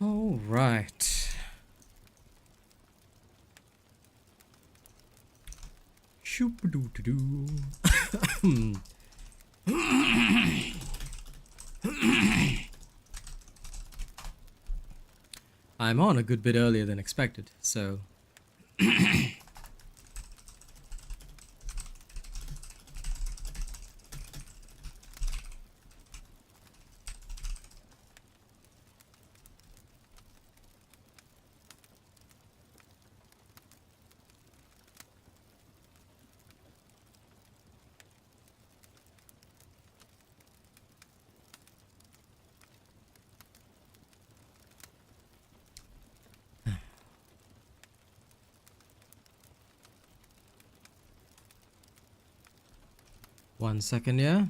All right. Shoop-a-doo-doo-doo. I'm on a good bit earlier than expected, so... One second, yeah?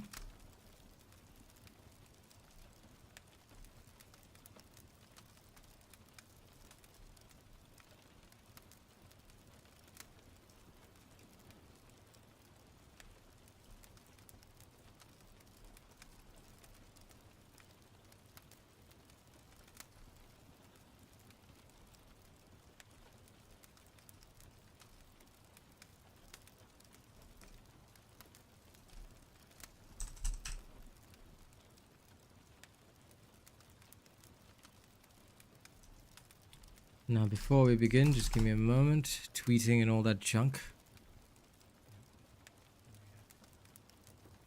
Now, before we begin, just give me a moment. Tweeting and all that junk.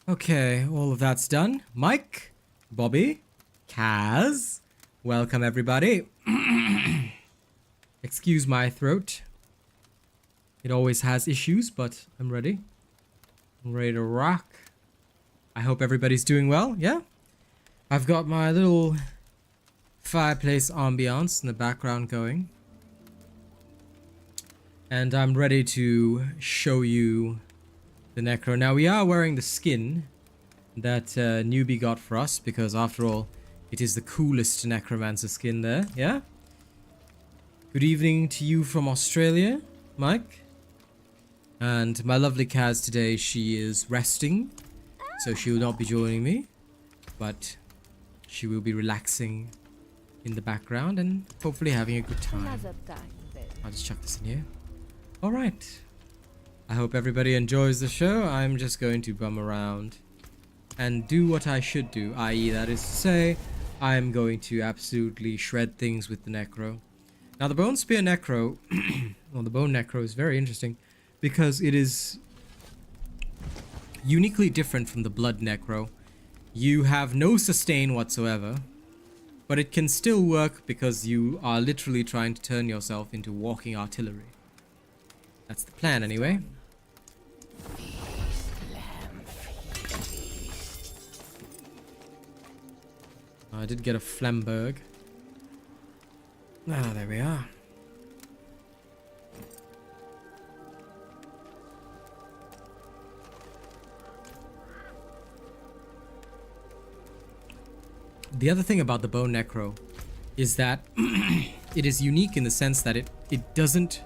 Okay, all of that's done. Mike, Bobby, Kaz, welcome everybody. Excuse my throat. It always has issues, but I'm ready. I'm ready to rock. I hope everybody's doing well, yeah? I've got my little fireplace ambiance in the background going. And I'm ready to show you the Necro. Now, we are wearing the skin that newbie got for us, because after all, it is the coolest Necromancer skin there, yeah? Good evening to you from Australia, Mike. And my lovely Kaz today, she is resting, so she will not be joining me, but she will be relaxing in the background and hopefully having a good time. I'll just chuck this in here. Alright. I hope everybody enjoys the show. I'm just going to bum around and do what I should do, i.e. that is to say, I'm going to absolutely shred things with the Necro. Now, the Bone Spear Necro, well, the Bone Necro is very interesting because it is uniquely different from the Blood Necro. You have no sustain whatsoever, but it can still work because you are literally trying to turn yourself into walking artillery. That's the plan, anyway. I did get a Flamberg. Ah, there we are. The other thing about the Bone Necro is that it is unique in the sense that it doesn't...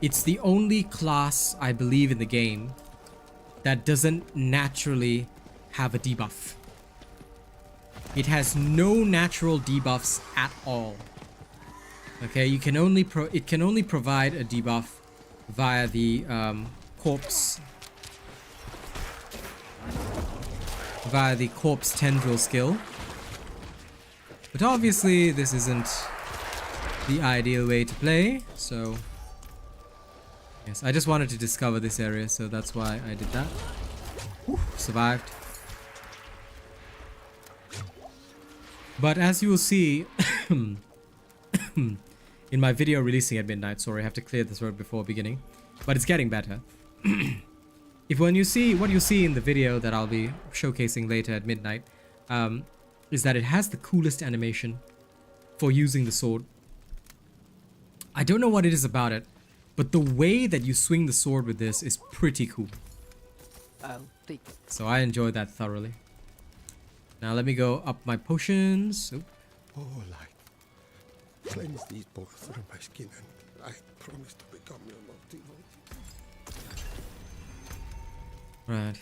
It's the only class, I believe, in the game that doesn't naturally have a debuff. It has no natural debuffs at all. Okay, you can only it can only provide a debuff via the corpse tendril skill. But obviously this isn't the ideal way to play, so yes, I just wanted to discover this area, so that's why I did that. Whew, survived. But as you will see in my video releasing at midnight, sorry, I have to clear this road before beginning, but it's getting better. What you see in the video that I'll be showcasing later at midnight, is that it has the coolest animation for using the sword. I don't know what it is about it, but the way that you swing the sword with this is pretty cool. So I enjoyed that thoroughly. Now let me go up my potions. Oop. Oh, light. Cleanse these both through my skin, and I promise to become your most devoted. Right.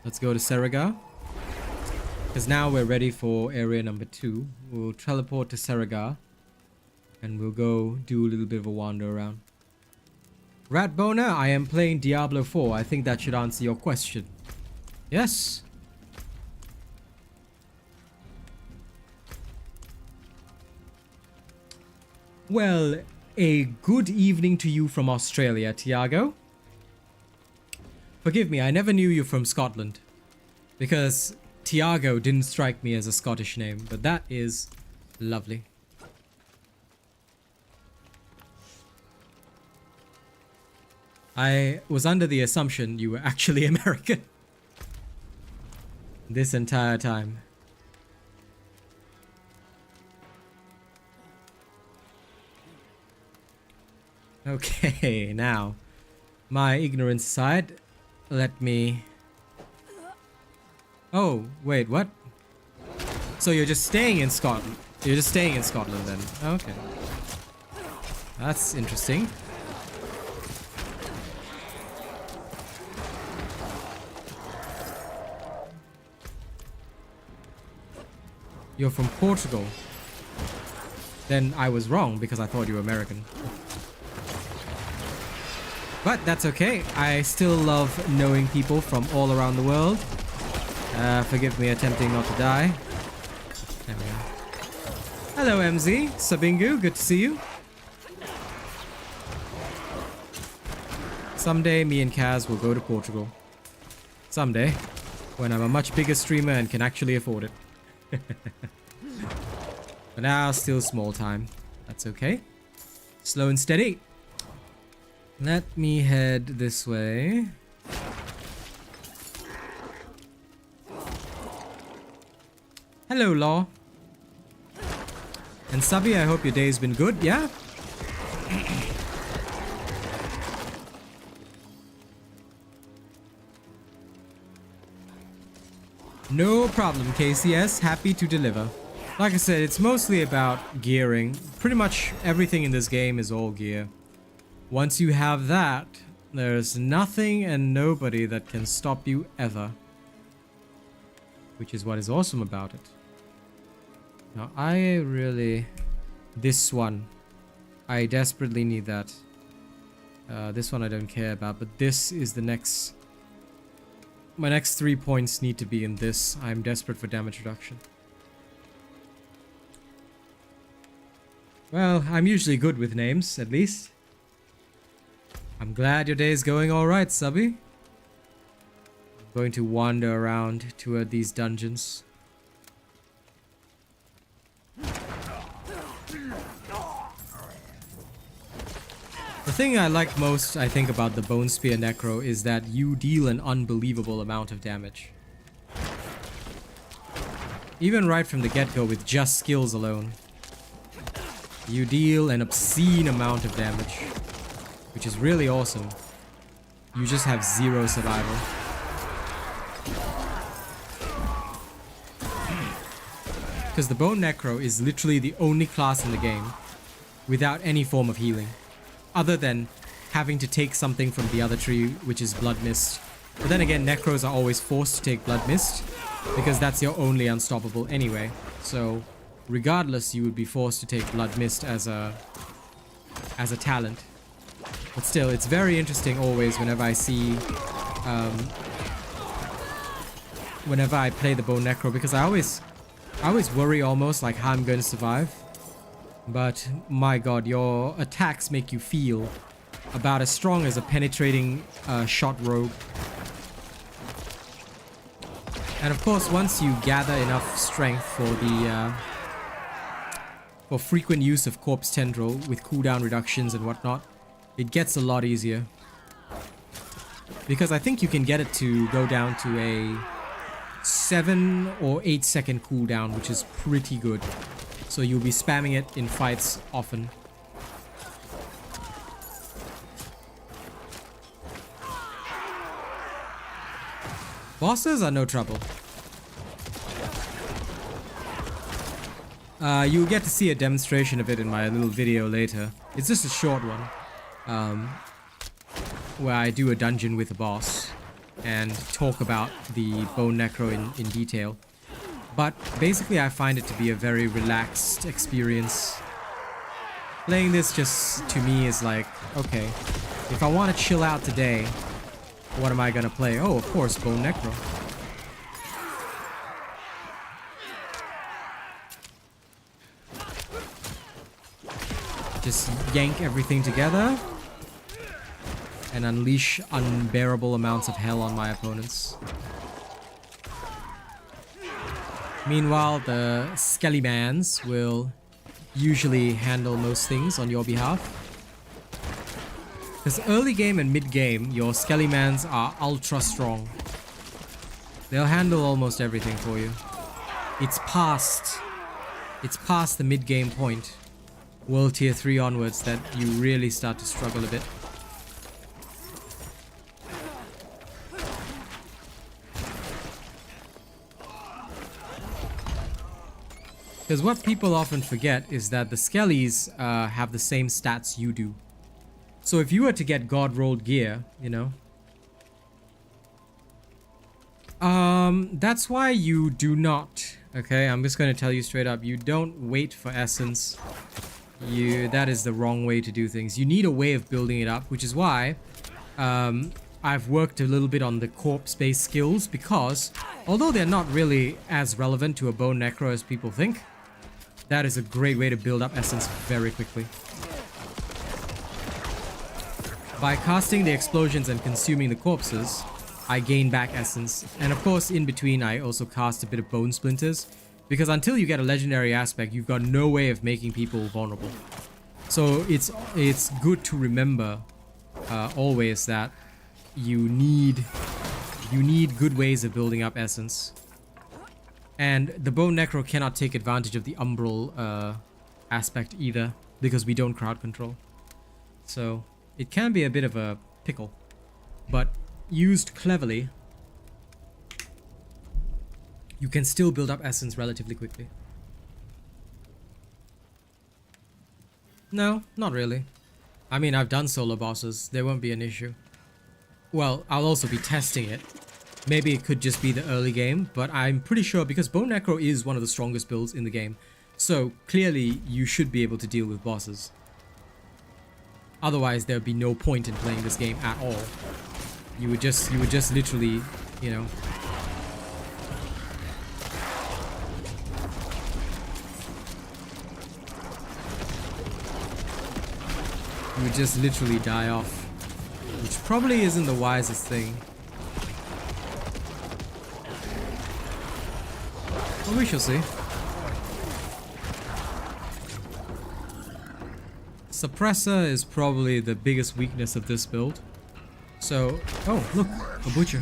Let's go to Saragar. Because now we're ready for area number 2. We'll teleport to Saragar. And we'll go do a little bit of a wander around. Ratboner, I am playing Diablo 4. I think that should answer your question. Yes. Well, a good evening to you from Australia, Tiago. Forgive me, I never knew you from Scotland. Because Tiago didn't strike me as a Scottish name, but that is lovely. I was under the assumption you were actually American. This entire time. Okay, now, my ignorance aside, let me... Oh, wait, what? So you're just staying in Scotland? You're just staying in Scotland then? Okay. That's interesting. You're from Portugal. Then I was wrong because I thought you were American. But that's okay. I still love knowing people from all around the world. Forgive me attempting not to die. There we go. Hello MZ, Subingu, good to see you. Someday me and Kaz will go to Portugal. Someday. When I'm a much bigger streamer and can actually afford it. But now, still small time. That's okay. Slow and steady. Let me head this way. Hello, Law. And Subby, I hope your day's been good, yeah? No problem, KCS. Happy to deliver. Like I said, it's mostly about gearing. Pretty much everything in this game is all gear. Once you have that, there's nothing and nobody that can stop you ever. Which is what is awesome about it. Now, I really... This one. I desperately need that. This one I don't care about, but this is the next... My next 3 points need to be in this. I'm desperate for damage reduction. Well, I'm usually good with names, at least. I'm glad your day is going alright, Subby. I'm going to wander around toward these dungeons. The thing I like most, I think, about the Bone Spear Necro is that you deal an unbelievable amount of damage. Even right from the get-go with just skills alone. You deal an obscene amount of damage. Which is really awesome. You just have 0 survival. Because the Bone Necro is literally the only class in the game without any form of healing. Other than having to take something from the other tree, which is Blood Mist. But then again, Necros are always forced to take Blood Mist, because that's your only unstoppable anyway. So, regardless, you would be forced to take Blood Mist as a talent. But still, it's very interesting always whenever I see... whenever I play the Bone Necro, because I always worry almost like how I'm going to survive. But, my god, your attacks make you feel about as strong as a penetrating shot rogue. And of course, once you gather enough strength for the for frequent use of Corpse Tendril with cooldown reductions and whatnot, it gets a lot easier. Because I think you can get it to go down to a 7 or 8 second cooldown, which is pretty good. So you'll be spamming it in fights often. Bosses are no trouble. You'll get to see a demonstration of it in my little video later. It's just a short one. Where I do a dungeon with a boss. and talk about the Bone Necro in detail. But basically I find it to be a very relaxed experience. Playing this just to me is like, okay, if I want to chill out today, what am I gonna play? Oh, of course, Bone Necro. Just yank everything together and unleash unbearable amounts of hell on my opponents. Meanwhile, the Skellimans will usually handle most things on your behalf. Because early game and mid game, your Skellimans are ultra strong. They'll handle almost everything for you. It's past the mid game point, World Tier 3 onwards, that you really start to struggle a bit. Because what people often forget is that the Skellies have the same stats you do. So if you were to get God rolled gear, you know, that's why you do not, okay, I'm just going to tell you straight up, you don't wait for essence. That is the wrong way to do things. You need a way of building it up, which is why I've worked a little bit on the corpse-based skills, because although they're not really as relevant to a Bone Necro as people think, that is a great way to build up essence very quickly. By casting the explosions and consuming the corpses, I gain back essence. And of course, in between, I also cast a bit of bone splinters, because until you get a legendary aspect, you've got no way of making people vulnerable. So it's good to remember always that you need good ways of building up essence. And the Bone Necro cannot take advantage of the umbral aspect either, because we don't crowd control. So it can be a bit of a pickle, but used cleverly, you can still build up essence relatively quickly. No, not really. I mean, I've done solo bosses, there won't be an issue. Well, I'll also be testing it. Maybe it could just be the early game, but I'm pretty sure, because Bone Necro is one of the strongest builds in the game, so clearly you should be able to deal with bosses. Otherwise, there would be no point in playing this game at all. You would just literally, you know, you would just literally die off, which probably isn't the wisest thing. Well, we shall see. Suppressor is probably the biggest weakness of this build. So, oh, look, a butcher.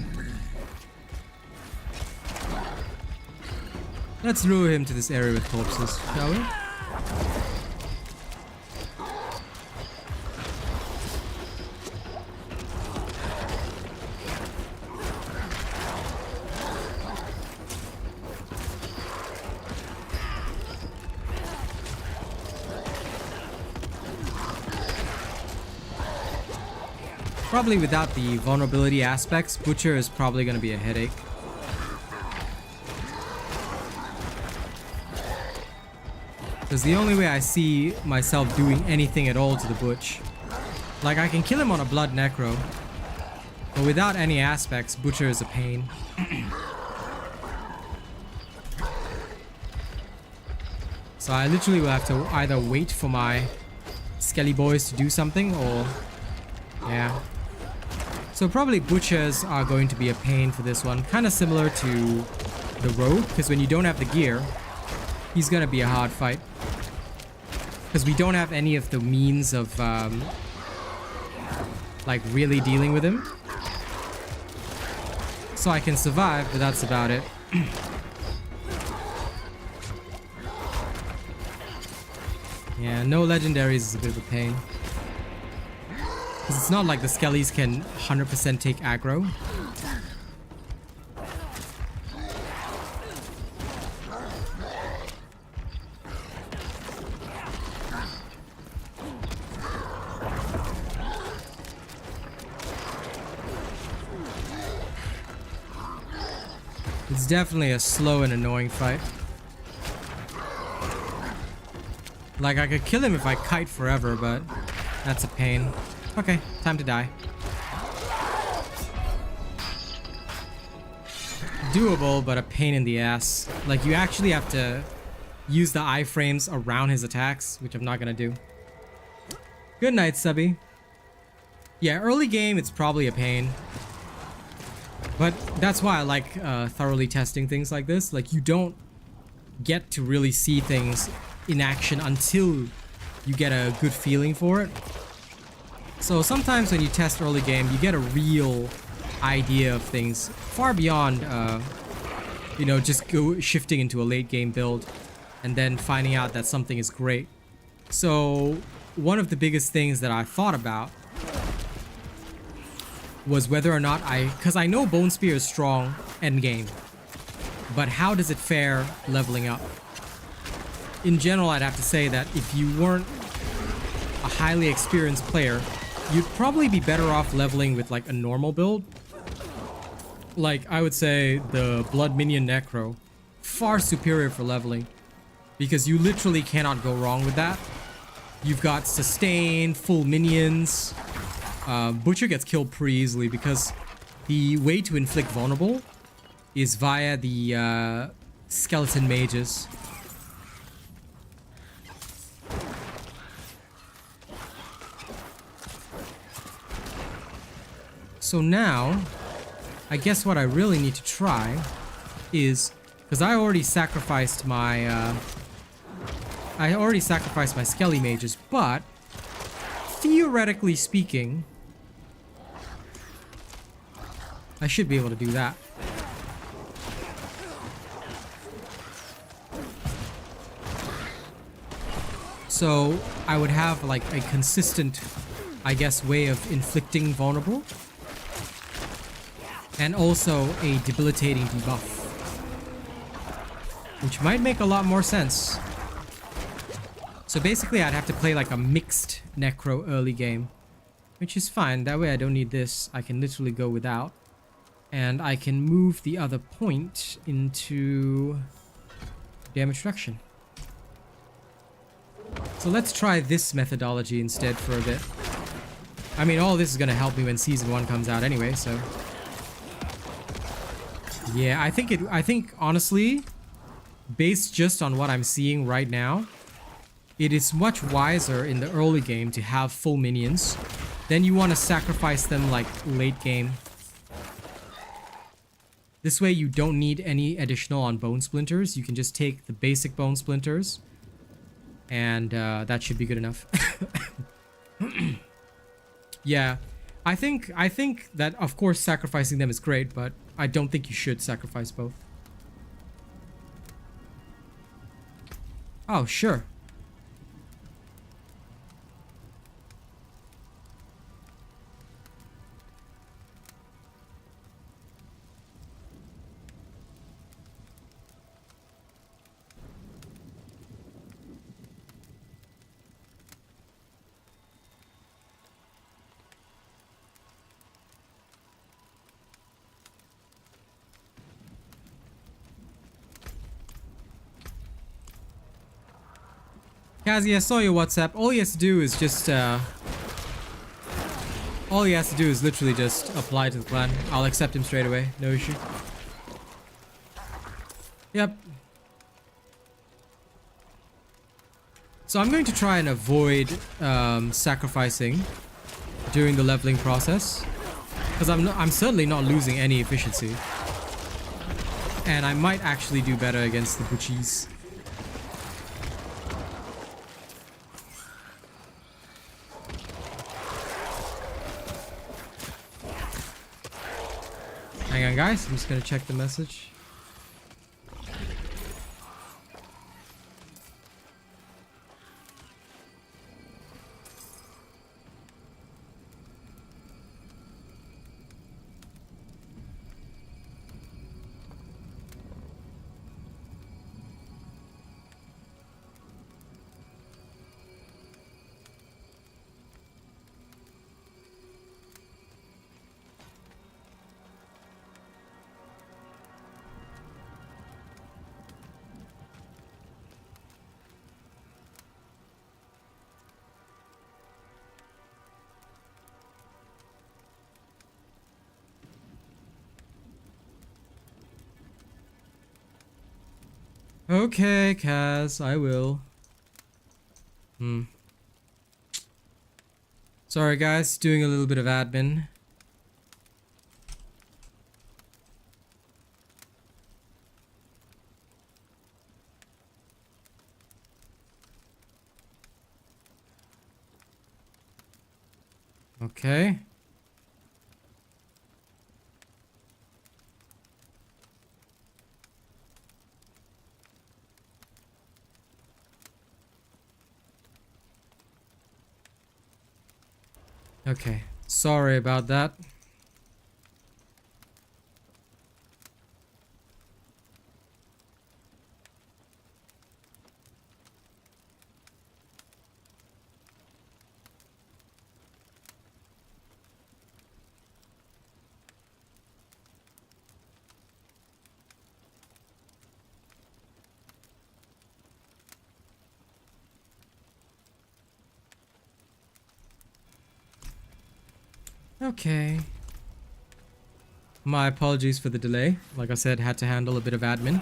Let's lure him to this area with corpses, shall we? Probably without the vulnerability aspects, Butcher is probably going to be a headache. Because the only way I see myself doing anything at all to the Butch, like I can kill him on a Blood Necro, but without any aspects, Butcher is a pain. So I literally will have to either wait for my Skelly boys to do something, or yeah. So probably Butchers are going to be a pain for this one. Kind of similar to the Rogue, because when you don't have the gear, he's going to be a hard fight. Because we don't have any of the means of, like, really dealing with him. So I can survive, but that's about it. Yeah, no legendaries is a bit of a pain. Because it's not like the Skellies can 100% take aggro. It's definitely a slow and annoying fight. Like, I could kill him if I kite forever, but that's a pain. Okay, time to die. Doable, but a pain in the ass. Like, you actually have to use the iframes around his attacks, which I'm not gonna do. Good night, Subby. Yeah, early game, it's probably a pain. But that's why I like thoroughly testing things like this. Like, you don't get to really see things in action until you get a good feeling for it. So sometimes when you test early game, you get a real idea of things far beyond, you know, just shifting into a late game build and then finding out that something is great. So one of the biggest things that I thought about was whether or not because I know Bone Spear is strong end game, but how does it fare leveling up? In general, I'd have to say that if you weren't a highly experienced player, you'd probably be better off leveling with like a normal build. Like, I would say the Blood Minion Necro, far superior for leveling, because you literally cannot go wrong with that. You've got sustain, full minions. Butcher gets killed pretty easily because the way to inflict vulnerable is via the skeleton mages. So now, I guess what I really need to try is, because I already sacrificed my Skelly mages, but theoretically speaking, I should be able to do that. So I would have like a consistent, I guess, way of inflicting vulnerable. And also a debilitating debuff, which might make a lot more sense. So basically I'd have to play like a mixed Necro early game, which is fine. That way I don't need this. I can literally go without. And I can move the other point into damage reduction. So let's try this methodology instead for a bit. I mean, all this is going to help me when Season 1 comes out anyway, so... Yeah, I think honestly, based just on what I'm seeing right now, it is much wiser in the early game to have full minions. Then you want to sacrifice them like late game. This way you don't need any additional on bone splinters. You can just take the basic bone splinters and that should be good enough. Yeah, I think that of course sacrificing them is great, but I don't think you should sacrifice both. Oh, sure. Kazi, I saw your WhatsApp. All he has to do is just, all he has to do is literally just apply to the clan. I'll accept him straight away. No issue. Yep. So I'm going to try and avoid sacrificing during the leveling process, because I'm certainly not losing any efficiency, and I might actually do better against the Butchies. Hang on, guys. I'm just gonna check the message. Okay, Kaz, I will. Sorry guys, doing a little bit of admin. Okay. Okay, sorry about that. Okay. My apologies for the delay. Like I said, had to handle a bit of admin.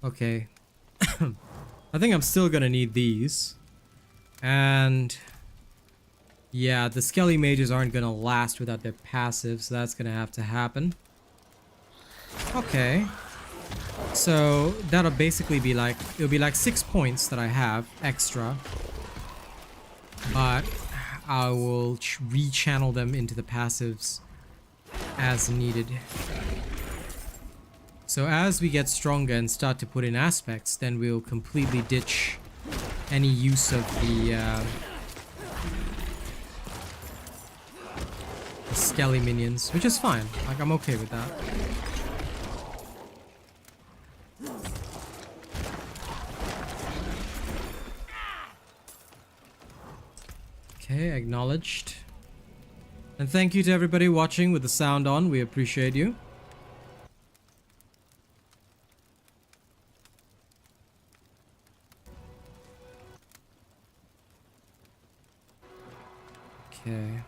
Okay. I think I'm still gonna need these. And yeah, the Skelly mages aren't gonna last without their passive, so that's gonna have to happen. Okay. So that'll basically be like, it'll be like 6 points that I have extra. But I will re-channel them into the passives as needed. So as we get stronger and start to put in aspects, then we'll completely ditch any use of the Skelly minions, which is fine. Like, I'm okay with that. Okay, acknowledged. And thank you to everybody watching with the sound on. We appreciate you. Okay.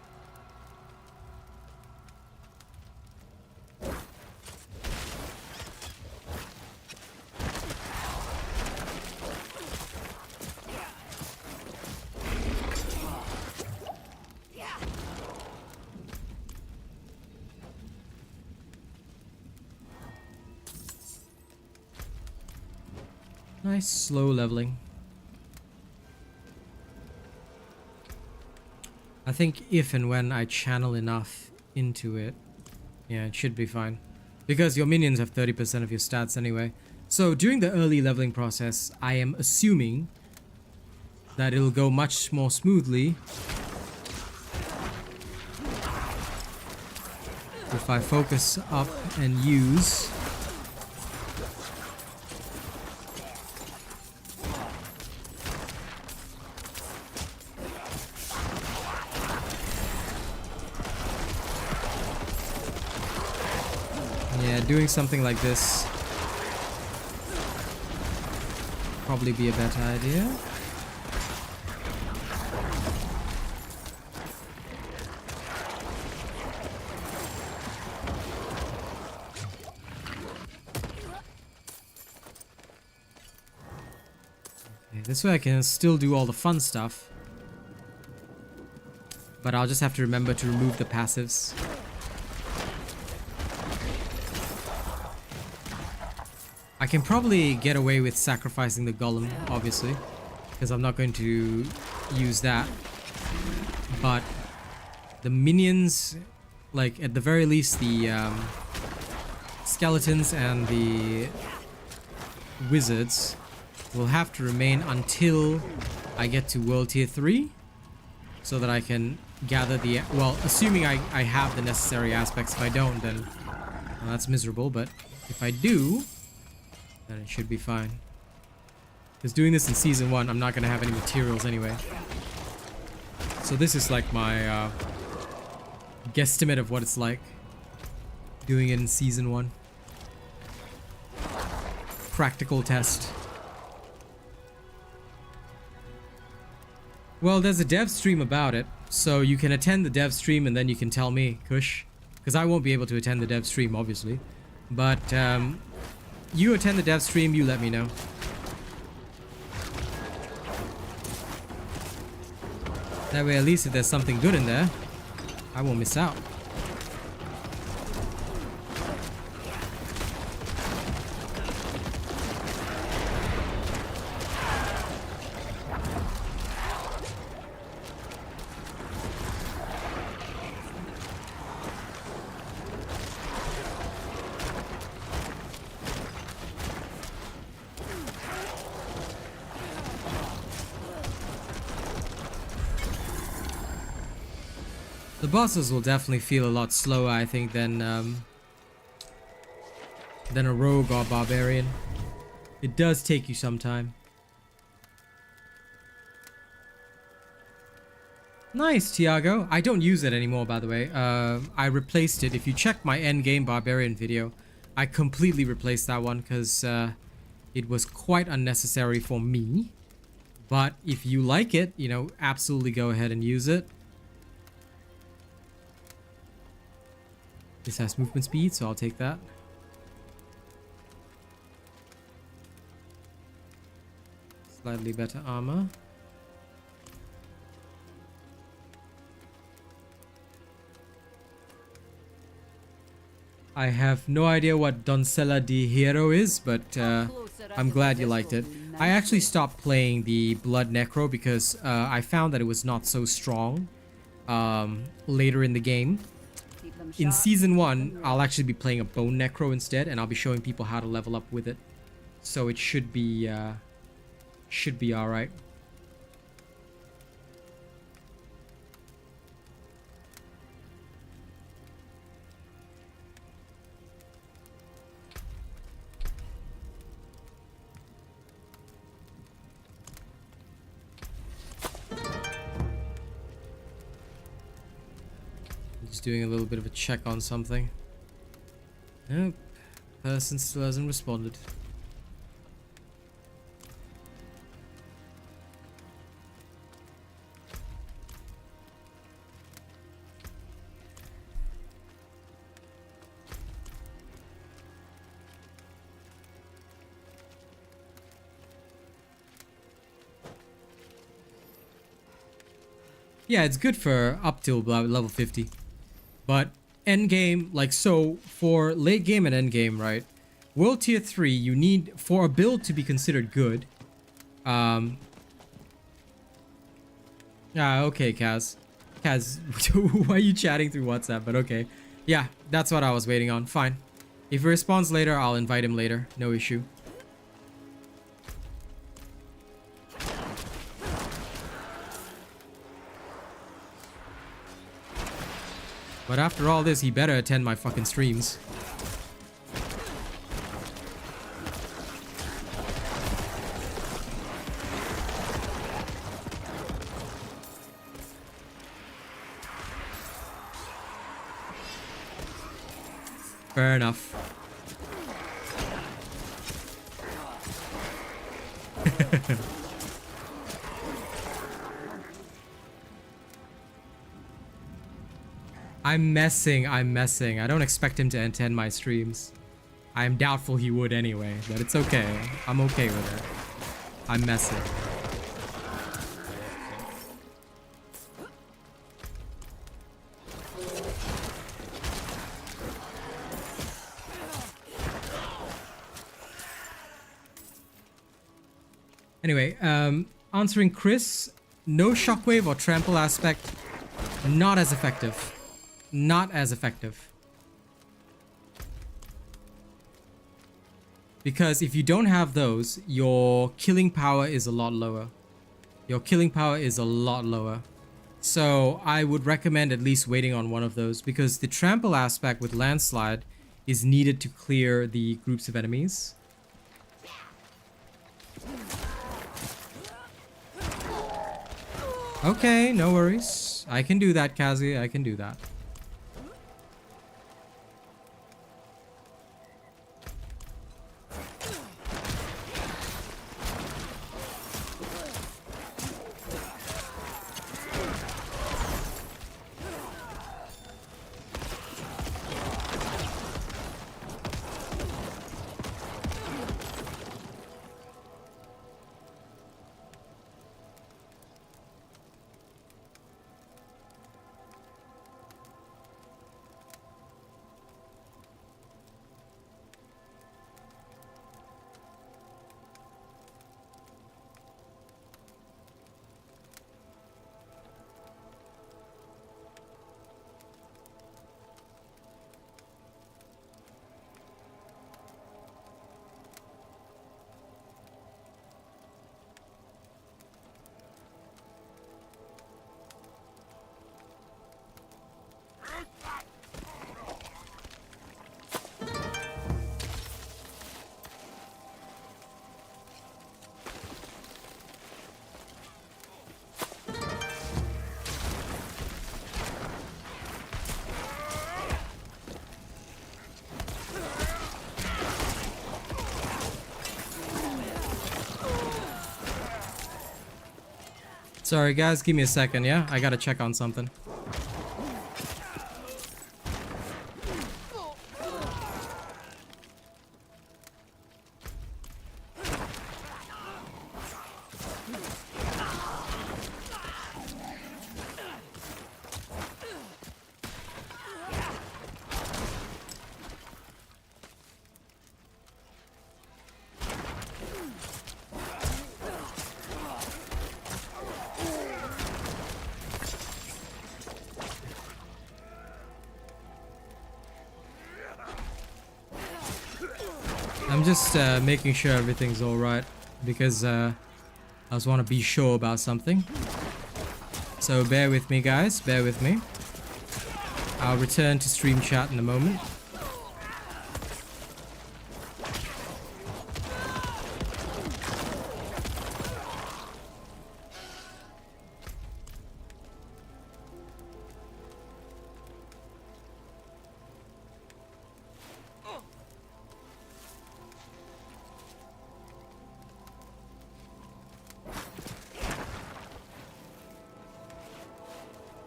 Nice slow leveling. I think if and when I channel enough into it, yeah, it should be fine. Because your minions have 30% of your stats anyway. So during the early leveling process, I am assuming that it'll go much more smoothly if I focus up and use doing something like this probably be a better idea. Okay, this way I can still do all the fun stuff. But I'll just have to remember to remove the passives. I can probably get away with sacrificing the golem, obviously, because I'm not going to use that. But the minions, like at the very least the skeletons and the wizards, will have to remain until I get to World Tier 3, so that I can gather the... Well, assuming I have the necessary aspects. If I don't, then well, that's miserable, but if I do, then it should be fine. Because doing this in Season 1, I'm not going to have any materials anyway. So this is like my guesstimate of what it's like doing it in Season 1. Practical test. Well, there's a dev stream about it, so you can attend the dev stream and then you can tell me, Kush. Because I won't be able to attend the dev stream, obviously. But, you attend the dev stream, you let me know. That way, at least if there's something good in there, I won't miss out. The bosses will definitely feel a lot slower, I think, than a rogue or barbarian. It does take you some time. Nice, Tiago. I don't use it anymore, by the way. I replaced it. If you check my endgame barbarian video, I completely replaced that one because it was quite unnecessary for me. But if you like it, you know, absolutely go ahead and use it. This has movement speed, so I'll take that. Slightly better armor. I have no idea what Doncella di Hero is, but I'm glad you liked it. I actually stopped playing the Blood Necro because I found that it was not so strong later in the game. In Season 1, I'll actually be playing a Bone Necro instead, and I'll be showing people how to level up with it. So it should be alright. Just doing a little bit of a check on something. Nope. Person still hasn't responded. Yeah, it's good for up till level 50. But end game, like so, for late game and end game, right? World Tier 3, you need, for a build to be considered good. Okay, Kaz. Kaz, why are you chatting through WhatsApp? But okay. Yeah, that's what I was waiting on. Fine. If he responds later, I'll invite him later. No issue. But after all this, he better attend my fucking streams. Fair enough. I'm messing. I don't expect him to attend my streams. I'm doubtful he would anyway, but it's okay. I'm okay with it. I'm messing. Anyway, answering Chris, no shockwave or trample aspect, not as effective. Not as effective. Because if you don't have those, your killing power is a lot lower. Your killing power is a lot lower. So I would recommend at least waiting on one of those, because the trample aspect with landslide is needed to clear the groups of enemies. Okay, no worries. I can do that, Kazi. I can do that. Sorry guys, give me a second, yeah? I gotta check on something. I'm just making sure everything's alright, because I just want to be sure about something. So bear with me guys, bear with me. I'll return to stream chat in a moment.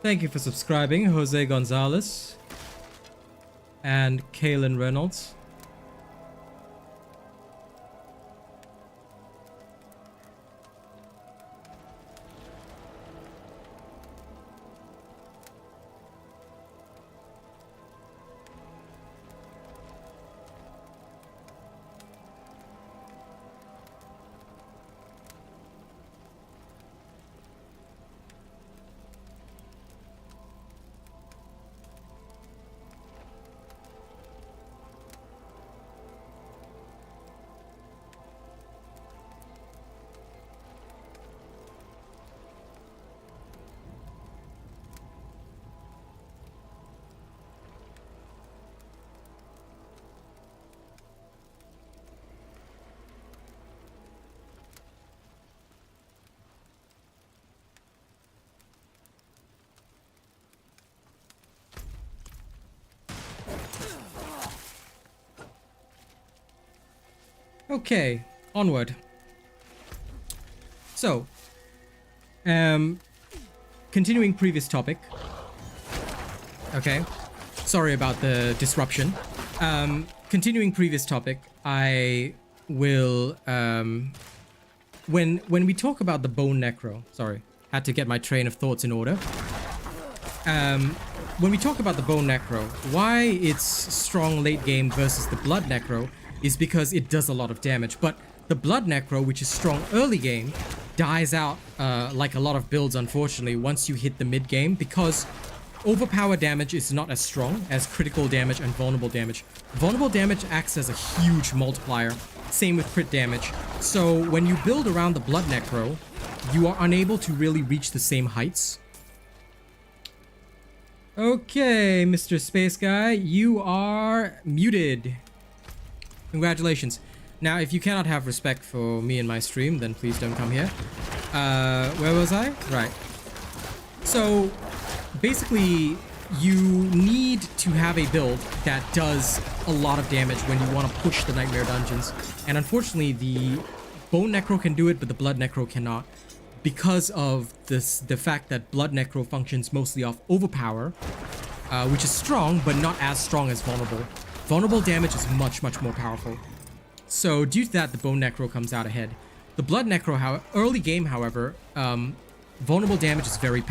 Thank you for subscribing, Jose Gonzalez and Kaylin Reynolds. Okay, onward. So, continuing previous topic. Okay, sorry about the disruption. Continuing previous topic, I will, when we talk about the Bone Necro, sorry, had to get my train of thoughts in order. When we talk about the Bone Necro, why it's strong late game versus the Blood Necro is because it does a lot of damage, but the Blood Necro, which is strong early game, dies out like a lot of builds, unfortunately, once you hit the mid game, because overpower damage is not as strong as critical damage and vulnerable damage. Vulnerable damage acts as a huge multiplier, same with crit damage. So when you build around the Blood Necro, you are unable to really reach the same heights. Okay, Mr. Space Guy, you are muted. Congratulations. Now, if you cannot have respect for me and my stream, then please don't come here. Where was I? Right. So, basically, you need to have a build that does a lot of damage when you want to push the Nightmare Dungeons. And unfortunately, the Bone Necro can do it, but the Blood Necro cannot, because of the fact that Blood Necro functions mostly off overpower, which is strong, but not as strong as vulnerable. Vulnerable damage is much, much more powerful. So due to that, the Bone Necro comes out ahead. The Blood Necro, early game, however, vulnerable damage is very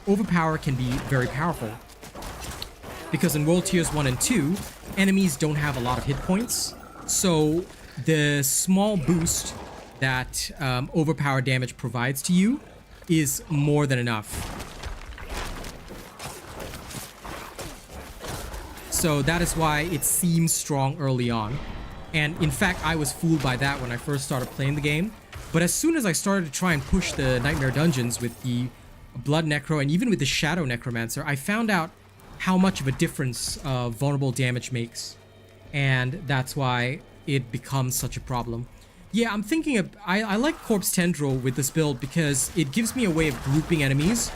overpower can be very powerful. Because in World Tiers 1 and 2, enemies don't have a lot of hit points. So the small boost that overpower damage provides to you is more than enough. So that is why it seems strong early on. And in fact, I was fooled by that when I first started playing the game. But as soon as I started to try and push the Nightmare Dungeons with the Blood Necro and even with the Shadow Necromancer, I found out how much of a difference vulnerable damage makes. And that's why it becomes such a problem. Yeah, I'm thinking of... I like Corpse Tendril with this build because it gives me a way of grouping enemies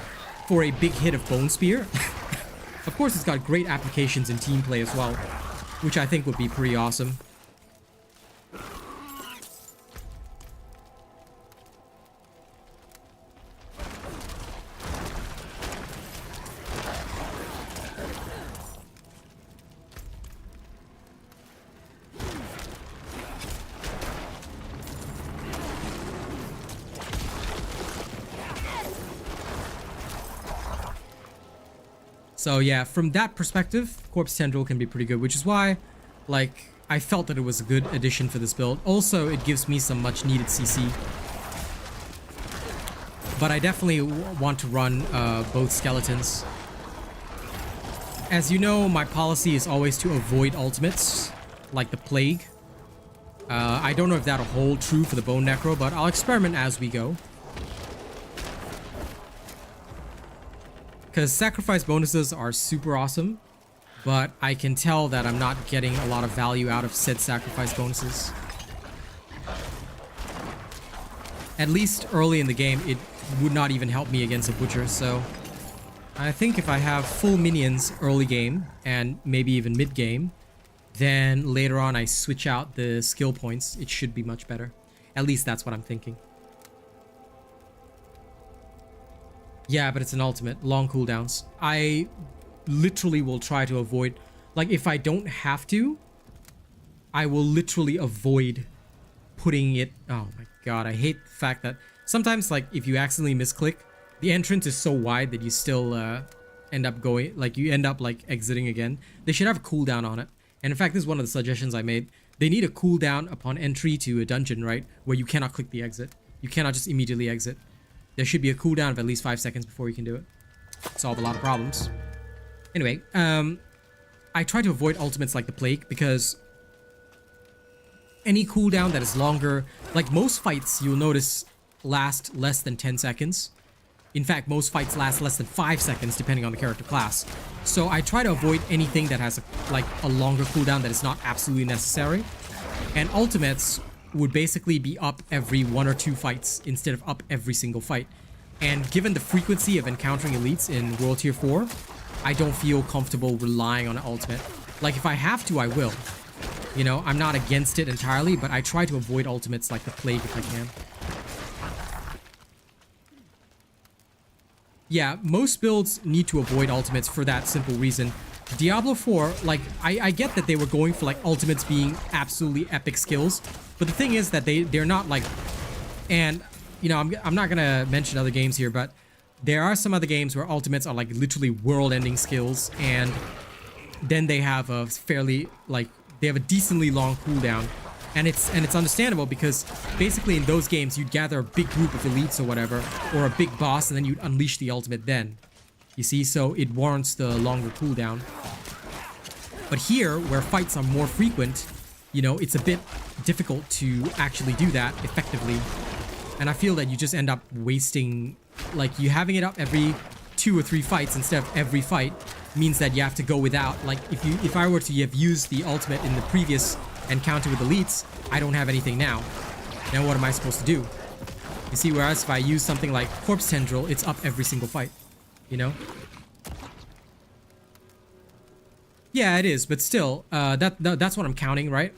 for a big hit of Bone Spear. Of course, it's got great applications in team play as well, which I think would be pretty awesome. So yeah, from that perspective, Corpse Tendril can be pretty good, which is why, like, I felt that it was a good addition for this build. Also, it gives me some much needed CC. But I definitely want to run both skeletons. As you know, my policy is always to avoid ultimates, like the Plague. I don't know if that'll hold true for the Bone Necro, but I'll experiment as we go. Because sacrifice bonuses are super awesome, but I can tell that I'm not getting a lot of value out of said sacrifice bonuses. At least early in the game, it would not even help me against a butcher, so I think if I have full minions early game, and maybe even mid game, then later on I switch out the skill points, it should be much better. At least that's what I'm thinking. Yeah, but it's an ultimate. Long cooldowns. I literally will try to avoid... Like, if I don't have to, I will literally avoid putting it... Oh my god, I hate the fact that... Sometimes, like, if you accidentally misclick, the entrance is so wide that you still end up going... Like, you end up, like, exiting again. They should have a cooldown on it. And in fact, this is one of the suggestions I made. They need a cooldown upon entry to a dungeon, right? Where you cannot click the exit. You cannot just immediately exit. There should be a cooldown of at least 5 seconds before you can do it. Solve a lot of problems. Anyway, I try to avoid ultimates like the Plague because any cooldown that is longer, like most fights you'll notice last less than 10 seconds. In fact, most fights last less than 5 seconds depending on the character class. So I try to avoid anything that has a longer cooldown that is not absolutely necessary. And ultimates would basically be up every 1 or 2 fights instead of up every single fight. And given the frequency of encountering elites in World Tier 4, I don't feel comfortable relying on an ultimate. Like, if I have to, I will. You know, I'm not against it entirely, but I try to avoid ultimates like the Plague if I can. Yeah, most builds need to avoid ultimates for that simple reason. Diablo 4, like, I get that they were going for, like, ultimates being absolutely epic skills, but the thing is that they're not, like... And, you know, I'm not gonna mention other games here, but there are some other games where ultimates are, like, literally world-ending skills, and then they have a fairly, like, they have a decently long cooldown. And it's understandable because basically in those games you'd gather a big group of elites or whatever, or a big boss, and then you'd unleash the ultimate then. You see, so it warrants the longer cooldown. But here, where fights are more frequent, you know, it's a bit difficult to actually do that effectively. And I feel that you just end up wasting, like, you having it up every 2 or 3 fights instead of every fight means that you have to go without, like, if I were to have used the ultimate in the previous encounter with elites, I don't have anything now. Now what am I supposed to do? You see, whereas if I use something like Corpse Tendril, it's up every single fight. You know? Yeah, it is, but still, that's what I'm counting, right?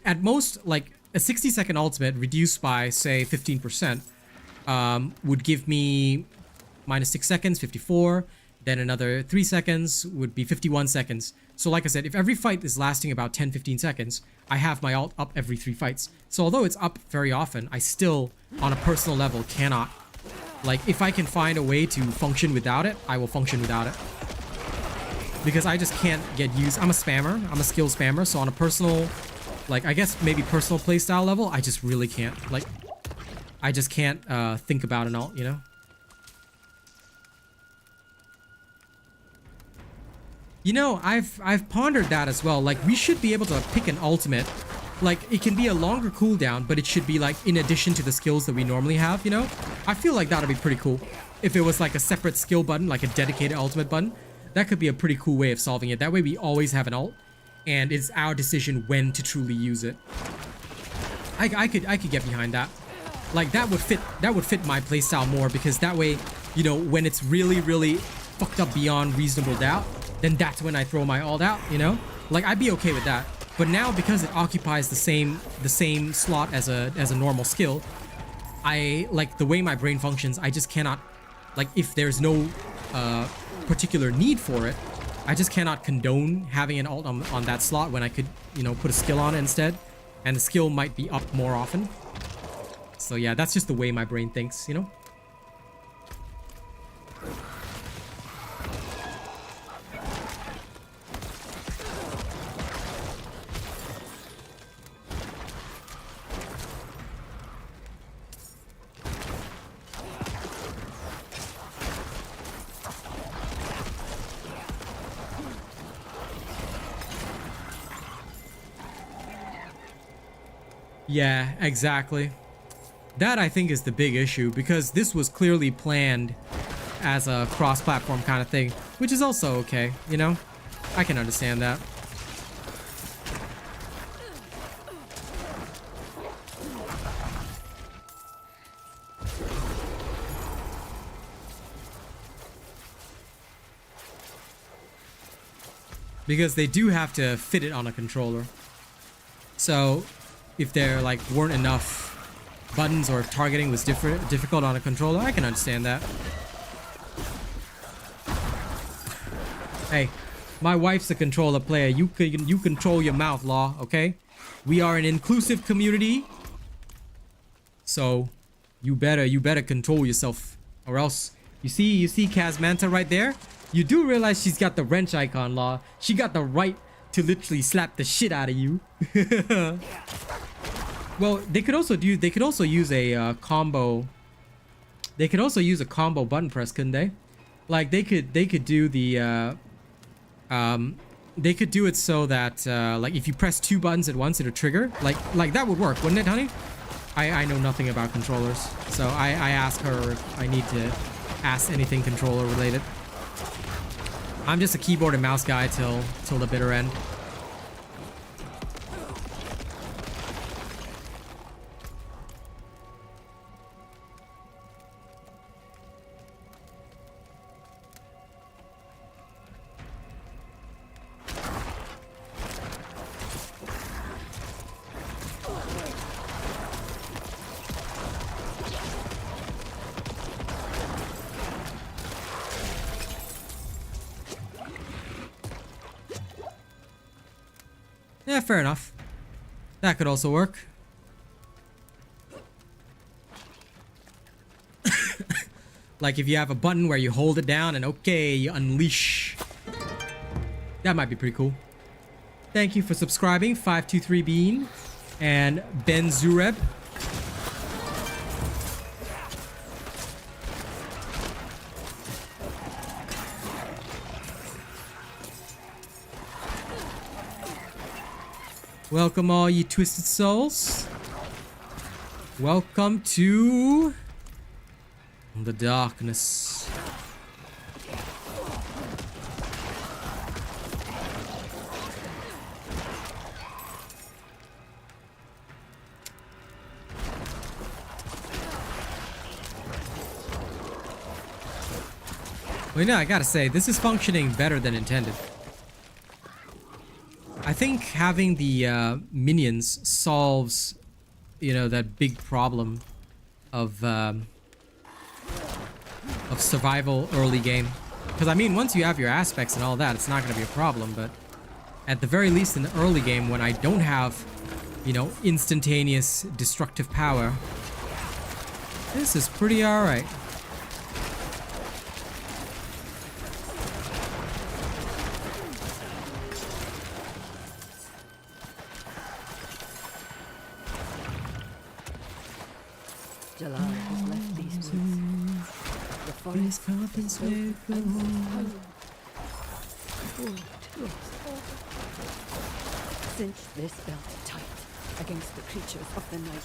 At most, like, a 60-second ultimate reduced by, say, 15% would give me minus 6 seconds, 54. Then another 3 seconds would be 51 seconds. So like I said, if every fight is lasting about 10-15 seconds, I have my ult up every 3 fights. So although it's up very often, I still, on a personal level, cannot. Like, if I can find a way to function without it, I will function without it. Because I just can't get used. I'm a spammer. I'm a skill spammer. So on a personal, like, I guess maybe personal playstyle level, I just really can't. Like, I just can't think about an ult, you know? You know, I've pondered that as well. Like, we should be able to pick an ultimate. Like, it can be a longer cooldown, but it should be, like, in addition to the skills that we normally have, you know? I feel like that would be pretty cool. If it was, like, a separate skill button, like a dedicated ultimate button, that could be a pretty cool way of solving it. That way we always have an ult, and it's our decision when to truly use it. I could get behind that. Like, that would fit my playstyle more, because that way, you know, when it's really, really fucked up beyond reasonable doubt, then that's when I throw my ult out, you know? Like, I'd be okay with that. But now, because it occupies the same slot as a normal skill, I, like, the way my brain functions, I just cannot, like, if there's no particular need for it, I just cannot condone having an ult on that slot when I could, you know, put a skill on it instead. And the skill might be up more often. So yeah, that's just the way my brain thinks, you know? Yeah, exactly. That, I think, is the big issue, because this was clearly planned as a cross-platform kind of thing, which is also okay, you know? I can understand that. Because they do have to fit it on a controller. So if there, like, weren't enough buttons or targeting was difficult on a controller, I can understand that. Hey, my wife's a controller player. You control your mouth, Law, okay? We are an inclusive community. So you better control yourself, or else you see Kazmanta right there? You do realize she's got the wrench icon, Law. She got the right to literally slap the shit out of you. Well, they could also use a combo. They could also use a combo button press, couldn't they? Like, they could do the they could do it so that like, if you press 2 buttons at once, it'll trigger. Like that would work, wouldn't it, honey? I know nothing about controllers, so I asked her if I need to ask anything controller related. I'm just a keyboard and mouse guy till the bitter end. Yeah, fair enough. That could also work. Like if you have a button where you hold it down and okay, you unleash. That might be pretty cool. Thank you for subscribing, 523 Bean and Ben Zureb. Welcome all you twisted souls. Welcome to the darkness. Well, you know, I gotta say, this is functioning better than intended. I think having the minions solves, you know, that big problem of survival early game. Because I mean, once you have your aspects and all that, it's not going to be a problem. But at the very least in the early game, when I don't have, you know, instantaneous destructive power, this is pretty alright. July has left these woods. The forest is cinch this belt tight against the creatures of the night.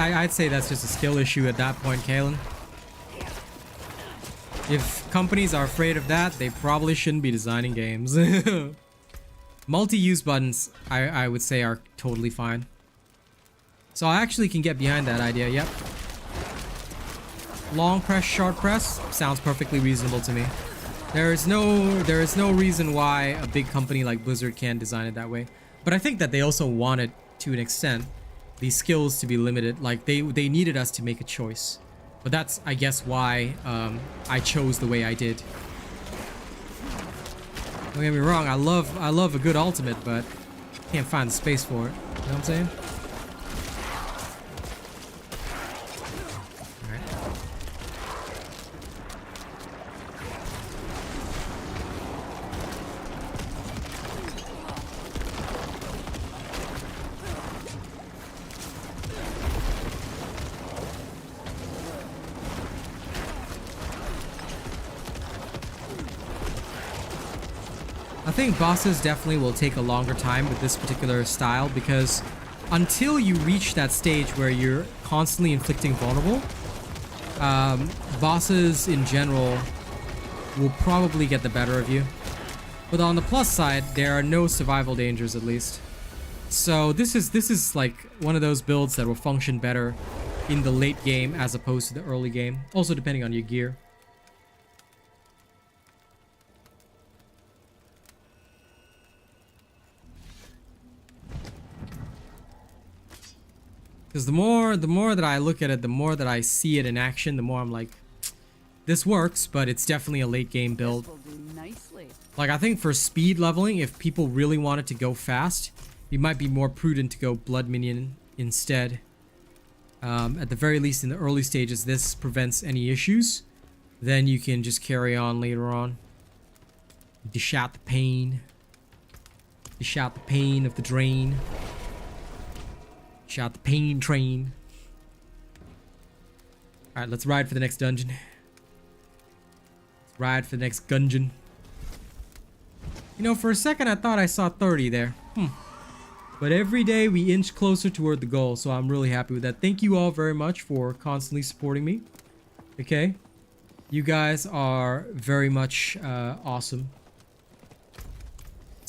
I'd say that's just a skill issue at that point, Kalen. If companies are afraid of that, they probably shouldn't be designing games. Multi-use buttons, I would say, are totally fine. So I actually can get behind that idea, yep. Long press, short press, sounds perfectly reasonable to me. There is no reason why a big company like Blizzard can't design it that way. But I think that they also wanted, to an extent, these skills to be limited. Like they needed us to make a choice. But that's, I guess, why I chose the way I did. Don't get me wrong, I love a good ultimate, but can't find the space for it. You know what I'm saying? I think bosses definitely will take a longer time with this particular style, because until you reach that stage where you're constantly inflicting vulnerable, bosses in general will probably get the better of you. But on the plus side, there are no survival dangers, at least. So this is like one of those builds that will function better in the late game as opposed to the early game. Also depending on your gear. Because the more that I look at it, the more that I see it in action, the more I'm like, this works, but it's definitely a late game build. Like, I think for speed leveling, if people really wanted to go fast, it might be more prudent to go Blood Minion instead. At the very least, in the early stages, this prevents any issues. Then you can just carry on later on. Dish out the pain. Dish out the pain of the drain. Shot the pain train. Alright, let's ride for the next dungeon. Let's ride for the next dungeon. You know, for a second I thought I saw 30 there. But every day we inch closer toward the goal, so I'm really happy with that. Thank you all very much for constantly supporting me. Okay? You guys are very much awesome.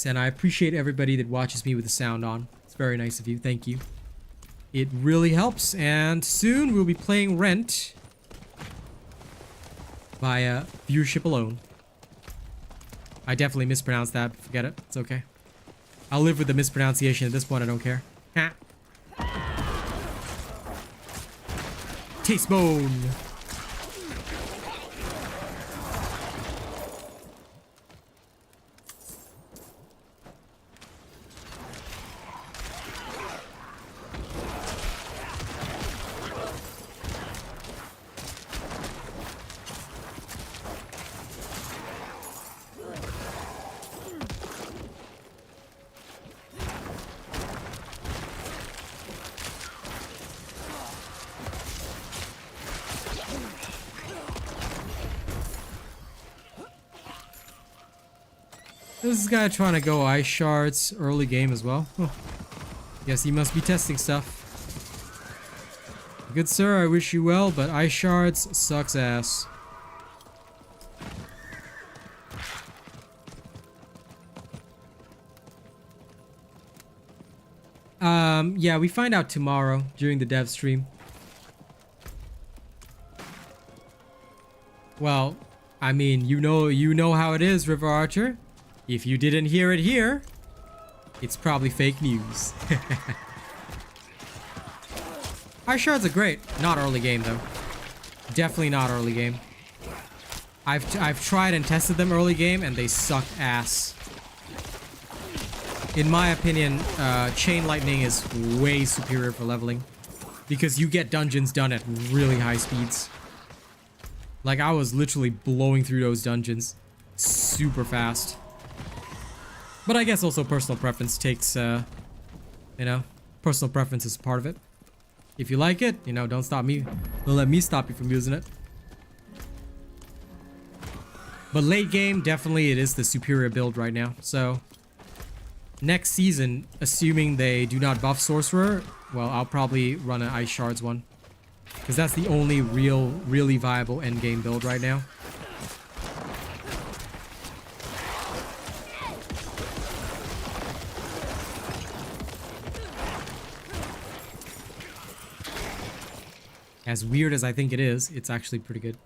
And I appreciate everybody that watches me with the sound on. It's very nice of you. Thank you. It really helps, and soon we'll be playing Rent via viewership alone. I definitely mispronounced that. Forget it. It's okay. I'll live with the mispronunciation at this point. I don't care. Ha. Taste bone. This guy trying to go ice shards early game as well. Oh. Yes, he must be testing stuff. Good sir, I wish you well, but ice shards sucks ass. Yeah, we find out tomorrow during the dev stream. Well, I mean, you know how it is, River Archer. If you didn't hear it here, it's probably fake news. Ice shards are great. Not early game though. Definitely not early game. I've tried and tested them early game and they suck ass. In my opinion, Chain Lightning is way superior for leveling because you get dungeons done at really high speeds. Like I was literally blowing through those dungeons super fast. But I guess also personal preference takes, you know, personal preference is part of it. If you like it, you know, don't let me stop you from using it. But late game, definitely it is the superior build right now. So, next season, assuming they do not buff Sorcerer, well, I'll probably run an Ice Shards one. Because that's the only really viable endgame build right now. As weird as I think it is, it's actually pretty good.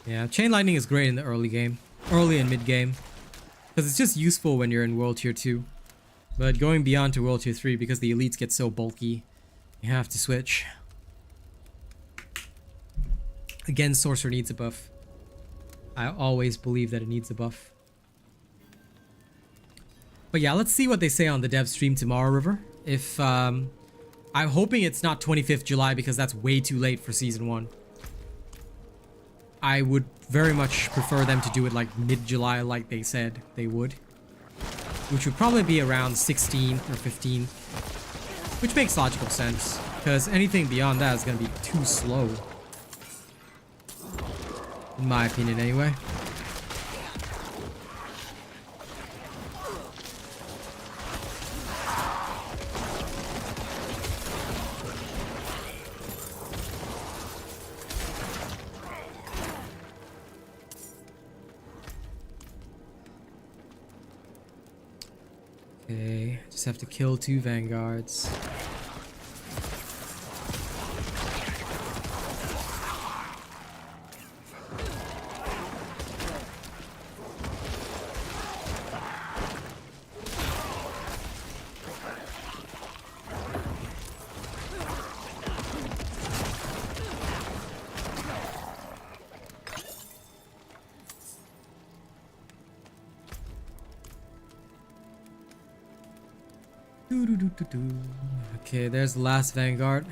Yeah, Chain Lightning is great in the early game. Early and mid game. Because it's just useful when you're in World Tier 2. But going beyond to World Tier 3, because the elites get so bulky, you have to switch. Again, Sorcerer needs a buff. I always believe that it needs a buff. But yeah, let's see what they say on the dev stream tomorrow, River. If, I'm hoping it's not 25th July because that's way too late for Season 1. I would very much prefer them to do it like mid-July like they said they would. Which would probably be around 16th or 15th. Which makes logical sense. Because anything beyond that is going to be too slow. In my opinion, anyway. Okay, just have to kill 2 vanguards. Okay, there's the last vanguard.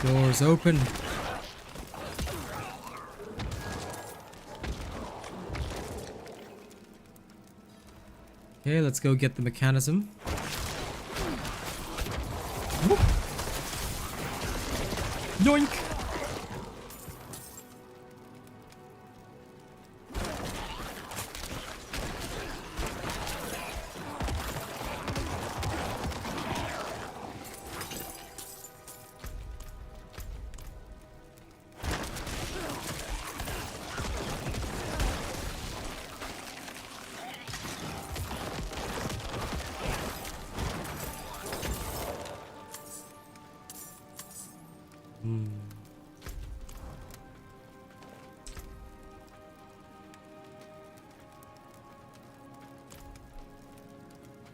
Doors open. Okay, let's go get the mechanism. Yoink!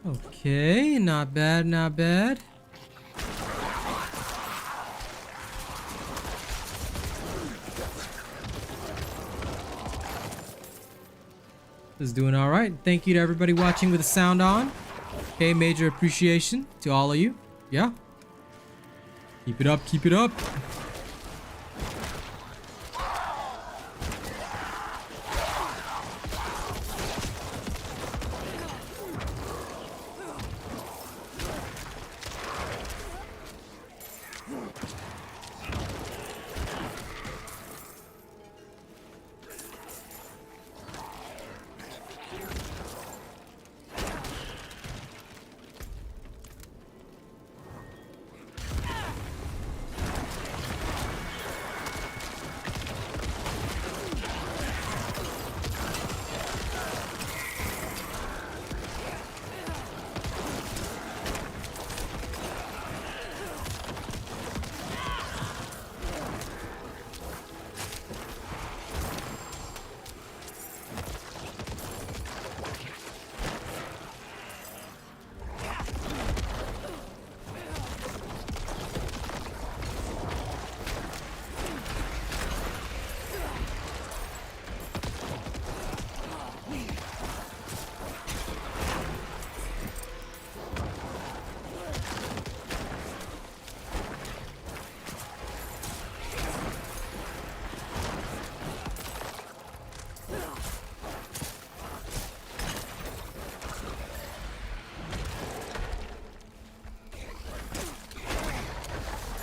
Okay, not bad, not bad. This is doing all right. Thank you to everybody watching with the sound on. Okay, major appreciation to all of you. Yeah. Keep it up, keep it up.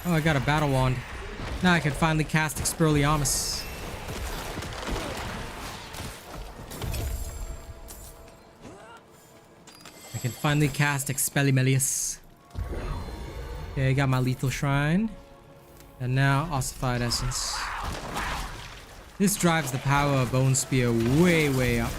Oh, I got a battle wand. Now I can finally cast Expelliarmus. I can finally cast Expelliarmus. Okay, I got my lethal shrine. And now ossified essence. This drives the power of Bone Spear way, way up.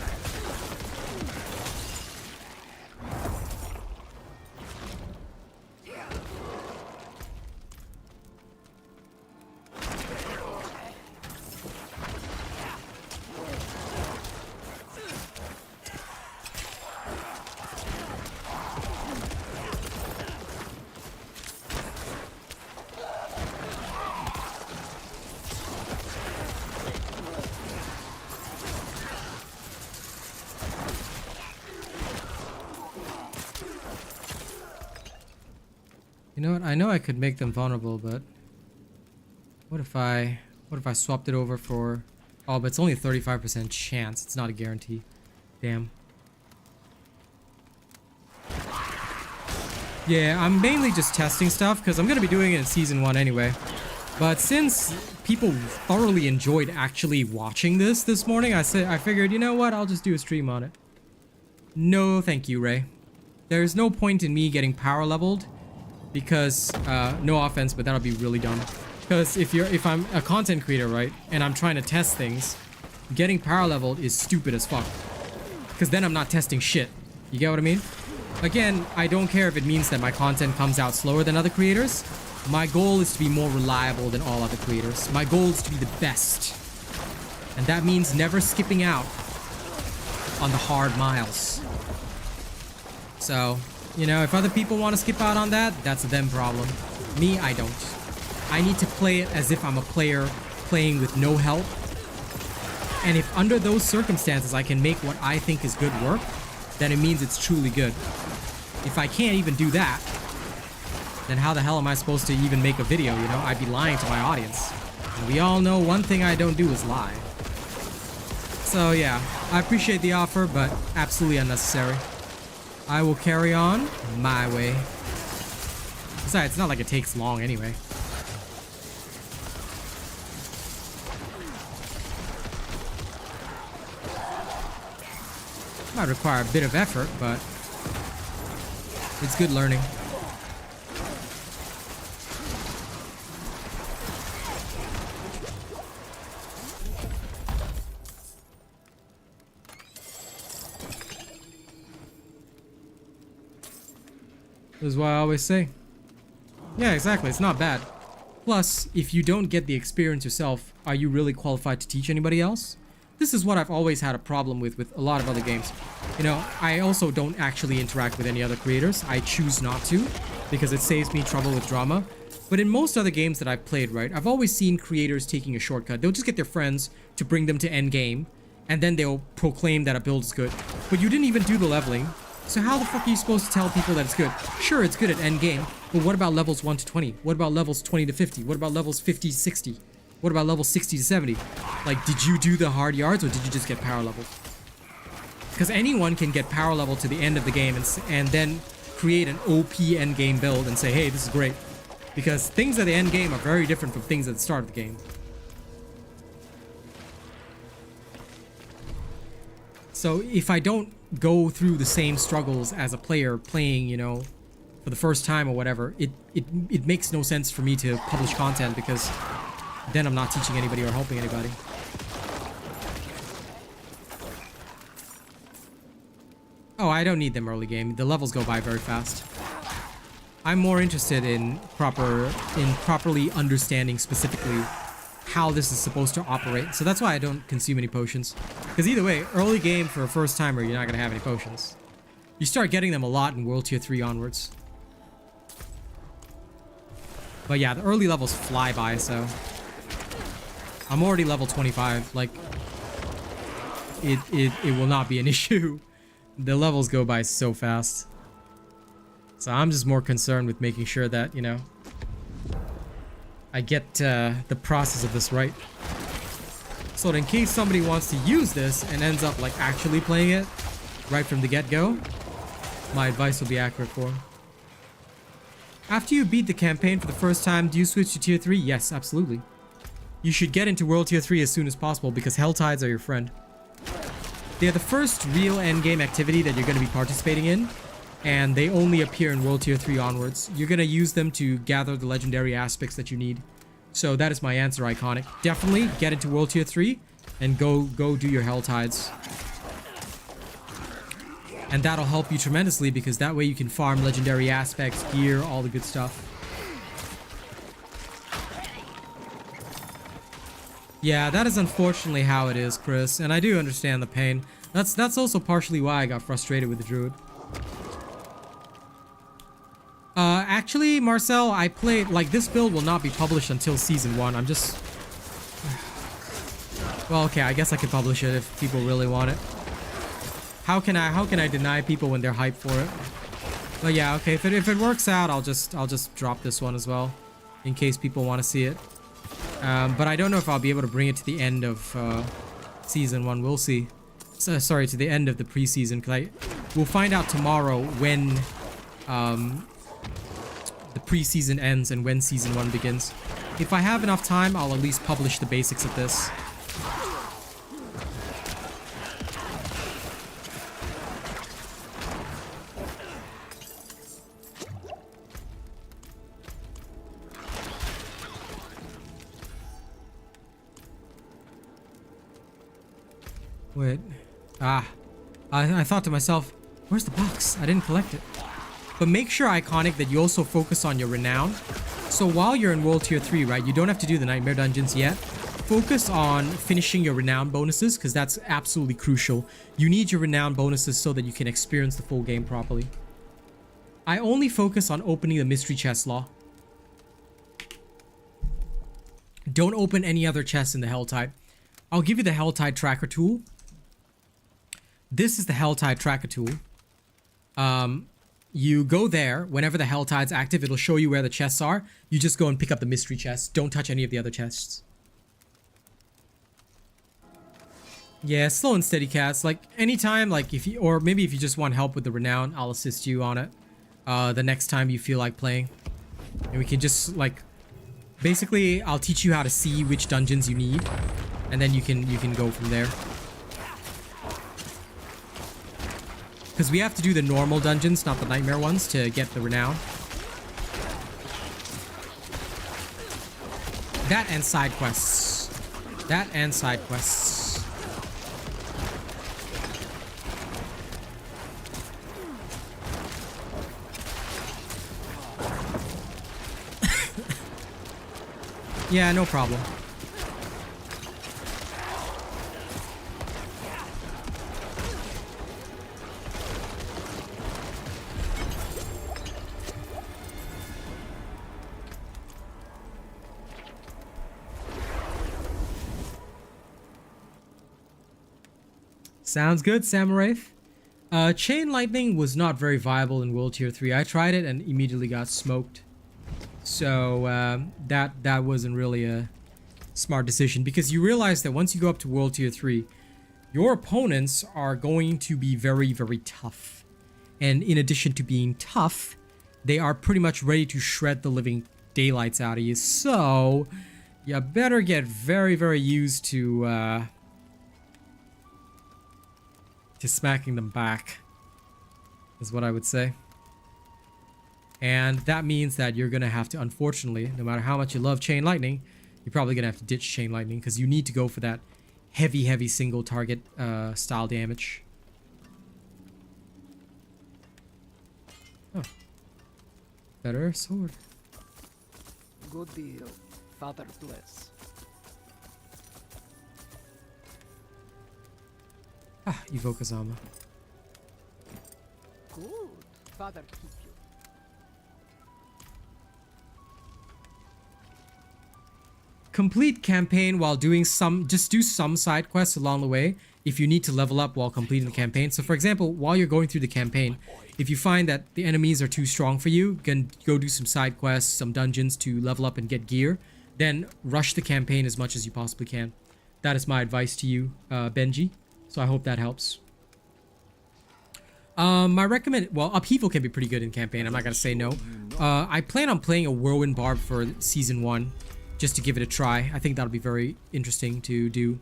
You know what? I know I could make them vulnerable, but what if I swapped it over for... Oh, but it's only a 35% chance. It's not a guarantee. Damn. Yeah, I'm mainly just testing stuff because I'm going to be doing it in Season 1 anyway. But since people thoroughly enjoyed actually watching this morning, I figured, you know what? I'll just do a stream on it. No, thank you, Ray. There's no point in me getting power leveled. Because, no offense, but that'll be really dumb. Because if I'm a content creator, right, and I'm trying to test things, getting power leveled is stupid as fuck. Because then I'm not testing shit. You get what I mean? Again, I don't care if it means that my content comes out slower than other creators. My goal is to be more reliable than all other creators. My goal is to be the best. And that means never skipping out on the hard miles. So... You know, if other people want to skip out on that, that's them problem. Me, I don't. I need to play it as if I'm a player playing with no help. And if under those circumstances I can make what I think is good work, then it means it's truly good. If I can't even do that, then how the hell am I supposed to even make a video, you know? I'd be lying to my audience. And we all know one thing I don't do is lie. So yeah, I appreciate the offer, but absolutely unnecessary. I will carry on my way. Besides, it's not like it takes long anyway. Might require a bit of effort, but it's good learning. This is what I always say. Yeah, exactly. It's not bad. Plus, if you don't get the experience yourself, are you really qualified to teach anybody else? this is what I've always had a problem with a lot of other games. You know, I also don't actually interact with any other creators. I choose not to because it saves me trouble with drama. But in most other games that I've played, right, I've always seen creators taking a shortcut. They'll just get their friends to bring them to end game, and then they'll proclaim that a build is good. But you didn't even do the leveling, so how the fuck are you supposed to tell people that it's good? Sure, it's good at end game, but what about levels 1 to 20? What about levels 20 to 50? What about levels 50 to 60? What about levels 60 to 70? Like, did you do the hard yards, or did you just get power level? Because anyone can get power level to the end of the game and then create an OP end game build and say, hey, this is great. Because things at the end game are very different from things at the start of the game. So if I don't go through the same struggles as a player playing, you know, for the first time or whatever, it makes no sense for me to publish content, because then I'm not teaching anybody or helping anybody. Oh, I don't need them early game. The levels go by very fast. I'm more interested in properly understanding specifically how this is supposed to operate. So that's why I don't consume any potions. Because either way, early game for a first timer, you're not going to have any potions. You start getting them a lot in World Tier 3 onwards. But yeah, the early levels fly by, so... I'm already level 25. Like, it will not be an issue. The levels go by so fast. So I'm just more concerned with making sure that, you know, I get the process of this right. So that in case somebody wants to use this and ends up like actually playing it right from the get-go, my advice will be accurate for them. After you beat the campaign for the first time, do you switch to Tier 3? Yes, absolutely. You should get into World Tier 3 as soon as possible, because Helltides are your friend. They are the first real endgame activity that you're going to be participating in, and they only appear in World Tier 3 onwards. You're going to use them to gather the legendary aspects that you need. So that is my answer, Iconic. Definitely get into World Tier 3 and go do your Helltides. And that'll help you tremendously, because that way you can farm legendary aspects, gear, all the good stuff. Yeah, that is unfortunately how it is, Chris, and I do understand the pain. That's also partially why I got frustrated with the Druid. Actually, Marcel, I played, like, this build will not be published until Season 1. I'm just... Well, okay, I guess I could publish it if people really want it. How can I deny people when they're hyped for it? But yeah, okay, if it works out, I'll just drop this one as well, in case people want to see it. But I don't know if I'll be able to bring it to the end of Season 1. We'll see. So, sorry, to the end of the preseason, because we'll find out tomorrow when the preseason ends and when Season 1 begins. If I have enough time, I'll at least publish the basics of this. Wait. I thought to myself, where's the box? I didn't collect it. But make sure, Iconic, that you also focus on your renown. So while you're in World Tier 3, right, you don't have to do the Nightmare Dungeons yet. Focus on finishing your renown bonuses, because that's absolutely crucial. You need your renown bonuses so that you can experience the full game properly. I only focus on opening the mystery chest, Law. Don't open any other chests in the Helltide. I'll give you the Helltide Tracker tool. This is the Helltide Tracker tool. You go there. Whenever the Helltide's active, it'll show you where the chests are. You just go and pick up the mystery chests. Don't touch any of the other chests. Yeah, slow and steady, cats. Like, anytime, like, if you, or maybe if you just want help with the renown, I'll assist you on it. The next time you feel like playing. And we can just, like, basically, I'll teach you how to see which dungeons you need. And then you can go from there. Because we have to do the normal dungeons, not the nightmare ones, to get the renown. That and side quests. That and side quests. Yeah, no problem. Sounds good, Samaraith. Chain Lightning was not very viable in World Tier 3. I tried it and immediately got smoked. So that wasn't really a smart decision, because you realize that once you go up to World Tier 3, your opponents are going to be very, very tough. And in addition to being tough, they are pretty much ready to shred the living daylights out of you. So you better get very, very used to smacking them back, is what I would say. And that means that you're gonna have to, unfortunately, no matter how much you love Chain Lightning, you're probably gonna have to ditch Chain Lightning, because you need to go for that heavy single target style damage. Oh. Better sword. Good deal. Father bless. Ah, evoke Azama. Good. Father keep you. Complete campaign while doing just do some side quests along the way if you need to level up while completing the campaign. So for example, while you're going through the campaign, if you find that the enemies are too strong for you, you can go do some side quests, some dungeons to level up and get gear. Then rush the campaign as much as you possibly can. That is my advice to you, Benji. So I hope that helps. Well, Upheaval can be pretty good in campaign. I'm not gonna say no. I plan on playing a Whirlwind Barb for Season 1. Just to give it a try. I think that'll be very interesting to do.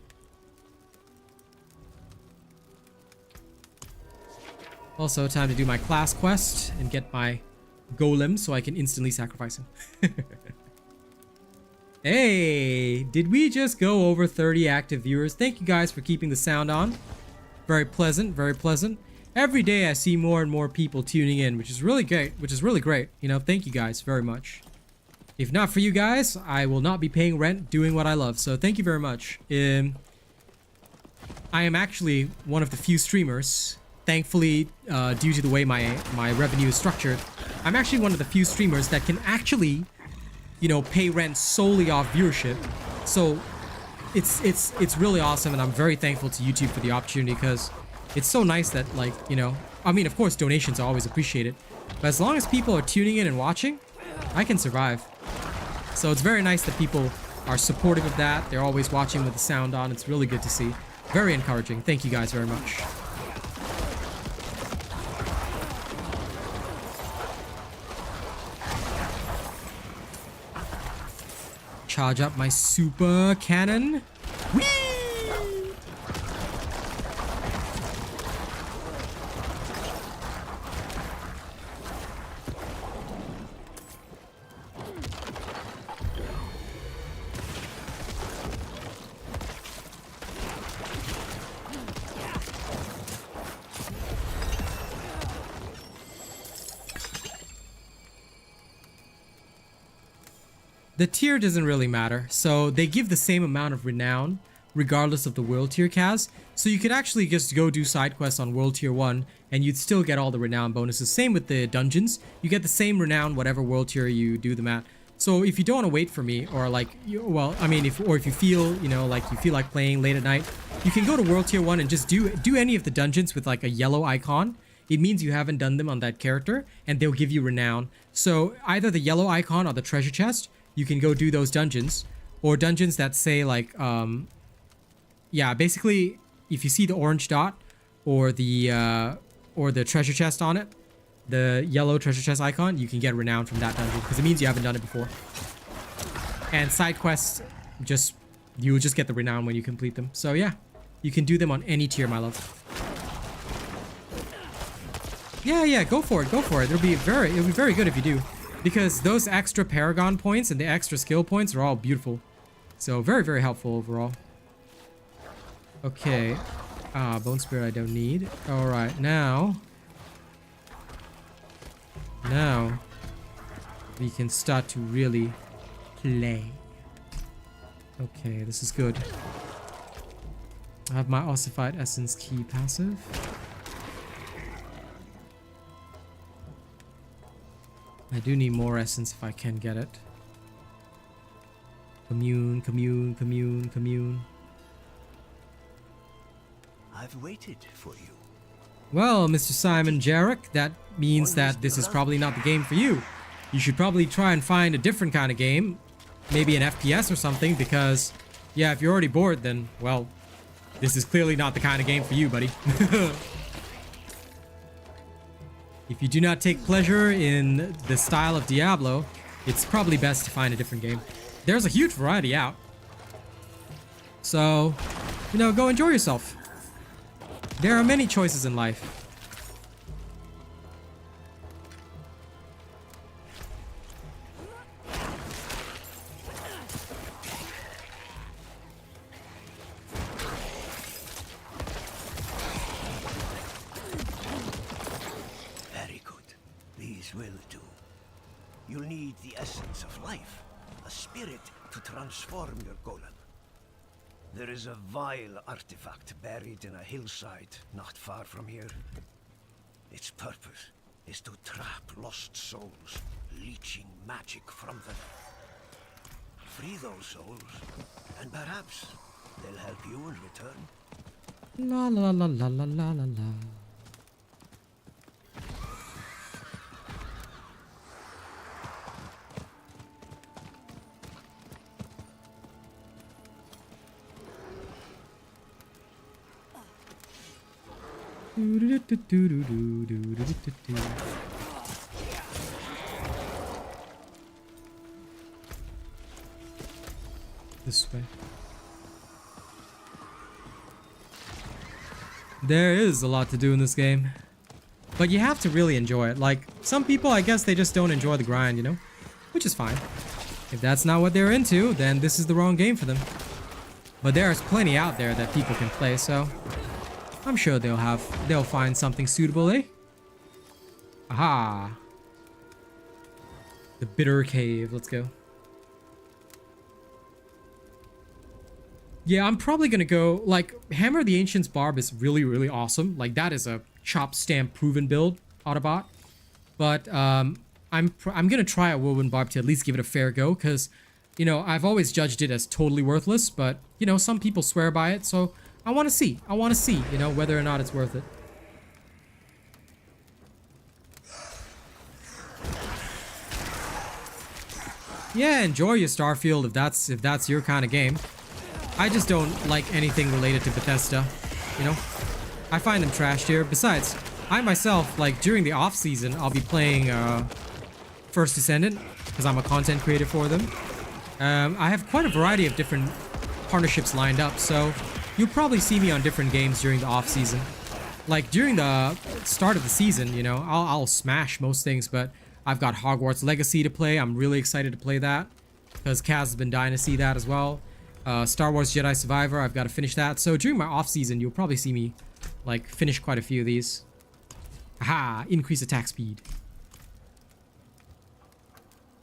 Also, time to do my class quest and get my golem so I can instantly sacrifice him. Hey, did we just go over 30 active viewers? Thank you guys for keeping the sound on. Very pleasant, very pleasant. Every day I see more and more people tuning in, which is really great, You know, thank you guys very much. If not for you guys, I will not be paying rent doing what I love. So thank you very much. I am actually one of the few streamers, thankfully, due to the way my revenue is structured, I'm actually one of the few streamers that can actually, you know, pay rent solely off viewership. So it's really awesome, and I'm very thankful to YouTube for the opportunity, because it's so nice that, like, you know, I mean, of course, donations are always appreciated, but as long as people are tuning in and watching, I can survive. So it's very nice that people are supportive of that. They're always watching with the sound on. It's really good to see. Very encouraging. Thank you guys very much. Charge up my super cannon. Whee! The tier doesn't really matter, so they give the same amount of renown regardless of the world tier cast. So you could actually just go do side quests on world tier 1 and you'd still get all the renown bonuses. Same with the dungeons, you get the same renown whatever world tier you do them at. So if you don't want to wait for me, or like, well, I mean, if you feel, you know, like you feel like playing late at night, you can go to world tier 1 and just do any of the dungeons with like a yellow icon. It means you haven't done them on that character, and they'll give you renown. So either the yellow icon or the treasure chest, you can go do those dungeons, or dungeons that say like, yeah, basically, if you see the orange dot or the treasure chest on it, the yellow treasure chest icon, you can get renown from that dungeon, because it means you haven't done it before. And side quests, you will just get the renown when you complete them. So yeah, you can do them on any tier, my love. Yeah, go for it, It'll be very good if you do. Because those extra Paragon points and the extra skill points are all beautiful. So very, very helpful overall. Okay. Bone Spirit I don't need. Alright, now we can start to really play. Okay, this is good. I have my Ossified Essence Key passive. I do need more essence if I can get it. Commune. I've waited for you. Well, Mr. Simon Jarek, that means that this is probably not the game for you. You should probably try and find a different kind of game. Maybe an FPS or something, because, yeah, if you're already bored, then, well, this is clearly not the kind of game for you, buddy. If you do not take pleasure in the style of Diablo, it's probably best to find a different game. There's a huge variety out. So, you know, go enjoy yourself. There are many choices in life. Very good. These will do. You'll need the essence of life, a spirit to transform your golem. There is a vile artifact buried in a hillside not far from here. Its purpose is to trap lost souls, leeching magic from them. Free those souls, and perhaps they'll help you in return. La la la la la la la la. This way. There is a lot to do in this game, but you have to really enjoy it. Like, some people, I guess they just don't enjoy the grind, you know, which is fine. If that's not what they're into, then this is the wrong game for them. But there's plenty out there that people can play, so I'm sure they'll find something suitable, eh? Aha! The Bitter Cave, let's go. Yeah, I'm probably gonna go, like, Hammer of the Ancient's Barb is really, really awesome. Like, that is a chop stamp proven build, Autobot. But, I'm gonna try a Whirlwind Barb to at least give it a fair go, because, you know, I've always judged it as totally worthless, but, you know, some people swear by it, so I want to see, you know, whether or not it's worth it. Yeah, enjoy your Starfield if that's your kind of game. I just don't like anything related to Bethesda, you know? I find them trashed here. Besides, I myself, like, during the off-season, I'll be playing First Descendant, because I'm a content creator for them. I have quite a variety of different partnerships lined up, so you'll probably see me on different games during the off-season. Like, during the start of the season, you know, I'll smash most things, but I've got Hogwarts Legacy to play. I'm really excited to play that, because Kaz has been dying to see that as well. Star Wars Jedi Survivor, I've got to finish that. So during my off-season, you'll probably see me, like, finish quite a few of these. Aha! Increase attack speed.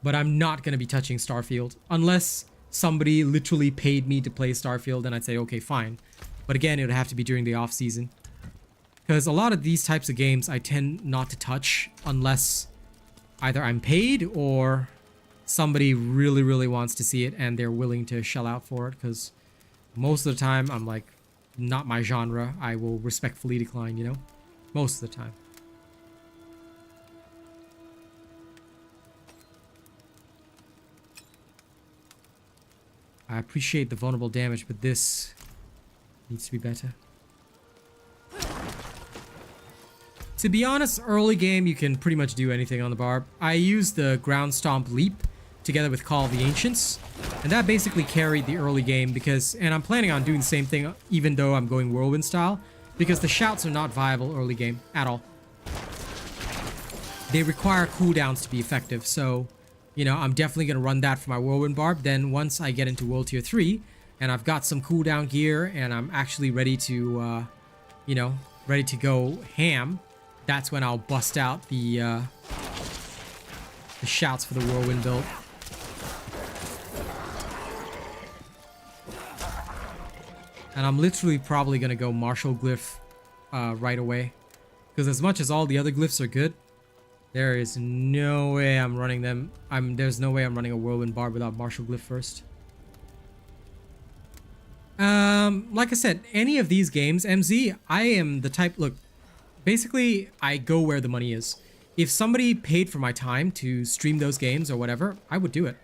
But I'm not going to be touching Starfield. Unless somebody literally paid me to play Starfield, then I'd say, okay, fine. But again, it would have to be during the off-season. Because a lot of these types of games, I tend not to touch unless either I'm paid or somebody really, really wants to see it and they're willing to shell out for it, because most of the time I'm like, not my genre. I will respectfully decline, you know? Most of the time. I appreciate the vulnerable damage, but this needs to be better. To be honest, early game, you can pretty much do anything on the barb. I used the Ground Stomp Leap together with Call of the Ancients, and that basically carried the early game because, and I'm planning on doing the same thing even though I'm going Whirlwind style, because the shouts are not viable early game at all. They require cooldowns to be effective, so, you know, I'm definitely going to run that for my Whirlwind Barb. Then once I get into World Tier 3, and I've got some cooldown gear, and I'm actually ready to, you know, ready to go ham, that's when I'll bust out the shouts for the Whirlwind build. And I'm literally probably going to go Martial Glyph right away. Because as much as all the other glyphs are good, there is no way I'm running them. There's no way I'm running a Whirlwind Barb without Martial Glyph first. Like I said, any of these games, MZ, I am the type, look, basically I go where the money is. If somebody paid for my time to stream those games or whatever, I would do it.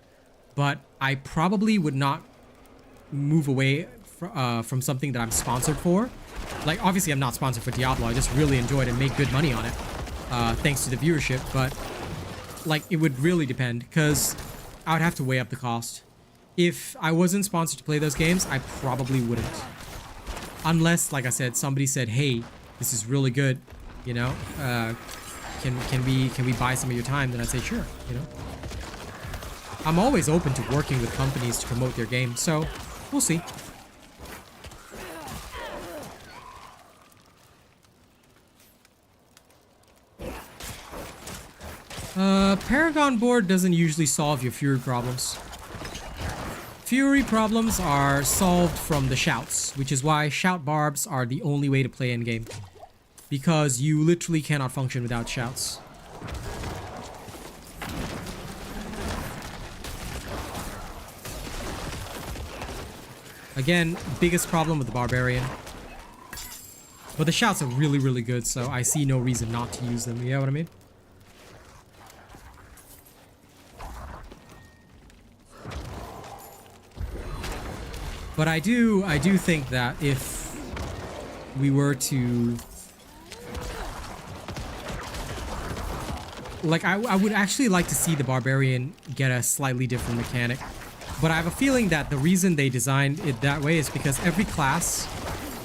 But I probably would not move away from something that I'm sponsored for. Like, obviously I'm not sponsored for Diablo, I just really enjoyed and make good money on it. Thanks to the viewership, but like it would really depend because I would have to weigh up the cost. If I wasn't sponsored to play those games, I probably wouldn't. Unless, like I said, somebody said, hey, this is really good, you know, can we buy some of your time? Then I'd say, sure, you know. I'm always open to working with companies to promote their games, so we'll see. Paragon board doesn't usually solve your Fury problems. Fury problems are solved from the shouts, which is why shout barbs are the only way to play endgame. Because you literally cannot function without shouts. Again, biggest problem with the barbarian. But the shouts are really, really good, so I see no reason not to use them, you know what I mean? But I do think that if we were to, like, I would actually like to see the barbarian get a slightly different mechanic. But I have a feeling that the reason they designed it that way is because every class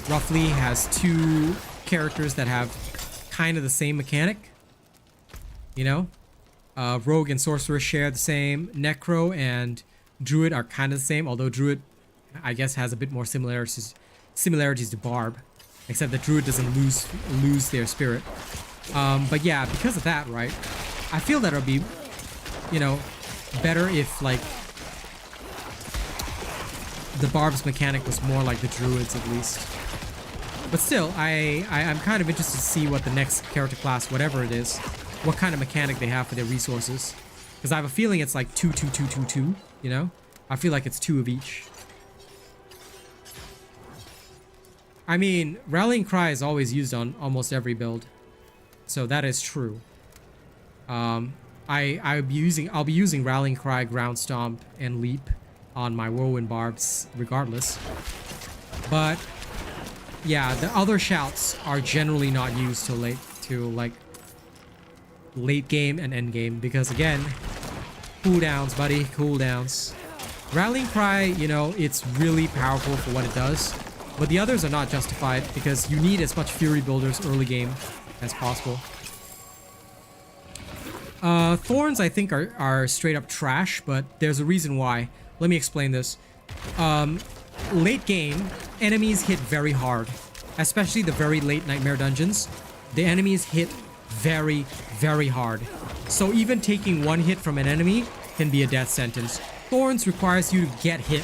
roughly has two characters that have kind of the same mechanic. You know? Rogue and Sorcerer share the same. Necro and Druid are kind of the same, although Druid, I guess, has a bit more similarities to Barb, except that Druid doesn't lose their spirit. But yeah, because of that, right? I feel that it'll be, you know, better if like the Barb's mechanic was more like the Druid's at least. But still, I'm kind of interested to see what the next character class, whatever it is, what kind of mechanic they have for their resources. Because I have a feeling it's like 2, 2, 2, 2, 2, you know? I feel like it's 2 of each. I mean, Rallying Cry is always used on almost every build. So that is true. I'll be using Rallying Cry, Ground Stomp, and Leap on my Whirlwind Barbs regardless. But yeah, the other shouts are generally not used till late game and end game because again, cooldowns, buddy, cooldowns. Rallying Cry, you know, it's really powerful for what it does, but the others are not justified because you need as much Fury builders early game as possible. Thorns, I think, are straight up trash, but there's a reason why. Let me explain this. Late game, enemies hit very hard, especially the very late Nightmare dungeons. The enemies hit very, very hard. So even taking one hit from an enemy can be a death sentence. Thorns requires you to get hit.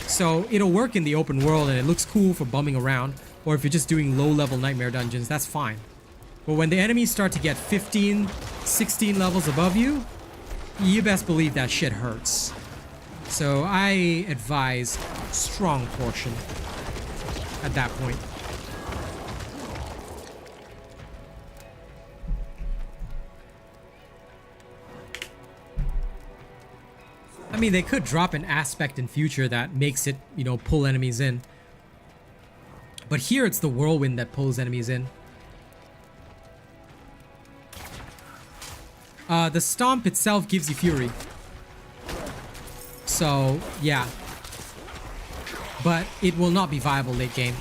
So it'll work in the open world and it looks cool for bumming around, or if you're just doing low-level Nightmare dungeons, that's fine. But when the enemies start to get 15, 16 levels above you, you best believe that shit hurts. So I advise strong caution at that point. I mean, they could drop an aspect in future that makes it, you know, pull enemies in. But here it's the whirlwind that pulls enemies in. The stomp itself gives you fury. So, yeah. But it will not be viable late game.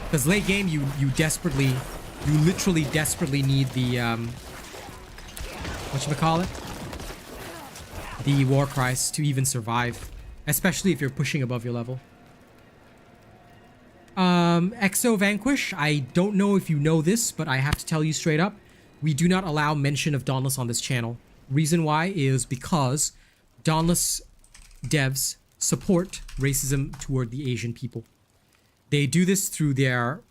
Because late game, you literally desperately need the, whatchamacallit? The War Cries to even survive. Especially if you're pushing above your level. Exo Vanquish, I don't know if you know this, but I have to tell you straight up. We do not allow mention of Dauntless on this channel. Reason why is because Dauntless devs support racism toward the Asian people. They do this through their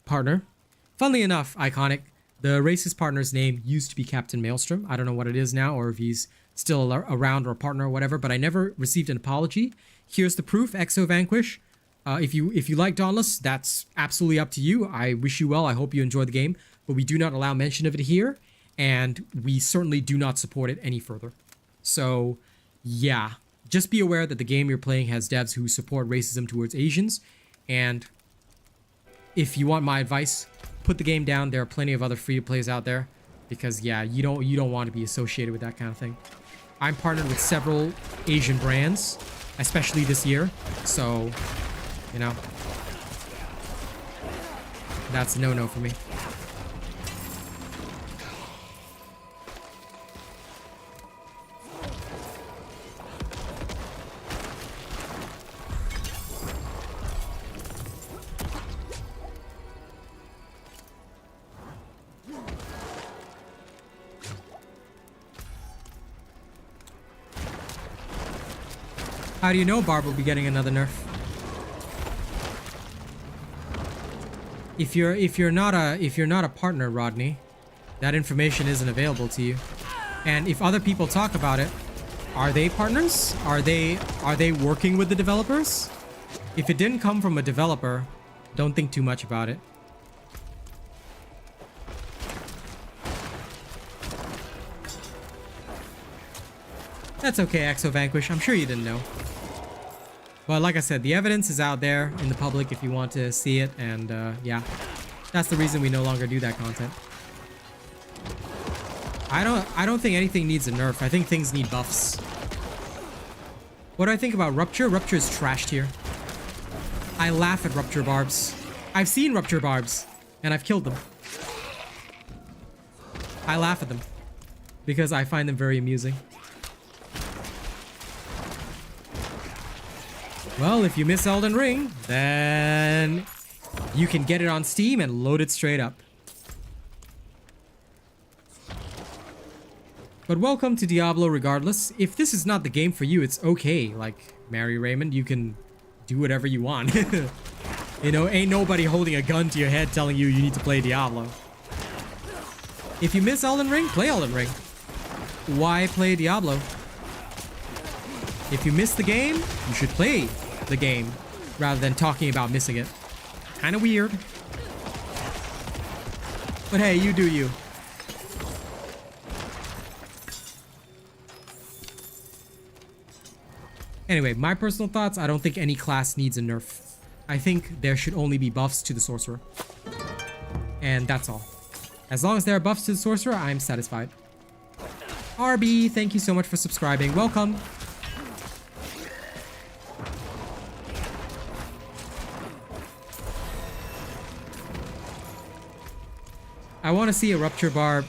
partner. Funnily enough, Iconic, the racist partner's name used to be Captain Maelstrom. I don't know what it is now, or if he's still around or a partner or whatever, but I never received an apology. Here's the proof, Exo Vanquish. If you like Dauntless, that's absolutely up to you. I wish you well. I hope you enjoy the game, but we do not allow mention of it here, and we certainly do not support it any further. So, yeah, just be aware that the game you're playing has devs who support racism towards Asians, and if you want my advice, put the game down. There are plenty of other free-to-plays out there, because yeah, you don't want to be associated with that kind of thing. I'm partnered with several Asian brands, especially this year, so, you know, that's a no-no for me. How do you know Barb will be getting another nerf? If you're not a partner, Rodney, that information isn't available to you. And if other people talk about it, are they partners? Are they working with the developers? If it didn't come from a developer, don't think too much about it. That's okay, Exo Vanquish. I'm sure you didn't know. But like I said, the evidence is out there in the public if you want to see it, and yeah, that's the reason we no longer do that content. I don't think anything needs a nerf. I think things need buffs. What do I think about Rupture? Rupture is trashed here. I laugh at Rupture barbs. I've seen Rupture barbs, and I've killed them. I laugh at them because I find them very amusing. Well, if you miss Elden Ring, then you can get it on Steam and load it straight up. But welcome to Diablo regardless. If this is not the game for you, it's okay. Like Mary Raymond, you can do whatever you want. You know, ain't nobody holding a gun to your head telling you you need to play Diablo. If you miss Elden Ring, play Elden Ring. Why play Diablo? If you miss the game, you should play the game rather than talking about missing it. Kind of weird. But hey, you do you. Anyway, my personal thoughts, I don't think any class needs a nerf. I think there should only be buffs to the sorcerer. And that's all. As long as there are buffs to the sorcerer, I'm satisfied. RB, thank you so much for subscribing. Welcome. I want to see a Rupture barb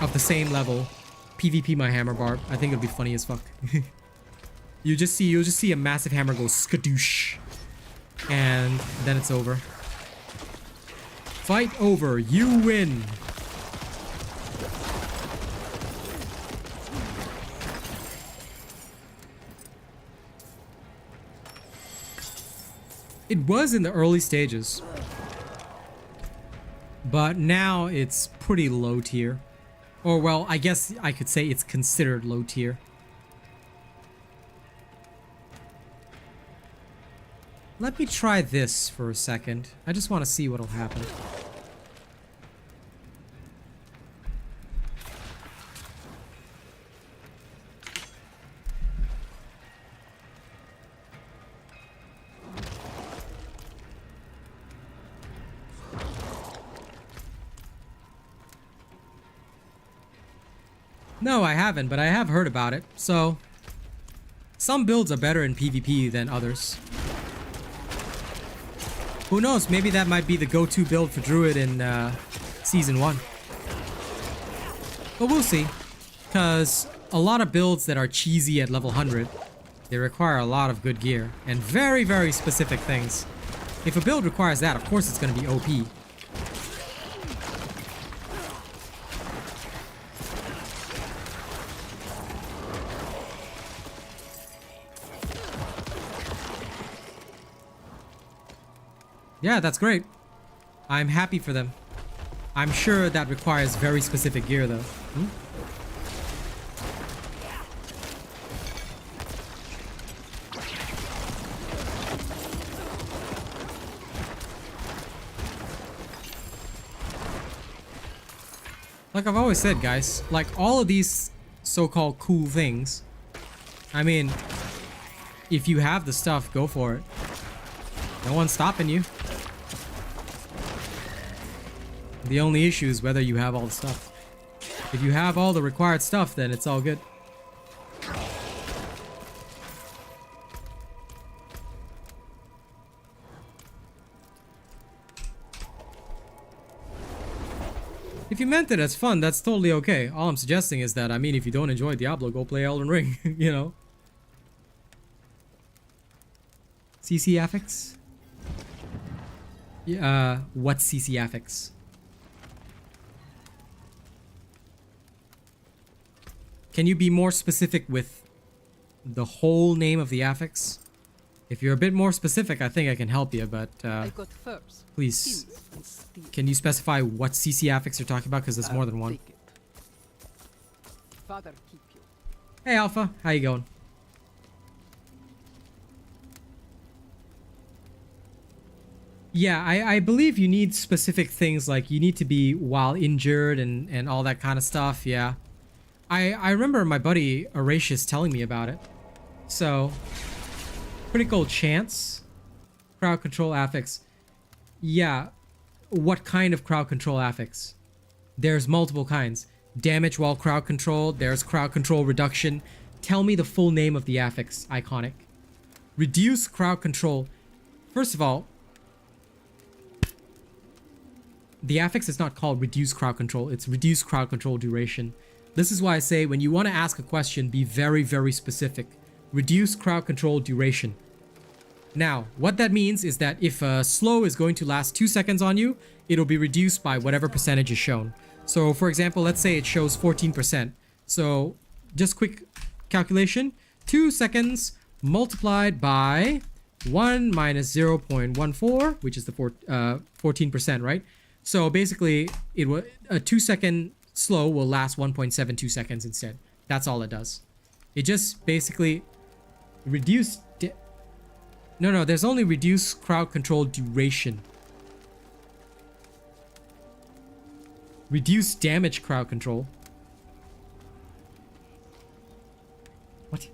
of the same level. PvP my hammer barb. I think it'll be funny as fuck. You'll just see a massive hammer go skadoosh. And then it's over. Fight over. You win. It was in the early stages. But now it's pretty low tier. Or well, I guess I could say it's considered low tier. Let me try this for a second. I just want to see what'll happen. No, I haven't, but I have heard about it. So, some builds are better in PvP than others. Who knows? Maybe that might be the go-to build for Druid in Season 1. But we'll see. Because a lot of builds that are cheesy at level 100, they require a lot of good gear. And very, very specific things. If a build requires that, of course it's going to be OP. Yeah, that's great. I'm happy for them. I'm sure that requires very specific gear, though. like I've always said, guys, like all of these so-called cool things, I mean, if you have the stuff, go for it. No one's stopping you. The only issue is whether you have all the stuff. If you have all the required stuff, then it's all good. If you meant it as fun, that's totally okay. All I'm suggesting is that, I mean, if you don't enjoy Diablo, go play Elden Ring, you know? CC affix? Yeah, what's CC affix? Can you be more specific with the whole name of the affix? If you're a bit more specific, I think I can help you, but I got furs, please, skins, and steel. can you specify what CC affix you're talking about? Because there's more than one. Take it. Father keep you. Hey Alpha, how you going? Yeah, I believe you need specific things, like you need to be while injured and all that kind of stuff, yeah. I remember my buddy Horatius telling me about it. So, critical chance, crowd control affix. Yeah, what kind of crowd control affix? There's multiple kinds. Damage while crowd controlled, there's crowd control reduction. Tell me the full name of the affix, Iconic. Reduce crowd control. First of all, the affix is not called reduce crowd control, it's reduce crowd control duration. This is why I say when you want to ask a question, be very, very specific. Reduce crowd control duration. Now, what that means is that if a slow is going to last 2 seconds on you, it'll be reduced by whatever percentage is shown. So for example, let's say it shows 14%. So just quick calculation, 2 seconds multiplied by 1 minus 0.14, which is the 14%, right? So basically, a 2 second slow will last 1.72 seconds instead. That's all it does. It just basically reduced. No, there's only reduced crowd control duration. Reduce damage crowd control. What?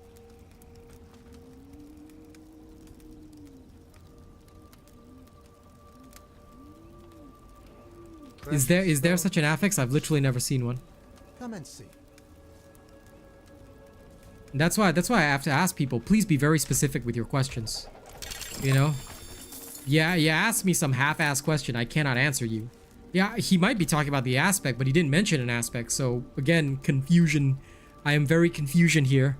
Is there such an affix? I've literally never seen one. Come and see. That's why I have to ask people, please be very specific with your questions. You know? Yeah, you asked me some half-ass question, I cannot answer you. Yeah, he might be talking about the aspect, but he didn't mention an aspect, so again, confusion. I am very confusion here.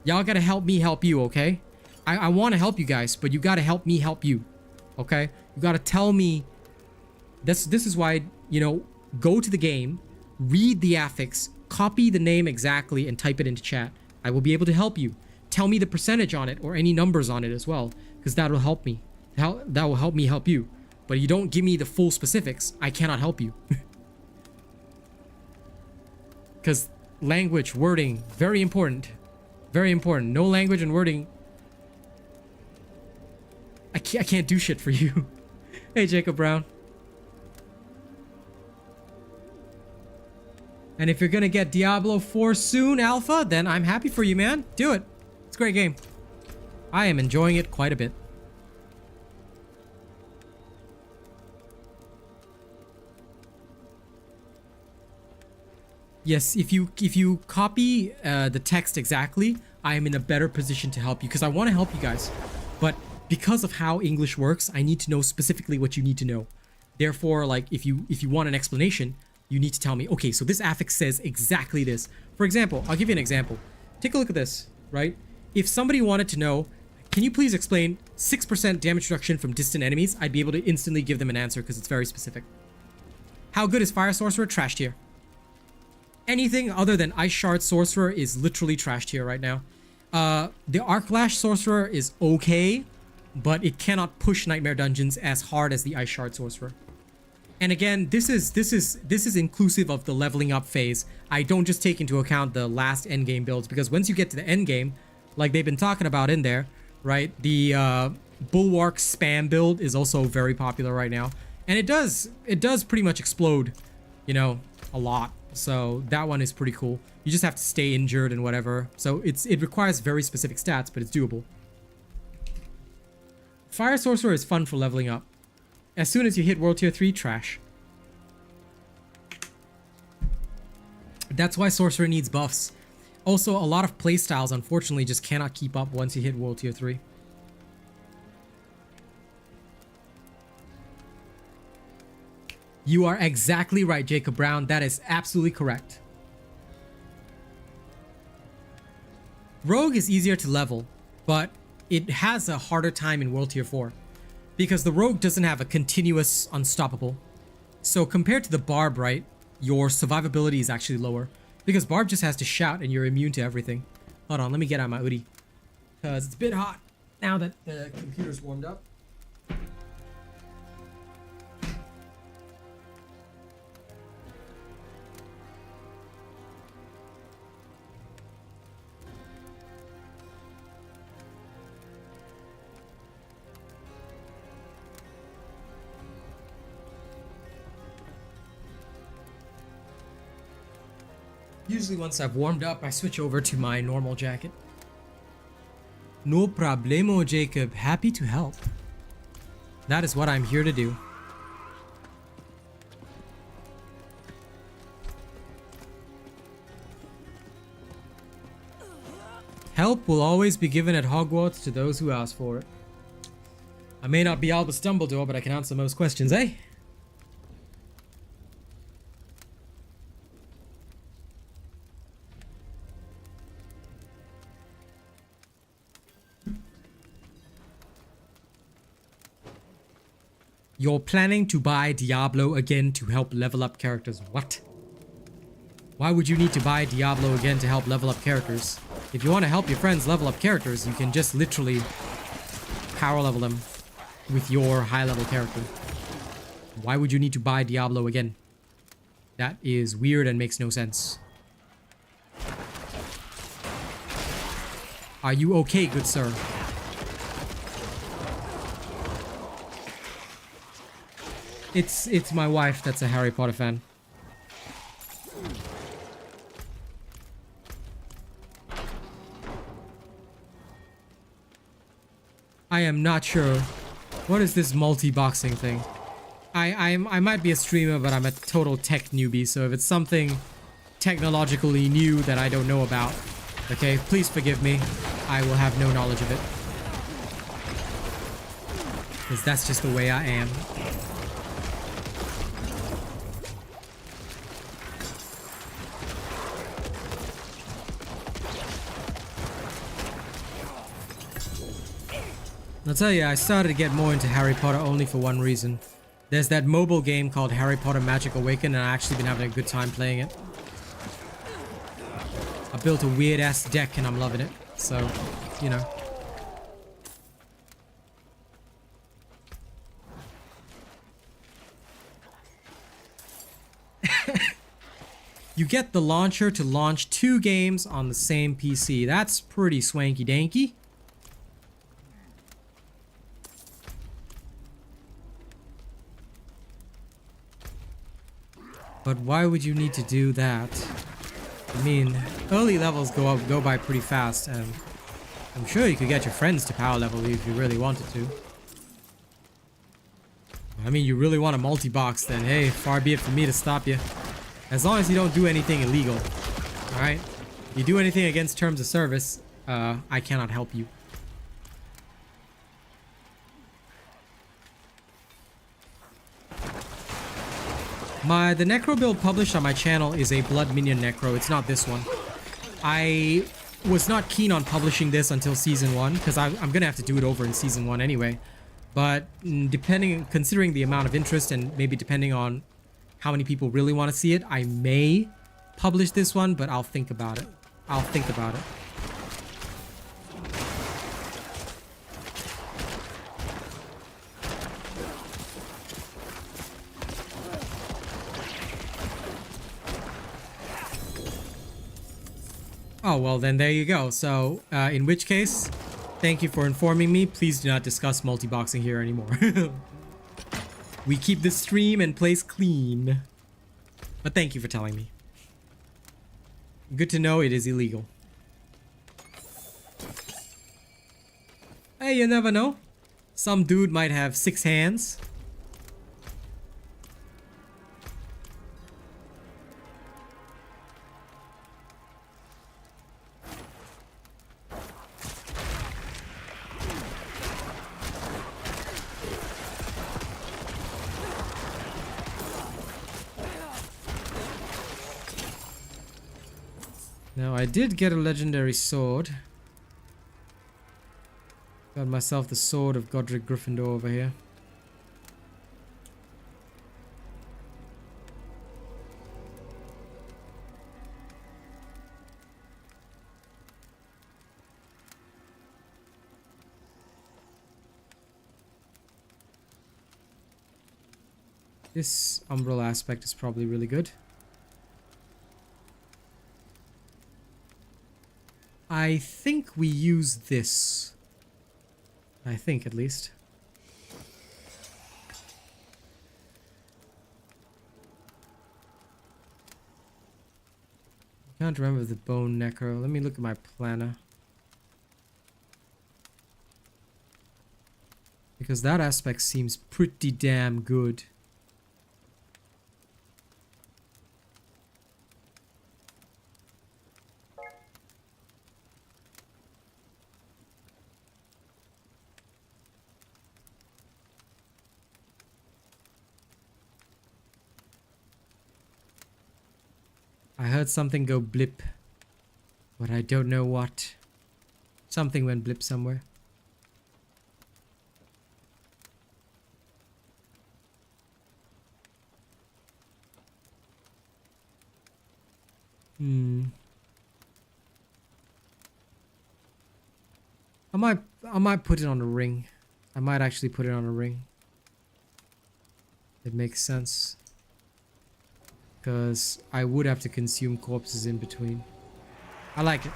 Y'all gotta help me help you, okay? I want to help you guys, but you gotta help me help you. Okay? You gotta tell me. This is why, you know, go to the game, read the affix, copy the name exactly, and type it into chat. I will be able to help you. Tell me the percentage on it or any numbers on it as well, because that will help me. That will help me help you. But you don't give me the full specifics, I cannot help you. Because language, wording, very important. Very important. No language and wording. I can't do shit for you. Hey, Jacob Brown. And if you're gonna get Diablo 4 soon, Alpha, then I'm happy for you, man. Do it. It's a great game. I am enjoying it quite a bit. Yes, if you copy the text exactly, I am in a better position to help you because I want to help you guys. But because of how English works, I need to know specifically what you need to know. Therefore, like if you want an explanation, you need to tell me, okay, so this affix says exactly this. For example, I'll give you an example. Take a look at this, right? If somebody wanted to know, can you please explain 6% damage reduction from distant enemies? I'd be able to instantly give them an answer because it's very specific. How good is Fire Sorcerer? Trash tier. Anything other than Ice Shard Sorcerer is literally trash tier right now. The Arc Lash Sorcerer is okay, but it cannot push Nightmare Dungeons as hard as the Ice Shard Sorcerer. And again, this is inclusive of the leveling up phase. I don't just take into account the last endgame builds, because once you get to the endgame, like they've been talking about in there, right? The Bulwark spam build is also very popular right now, and it does pretty much explode, you know, a lot. So that one is pretty cool. You just have to stay injured and whatever. So it requires very specific stats, but it's doable. Fire Sorcerer is fun for leveling up. As soon as you hit World Tier 3, trash. That's why Sorcerer needs buffs. Also, a lot of playstyles unfortunately just cannot keep up once you hit World Tier 3. You are exactly right, Jacob Brown. That is absolutely correct. Rogue is easier to level, but it has a harder time in World Tier 4 because the Rogue doesn't have a continuous unstoppable. So compared to the Barb, right, your survivability is actually lower because Barb just has to shout and you're immune to everything. Hold on, let me get out my hoodie because it's a bit hot now that the computer's warmed up. Usually once I've warmed up, I switch over to my normal jacket. No problemo, Jacob. Happy to help. That is what I'm here to do. Help will always be given at Hogwarts to those who ask for it. I may not be Albus Dumbledore, but I can answer most questions, eh? You're planning to buy Diablo again to help level up characters. What? Why would you need to buy Diablo again to help level up characters? If you want to help your friends level up characters, you can just literally power level them with your high level character. Why would you need to buy Diablo again? That is weird and makes no sense. Are you okay, good sir? It's my wife that's a Harry Potter fan. I am not sure. What is this multi-boxing thing? I might be a streamer, but I'm a total tech newbie, so if it's something technologically new that I don't know about, okay, please forgive me. I will have no knowledge of it. Because that's just the way I am. I'll tell you, I started to get more into Harry Potter only for one reason. There's that mobile game called Harry Potter Magic Awakened, and I've actually been having a good time playing it. I built a weird-ass deck, and I'm loving it. So, you know. You get the launcher to launch 2 games on the same PC. That's pretty swanky-danky. But why would you need to do that? I mean, early levels go by pretty fast, and I'm sure you could get your friends to power level you if you really wanted to. I mean, you really want a multi-box, then hey, far be it from me to stop you. As long as you don't do anything illegal. Alright? If you do anything against terms of service, I cannot help you. The Necro build published on my channel is a Blood Minion Necro. It's not this one. I was not keen on publishing this until Season 1, because I'm going to have to do it over in Season 1 anyway. But considering the amount of interest and maybe depending on how many people really want to see it, I may publish this one, but I'll think about it. I'll think about it. Oh, well then there you go. So, in which case, thank you for informing me. Please do not discuss multi-boxing here anymore. We keep the stream and place clean. But thank you for telling me. Good to know it is illegal. Hey, you never know. Some dude might have 6 hands. Now, I did get a legendary sword. Got myself the sword of Godric Gryffindor over here. This umbral aspect is probably really good. I think we use this. I think, at least. Can't remember the bone necro. Let me look at my planner. Because that aspect seems pretty damn good. I heard something go blip, but I don't know what. Something went blip somewhere. I might put it on a ring. I might actually put it on a ring. It makes sense. Because I would have to consume corpses in between. I like it.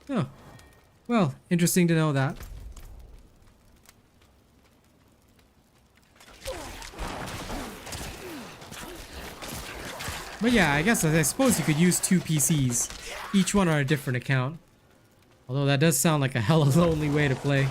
Oh. Well, interesting to know that. But yeah, I suppose you could use 2 PCs, each one on a different account. Although that does sound like a hella lonely way to play.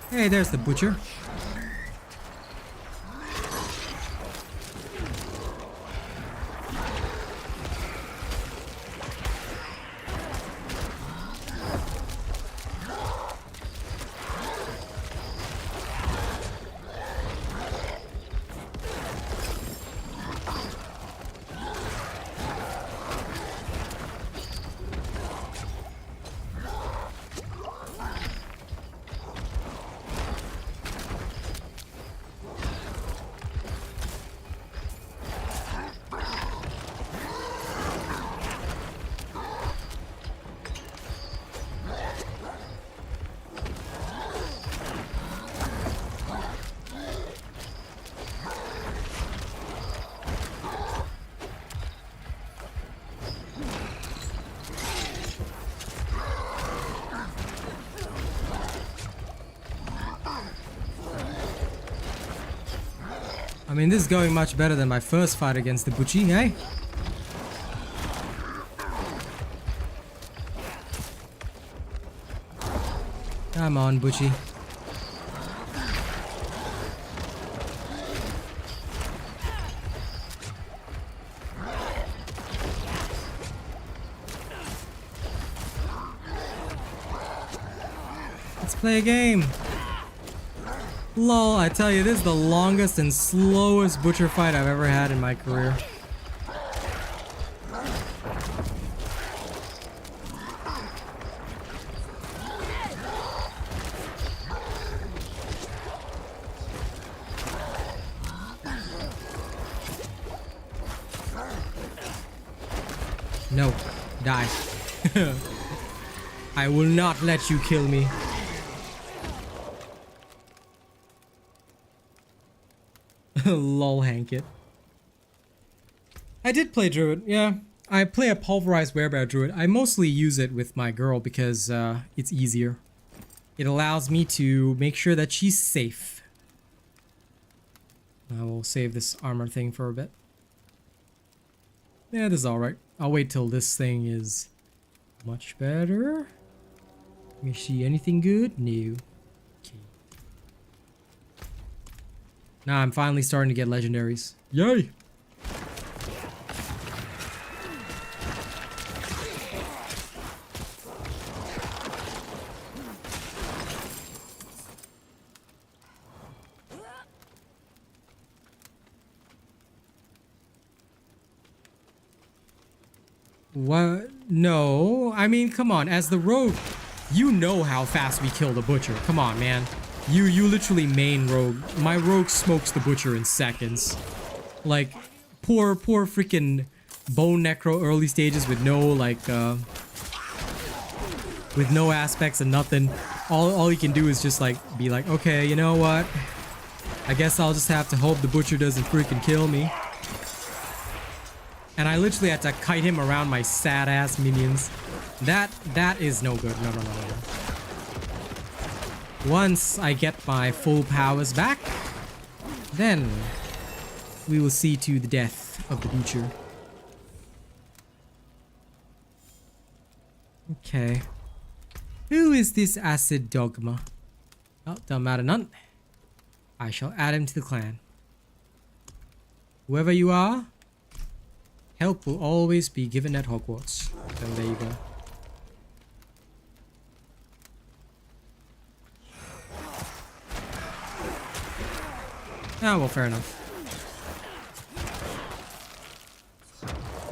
Hey, there's the butcher. I mean, this is going much better than my first fight against the Butchie, eh? Come on, Butchie. Let's play a game. Lol, I tell you, this is the longest and slowest butcher fight I've ever had in my career. No. Die. I will not let you kill me. Lol, Hankit. I did play Druid, yeah. I play a pulverized werebear Druid. I mostly use it with my girl because it's easier. It allows me to make sure that she's safe. I will save this armor thing for a bit. Yeah, this is alright. I'll wait till this thing is much better. Let me see anything good? No. Okay. Now I'm finally starting to get legendaries. Yay! What? No. I mean, come on. As the rogue, you know how fast we kill the butcher. Come on, man. You literally main rogue. My rogue smokes the butcher in seconds. Like, poor freaking bone necro early stages with no, like, with no aspects and nothing. All he can do is just, like, be like, okay, you know what? I guess I'll just have to hope the butcher doesn't freaking kill me. And I literally had to kite him around my sad ass minions. That is no good. No. Once I get my full powers back, then we will see to the death of the butcher. Okay. Who is this acid dogma? Oh, don't matter none. I shall add him to the clan. Whoever you are, help will always be given at Hogwarts. So there you go. Ah, well, fair enough.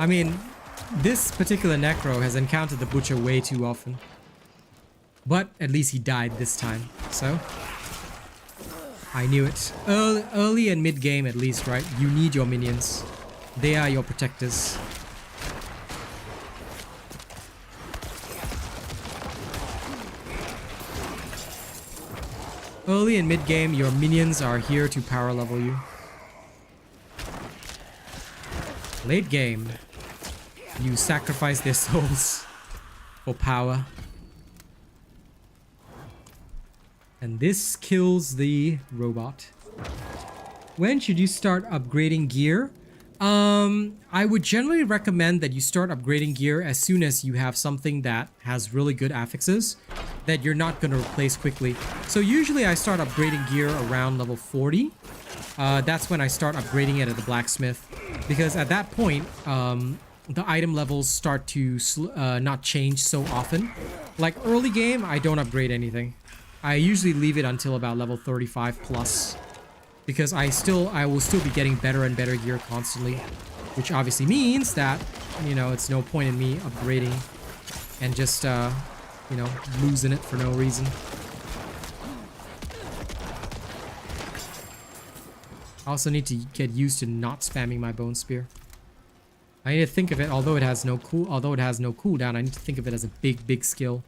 I mean, this particular Necro has encountered the Butcher way too often. But at least he died this time, so I knew it. Early and mid-game at least, right? You need your minions. They are your protectors. Early and mid-game, your minions are here to power level you. Late game, you sacrifice their souls for power. And this kills the robot. When should you start upgrading gear? I would generally recommend that you start upgrading gear as soon as you have something that has really good affixes that you're not going to replace quickly. So usually I start upgrading gear around level 40. That's when I start upgrading it at the blacksmith, because at that point, the item levels start to not change so often. Like early game, I don't upgrade anything. I usually leave it until about level 35 plus. Because I will still be getting better and better gear constantly, which obviously means that, you know, it's no point in me upgrading and just, you know, losing it for no reason. I also need to get used to not spamming my bone spear. I need to think of it, although it has no cooldown, I need to think of it as a big skill.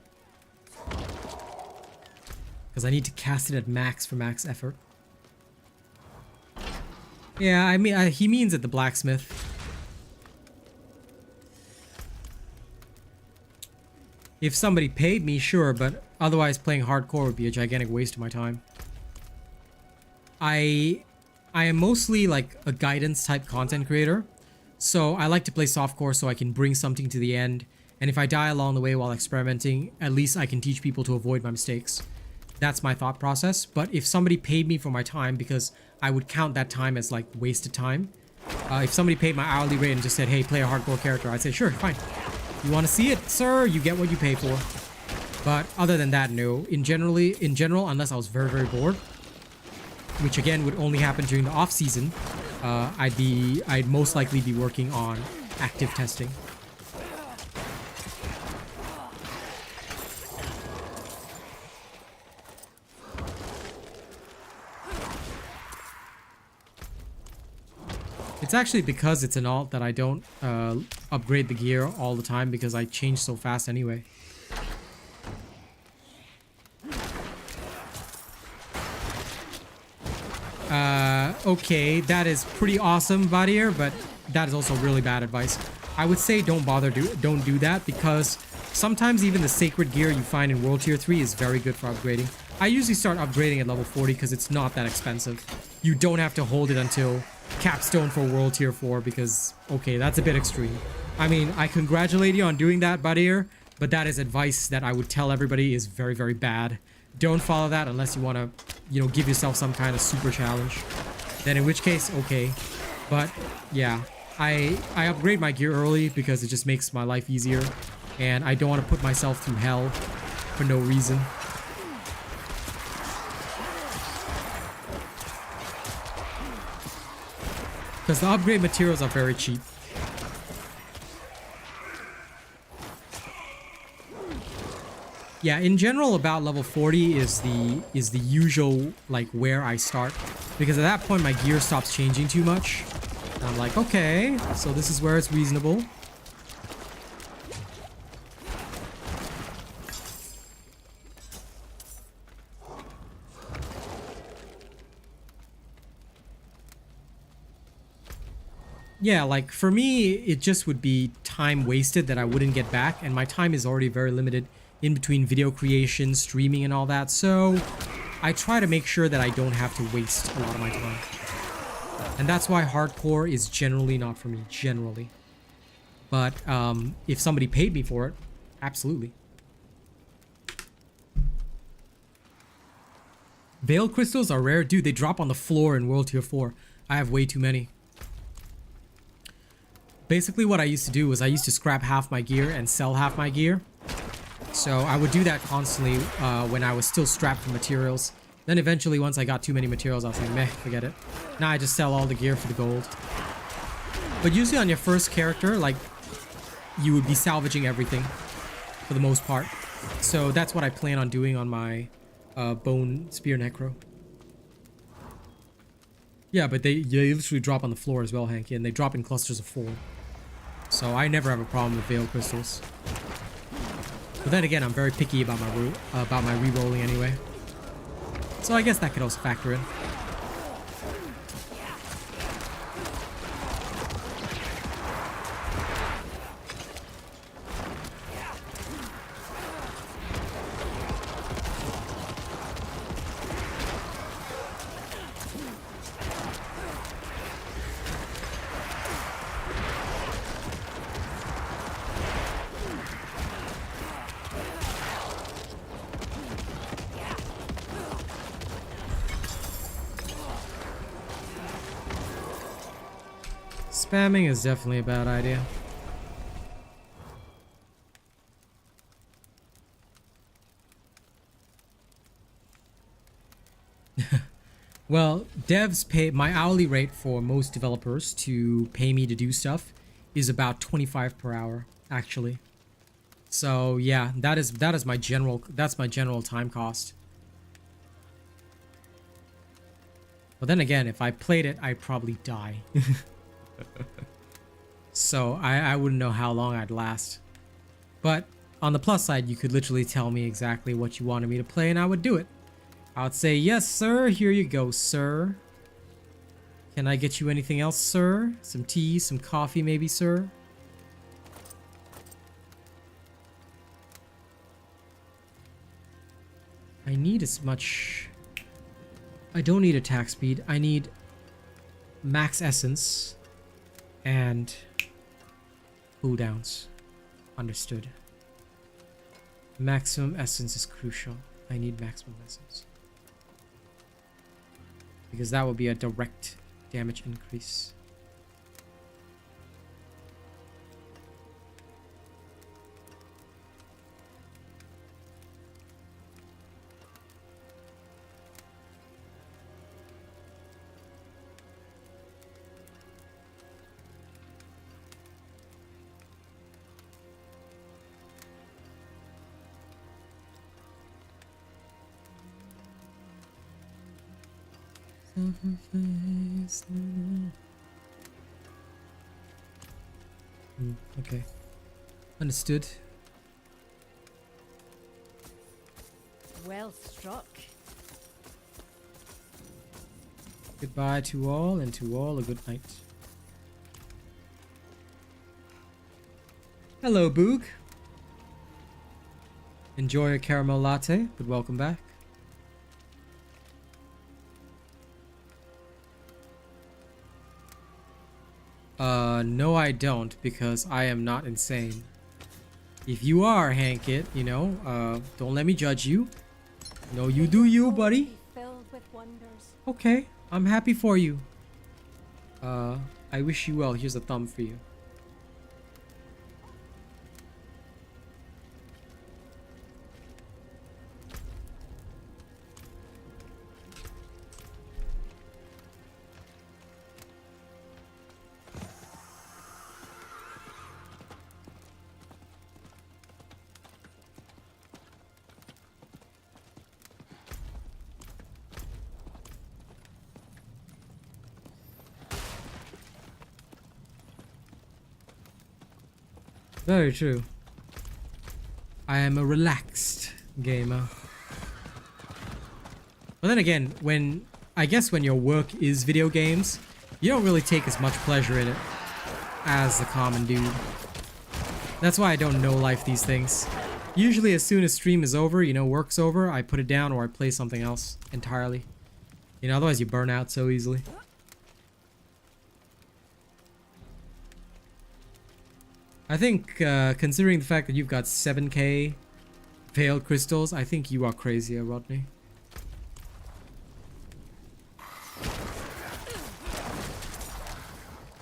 Because I need to cast it at max for max effort. Yeah, I mean, he means at the blacksmith. If somebody paid me, sure, but otherwise playing hardcore would be a gigantic waste of my time. I am mostly like a guidance type content creator, so I like to play softcore so I can bring something to the end, and if I die along the way while experimenting, at least I can teach people to avoid my mistakes. That's my thought process. But if somebody paid me for my time, because I would count that time as like wasted time. If somebody paid my hourly rate and just said, hey, play a hardcore character, I'd say, sure, fine. You want to see it, sir? You get what you pay for. But other than that, no. In general, unless I was very bored, which again would only happen during the off season, I'd most likely be working on active testing. It's actually because it's an alt that I don't upgrade the gear all the time because I change so fast anyway. Okay, that is pretty awesome, Vadier, but that is also really bad advice. I would say don't do that because sometimes even the sacred gear you find in World Tier 3 is very good for upgrading. I usually start upgrading at level 40 because it's not that expensive. You don't have to hold it until capstone for World Tier 4 because, okay, that's a bit extreme. I mean, I congratulate you on doing that, Vadier, but that is advice that I would tell everybody is very, very bad. Don't follow that unless you want to, you know, give yourself some kind of super challenge. Then in which case, okay. But yeah, I upgrade my gear early because it just makes my life easier. And I don't want to put myself through hell for no reason. Because the upgrade materials are very cheap. Yeah, in general, about level 40 is the usual, like, where I start. Because at that point, my gear stops changing too much. And I'm like, okay, so this is where it's reasonable. Yeah, like, for me, it just would be time wasted that I wouldn't get back. And my time is already very limited in between video creation, streaming, and all that. So I try to make sure that I don't have to waste a lot of my time. And that's why hardcore is generally not for me, generally. But if somebody paid me for it, absolutely. Veil crystals are rare. Dude, they drop on the floor in World Tier 4. I have way too many. Basically what I used to do was I used to scrap half my gear and sell half my gear. So I would do that constantly when I was still strapped for materials. Then eventually, once I got too many materials, I was like, meh, forget it. Now I just sell all the gear for the gold. But usually on your first character, like, you would be salvaging everything for the most part. So that's what I plan on doing on my Bone Spear Necro. Yeah, but they literally drop on the floor as well, Hanky, and they drop in clusters of 4. So I never have a problem with Veil Crystals. But then again, I'm very picky about my re-rolling anyway. So I guess that could also factor in. Spamming is definitely a bad idea. Well, devs pay my hourly rate for most developers to pay me to do stuff is about 25 per hour, actually. So yeah, that's my general time cost. But then again, if I played it, I'd probably die. So I wouldn't know how long I'd last. But on the plus side, you could literally tell me exactly what you wanted me to play and I would do it. I would say, yes, sir. Here you go, sir. Can I get you anything else, sir? Some tea, some coffee, maybe, sir? I need as much... I don't need attack speed. I need max essence and cooldowns. Understood. Maximum essence is crucial. I need maximum essence. Because that will be a direct damage increase. Okay. Understood. Well struck. Goodbye to all, and to all a good night. Hello, Boog. Enjoy a caramel latte, but welcome back. No I don't, because I am not insane. If you are, Hankit, you know, don't let me judge you. No, you do you, buddy. Filled with wonders. Okay, I'm happy for you. I wish you well. Here's a thumb for you. Very true. I am a relaxed gamer. But then again, I guess when your work is video games, you don't really take as much pleasure in it as the common dude. That's why I don't know life these things. Usually as soon as stream is over, you know, work's over, I put it down or I play something else entirely. You know, otherwise you burn out so easily. I think, considering the fact that you've got 7k veiled crystals, I think you are crazier, Rodney.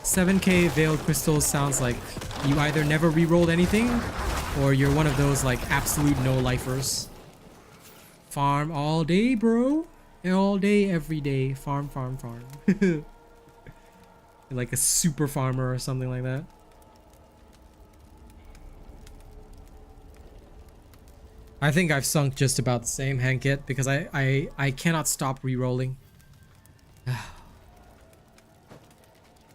$7k veiled crystals sounds like you either never re-rolled anything, or you're one of those, like, absolute no-lifers. Farm all day, bro. All day, every day. Farm, farm, farm. You're like a super farmer or something like that. I think I've sunk just about the same, Hankit, because I cannot stop re-rolling.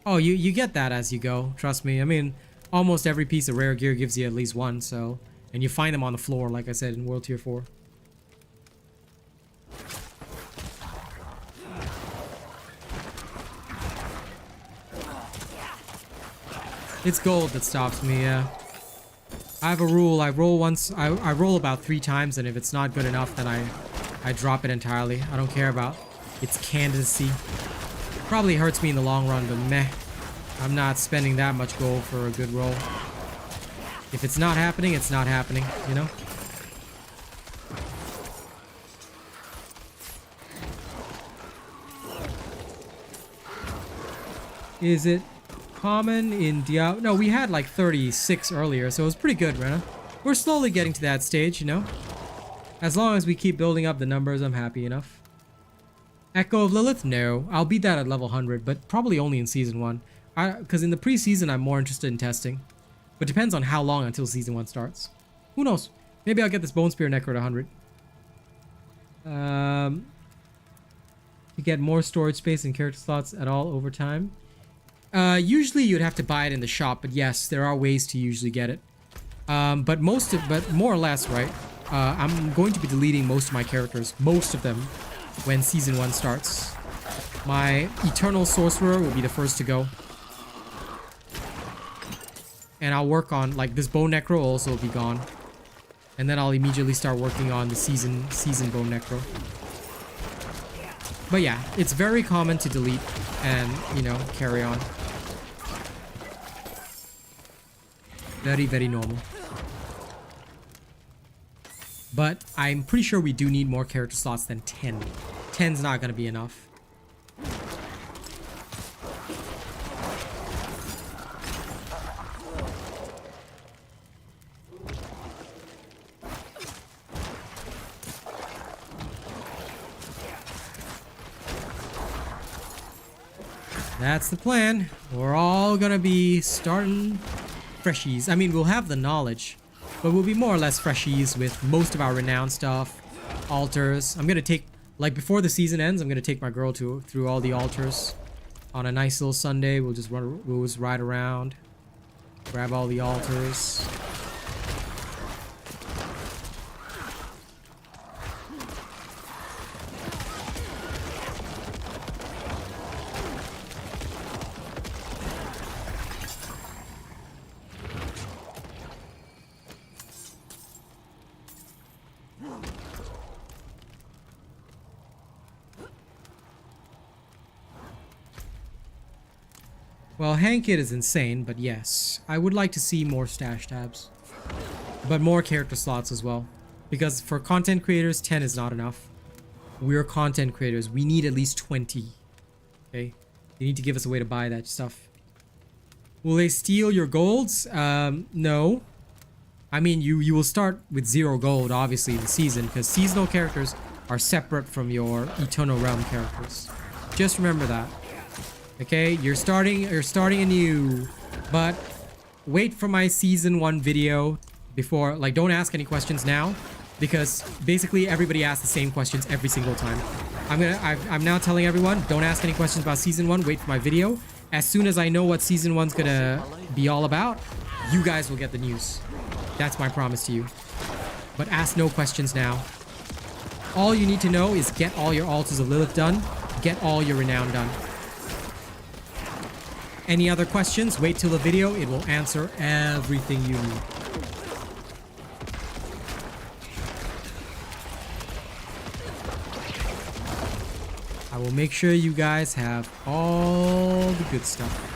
Oh, you get that as you go, trust me. I mean, almost every piece of rare gear gives you at least one, so... And you find them on the floor, like I said, in World Tier 4. It's gold that stops me, yeah. I have a rule, I roll once, I roll about 3 times, and if it's not good enough, then I drop it entirely. I don't care about its candidacy. Probably hurts me in the long run, but meh. I'm not spending that much gold for a good roll. If it's not happening, it's not happening, you know? Is it common in Diablo? No, we had like 36 earlier, so it was pretty good, Rena. We're slowly getting to that stage, you know? As long as we keep building up the numbers, I'm happy enough. Echo of Lilith? No. I'll beat that at level 100, but probably only in Season 1. Because in the pre-season, I'm more interested in testing. But depends on how long until Season 1 starts. Who knows? Maybe I'll get this Bone Spear Necro to 100. You get more storage space and character slots at all over time. Usually you'd have to buy it in the shop, but yes, there are ways to usually get it. But more or less, right? I'm going to be deleting most of my characters, most of them, when Season 1 starts. My Eternal Sorcerer will be the first to go. And I'll work on, like, this Bone Necro also will be gone. And then I'll immediately start working on the season Bone Necro. But yeah, it's very common to delete and, you know, carry on. Very, very normal. But I'm pretty sure we do need more character slots than 10. 10's not gonna be enough. That's the plan. We're all gonna be starting freshies. I mean, we'll have the knowledge, but we'll be more or less freshies with most of our renowned stuff. Altars. I'm gonna take, like, before the season ends, I'm gonna take my girl through all the altars on a nice little Sunday. We'll just ride around, Grab all the altars. Well, Hank It is insane, but yes, I would like to see more stash tabs. But more character slots as well. Because for content creators, 10 is not enough. We're content creators. We need at least 20. Okay? You need to give us a way to buy that stuff. Will they steal your golds? No. I mean, you will start with 0 gold, obviously, in the season, because seasonal characters are separate from your Eternal Realm characters. Just remember that. Okay, you're starting anew, but wait for my season 1 video before, like, don't ask any questions now, because basically everybody asks the same questions every single time. I'm now telling everyone, don't ask any questions about season 1, wait for my video. As soon as I know what season 1's gonna be all about, you guys will get the news. That's my promise to you. But ask no questions now. All you need to know is get all your Altars of Lilith done, get all your Renown done. Any other questions? Wait till the video. It will answer everything you need. I will make sure you guys have all the good stuff.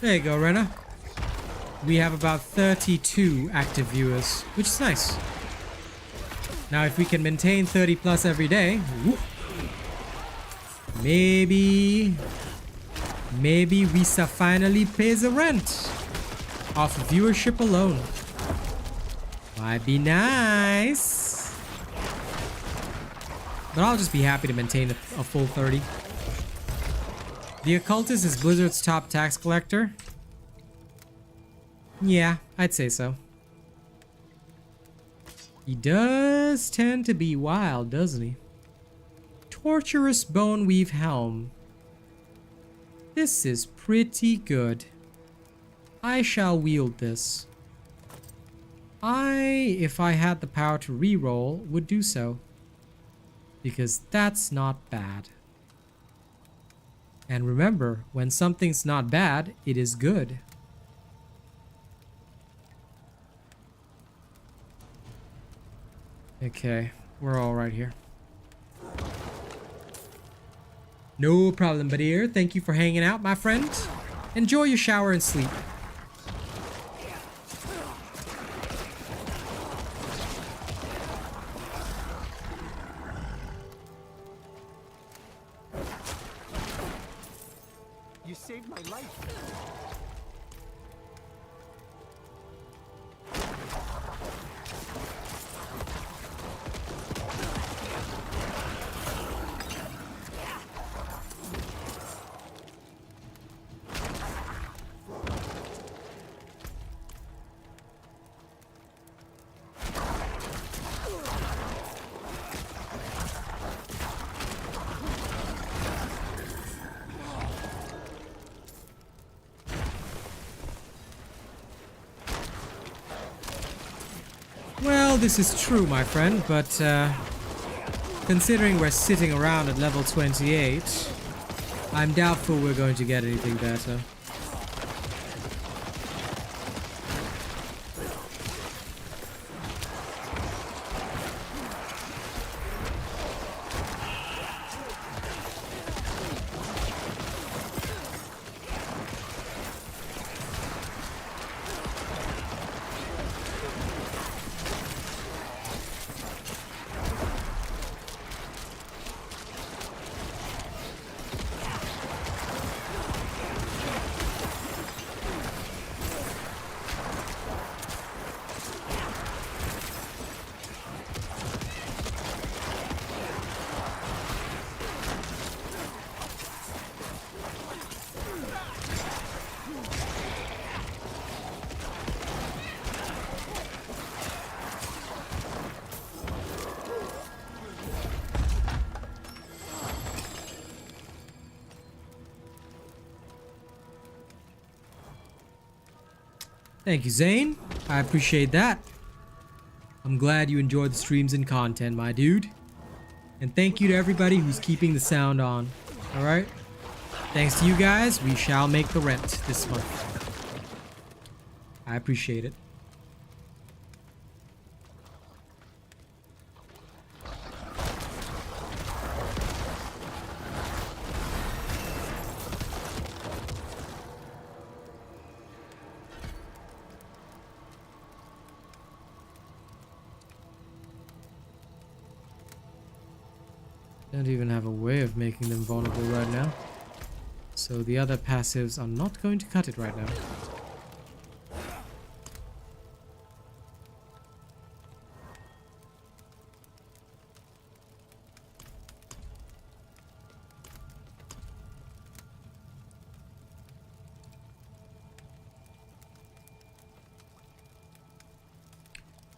There you go, Rena. We have about 32 active viewers, which is nice. Now, if we can maintain 30 plus every day, whoop, maybe Visa finally pays the rent off of viewership alone. Might be nice. But I'll just be happy to maintain a full 30. The Occultist is Blizzard's top tax collector. Yeah, I'd say so. He does tend to be wild, doesn't he? Torturous Boneweave Helm. This is pretty good. I shall wield this. If I had the power to reroll, would do so. Because that's not bad. And remember, when something's not bad, it is good. Okay, we're all right here. No problem, Badir. Thank you for hanging out, my friend. Enjoy your shower and sleep. You saved my life. Well, this is true, my friend, but considering we're sitting around at level 28, I'm doubtful we're going to get anything better. Thank you, Zane. I appreciate that. I'm glad you enjoyed the streams and content, my dude. And thank you to everybody who's keeping the sound on. Alright? Thanks to you guys, we shall make the rent this month. I appreciate it. Don't even have a way of making them vulnerable right now. So the other passives are not going to cut it right now.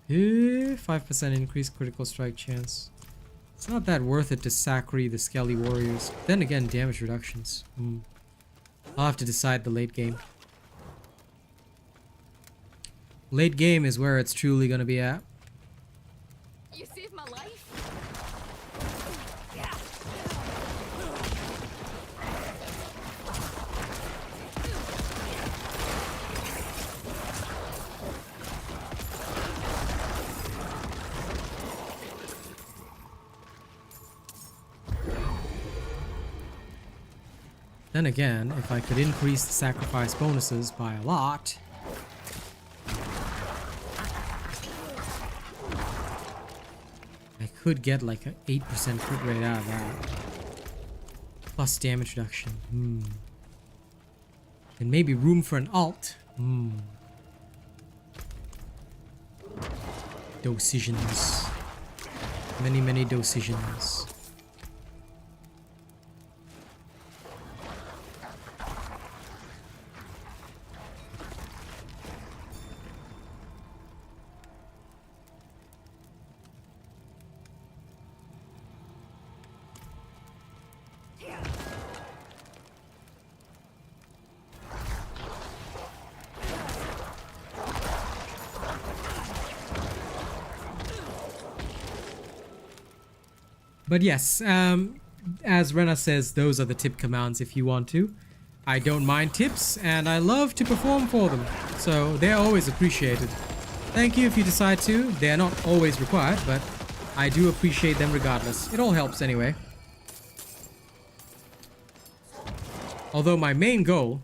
Yeah, 5% increased critical strike chance. It's not that worth it to sacri the Skelly Warriors. Then again, damage reductions. I'll have to decide the late game. Late game is where it's truly gonna be at. You saved my life. Then again, if I could increase the sacrifice bonuses by a lot... I could get like an 8% crit rate out of that. Plus damage reduction. And maybe room for an alt. Decisions. Many decisions. But yes, as Rena says, those are the tip commands if you want to. I don't mind tips, and I love to perform for them, so they're always appreciated. Thank you if you decide to. They're not always required, but I do appreciate them regardless. It all helps anyway. Although my main goal,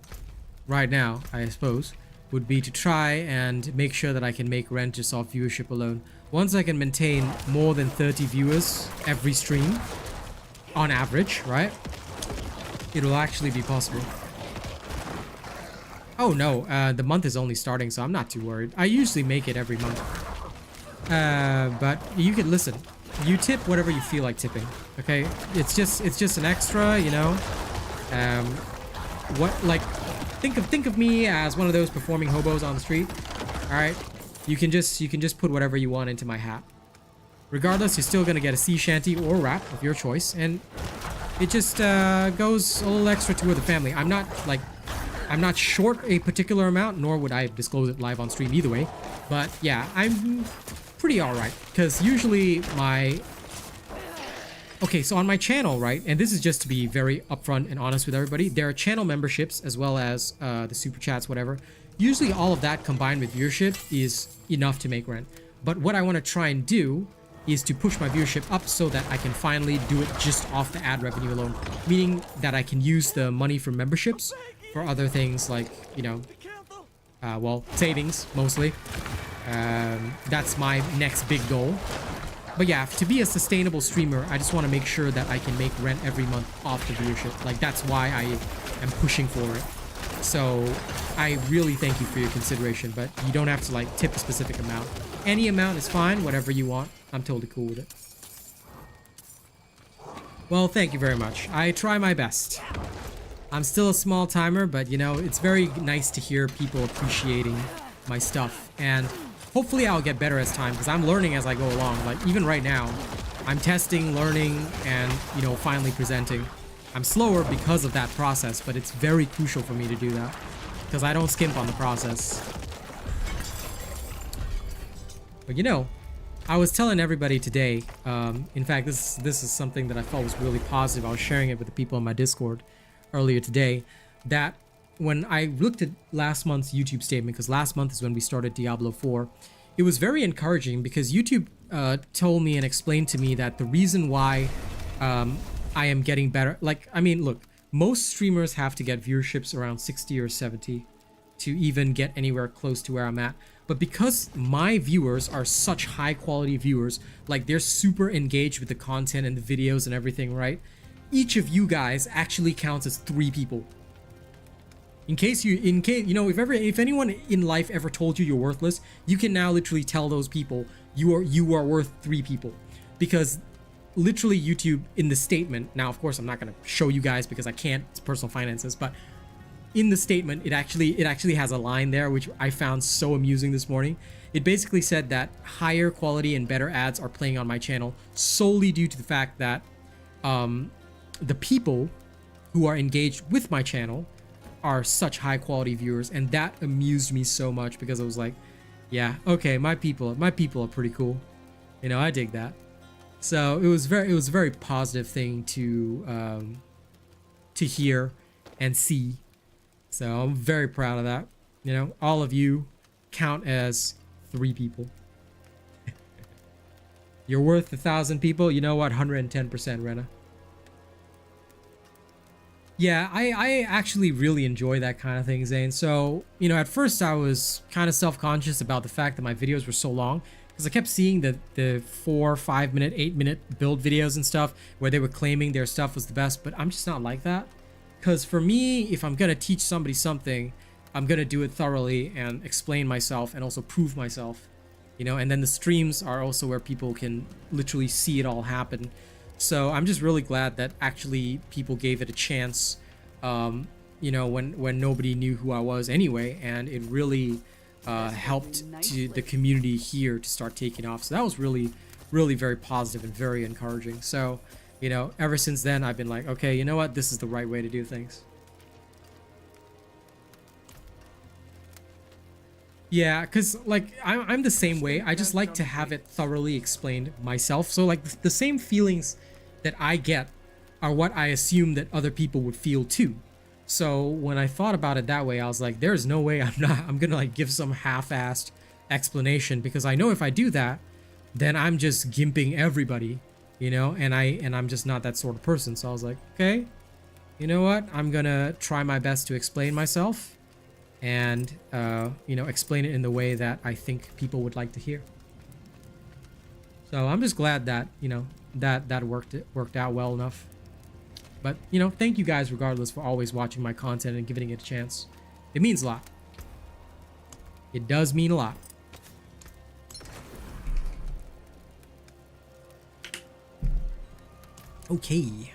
right now, I suppose, would be to try and make sure that I can make rent just off viewership alone. Once I can maintain more than 30 viewers every stream, on average, right? It'll actually be possible. Oh no, the month is only starting, so I'm not too worried. I usually make it every month. But you can listen. You tip whatever you feel like tipping, okay? It's just an extra, you know? Think of me as one of those performing hobos on the street. All right, you can just put whatever you want into my hat. Regardless, you're still gonna get a sea shanty or rap of your choice, and it just goes a little extra toward the family. I'm not short a particular amount, nor would I disclose it live on stream either way. But yeah, I'm pretty all right, because usually my... Okay, so on my channel, right, and this is just to be very upfront and honest with everybody, there are channel memberships as well as the super chats, whatever. Usually all of that combined with viewership is enough to make rent. But what I want to try and do is to push my viewership up so that I can finally do it just off the ad revenue alone. Meaning that I can use the money from memberships for other things like, you know, well, savings mostly. That's my next big goal. But yeah, to be a sustainable streamer, I just want to make sure that I can make rent every month off the viewership. Like, that's why I am pushing for it. So I really thank you for your consideration, but you don't have to like tip a specific amount. Any amount is fine, whatever you want. I'm totally cool with it. Well, thank you very much. I try my best. I'm still a small timer, but you know, it's very nice to hear people appreciating my stuff. And hopefully I'll get better as time, because I'm learning as I go along. Like, even right now, I'm testing, learning, and, you know, finally presenting. I'm slower because of that process, but it's very crucial for me to do that, because I don't skimp on the process. But you know, I was telling everybody today, in fact, this is something that I felt was really positive. I was sharing it with the people on my Discord earlier today, that when I looked at last month's YouTube statement, because last month is when we started Diablo 4, it was very encouraging because YouTube told me and explained to me that the reason why I am getting better, like, I mean, look, most streamers have to get viewerships around 60 or 70 to even get anywhere close to where I'm at. But because my viewers are such high quality viewers, like they're super engaged with the content and the videos and everything, right? Each of you guys actually counts as 3 people. In case you know, if anyone in life ever told you you're worthless, you can now literally tell those people you are worth 3 people, because literally YouTube in the statement, now of course I'm not going to show you guys because I can't, it's personal finances, but in the statement it actually has a line there which I found so amusing this morning. It basically said that higher quality and better ads are playing on my channel solely due to the fact that the people who are engaged with my channel are such high quality viewers, and that amused me so much because I was like, yeah, okay, my people are pretty cool, you know, I dig that. So it was a very positive thing to hear and see. So I'm very proud of that. You know, all of you count as 3 people. You're worth 1,000 people. You know what? 110%, Rena. Yeah, I actually really enjoy that kind of thing, Zane. So, you know, at first I was kind of self-conscious about the fact that my videos were so long, because I kept seeing the 4, 5 minute, 8 minute build videos and stuff where they were claiming their stuff was the best, but I'm just not like that. Because for me, if I'm gonna teach somebody something, I'm gonna do it thoroughly and explain myself and also prove myself, you know. And then the streams are also where people can literally see it all happen. So I'm just really glad that actually people gave it a chance, you know, when nobody knew who I was anyway, and it really helped to the community here to start taking off. So that was really very positive and very encouraging. So, you know, ever since then I've been like, okay, you know what, this is the right way to do things. Yeah, because like I'm the same way. I just like to have it thoroughly explained myself. So like the same feelings that I get are what I assume that other people would feel too. So when I thought about it that way, I was like, there's no way I'm gonna like give some half-assed explanation, because I know if I do that, then I'm just gimping everybody, you know, and I'm just not that sort of person. So I was like, okay, you know what, I'm gonna try my best to explain myself and you know, explain it in the way that I think people would like to hear. So I'm just glad that, you know, that worked out well enough. But, you know, thank you guys regardless for always watching my content and giving it a chance. It means a lot. It does mean a lot. Okay.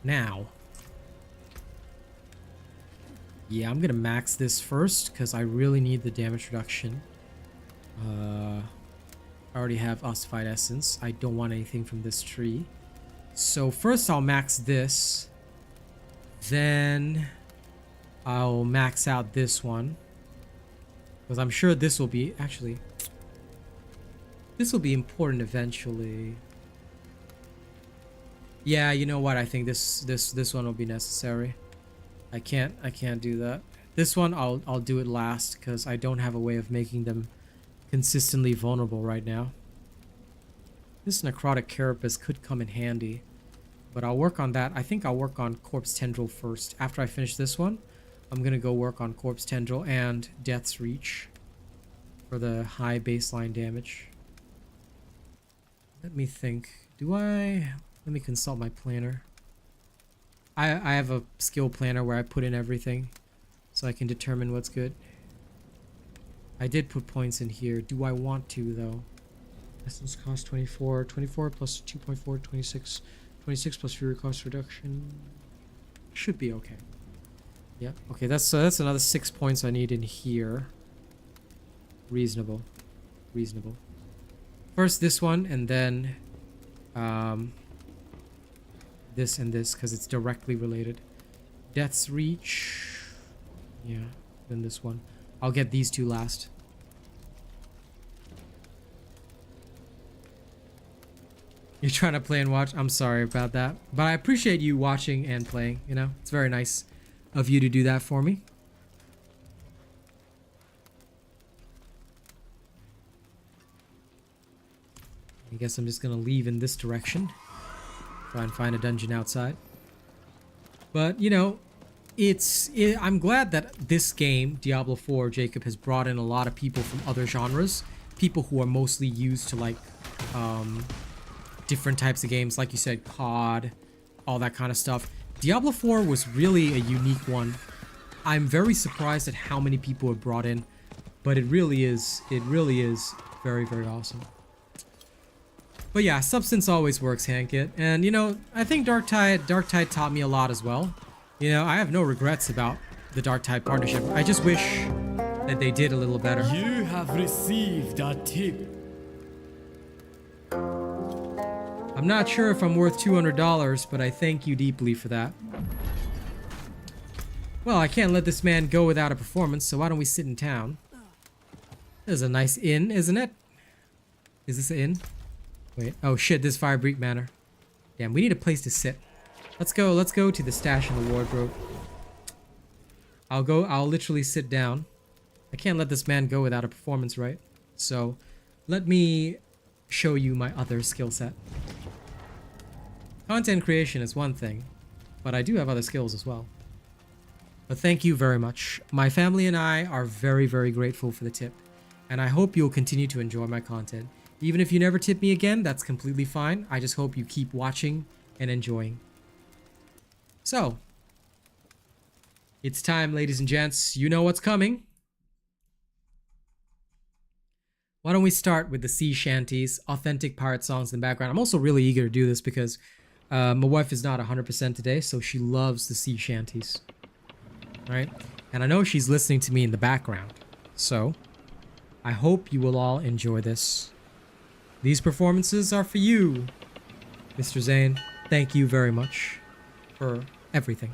Now. Yeah, I'm gonna max this first because I really need the damage reduction. I already have ossified essence. I don't want anything from this tree. So first I'll max this. Then I'll max out this one, because I'm sure this will be, actually, this will be important eventually. Yeah, you know what? I think this one will be necessary. I can't do that. This one I'll do it last because I don't have a way of making them consistently vulnerable right now. This necrotic carapace could come in handy, but I'll work on that. I think I'll work on corpse tendril first. After I finish this one, I'm gonna go work on corpse tendril and death's reach for the high baseline damage. Let me think. Let me consult my planner. I have a skill planner where I put in everything so I can determine what's good. I did put points in here. Do I want to though? Essence cost 24. 24 plus 2.4, 26. 26 plus fury cost reduction. Should be okay. Yeah, okay, that's another 6 points I need in here. Reasonable. Reasonable. First this one, and then this and this, because it's directly related. Death's reach. Yeah, then this one. I'll get these two last. You're trying to play and watch. I'm sorry about that. But I appreciate you watching and playing, you know? It's very nice of you to do that for me. I guess I'm just gonna leave in this direction. Try and find a dungeon outside. But, you know, I'm glad that this game, Diablo 4, Jacob, has brought in a lot of people from other genres. People who are mostly used to, like, different types of games. Like you said, COD, all that kind of stuff. Diablo 4 was really a unique one. I'm very surprised at how many people it brought in. But it really is very, very awesome. But yeah, substance always works, Hankit. And, you know, I think Darktide taught me a lot as well. You know, I have no regrets about the Darktide partnership. I just wish that they did a little better. You have received a tip. I'm not sure if I'm worth $200, but I thank you deeply for that. Well, I can't let this man go without a performance, so why don't we sit in town? This is a nice inn, isn't it? Is this an inn? Wait, oh shit, this is Firebreak Manor. Damn, we need a place to sit. Let's go to the stash in the wardrobe. I'll literally sit down. I can't let this man go without a performance, right? So, let me show you my other skill set. Content creation is one thing, but I do have other skills as well. But thank you very much. My family and I are very, very grateful for the tip, and I hope you'll continue to enjoy my content. Even if you never tip me again, that's completely fine. I just hope you keep watching and enjoying. So, it's time, ladies and gents. You know what's coming. Why don't we start with the sea shanties, authentic pirate songs in the background. I'm also really eager to do this because my wife is not 100% today, so she loves the sea shanties. Right? And I know she's listening to me in the background. So, I hope you will all enjoy this. These performances are for you, Mr. Zane. Thank you very much for everything.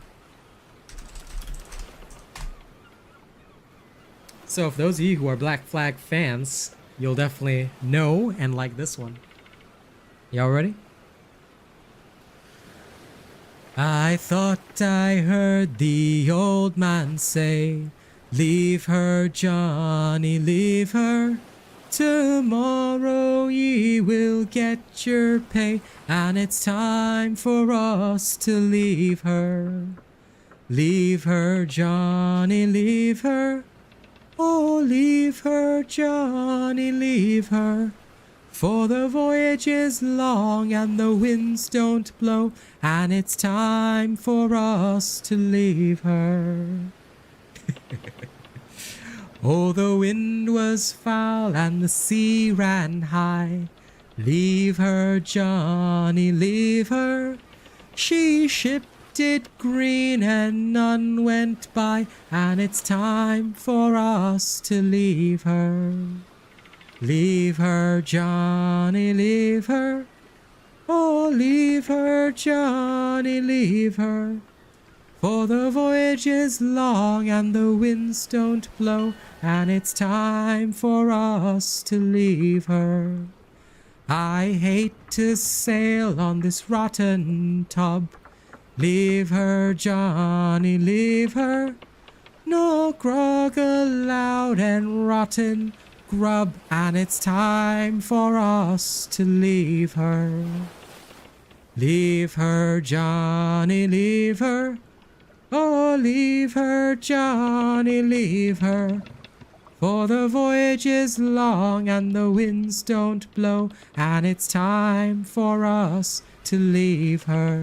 So, for those of you who are Black Flag fans, you'll definitely know and like this one. Y'all ready? I thought I heard the old man say, leave her, Johnny, leave her. Tomorrow ye will get your pay, and it's time for us to leave her. Leave her, Johnny, leave her. Oh, leave her, Johnny, leave her. For the voyage is long and the winds don't blow, and it's time for us to leave her. Oh, the wind was foul and the sea ran high. Leave her, Johnny, leave her. She shipped it green and none went by, and it's time for us to leave her. Leave her, Johnny, leave her. Oh, leave her, Johnny, leave her. For the voyage is long and the winds don't blow, and it's time for us to leave her. I hate to sail on this rotten tub. Leave her, Johnny, leave her. No grog allowed and rotten grub, and it's time for us to leave her. Leave her, Johnny, leave her. Oh, leave her, Johnny, leave her. For the voyage is long and the winds don't blow, and it's time for us to leave her.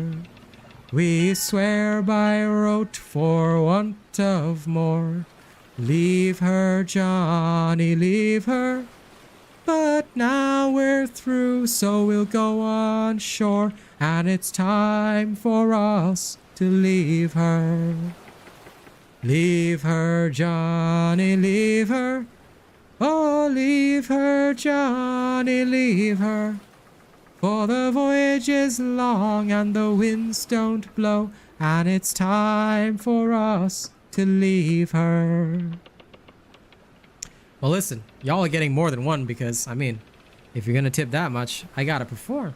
We swear by rote for want of more. Leave her, Johnny, leave her. But now we're through, so we'll go on shore, and it's time for us to leave her. Leave her, Johnny, leave her. Oh, leave her, Johnny, leave her. For the voyage is long and the winds don't blow, and it's time for us to leave her. Well, listen, y'all are getting more than one because, I mean, if you're gonna tip that much, I gotta perform.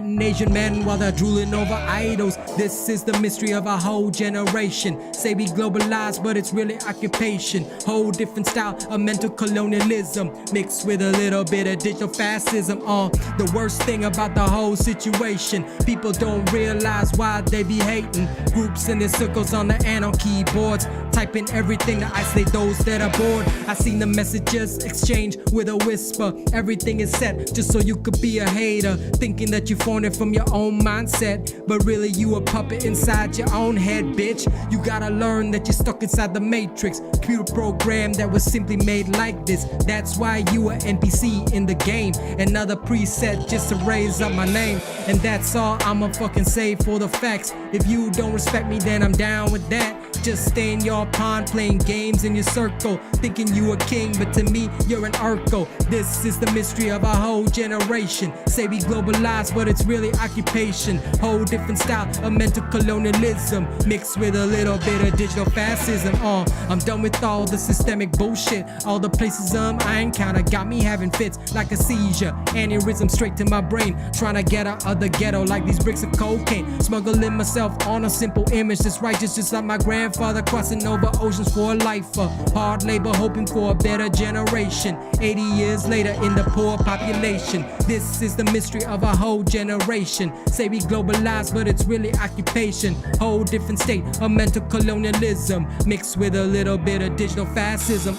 fighting Asian men while they're drooling over idols. This is the mystery of a whole generation. Say we globalized, but it's really occupation. Whole different style of mental colonialism mixed with a little bit of digital fascism. The worst thing about the whole situation, people don't realize why they be hating. Groups in their circles on the analog keyboards, typing everything to isolate those that are bored. I seen the messages exchange with a whisper. Everything is set just so you could be a hater, thinking that you formed it from your own mindset, but really you a puppet inside your own head, bitch. You gotta learn that you're stuck inside the matrix, computer program that was simply made like this. That's why you a NPC in the game, another preset just to raise up my name. And that's all I'ma fucking say for the facts. If you don't respect me, then I'm down with that. Just stay in your pond playing games in your circle, thinking you a king, but to me you're an Urkel. This is the mystery of a whole generation. Say we globalized, but it's really occupation. Whole different style of mental colonialism mixed with a little bit of digital fascism. I'm done with all the systemic bullshit. All the places I encounter got me having fits like a seizure, aneurysm straight to my brain, trying to get out of the ghetto like these bricks of cocaine. Smuggling myself on a simple image that's righteous, just like my grandfather crossing over oceans for a life of hard labor, hoping for a better generation. 80 years later in the poor population. This is the mystery of a whole generation. Say we globalized, but it's really occupation. Whole different state of mental colonialism mixed with a little bit of digital fascism.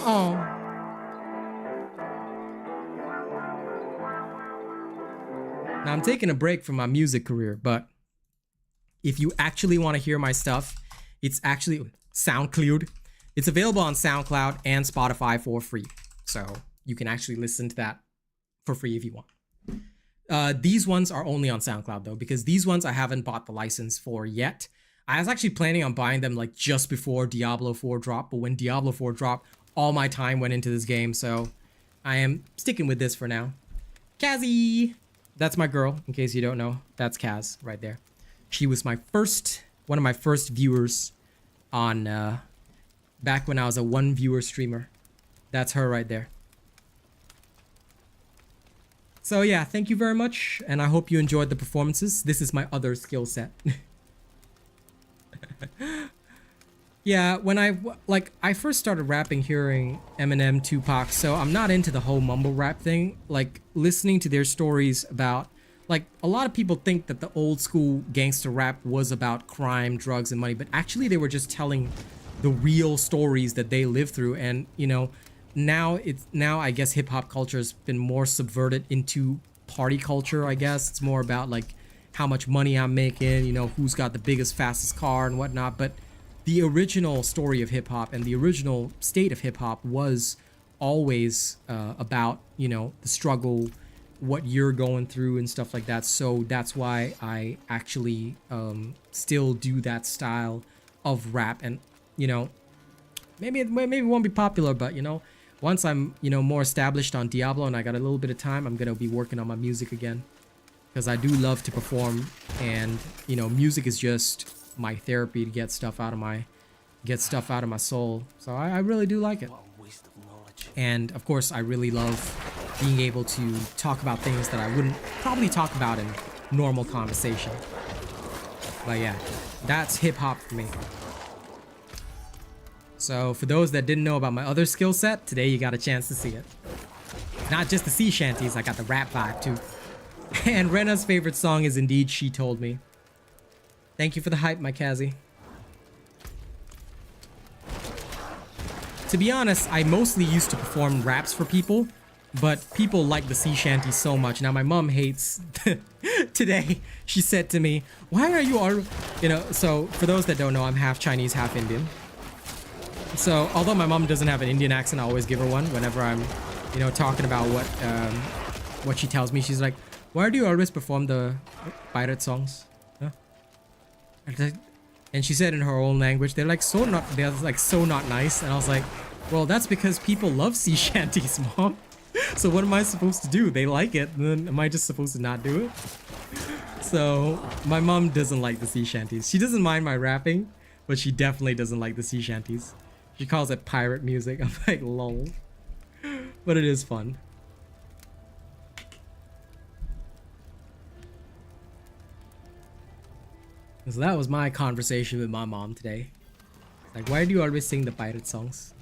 Now I'm taking a break from my music career, but if you actually want to hear my stuff, it's actually SoundCloud. It's available on SoundCloud and Spotify for free. So you can actually listen to that for free if you want. These ones are only on SoundCloud though, because these ones I haven't bought the license for yet. I was actually planning on buying them like just before Diablo 4 dropped, but when Diablo 4 dropped, all my time went into this game, so I am sticking with this for now. Kazzy! That's my girl, in case you don't know. That's Kaz right there. She was one of my first viewers on, back when I was a 1-viewer streamer. That's her right there. So yeah, thank you very much, and I hope you enjoyed the performances. This is my other skill set. Yeah, when I first started rapping hearing Eminem, Tupac, so I'm not into the whole mumble rap thing. Like, listening to their stories about, like, a lot of people think that the old school gangster rap was about crime, drugs, and money, but actually they were just telling the real stories that they lived through. And, you know, now I guess hip-hop culture has been more subverted into party culture, I guess. It's more about, like, how much money I'm making, you know, who's got the biggest, fastest car and whatnot, but the original story of hip-hop and the original state of hip-hop was always about, you know, the struggle, what you're going through and stuff like that. So that's why I actually still do that style of rap. And, you know, maybe it won't be popular, but, you know, once I'm, you know, more established on Diablo and I got a little bit of time, I'm gonna be working on my music again, because I do love to perform, and, you know, music is just my therapy to get stuff out of my soul. So I really do like it. And of course I really love being able to talk about things that I wouldn't probably talk about in normal conversation. But yeah, that's hip-hop for me. So for those that didn't know about my other skill set, today you got a chance to see it. Not just the sea shanties, I got the rap vibe too. And Rena's favorite song is indeed She Told Me. Thank you for the hype, my Kazzy. To be honest, I mostly used to perform raps for people, but people like the sea shanty so much. Now my mom hates... Today, she said to me, why are you all... You know, so for those that don't know, I'm half Chinese, half Indian. So although my mom doesn't have an Indian accent, I always give her one whenever I'm, you know, talking about what she tells me. She's like, why do you always perform the pirate songs? Huh? And she said in her own language, they're like so not nice. And I was like, well, that's because people love sea shanties, Mom. So what am I supposed to do? They like it, and then am I just supposed to not do it? So my mom doesn't like the sea shanties. She doesn't mind my rapping, but she definitely doesn't like the sea shanties. She calls it pirate music. I'm like, lol. But it is fun. So that was my conversation with my mom today. Like, why do you always sing the pirate songs?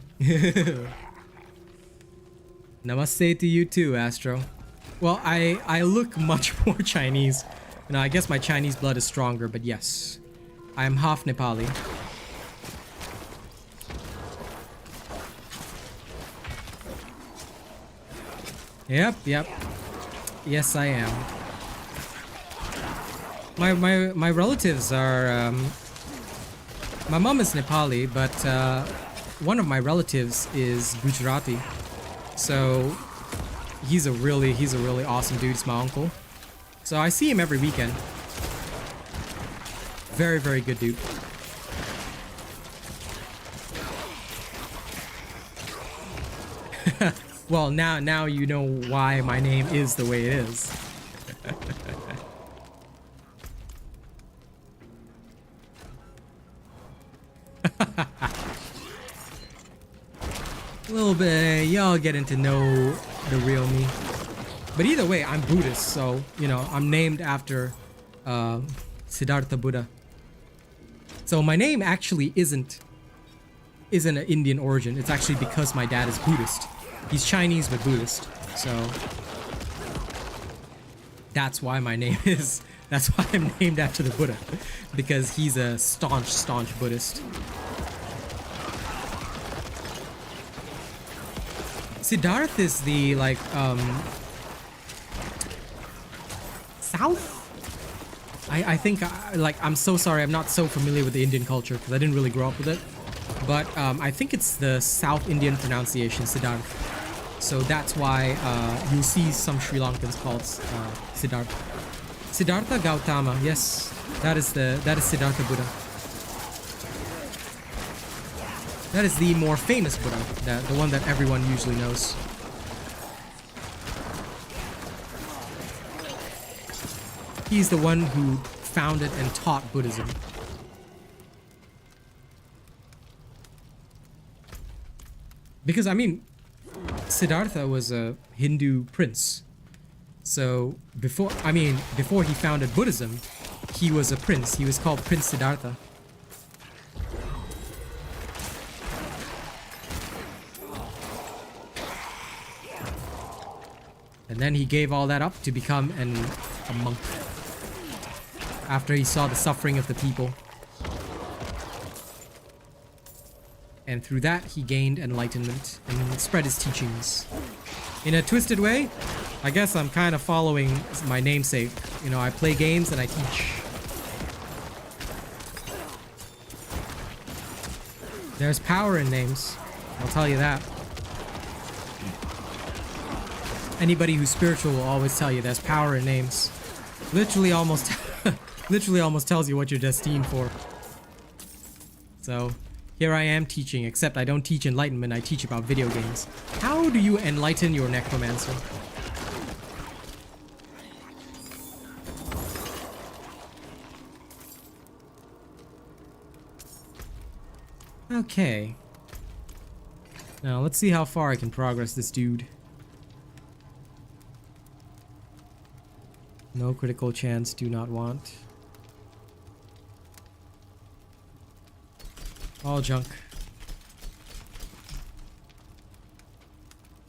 Namaste to you too, Astro. Well, I look much more Chinese. You know, I guess my Chinese blood is stronger, but yes. I am half Nepali. Yep. Yes, I am. My relatives are my mom is Nepali, but one of my relatives is Gujarati. So he's a really awesome dude. He's my uncle. So I see him every weekend. Very, very good dude. Well, now you know why my name is the way it is. A little bit, y'all getting to know the real me. But either way, I'm Buddhist, so, you know, I'm named after Siddhartha Buddha. So my name actually isn't an Indian origin. It's actually because my dad is Buddhist. He's Chinese but Buddhist. So that's why my name is, that's why I'm named after the Buddha. Because he's a staunch Buddhist. Siddharth is the, like, South? I think, like, I'm so sorry, I'm not so familiar with the Indian culture because I didn't really grow up with it. But I think it's the South Indian pronunciation, Siddharth. So that's why you'll see some Sri Lankans called Siddharth. Siddhartha Gautama, yes, that is Siddhartha Buddha. That is the more famous Buddha, the one that everyone usually knows. He's the one who founded and taught Buddhism. Because, I mean, Siddhartha was a Hindu prince. So, before he founded Buddhism, he was a prince. He was called Prince Siddhartha. And then he gave all that up to become a monk. After he saw the suffering of the people. And through that, he gained enlightenment and spread his teachings. In a twisted way, I guess I'm kind of following my namesake. You know, I play games and I teach. There's power in names. I'll tell you that. Anybody who's spiritual will always tell you there's power in names. Literally almost tells you what you're destined for. So, here I am teaching, except I don't teach enlightenment, I teach about video games. How do you enlighten your necromancer? Okay. Now, let's see how far I can progress this dude. No critical chance, do not want. All junk.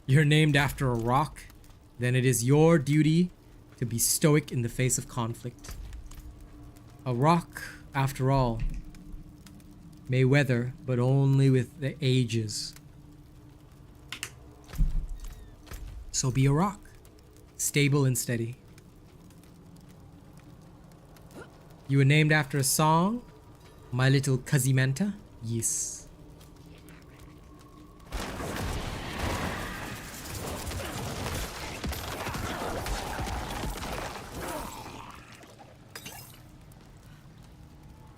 You're named after a rock, then it is your duty to be stoic in the face of conflict. A rock, after all, may weather, but only with the ages. So be a rock, stable and steady. You were named after a song, My Little Kazimanta? Yes.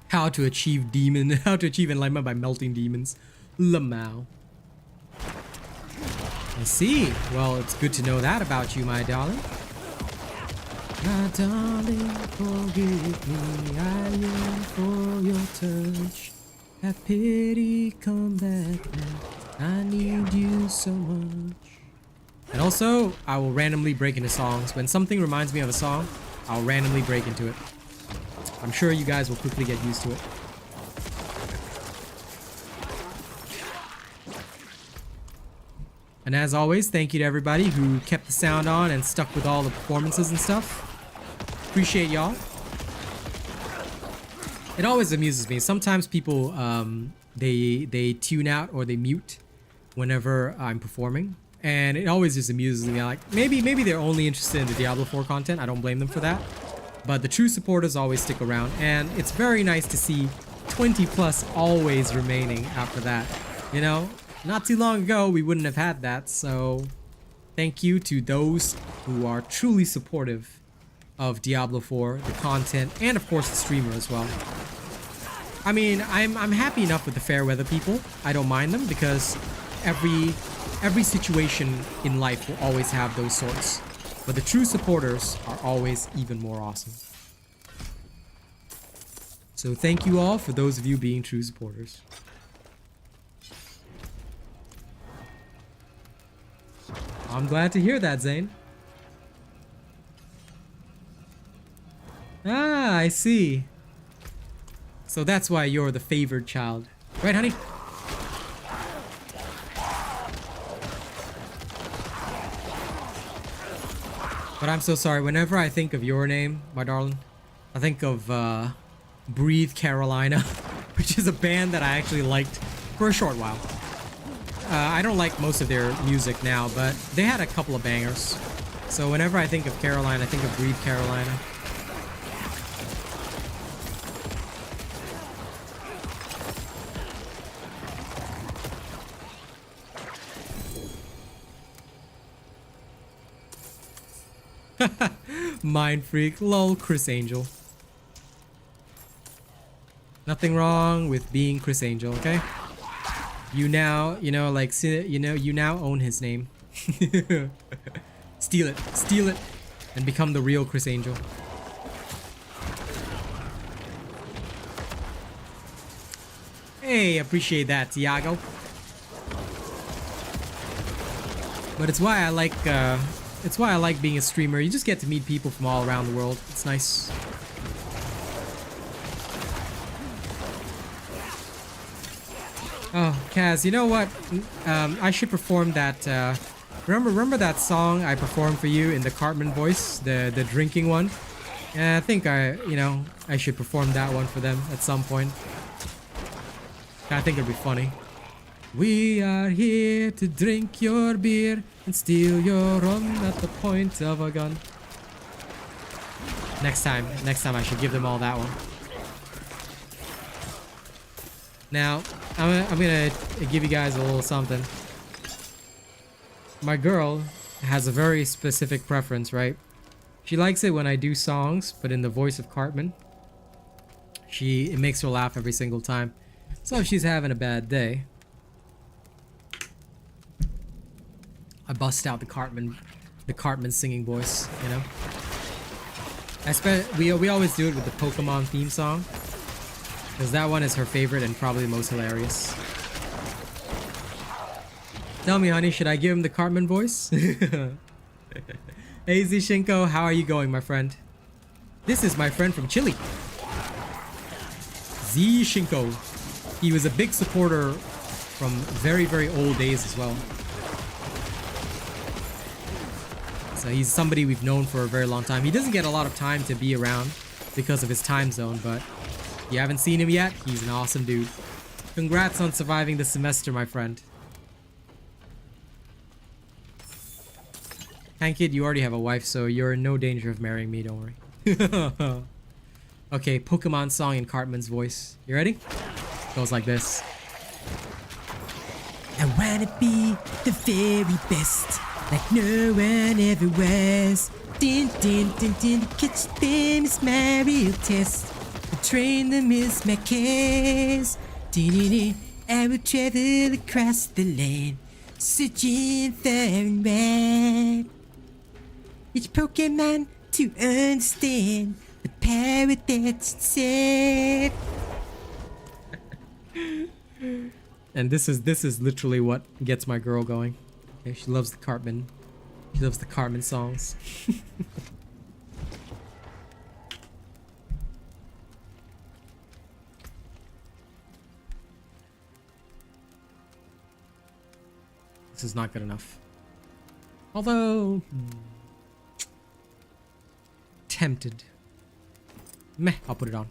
How to achieve enlightenment by melting demons. Lamau. I see. Well, it's good to know that about you, my darling. My darling, forgive me, I yearn for your touch. Have pity, come back now, I need you so much. And also, I will randomly break into songs. When something reminds me of a song, I'll randomly break into it. I'm sure you guys will quickly get used to it. And as always, thank you to everybody who kept the sound on and stuck with all the performances and stuff. Appreciate y'all. It always amuses me. Sometimes people, they tune out or they mute whenever I'm performing. And it always just amuses me. Like, maybe they're only interested in the Diablo 4 content. I don't blame them for that. But the true supporters always stick around. And it's very nice to see 20 plus always remaining after that. You know? Not too long ago, we wouldn't have had that, so thank you to those who are truly supportive of Diablo 4, the content, and of course the streamer as well. I mean, I'm happy enough with the fair weather people. I don't mind them because every situation in life will always have those sorts. But the true supporters are always even more awesome. So thank you all for those of you being true supporters. I'm glad to hear that, Zane. Ah, I see. So that's why you're the favored child. Right, honey? But I'm so sorry. Whenever I think of your name, my darling, I think of Breathe Carolina, which is a band that I actually liked for a short while. I don't like most of their music now, but they had a couple of bangers. So whenever I think of Caroline, I think of Breathe Carolina. Mind freak, lol, Chris Angel. Nothing wrong with being Chris Angel, okay? You now, you know, like, you now own his name. Steal it, and become the real Chris Angel. Hey, appreciate that, Tiago. But it's why I like being a streamer. You just get to meet people from all around the world. It's nice. Oh, Kaz, you know what? I should perform that. Remember that song I performed for you in the Cartman voice, the drinking one? Yeah, I think I should perform that one for them at some point. I think it'd be funny. We are here to drink your beer and steal your rum at the point of a gun. Next time I should give them all that one. Now, I'm gonna give you guys a little something. My girl has a very specific preference, right? She likes it when I do songs, but in the voice of Cartman. It makes her laugh every single time. So if she's having a bad day, I bust out the Cartman singing voice, you know? We always do it with the Pokemon theme song. Because that one is her favorite and probably the most hilarious. Tell me, honey, should I give him the Cartman voice? Hey, Zishinko, how are you going, my friend? This is my friend from Chile. Zishinko. He was a big supporter from very, very old days as well. So he's somebody we've known for a very long time. He doesn't get a lot of time to be around because of his time zone, but you haven't seen him yet? He's an awesome dude. Congrats on surviving the semester, my friend. Hankid, you already have a wife, so you're in no danger of marrying me, don't worry. Okay, Pokemon song in Cartman's voice. You ready? Goes like this. I wanna be the very best, like no one ever was. Din din din din, catch them is my real test. Train them is my case. I will travel across the land, searching far and wide. Each Pokemon to understand the power that's inside. And this is literally what gets my girl going. Okay, she loves the Cartman. She loves the Cartman songs. This is not good enough. Although... tempted. Meh, I'll put it on.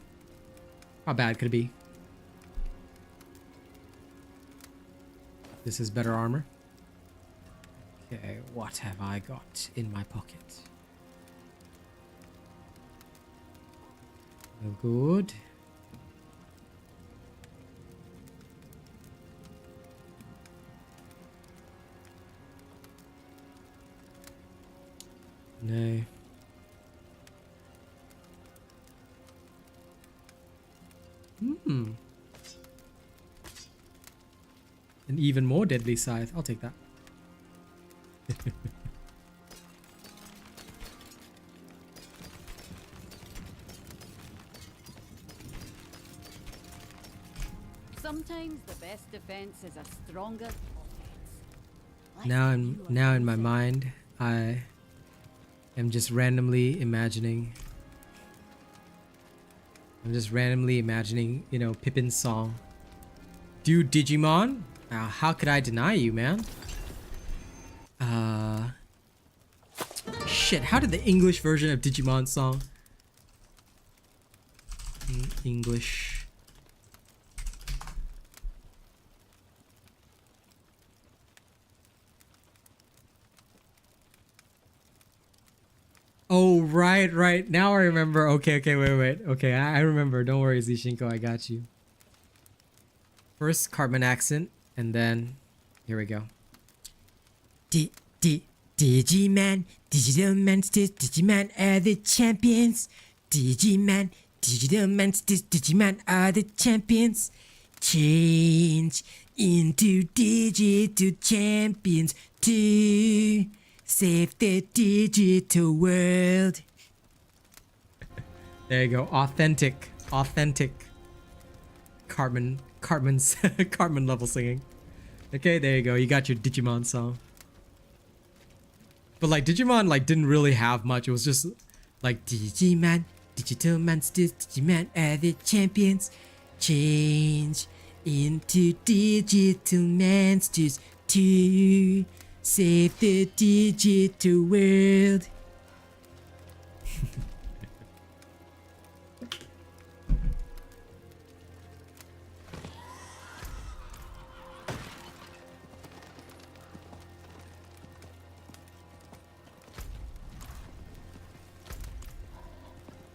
How bad could it be? This is better armor. Okay, what have I got in my pocket? No good. No. An even more deadly scythe. I'll take that. Sometimes the best defense is a stronger offense. Now in my mind, I am just randomly imagining. I'm just randomly imagining, you know, Pippin's song. Dude, Digimon? How could I deny you, man? Shit, how did the English version of Digimon song? English. Oh, right. Now I remember. Okay, wait. Okay, I remember. Don't worry, Zishinko, I got you. First, Cartman accent, and then... Here we go. Digimon, digital monsters, Digimon are the champions. Digimon, digital monsters, Digimon are the champions. Change into digital champions to save the digital world. There you go. Authentic. Cartman level singing. Okay, there you go. You got your Digimon song. But like Digimon like didn't really have much. It was just like Digimon, digital monsters, Digimon are the champions. Change into digital monsters to save the digital world.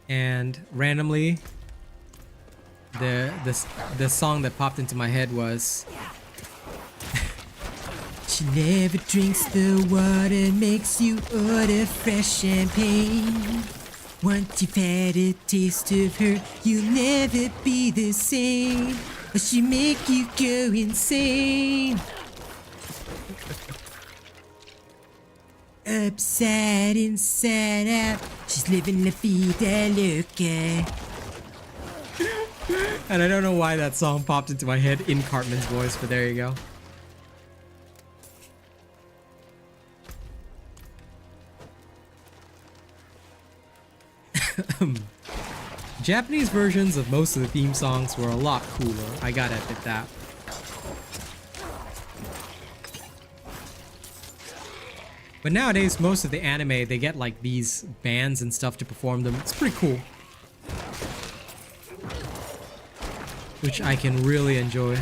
and randomly the song that popped into my head was She never drinks the water, makes you order fresh champagne. Once you've had a taste of her, you'll never be the same. Or she make you go insane. Upside, inside out, she's living la vida loca. and I don't know why that song popped into my head in Cartman's voice, but there you go. Japanese versions of most of the theme songs were a lot cooler, I gotta admit that. But nowadays, most of the anime, they get like these bands and stuff to perform them. It's pretty cool. Which I can really enjoy.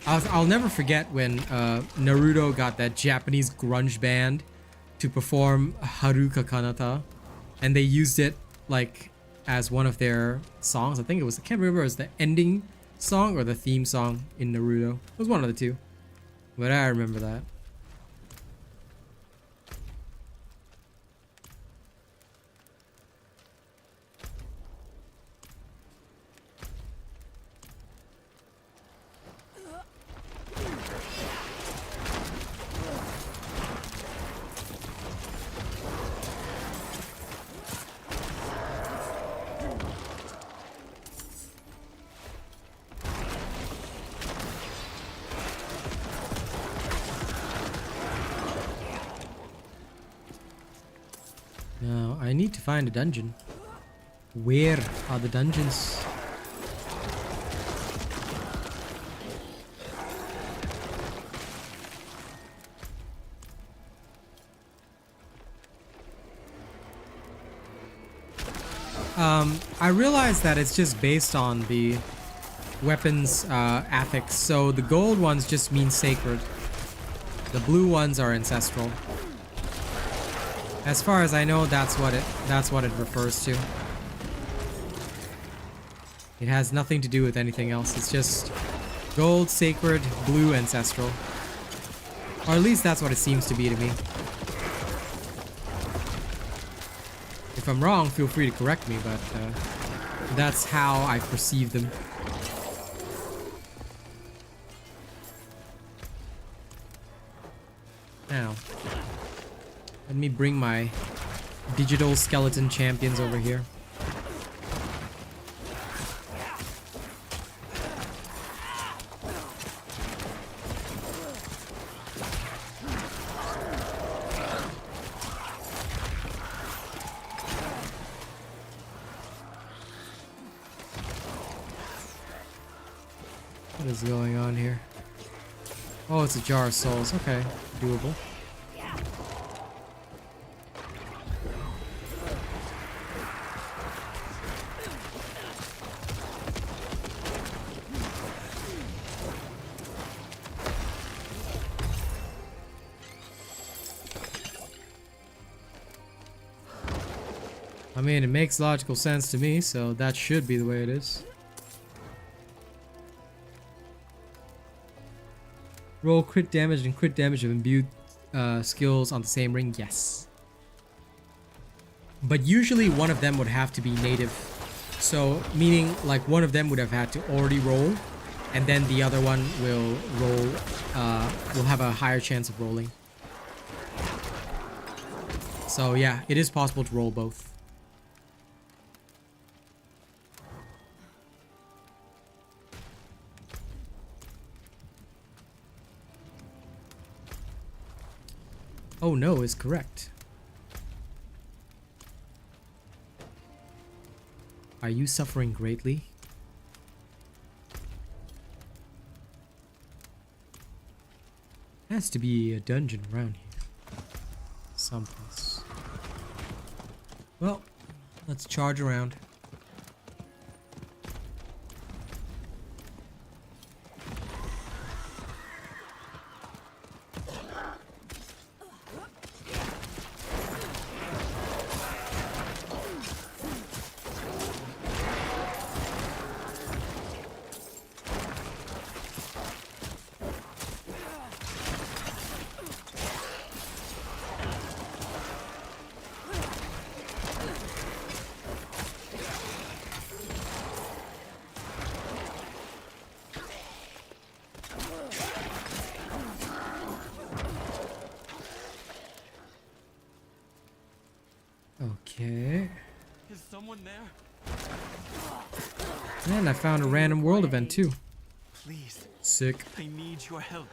I'll never forget when Naruto got that Japanese grunge band to perform Haruka Kanata, and they used it like as one of their songs. I think it was, I can't remember, it was the ending song or the theme song in Naruto. It was one of the two, but I remember that. Now, I need to find a dungeon. Where are the dungeons? I realized that it's just based on the weapons affix. So the gold ones just mean sacred. The blue ones are ancestral. As far as I know, that's what it refers to. It has nothing to do with anything else. It's just gold, sacred, blue, ancestral. Or at least that's what it seems to be to me. If I'm wrong, feel free to correct me, but that's how I perceive them. Now, let me bring my digital skeleton champions over here. What is going on here? Oh, it's a jar of souls. Okay, doable. I mean, it makes logical sense to me, so that should be the way it is. Roll crit damage and crit damage of imbued skills on the same ring, yes. But usually one of them would have to be native. So, meaning like one of them would have had to already roll, and then the other one will roll, will have a higher chance of rolling. So yeah, it is possible to roll both. Oh no is correct. Are you suffering greatly? Has to be a dungeon around here. Someplace. Well, let's charge around. Okay. Is someone there? And I found a random world event too. Please. Sick. I need your help.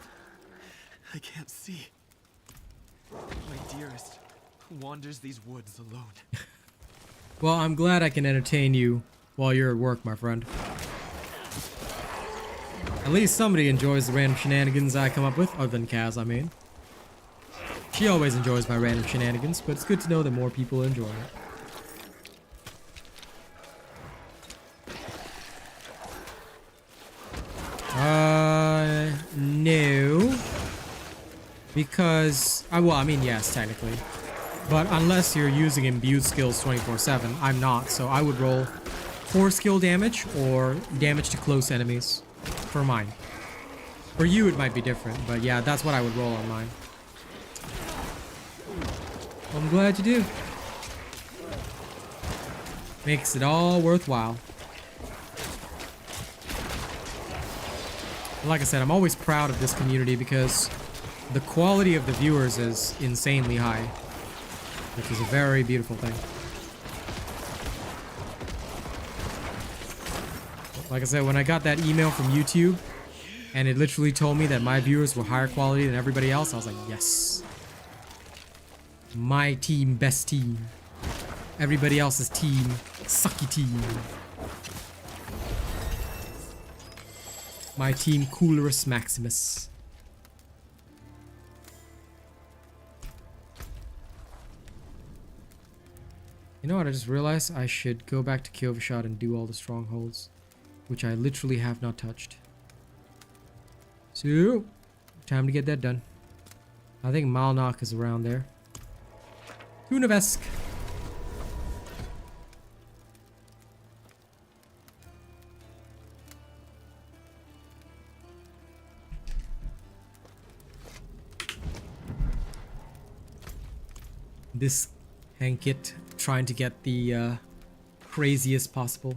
I can't see. My dearest wanders these woods alone. Well, I'm glad I can entertain you while you're at work, my friend. At least somebody enjoys the random shenanigans I come up with, other than Kaz, I mean. She always enjoys my random shenanigans, but it's good to know that more people enjoy it. No. Because, well, I mean, yes, technically. But unless you're using imbued skills 24/7, I'm not, so I would roll 4 skill damage or damage to close enemies for mine. For you, it might be different, but yeah, that's what I would roll on mine. I'm glad you do. Makes it all worthwhile. Like I said, I'm always proud of this community because the quality of the viewers is insanely high, which is a very beautiful thing. Like I said, when I got that email from YouTube and it literally told me that my viewers were higher quality than everybody else, I was like, yes. My team, best team. Everybody else's team, sucky team. My team, Coolorus Maximus. You know what, I just realized I should go back to Kyovashad and do all the strongholds, which I literally have not touched. So, time to get that done. I think Malnok is around there. Kunavesk. This Hankit trying to get the craziest possible.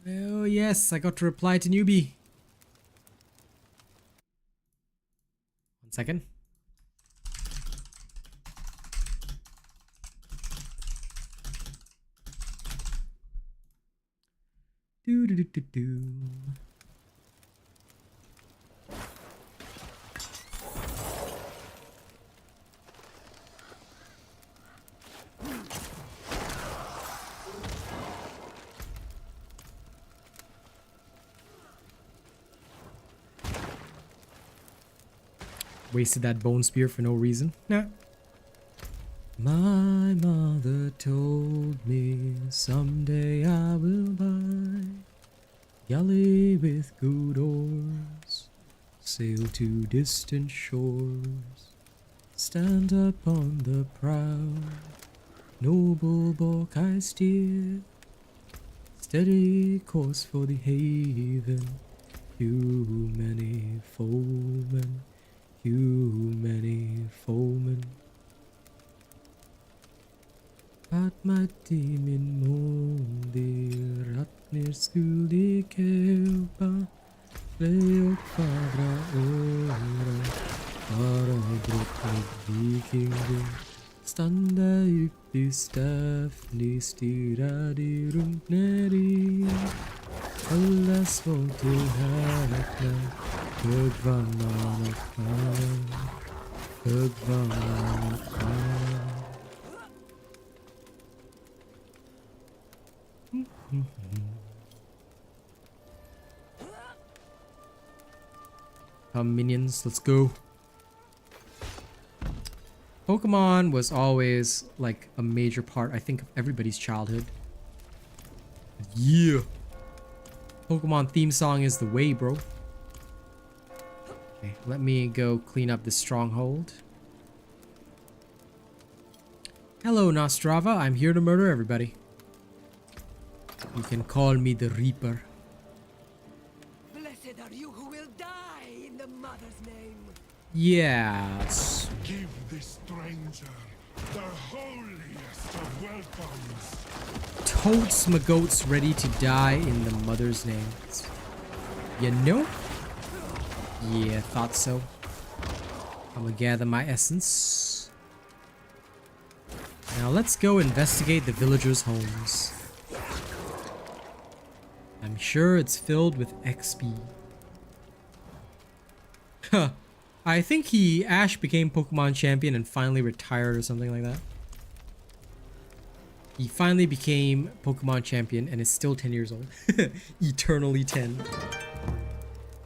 Oh yes, I got to reply to newbie. 1 second. Do do do do do. Wasted that bone spear for no reason. Nah. My mother told me someday I will buy galley with good oars, sail to distant shores, stand up on the prow, noble bark I steer, steady course for the haven, too many foemen. Too many foemen. At my demon mondir, at nir skuldi kelpa, leok fabra ora, para brottet vikingen, standa upp I Stafni, stirra de runt neri, alla små till häpna. Högvannan och fan, högvannan och fan. Come minions, let's go. Pokemon was always like a major part, I think, of everybody's childhood. Yeah. Pokemon theme song is the way, bro. Okay, let me go clean up this stronghold. Hello, Nostrava. I'm here to murder everybody. You can call me the Reaper. Blessed are you who will die in the Mother's name. Yes. Give this stranger the holiest of welcomes. Totes my goats ready to die in the Mother's name. You know? Yeah, thought so. I'm gonna gather my essence. Now let's go investigate the villagers' homes. I'm sure it's filled with XP. Huh. I think Ash became Pokemon champion and finally retired or something like that. He finally became Pokemon champion and is still 10 years old. Eternally 10.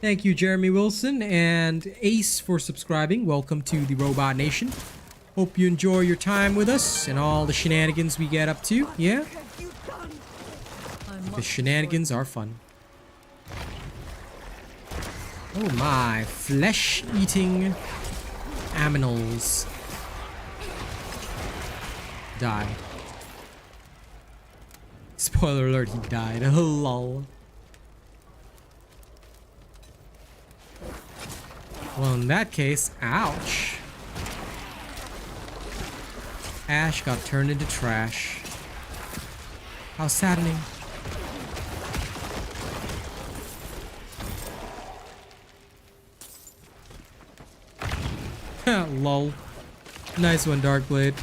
Thank you, Jeremy Wilson and Ace, for subscribing. Welcome to the Robot Nation. Hope you enjoy your time with us and all the shenanigans we get up to. Yeah? The shenanigans are fun. Oh my, flesh-eating aminals. Died. Spoiler alert, he died. Lol. Well, in that case, ouch. Ash got turned into trash. How saddening. Lol. Nice one, Darkblade.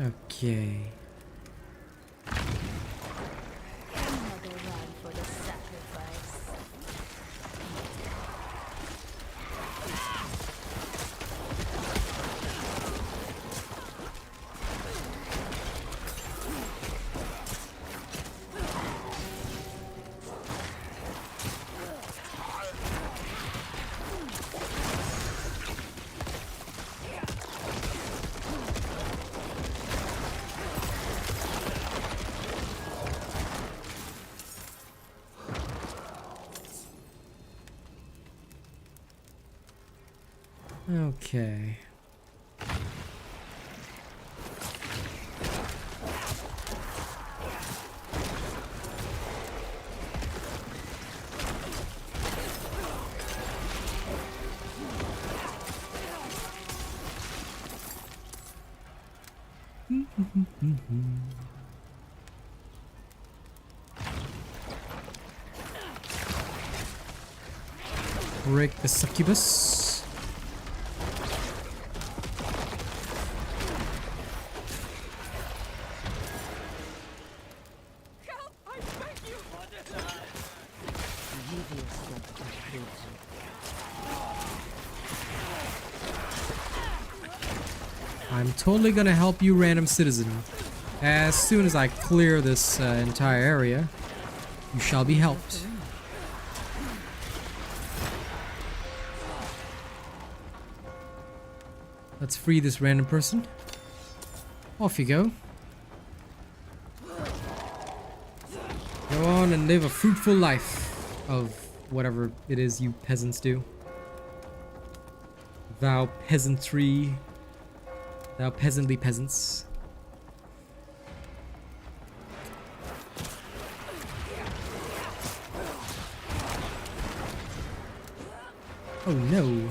Okay. Another run for the sacrifice. Okay. Break the succubus. Help! I beg you! I'm totally gonna help you, random citizen. As soon as I clear this entire area, you shall be helped. Let's free this random person. Off you go. Go on and live a fruitful life of whatever it is you peasants do. Thou peasantry. Thou peasantly peasants. Oh no.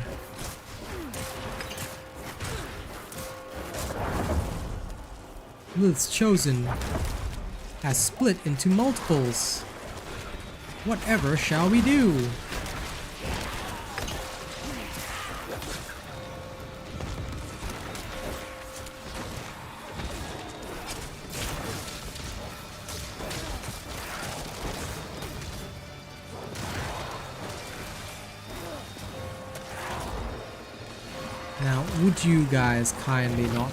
Lilith's chosen has split into multiples. Whatever shall we do? Now, would you guys kindly not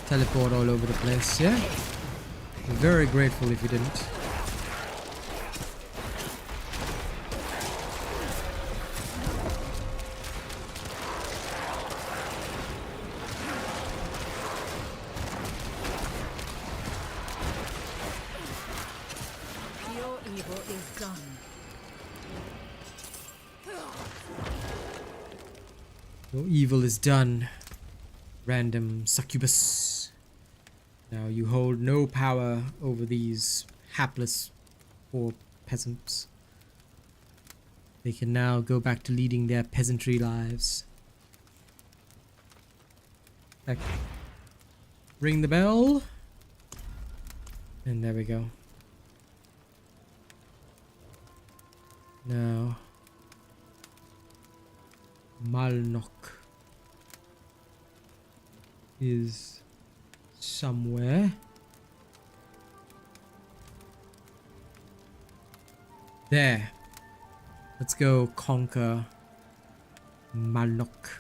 teleport all over the place, yeah? Very grateful if you didn't. Your evil is done. Your evil is done, random succubus. Now you hold no power over these hapless poor peasants. They can now go back to leading their peasantry lives. Back. Ring the bell. And there we go. Now Malnok is somewhere. There. Let's go conquer Malnok.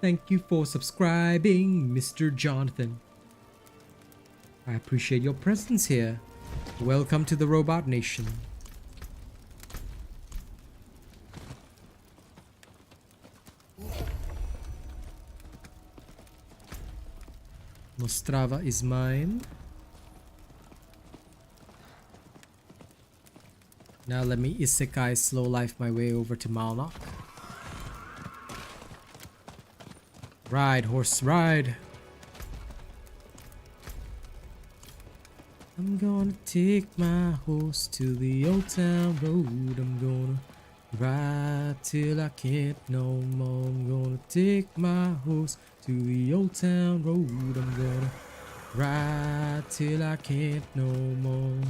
Thank you for subscribing, Mr. Jonathan. I appreciate your presence here. Welcome to the Robot Nation. Mostrava is mine. Now let me isekai slow life my way over to Malnok. Ride, horse, ride. I'm gonna take my horse to the old town road. I'm gonna ride till I can't no more. I'm gonna take my horse to the old town road. I'm gonna ride till I can't no more.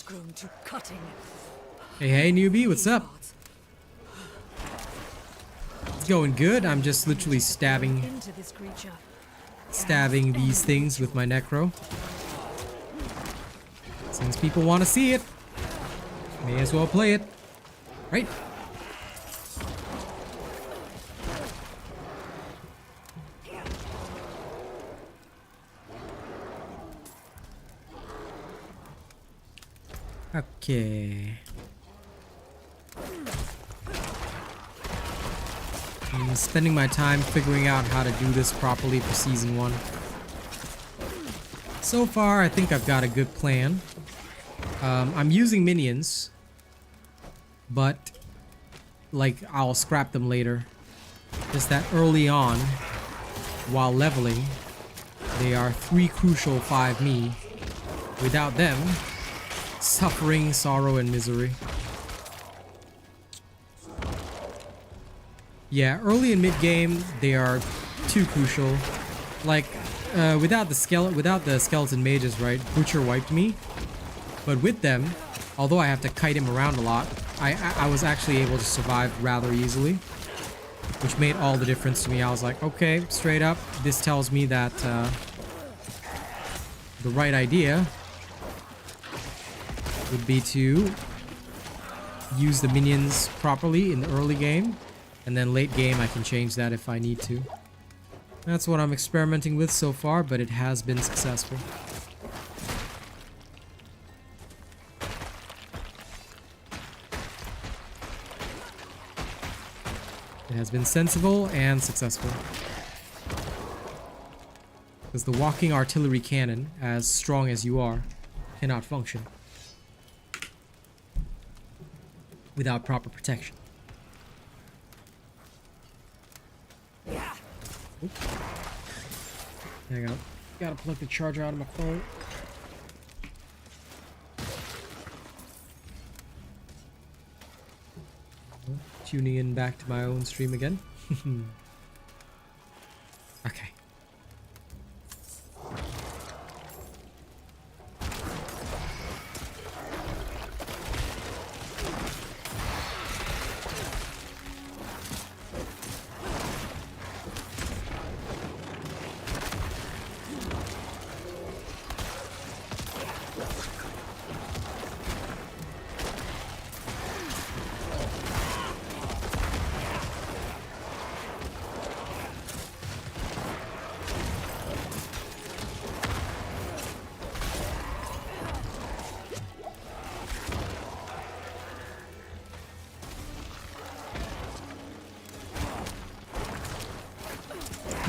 grown too cutting. Hey, newbie, what's up? It's going good. I'm just literally stabbing Into this creature. these things with my Necro. Since people want to see it, may as well play it. Right? Okay. I'm spending my time figuring out how to do this properly for Season 1. So far, I think I've got a good plan. I'm using minions, but like I'll scrap them later. Just that early on, while leveling, they are 3 crucial 5 me. Without them, suffering, sorrow, and misery. Yeah, early and mid game, they are too crucial. Like, without the skeleton mages, right? Butcher wiped me. But with them, although I have to kite him around a lot, I was actually able to survive rather easily, which made all the difference to me. I was like, okay, straight up, this tells me that the right idea would be to use the minions properly in the early game, and then late game I can change that if I need to. That's what I'm experimenting with so far, but it has been successful. It has been sensible and successful. Because the walking artillery cannon, as strong as you are, cannot function without proper protection. Oops. I gotta plug the charger out of my phone. Tuning in back to my own stream again. Okay.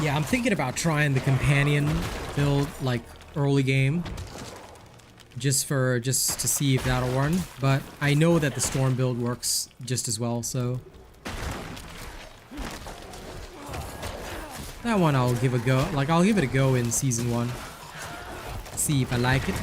Yeah, I'm thinking about trying the companion build like early game, just to see if that'll run. But I know that the storm build works just as well, so that one I'll give a go. Like I'll give it a go in Season 1, see if I like it.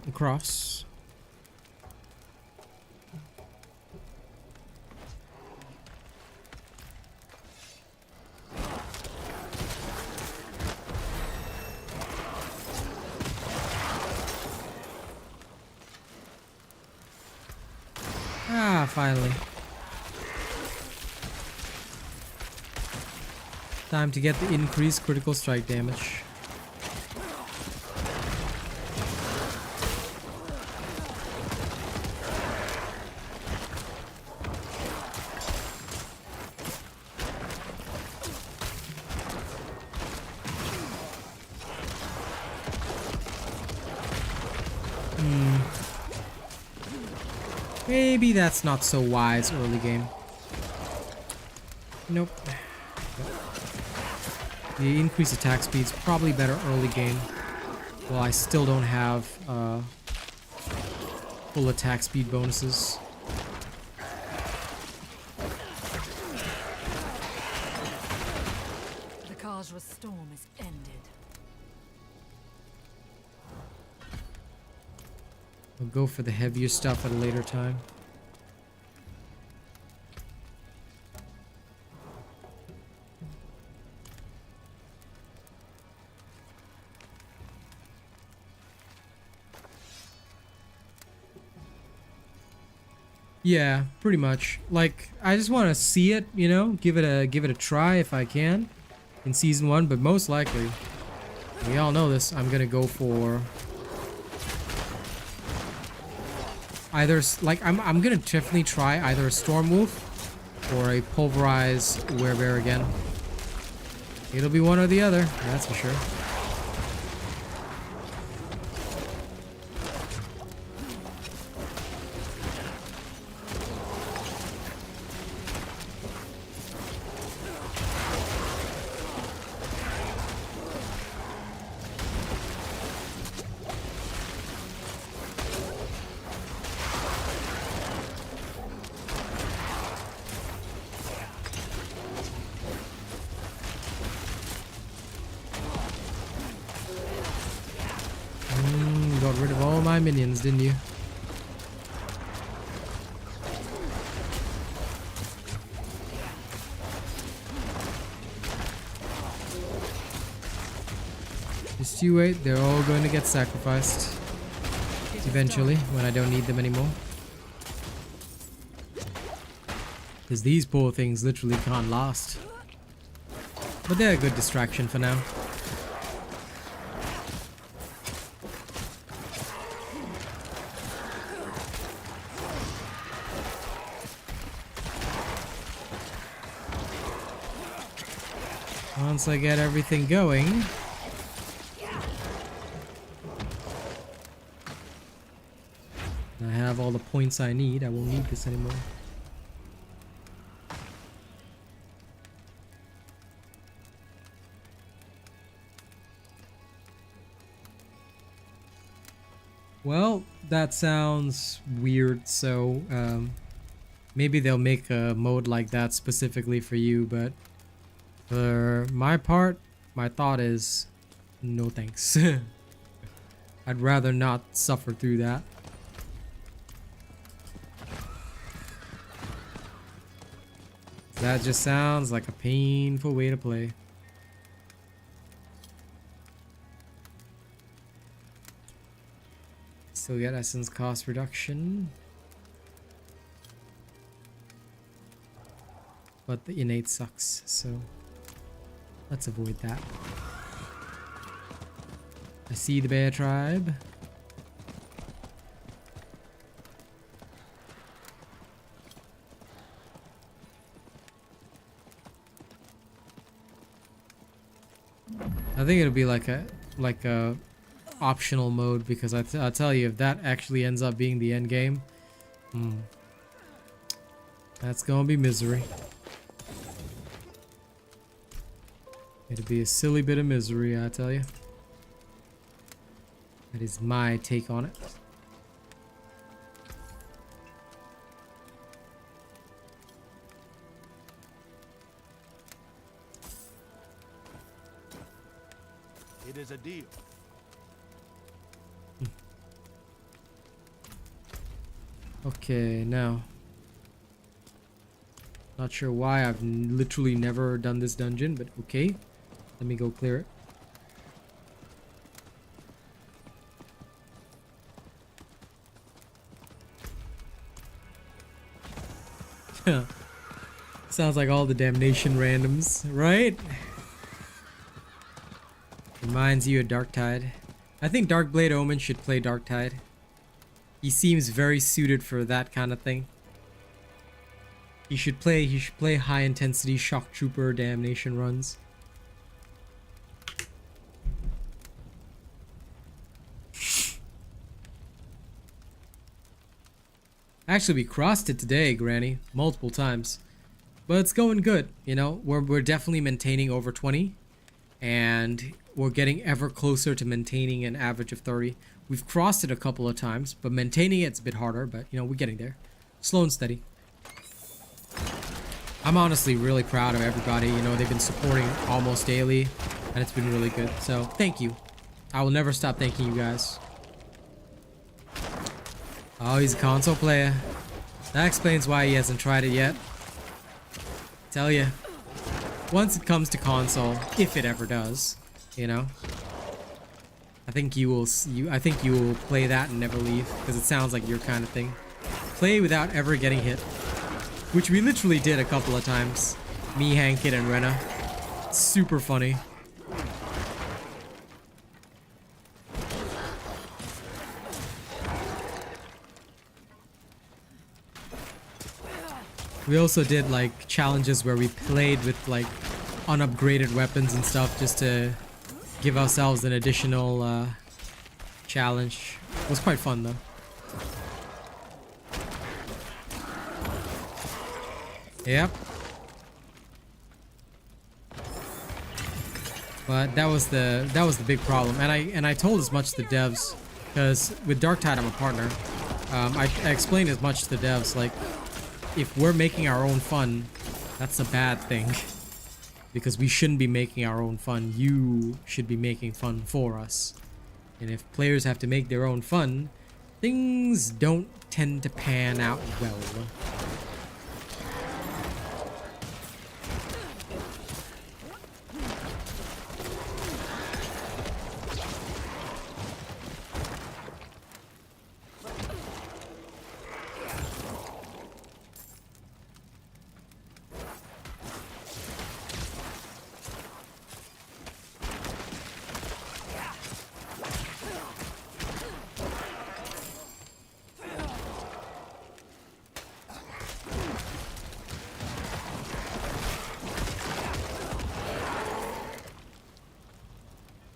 Across. Ah, finally. Time to get the increased critical strike damage. Maybe that's not so wise early game. Nope. The increased attack speed's probably better early game. Well, I still don't have full attack speed bonuses. The Kajra storm is ended. I'll go for the heavier stuff at a later time. Yeah, pretty much. Like, I just want to see it, you know, give it a try if I can in season 1, but most likely, we all know this, I'm gonna go for either, like, I'm gonna definitely try either a Storm Wolf or a Pulverized Werebear again. It'll be one or the other, that's for sure. Got rid of all my minions, didn't you? Just you wait, they're all going to get sacrificed. Eventually, when I don't need them anymore. Because these poor things literally can't last. But they're a good distraction for now. Once I get everything going, I have all the points I need. I won't need this anymore. Well, that sounds weird, so maybe they'll make a mode like that specifically for you, but for my part, my thought is no thanks. I'd rather not suffer through that. That just sounds like a painful way to play. Still get essence cost reduction. But the innate sucks, so let's avoid that. I see the bear tribe. I think it'll be like a optional mode, because I'll tell you, if that actually ends up being the end game, that's gonna be misery. It'll be a silly bit of misery, I tell you. That is my take on it. It is a deal. Okay, now. Not sure why I've literally never done this dungeon, but okay. Let me go clear it. Sounds like all the damnation randoms, right? Reminds you of Darktide. I think Darkblade Omen should play Darktide. He seems very suited for that kind of thing. He should play high intensity shock trooper damnation runs. Actually, we crossed it today, Granny, multiple times. But it's going good, you know. We're definitely maintaining over 20. And we're getting ever closer to maintaining an average of 30. We've crossed it a couple of times, but maintaining it's a bit harder, but you know, we're getting there. Slow and steady. I'm honestly really proud of everybody. You know, they've been supporting almost daily, and it's been really good. So, thank you. I will never stop thanking you guys. Oh, he's a console player. That explains why he hasn't tried it yet. Tell you. Once it comes to console, if it ever does, you know, I think you will play that and never leave, because it sounds like your kind of thing. Play without ever getting hit, which we literally did a couple of times. Me, Hankit, and Rena. Super funny. We also did like challenges where we played with like unupgraded weapons and stuff just to give ourselves an additional challenge. It was quite fun though. Yep. But that was the big problem, and I told as much to the devs, because with Darktide I'm a partner. I explained as much to the devs, like, if we're making our own fun, that's a bad thing. Because we shouldn't be making our own fun. You should be making fun for us. And if players have to make their own fun, things don't tend to pan out well.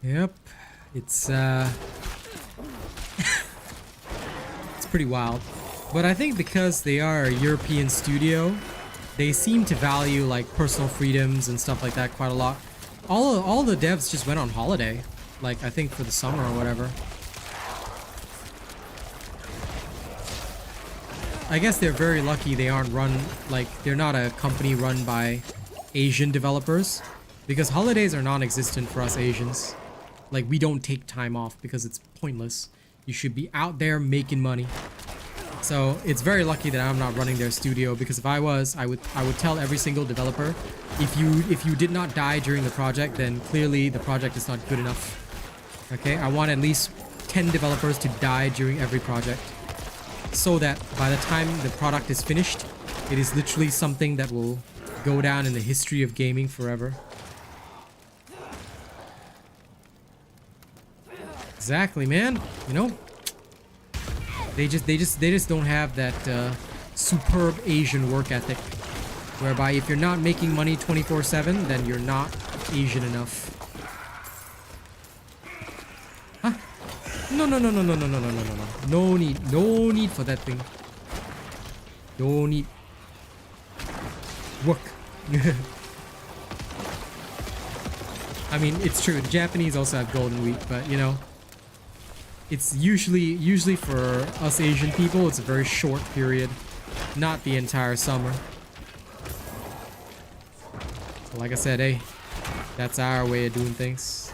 Yep, it's it's pretty wild. But I think because they are a European studio, they seem to value like personal freedoms and stuff like that quite a lot. All the devs just went on holiday, like I think for the summer or whatever. I guess they're very lucky they aren't run, like they're not a company run by Asian developers, because holidays are non-existent for us Asians. Like, we don't take time off because it's pointless. You should be out there making money. So it's very lucky that I'm not running their studio, because if I was, I would tell every single developer, if you did not die during the project, then clearly the project is not good enough. Okay, I want at least 10 developers to die during every project, so that by the time the product is finished, it is literally something that will go down in the history of gaming forever. Exactly, man. You know, they just don't have that superb Asian work ethic, whereby if you're not making money 24/7, then you're not Asian enough. Huh? No. No need for that thing. No need. Work. I mean, it's true. The Japanese also have Golden Week, but you know, it's usually for us Asian people, it's a very short period, not the entire summer. So like I said, hey, that's our way of doing things.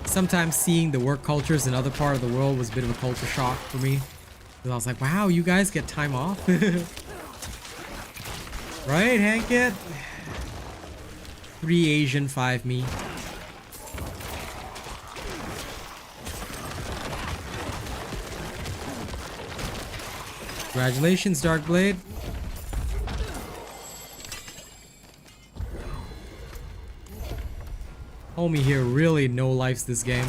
Sometimes seeing the work cultures in other part of the world was a bit of a culture shock for me. Because I was like, wow, you guys get time off? Right, Hankit? 3 Asian, 5 me. Congratulations, Darkblade. Homie here really no-lifes this game.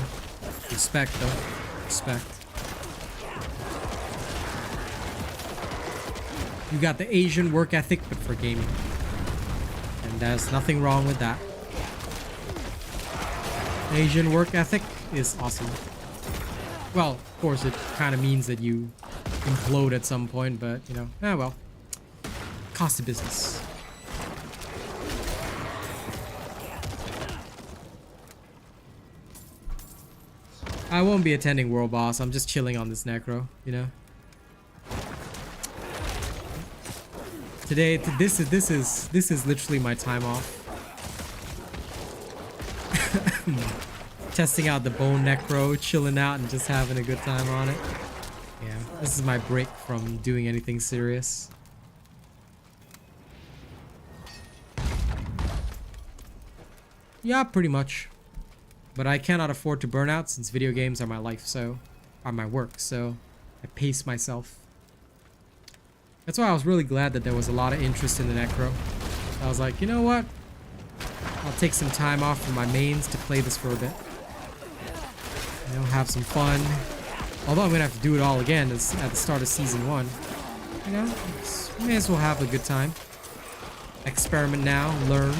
Respect, though. Respect. You got the Asian work ethic, but for gaming. And there's nothing wrong with that. Asian work ethic is awesome. Well, of course, it kind of means that you implode at some point, but, you know, well. Cost of business. I won't be attending World Boss. I'm just chilling on this Necro, you know. Today, this is literally my time off. Testing out the Bone Necro, chilling out and just having a good time on it. Yeah, this is my break from doing anything serious. Yeah, pretty much. But I cannot afford to burn out since video games are my life, so are my work, so I pace myself. That's why I was really glad that there was a lot of interest in the Necro. I was like, you know what? I'll take some time off from my mains to play this for a bit. You know, have some fun. Although I'm gonna have to do it all again at the start of season 1. You know, may as well have a good time. Experiment now, learn.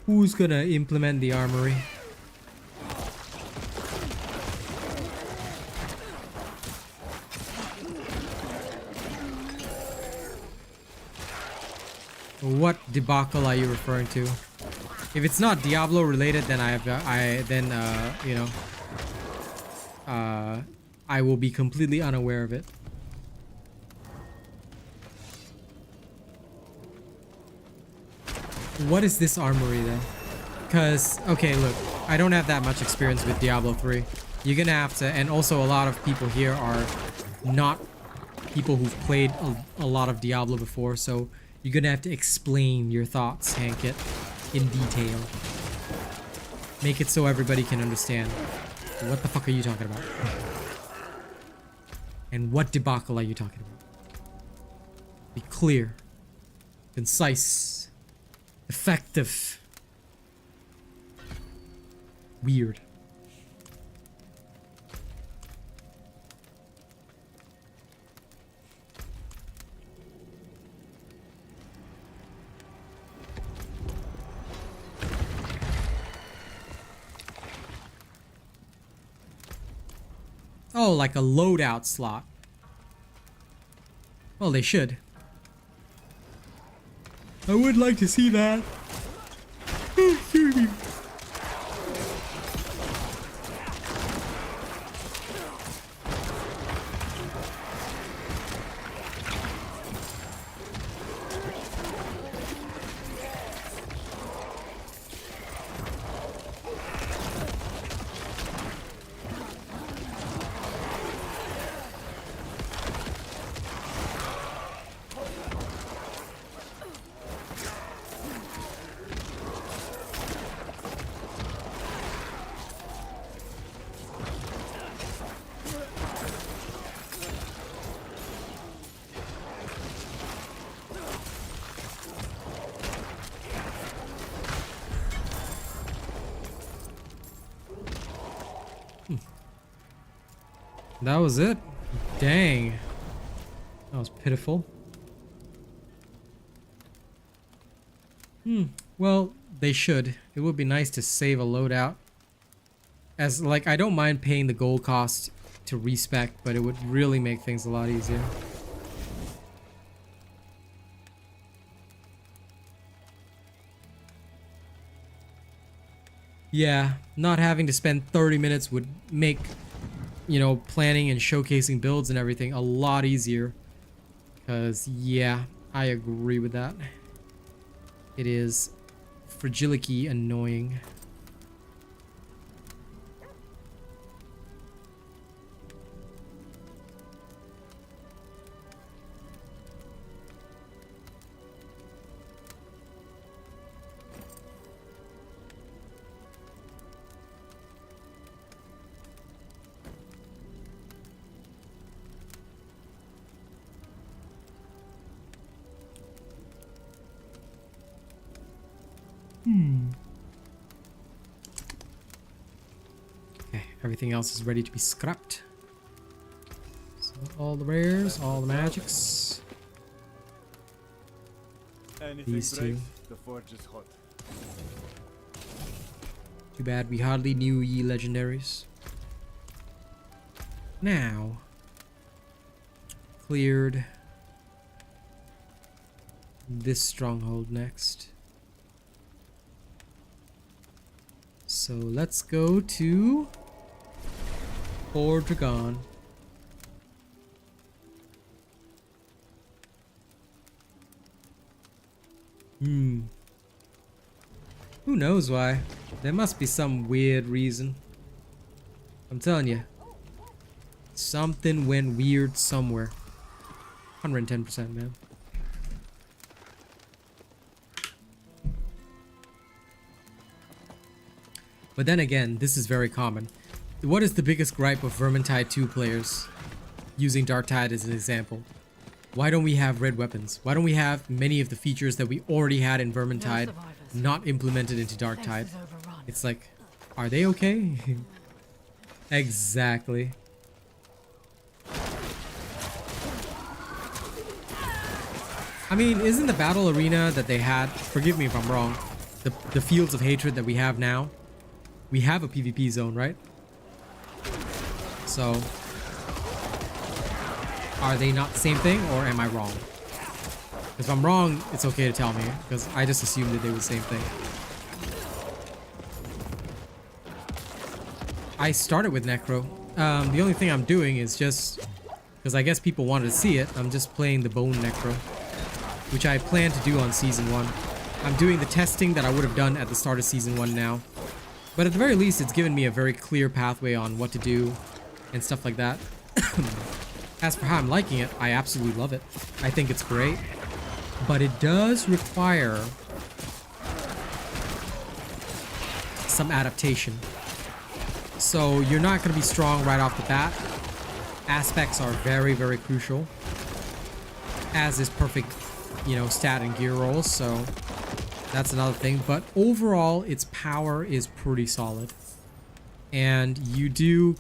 Who's gonna implement the armory? What debacle are you referring to? If it's not Diablo related, then I will be completely unaware of it. What is this armory then? Because, okay, look, I don't have that much experience with Diablo 3. You're gonna have to, and also a lot of people here are not people who've played a lot of Diablo before, so you're gonna have to explain your thoughts, Hankit, in detail. Make it so everybody can understand. What the fuck are you talking about? And what debacle are you talking about? Be clear, concise, effective, weird. Oh, like a loadout slot. Well, they should. I would like to see that. Excuse me. That was it? Dang. That was pitiful. Well, they should. It would be nice to save a loadout. As, like, I don't mind paying the gold cost to respec, but it would really make things a lot easier. Yeah, not having to spend 30 minutes would make you know, planning and showcasing builds and everything a lot easier. Because, yeah, I agree with that. It is fragilicky annoying. Okay, everything else is ready to be scrapped. So all the rares, all the magics. These two. The forge is hot. Too bad we hardly knew ye legendaries. Now, cleared this stronghold next. So let's go to Dragon. Who knows why? There must be some weird reason. I'm telling you. Something went weird somewhere. 110%, man. But then again, this is very common. What is the biggest gripe of Vermintide 2 players? Using Darktide as an example. Why don't we have red weapons? Why don't we have many of the features that we already had in Vermintide not implemented into Darktide? It's like, are they okay? Exactly. I mean, isn't the battle arena that they had, forgive me if I'm wrong, the fields of hatred that we have now, we have a PvP zone, right? So, are they not the same thing, or am I wrong? If I'm wrong, it's okay to tell me, because I just assumed that they were the same thing. I started with Necro. The only thing I'm doing is just, because I guess people wanted to see it, I'm just playing the Bone Necro, which I plan to do on Season 1. I'm doing the testing that I would have done at the start of Season 1 now. But at the very least, it's given me a very clear pathway on what to do and stuff like that. As for how I'm liking it, I absolutely love it. I think it's great. But it does require some adaptation. So you're not going to be strong right off the bat. Aspects are very, very crucial. As is perfect, you know, stat and gear rolls, so that's another thing. But overall, its power is pretty solid. And you do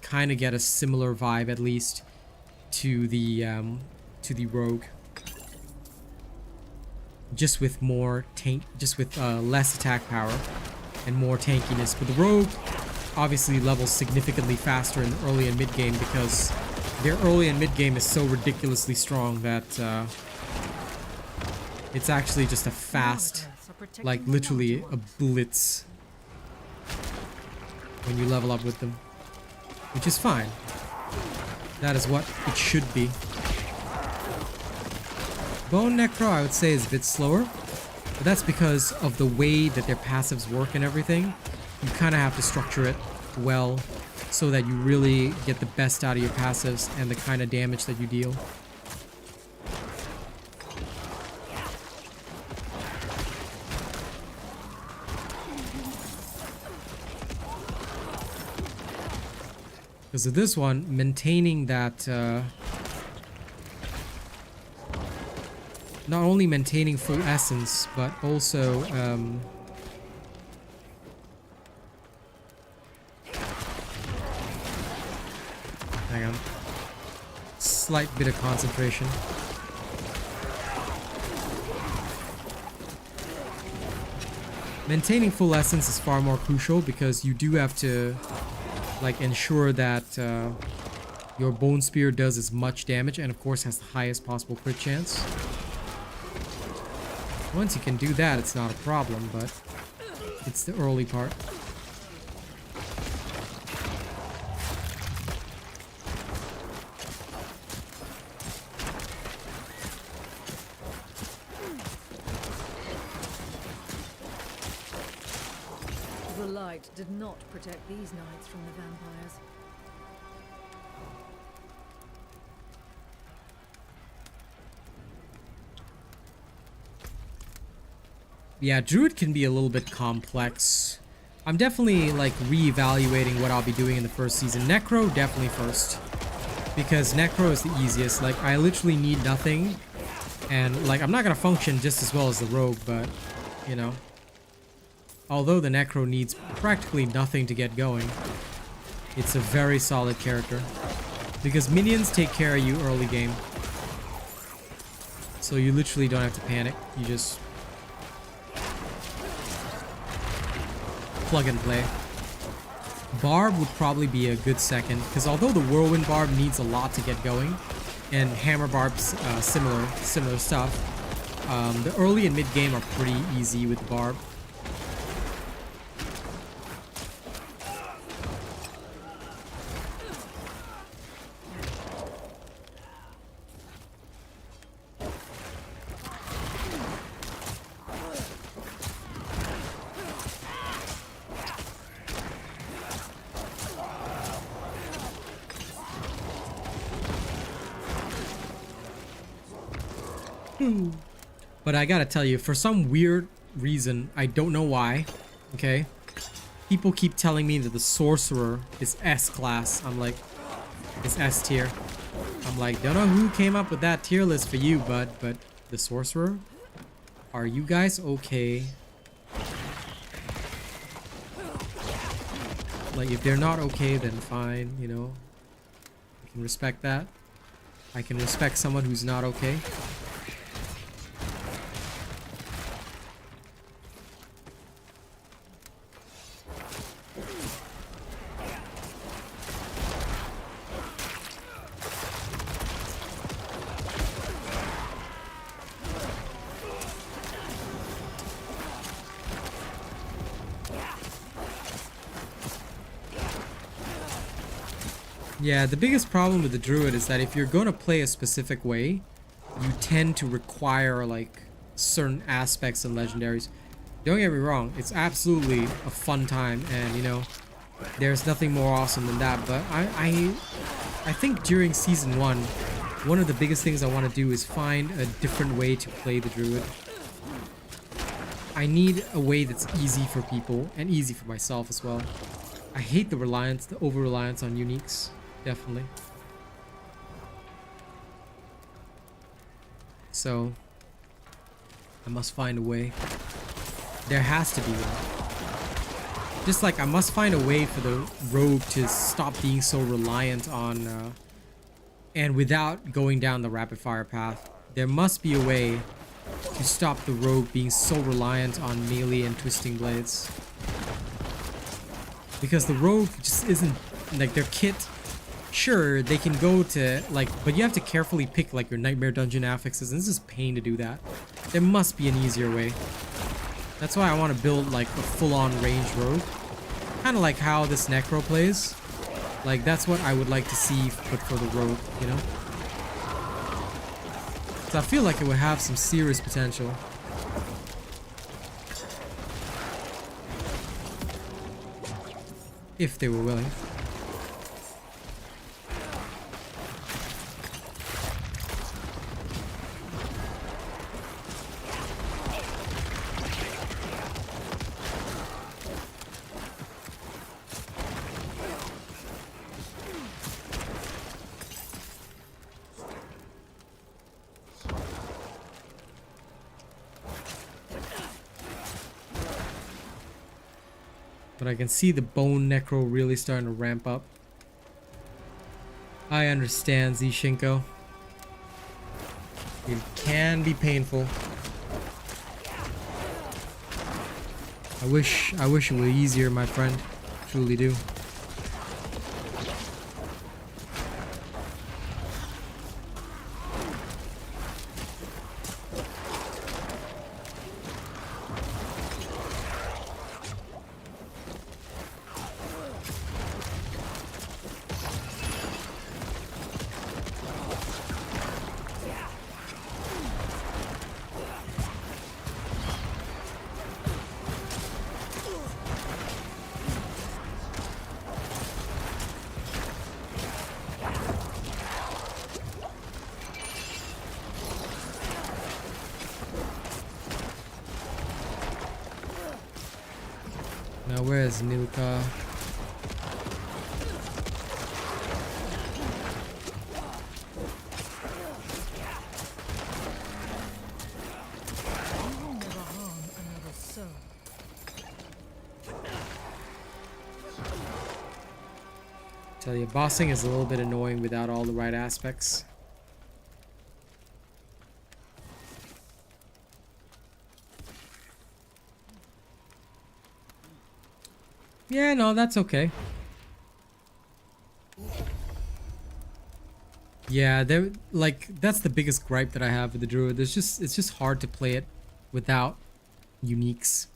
kind of get a similar vibe, at least, to the rogue. Just with more less attack power and more tankiness. But the rogue obviously levels significantly faster in the early and mid game because their early and mid game is so ridiculously strong that it's actually just a fast, like literally a blitz when you level up with them, which is fine. That is what it should be. Bone Necro, I would say, is a bit slower, but that's because of the way that their passives work and everything. You kind of have to structure it well so that you really get the best out of your passives and the kind of damage that you deal. Because of this one, maintaining that, not only maintaining full essence, but also, hang on, slight bit of concentration. Maintaining full essence is far more crucial because you do have to like ensure that your bone spear does as much damage and of course has the highest possible crit chance. Once you can do that, it's not a problem, but it's the early part. The light did not protect these knights from the vampires. Yeah, Druid can be a little bit complex. I'm definitely like reevaluating what I'll be doing in the first season. Necro, definitely first. Because Necro is the easiest. Like, I literally need nothing. And, like, I'm not gonna function just as well as the Rogue, but, you know. Although the Necro needs practically nothing to get going, it's a very solid character. Because minions take care of you early game. So you literally don't have to panic. You just plug and play. Barb would probably be a good second, because although the Whirlwind Barb needs a lot to get going, and Hammer Barb's similar stuff, the early and mid game are pretty easy with the Barb. But I gotta tell you, for some weird reason, I don't know why, okay? People keep telling me that the Sorcerer is S class. I'm like, it's S tier. I'm like, don't know who came up with that tier list for you, bud, but the Sorcerer? Are you guys okay? Like, if they're not okay, then fine, you know? I can respect that. I can respect someone who's not okay. Yeah, the biggest problem with the Druid is that if you're going to play a specific way, you tend to require like certain aspects of legendaries. Don't get me wrong, it's absolutely a fun time, and you know, there's nothing more awesome than that, but I think during season 1, one of the biggest things I want to do is find a different way to play the Druid. I need a way that's easy for people and easy for myself as well. I hate the over-reliance on uniques. Definitely. So, I must find a way. There has to be one. Just like I must find a way for the Rogue to stop being so reliant on, and without going down the rapid fire path. There must be a way to stop the Rogue being so reliant on melee and twisting blades. Because the Rogue just isn't, like, their kit. Sure, they can go to, like, but you have to carefully pick, like, your Nightmare Dungeon affixes, and this is pain to do that. There must be an easier way. That's why I want to build, like, a full-on range Rogue. Kind of like how this Necro plays. Like, that's what I would like to see put for the Rogue, you know? So I feel like it would have some serious potential. If they were willing. But I can see the Bone Necro really starting to ramp up. I understand, Zshinko. It can be painful. I wish it were easier, my friend. Truly do. where's Nilka? Tell you, bossing is a little bit annoying without all the right aspects. Yeah, no, that's okay. Yeah, that's the biggest gripe that I have with the druid. It's just hard to play it without uniques.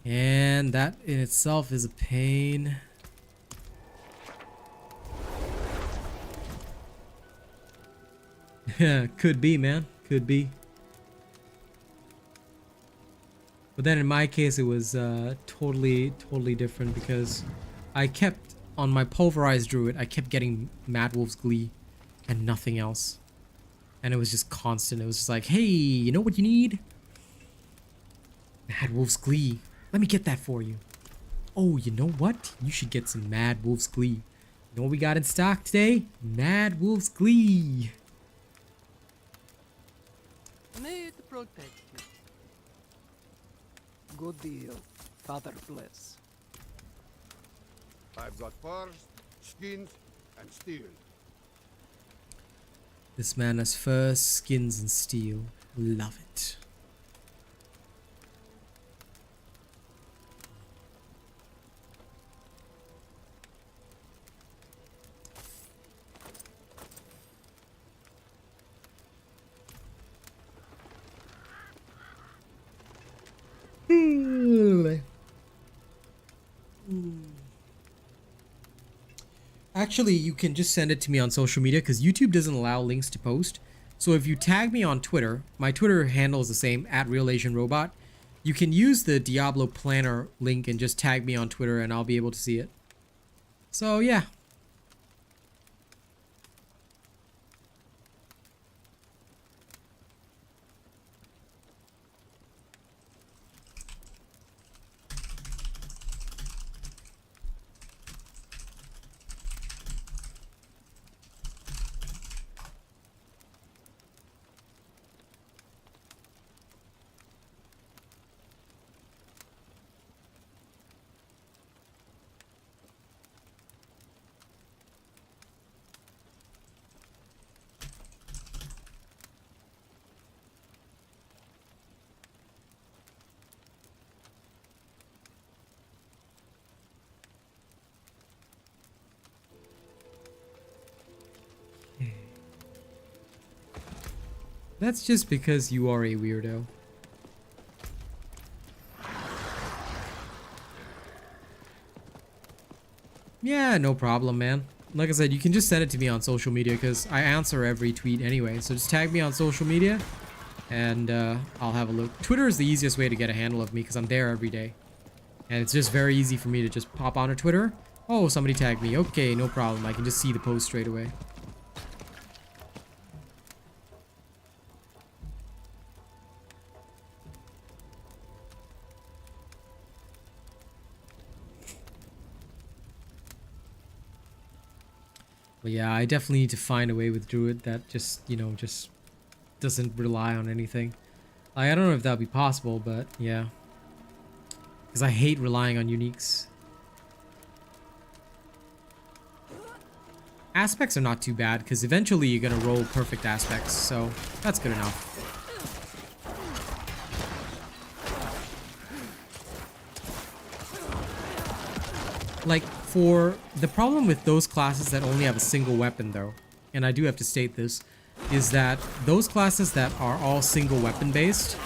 And that in itself is a pain. Yeah, could be, man. Could be. But then in my case, it was totally different because I kept, on my pulverized druid, I kept getting Mad Wolf's Glee and nothing else. And it was just constant. It was just like, hey, you know what you need? Mad Wolf's Glee. Let me get that for you. Oh, you know what? You should get some Mad Wolf's Glee. You know what we got in stock today? Mad Wolf's Glee. May it protect you. Good deal. Father bless. I've got furs, skins, and steel. This man has furs, skins, and steel. Love it. Actually, you can just send it to me on social media because YouTube doesn't allow links to post. So if you tag me on Twitter, my Twitter handle is the same, @RealAsianRobot. You can use the Diablo planner link and just tag me on Twitter and I'll be able to see it. So yeah. That's just because you are a weirdo. Yeah, no problem, man. Like I said, you can just send it to me on social media because I answer every tweet anyway. So just tag me on social media and I'll have a look. Twitter is the easiest way to get a handle of me because I'm there every day. And it's just very easy for me to just pop onto Twitter. Oh, somebody tagged me. Okay, no problem. I can just see the post straight away. But yeah, I definitely need to find a way with Druid that just, you know, just doesn't rely on anything. Like, I don't know if that'll be possible, but yeah. Because I hate relying on uniques. Aspects are not too bad, because eventually you're going to roll perfect aspects, so that's good enough. Like, for the problem with those classes that only have a single weapon though, and I do have to state this, is that those classes that are all single weapon based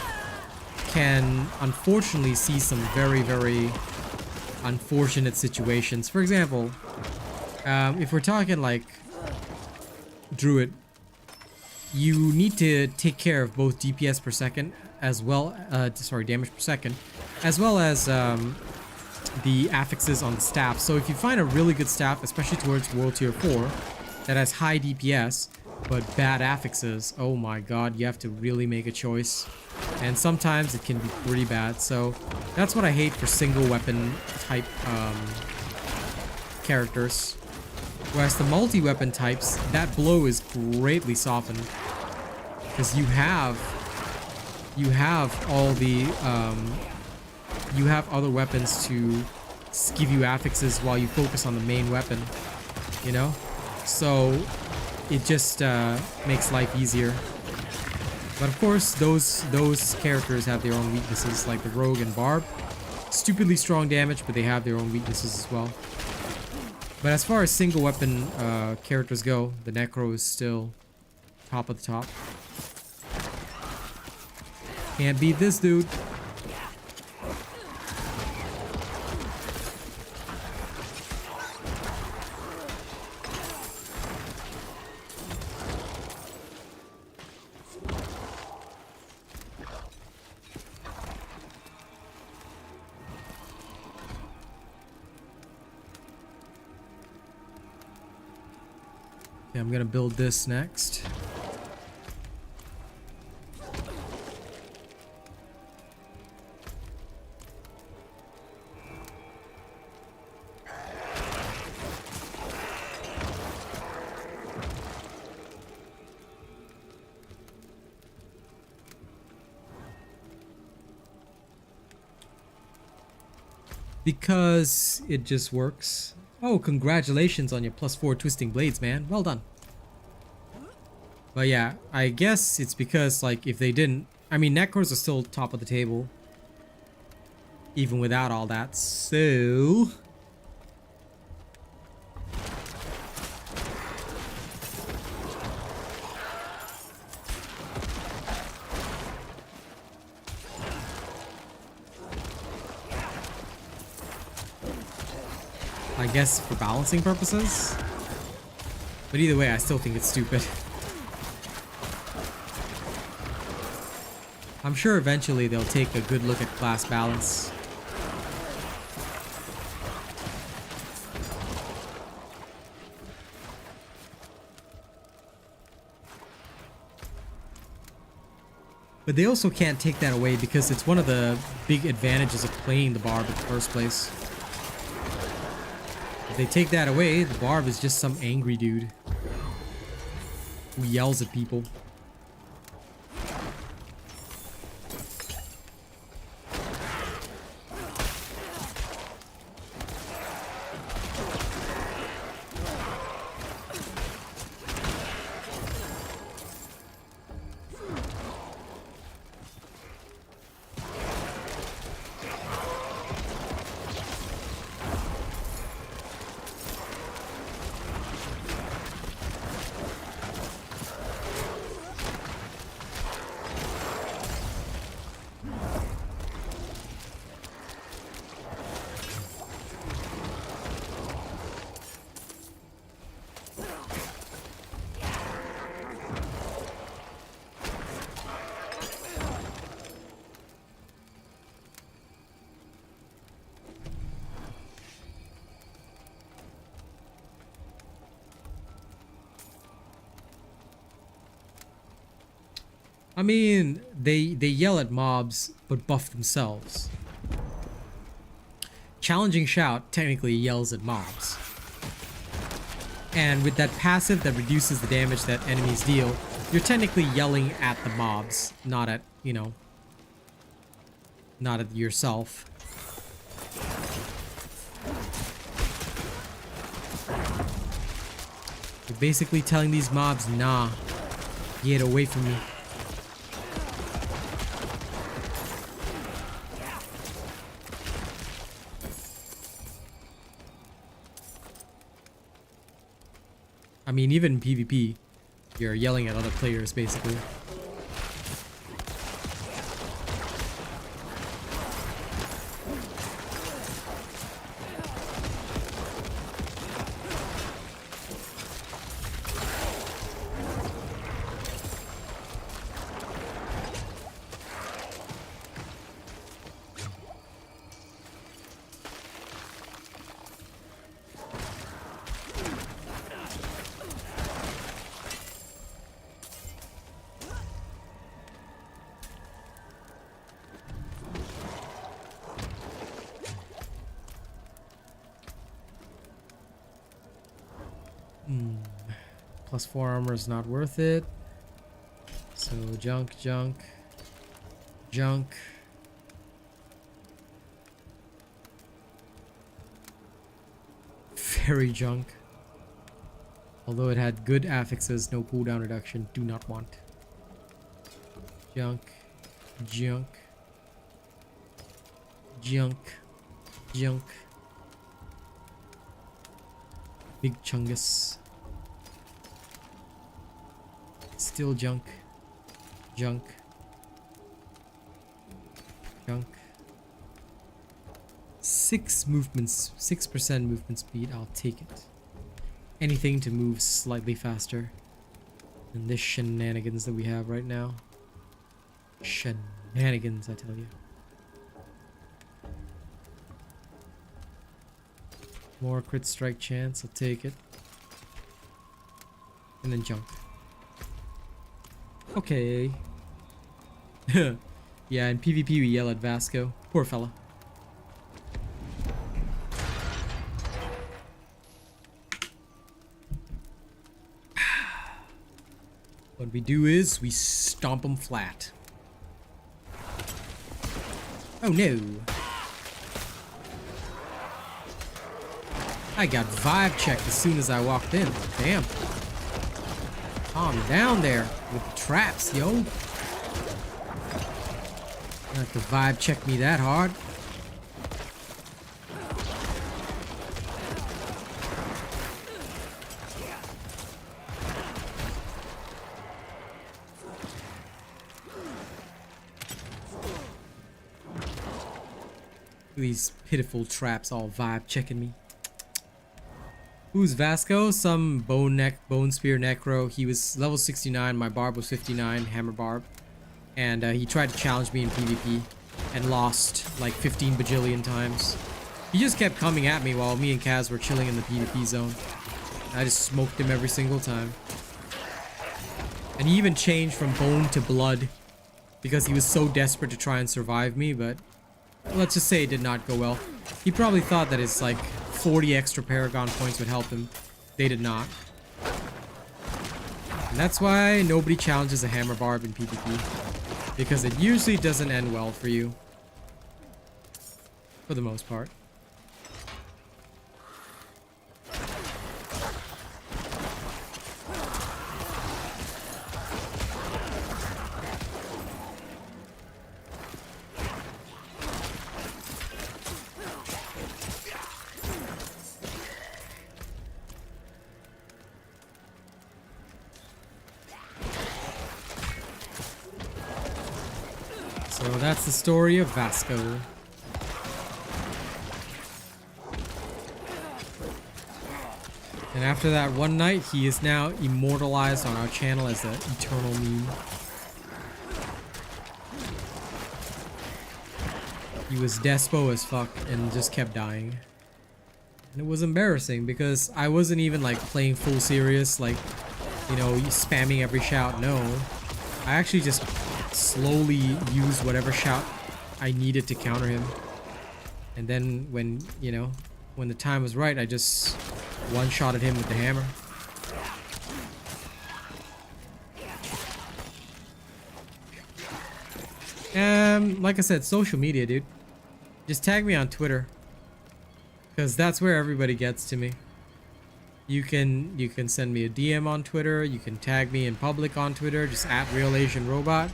can unfortunately see some very, very unfortunate situations. For example, if we're talking like Druid, you need to take care of both DPS per second as well, damage per second, as well as the affixes on the staff. So if you find a really good staff, especially towards World Tier 4, that has high DPS but bad affixes, oh my god, you have to really make a choice. And sometimes it can be pretty bad. So That's what I hate for single weapon type characters. Whereas the multi-weapon types, that blow is greatly softened. Because you have all the you have other weapons to give you affixes while you focus on the main weapon, you know? So it just makes life easier. But of course, those characters have their own weaknesses, like the Rogue and Barb. Stupidly strong damage, but they have their own weaknesses as well. But as far as single weapon characters go, the Necro is still top of the top. Can't beat this dude. Okay, I'm gonna build this next. Because it just works. Oh, congratulations on your +4 twisting blades, man. Well done. But yeah, I guess it's because, like, if they didn't... I mean, Necros are still top of the table. Even without all that, so... I guess for balancing purposes. But either way, I still think it's stupid. I'm sure eventually they'll take a good look at class balance. But they also can't take that away because it's one of the big advantages of playing the Barb in the first place. If they take that away, the Barb is just some angry dude who yells at people. I mean, they yell at mobs, but buff themselves. Challenging Shout technically yells at mobs. And with that passive that reduces the damage that enemies deal, you're technically yelling at the mobs, not at, you know, not at yourself. You're basically telling these mobs, nah, get away from me. I mean, even in PvP, you're yelling at other players, basically. Plus 4 armor is not worth it. So junk. Very junk. Although it had good affixes, no cooldown reduction, do not want. Junk. Big chungus. Still junk. 6% movement speed, I'll take it. Anything to move slightly faster than this shenanigans that we have right now. Shenanigans, I tell you. More crit strike chance, I'll take it. And then junk. Okay. Yeah, in PvP we yell at Vasco. Poor fella. What we do is we stomp him flat. Oh no. I got vibe checked as soon as I walked in. Damn. Calm down there with the traps, yo. You don't have to vibe check me that hard. These pitiful traps all vibe checking me. Who's Vasco? Some bone spear necro. He was level 69. My barb was 59, hammer barb, and he tried to challenge me in PvP and lost like 15 bajillion times. He just kept coming at me while me and Kaz were chilling in the PvP zone. I just smoked him every single time. And he even changed from bone to blood because he was so desperate to try and survive me, but let's just say it did not go well. He probably thought that his like 40 extra Paragon points would help him. They did not. And that's why nobody challenges a hammer barb in PvP. Because it usually doesn't end well for you. For the most part. So that's the story of Vasco. And after that one night, he is now immortalized on our channel as the eternal meme. He was despo as fuck and just kept dying. And it was embarrassing because I wasn't even like playing full serious, like, you know, spamming every shout. No, I actually just slowly used whatever shout I needed to counter him. And then when, you know, when the time was right, I just one-shotted him with the hammer. Like I said, social media, dude. Just tag me on Twitter, because that's where everybody gets to me. You can send me a DM on Twitter. You can tag me in public on Twitter, just at RealAsianRobot.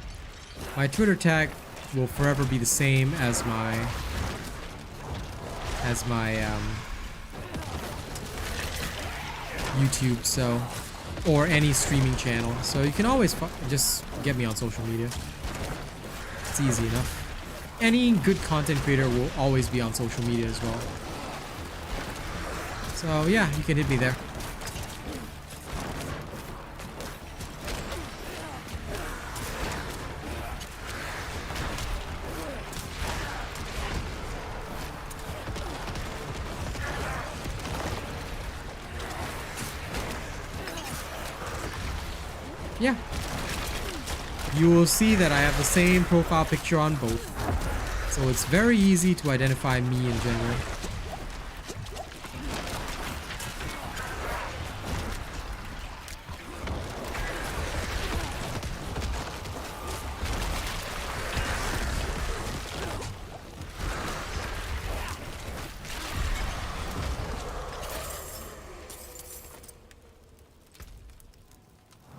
My Twitter tag will forever be the same as my YouTube, so, or any streaming channel. So you can always just get me on social media. It's easy enough. Any good content creator will always be on social media as well. So yeah, you can hit me there. Yeah. You will see that I have the same profile picture on both. So it's very easy to identify me in general.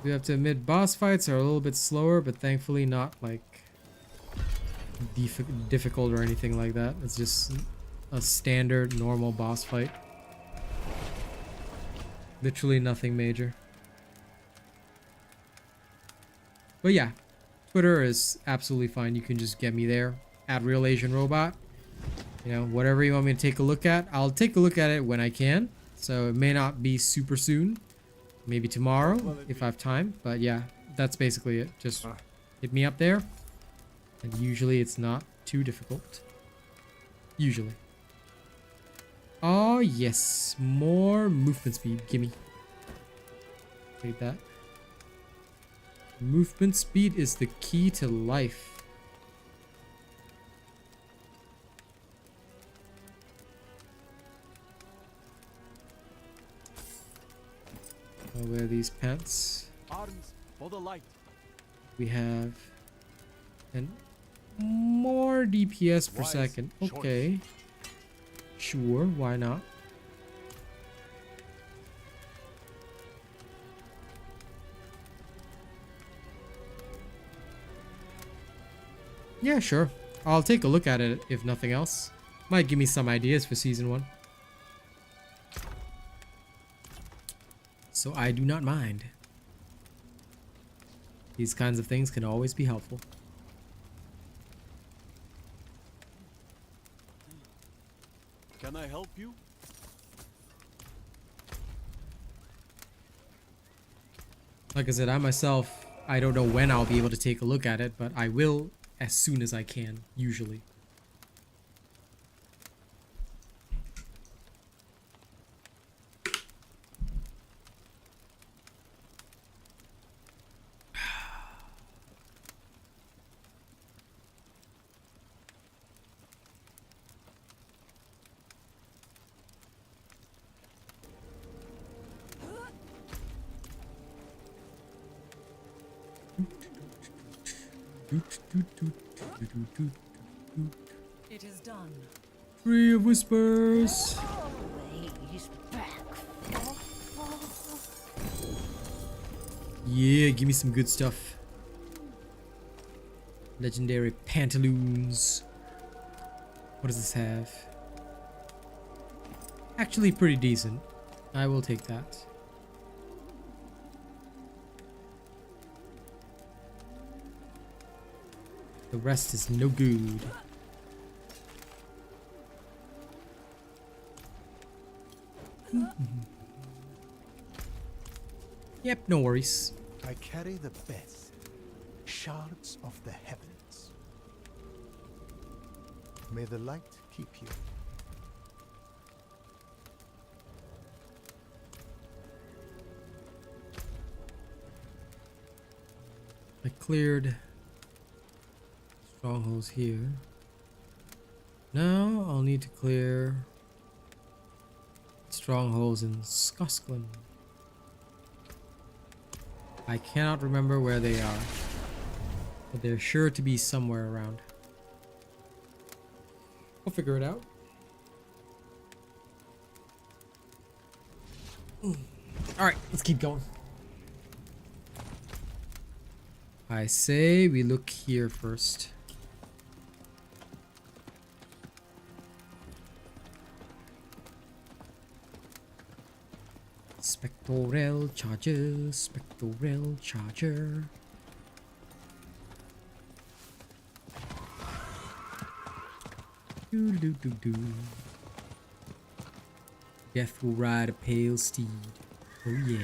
We have to admit boss fights are a little bit slower, but thankfully not like difficult or anything like that. It's just a standard normal boss fight. Literally nothing major. But yeah, Twitter is absolutely fine. You can just get me there at Real Asian Robot. You know, whatever you want me to take a look at, I'll take a look at it when I can. So it may not be super soon. Maybe tomorrow if I have time. But yeah, that's basically it. Just hit me up there. And usually it's not too difficult. Usually. Oh yes, more movement speed. Gimme. Take that. Movement speed is the key to life. I'll wear these pants. Arms for the light. We have and more DPS per second. Okay. Sure, why not? Yeah, sure. I'll take a look at it if nothing else. Might give me some ideas for season 1. So I do not mind. These kinds of things can always be helpful. Can I help you? Like I said, I myself, I don't know when I'll be able to take a look at it, but I will as soon as I can, usually. It is done. Tree of Whispers. He's back. Yeah, give me some good stuff. Legendary pantaloons. What does this have? Actually pretty decent. I will take that. The rest is no good. Yep, no worries. I carry the best shards of the heavens. May the light keep you. I cleared strongholds here. Now I'll need to clear strongholds in Hoaglund. I cannot remember where they are, but they're sure to be somewhere around. We'll figure it out. Alright, let's keep going. I say we look here first. Spectral charger, spectral charger. Do do do do. Death will ride a pale steed. Oh yeah.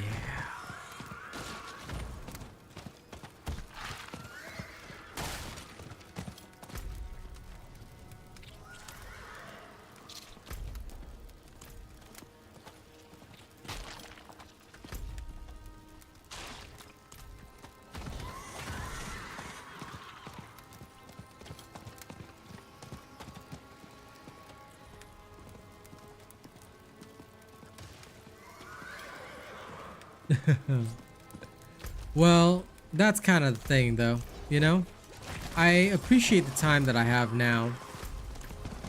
Well, that's kind of the thing though, you know? I appreciate the time that I have now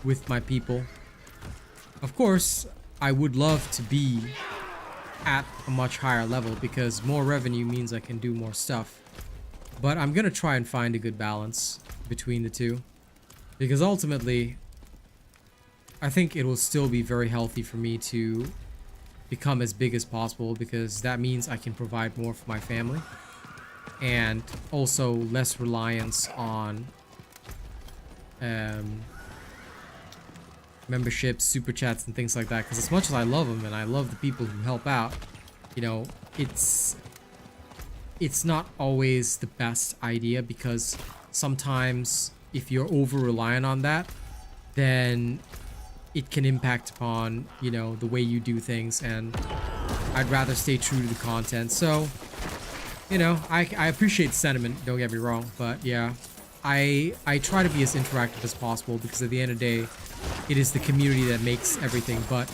with my people. Of course, I would love to be at a much higher level, because more revenue means I can do more stuff. But I'm gonna try and find a good balance between the two, because ultimately I think it will still be very healthy for me to become as big as possible, because that means I can provide more for my family, and also less reliance on memberships, super chats, and things like that. Because as much as I love them and I love the people who help out, you know, it's not always the best idea, because sometimes if you're over reliant on that, then it can impact upon, you know, the way you do things, and I'd rather stay true to the content. So, you know, I appreciate the sentiment, don't get me wrong, but yeah, I try to be as interactive as possible, because at the end of the day, it is the community that makes everything. But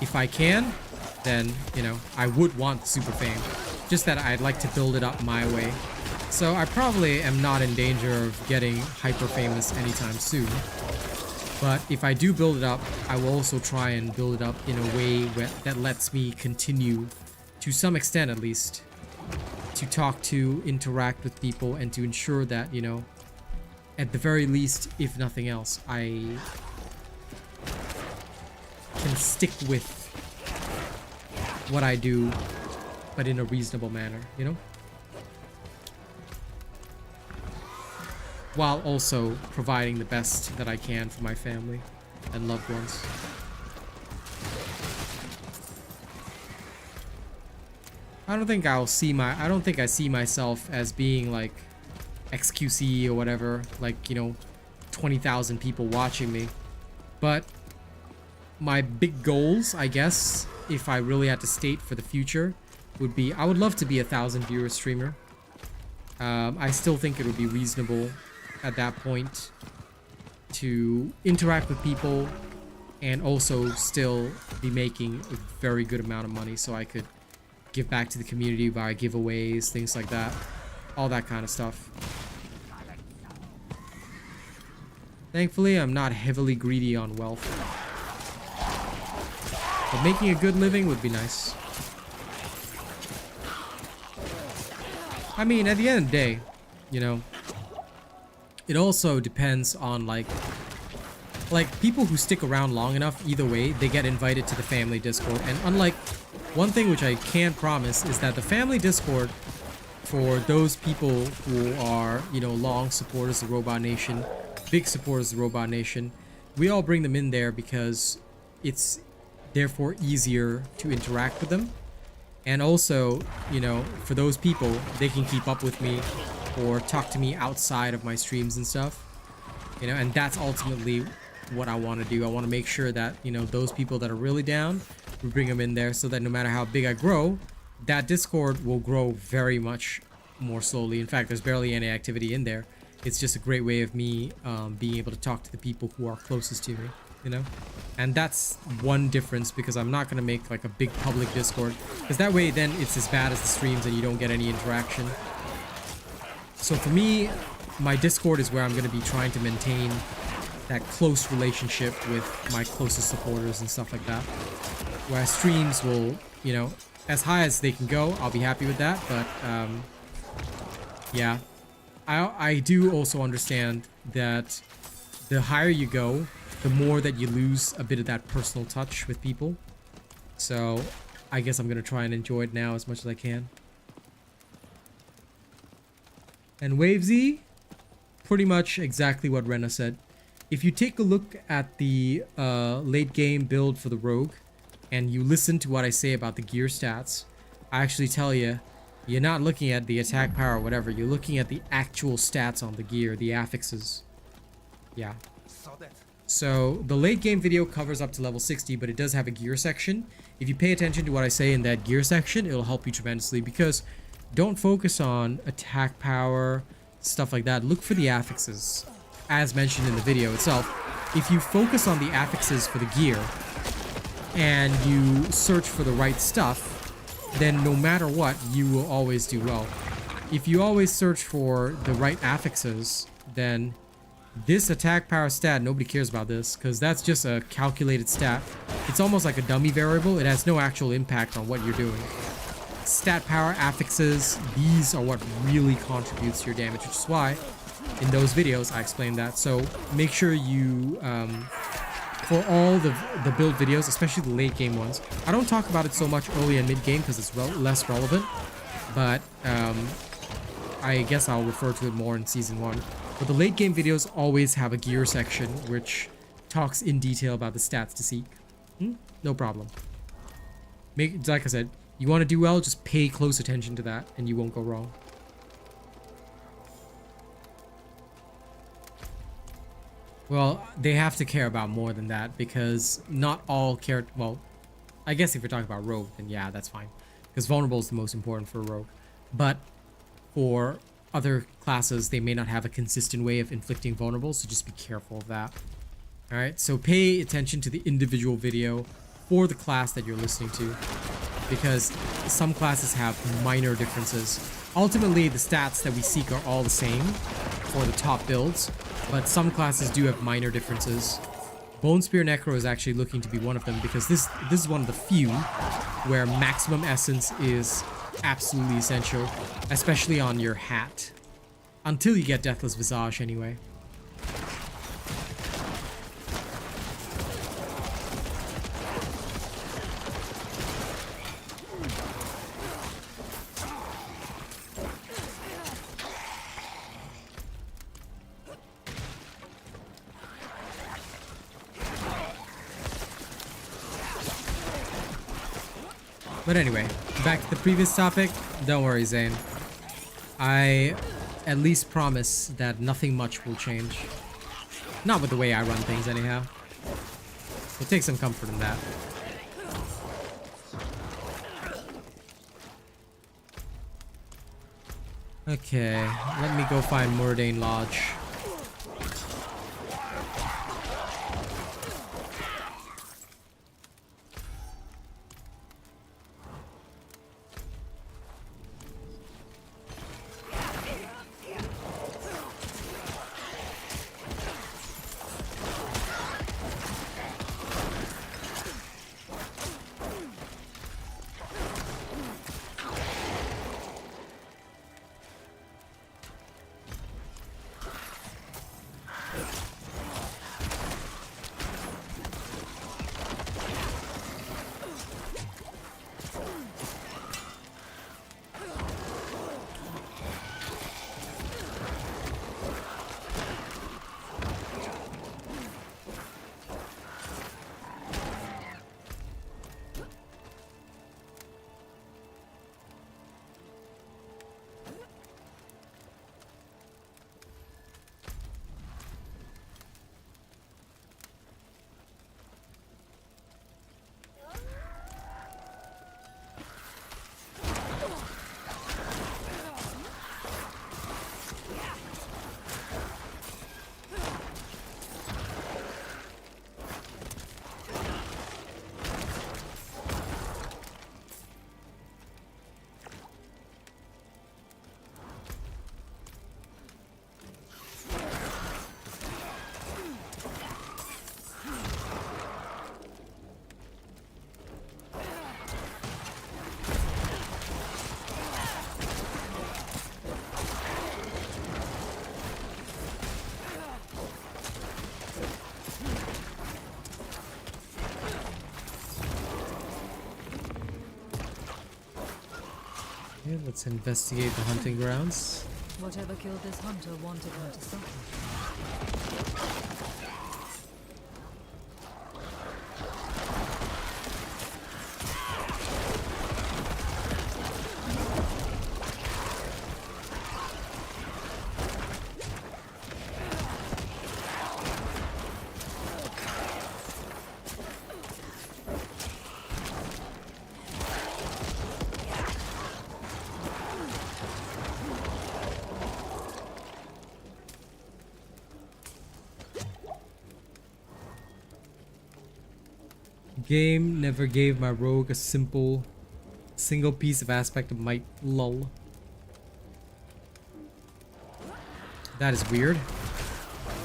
if I can, then, you know, I would want super fame, just that I'd like to build it up my way. So I probably am not in danger of getting hyper famous anytime soon. But if I do build it up, I will also try and build it up in a way that lets me continue, to some extent at least, to talk to, interact with people, and to ensure that, you know, at the very least, if nothing else, I can stick with what I do, but in a reasonable manner, you know? While also providing the best that I can for my family and loved ones. I don't think I see myself as being like XQC or whatever, like, you know, 20,000 people watching me. But my big goals, I guess, if I really had to state for the future, would be, I would love to be a 1,000 viewer streamer. I still think it would be reasonable at that point to interact with people and also still be making a very good amount of money, so I could give back to the community via giveaways, things like that, all that kind of stuff. Thankfully, I'm not heavily greedy on wealth, but making a good living would be nice. I mean, at the end of the day, you know, it also depends on like people who stick around long enough, either way, they get invited to the family Discord. And unlike one thing which I can promise is that the family Discord, for those people who are, you know, long supporters of Robot Nation, big supporters of Robot Nation, we all bring them in there because it's therefore easier to interact with them. And also, you know, for those people, they can keep up with me or talk to me outside of my streams and stuff, you know, and that's ultimately what I want to do. I want to make sure that, you know, those people that are really down, we bring them in there, so that no matter how big I grow, that Discord will grow very much more slowly. In fact, there's barely any activity in there. It's just a great way of me being able to talk to the people who are closest to me, you know. And that's one difference, because I'm not going to make like a big public Discord, because that way then it's as bad as the streams and you don't get any interaction. So for me, my Discord is where I'm going to be trying to maintain that close relationship with my closest supporters and stuff like that. Whereas streams will, you know, as high as they can go, I'll be happy with that. But yeah, I do also understand that the higher you go, the more that you lose a bit of that personal touch with people. So I guess I'm going to try and enjoy it now as much as I can. And Wavesy, pretty much exactly what Rena said. If you take a look at the late game build for the Rogue, and you listen to what I say about the gear stats, I actually tell you, you're not looking at the attack power or whatever, you're looking at the actual stats on the gear, the affixes. Yeah. So the late game video covers up to level 60, but it does have a gear section. If you pay attention to what I say in that gear section, it'll help you tremendously, because don't focus on attack power, stuff like that. Look for the affixes, as mentioned in the video itself. If you focus on the affixes for the gear and you search for the right stuff, then no matter what, you will always do well. If you always search for the right affixes, then This attack power stat, nobody cares about this because that's just a calculated stat. It's almost like a dummy variable. It has no actual impact on what you're doing. Stat power, affixes, these are what really contributes to your damage, which is why in those videos I explained that. So make sure you, for all the build videos, especially the late game ones, I don't talk about it so much early and mid game because it's less relevant, but I guess I'll refer to it more in season 1. But the late game videos always have a gear section which talks in detail about the stats to seek. No problem. Like I said, you want to do well, just pay close attention to that and you won't go wrong. Well, they have to care about more than that because not all characters... Well, I guess if you're talking about rogue, then yeah, that's fine. Because vulnerable is the most important for a rogue. But for other classes, they may not have a consistent way of inflicting vulnerables, so just be careful of that. Alright, so pay attention to the individual video for the class that you're listening to, because some classes have minor differences. Ultimately, the stats that we seek are all the same for the top builds, but some classes do have minor differences. Bone Spear Necro is actually looking to be one of them, because this is one of the few where maximum essence is absolutely essential, especially on your hat. Until you get Deathless Visage anyway. But anyway, back to the previous topic. Don't worry, Zane. I at least promise that nothing much will change. Not with the way I run things, anyhow. So take some comfort in that. Okay, let me go find Murdain Lodge. Okay, let's investigate the hunting grounds. Whatever killed this hunter wanted him to suffer. Game never gave my rogue a single piece of aspect of might. Lol. That is weird.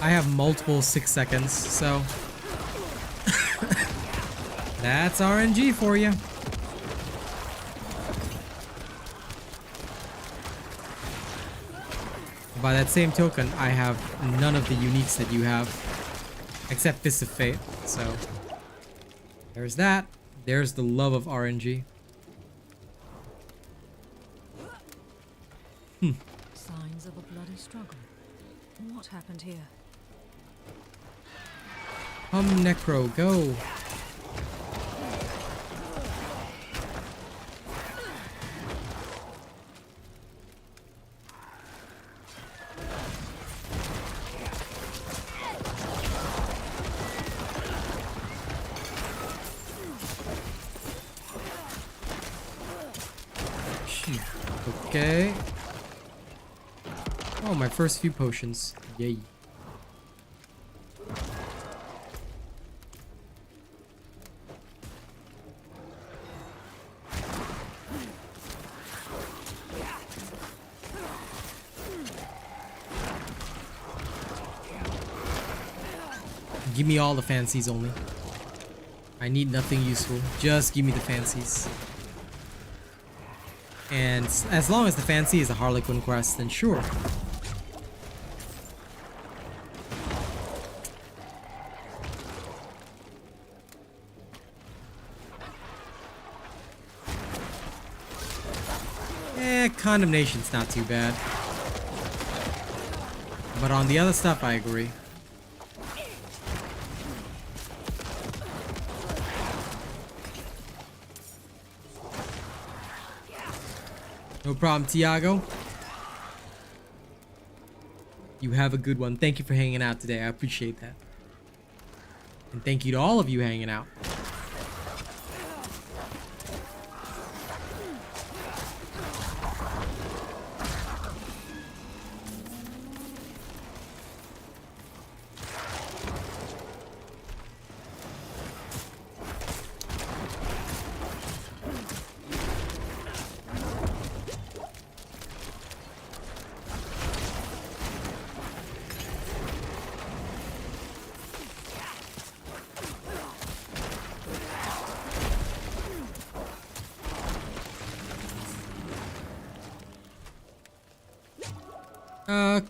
I have multiple 6 seconds, so that's RNG for you. By that same token, I have none of the uniques that you have, except Fist of Fate, so there's that. There's the love of RNG. Signs of a bloody struggle. What happened here? Necro, go. Okay. Oh, my first few potions. Yay. Give me all the fancies only. I need nothing useful. Just give me the fancies. And as long as the fancy is a Harlequin quest, then sure. Condemnation's not too bad. But on the other stuff, I agree. No problem, Tiago. You have a good one. Thank you for hanging out today. I appreciate that. And thank you to all of you hanging out.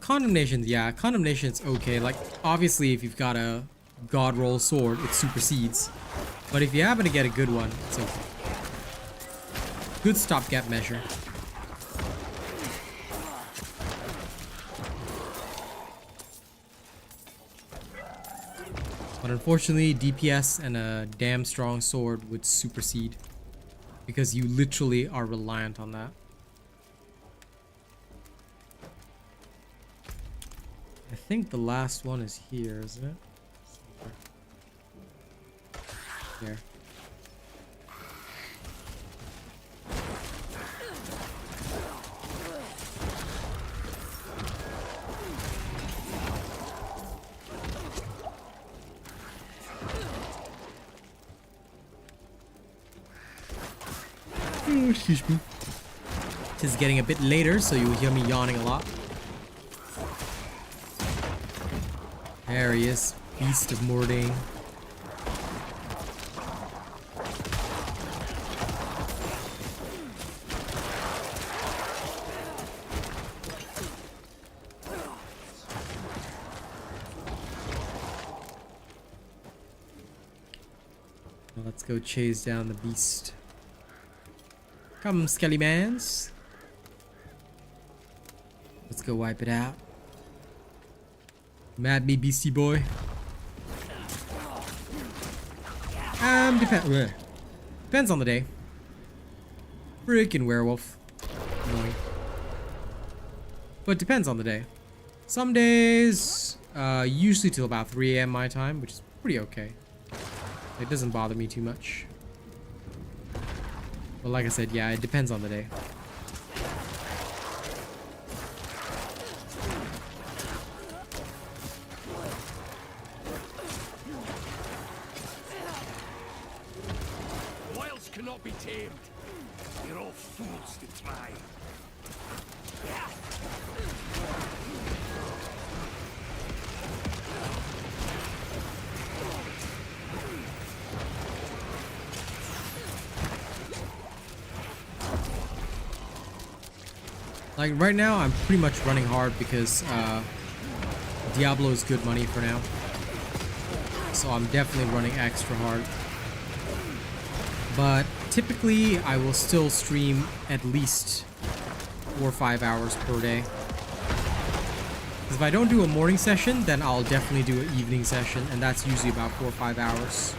Condemnations, yeah, Condemnation's okay. Like, obviously, if you've got a God Roll sword, it supersedes. But if you happen to get a good one, it's okay. Good stopgap measure. But unfortunately, DPS and a damn strong sword would supersede. Because you literally are reliant on that. I think the last one is here, isn't it? There. Oh, excuse me. It is getting a bit later, so you'll hear me yawning a lot. There he is, Beast of Mordane. Let's go chase down the beast. Come, Skellymans. Let's go wipe it out. Mad me, beastie boy. Depends on the day. Freaking werewolf. Annoying. But depends on the day. Some days, usually till about 3 AM my time, which is pretty okay. It doesn't bother me too much. But like I said, yeah, it depends on the day. Cannot be tamed. You're all fools to try. Like right now, I'm pretty much running hard because Diablo is good money for now. So I'm definitely running extra hard. But typically, I will still stream at least 4 or 5 hours per day. If I don't do a morning session, then I'll definitely do an evening session, and that's usually about 4 or 5 hours.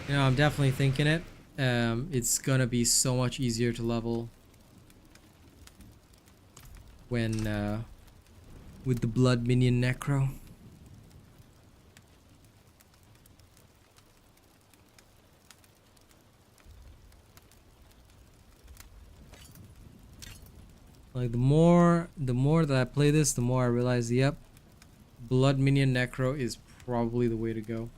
You know, I'm definitely thinking it. It's gonna be so much easier to level when with the blood minion Necro. Like the more that I play this, the more I realize, yep, blood minion Necro is probably the way to go.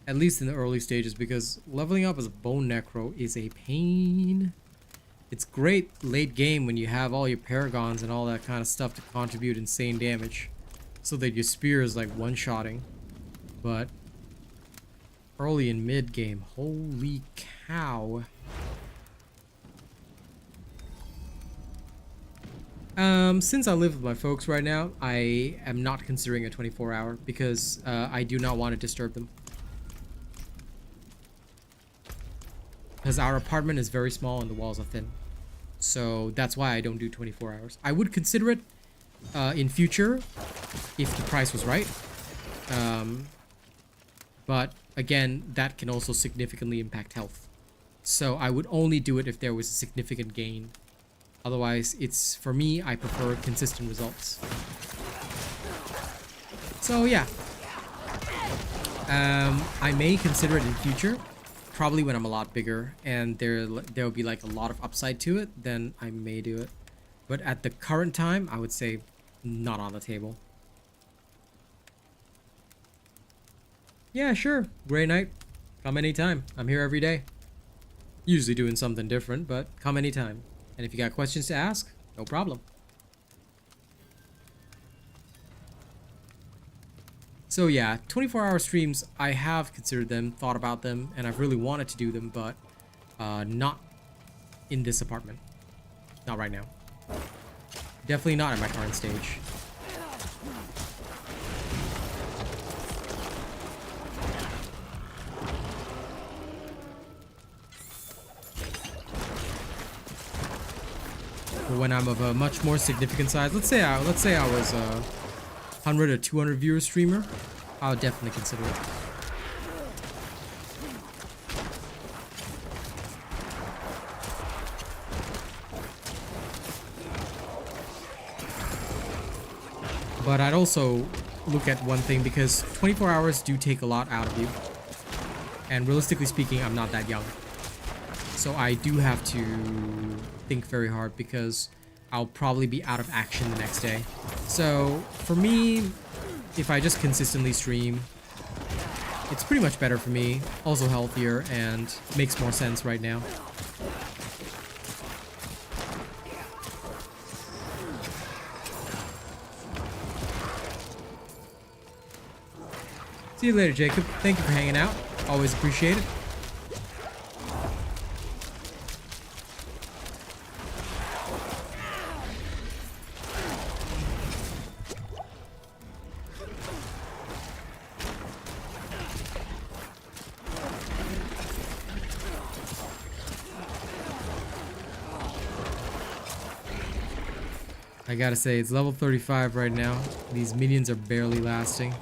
At least in the early stages, because leveling up as a bone Necro is a pain. It's great late game when you have all your paragons and all that kind of stuff to contribute insane damage, so that your spear is like one-shotting. But early and mid game, holy cow. Since I live with my folks right now, I am not considering a 24-hour because I do not want to disturb them. Because our apartment is very small and the walls are thin. So that's why I don't do 24 hours. I would consider it in future if the price was right. But again, that can also significantly impact health. So I would only do it if there was a significant gain. Otherwise, it's, for me, I prefer consistent results. So yeah. I may consider it in future. Probably when I'm a lot bigger and there'll be like a lot of upside to it, then I may do it. But at the current time, I would say not on the table. Yeah, sure. Grey Knight. Come anytime. I'm here every day. Usually doing something different, but come anytime. And if you got questions to ask, no problem. So yeah, 24-hour streams, I have considered them, thought about them, and I've really wanted to do them, but not in this apartment. Not right now. Definitely not at my current stage. But when I'm of a much more significant size, let's say I was 100 or 200 viewer streamer, I would definitely consider it. But I'd also look at one thing, because 24 hours do take a lot out of you. And realistically speaking, I'm not that young. So I do have to think very hard, because I'll probably be out of action the next day. So for me, if I just consistently stream, it's pretty much better for me, also healthier, and makes more sense right now. See you later, Jacob. Thank you for hanging out. Always appreciate it. I gotta say, it's level 35 right now. These minions are barely lasting.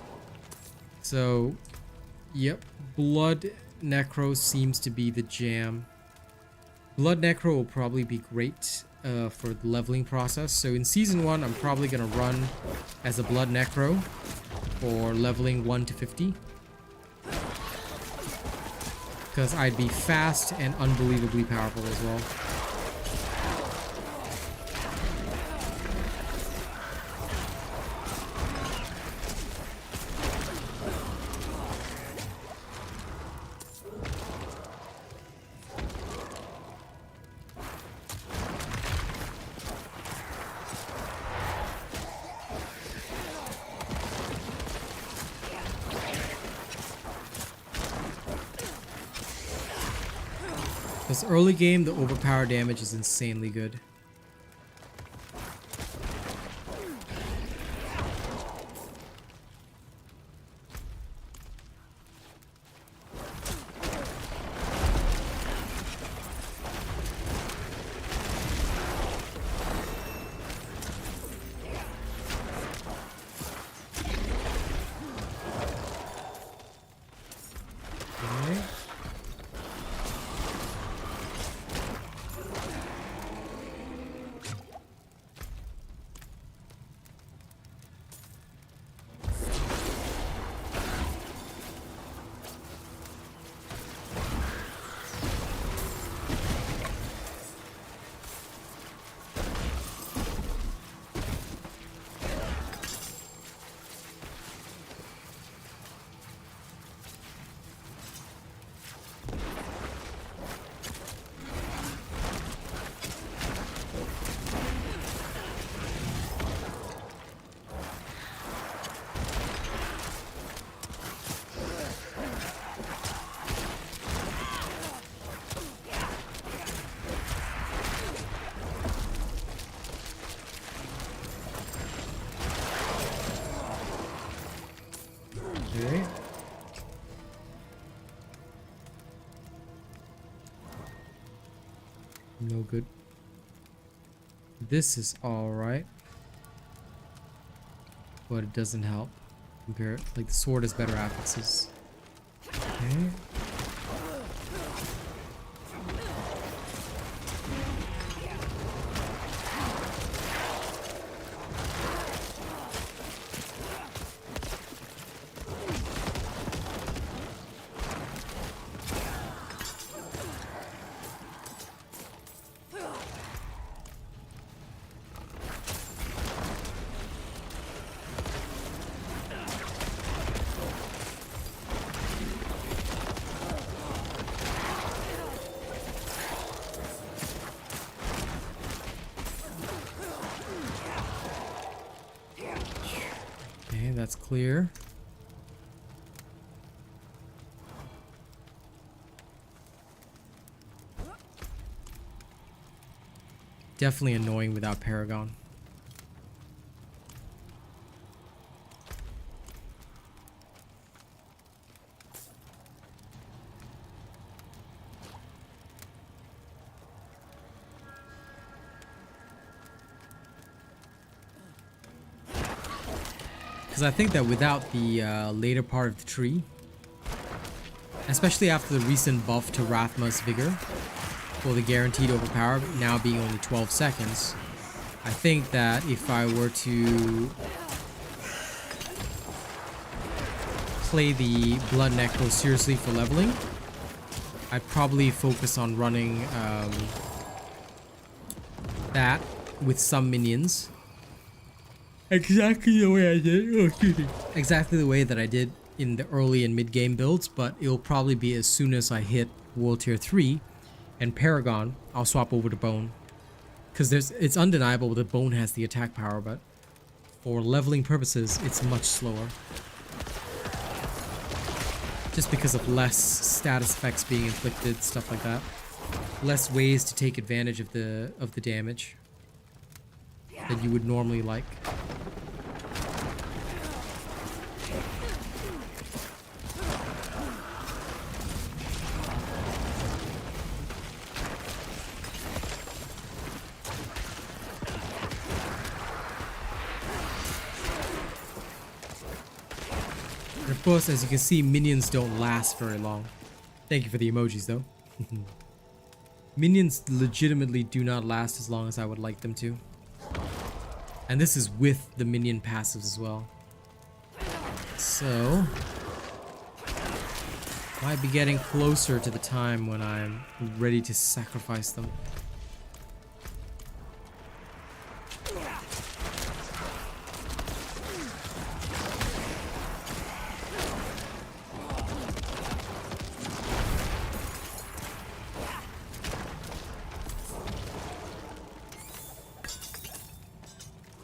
So, yep, Blood Necro seems to be the jam. Blood Necro will probably be great for the leveling process. So in Season 1, I'm probably gonna run as a Blood Necro for leveling 1 to 50. Because I'd be fast and unbelievably powerful as well. This early game, the overpower damage is insanely good. Okay. No good. This is alright. But it doesn't help. Compare it. Like the sword has better affixes. Okay. That's clear. Definitely annoying without Paragon. Because I think that without the later part of the tree, especially after the recent buff to Rathma's Vigor, for the guaranteed overpower now being only 12 seconds, I think that if I were to play the Blood Necro seriously for leveling, I'd probably focus on running that with some minions. Exactly the way I did. Oh, excuse me. Exactly the way that I did in the early and mid game builds, but it'll probably be as soon as I hit World Tier 3 and Paragon, I'll swap over to Bone. Because it's undeniable that Bone has the attack power, but for leveling purposes, it's much slower. Just because of less status effects being inflicted, stuff like that. Less ways to take advantage of the damage that you would normally like. And of course, as you can see, minions don't last very long. Thank you for the emojis, though. Minions legitimately do not last as long as I would like them to. And this is with the minion passives as well. So, might be getting closer to the time when I'm ready to sacrifice them.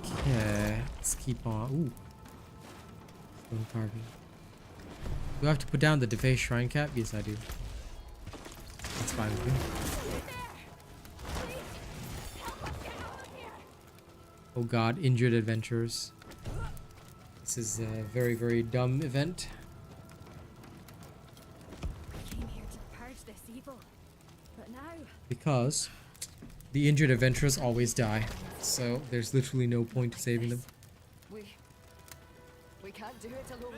Okay, let's keep on. Ooh. Stone carving. Do I have to put down the defaced shrine cap? Yes, I do. That's fine with me. Oh god, injured adventurers. This is a very, very dumb event. I came here to purge this evil, but now Because the injured adventurers always die. So there's literally no point to saving them. We can't do it alone.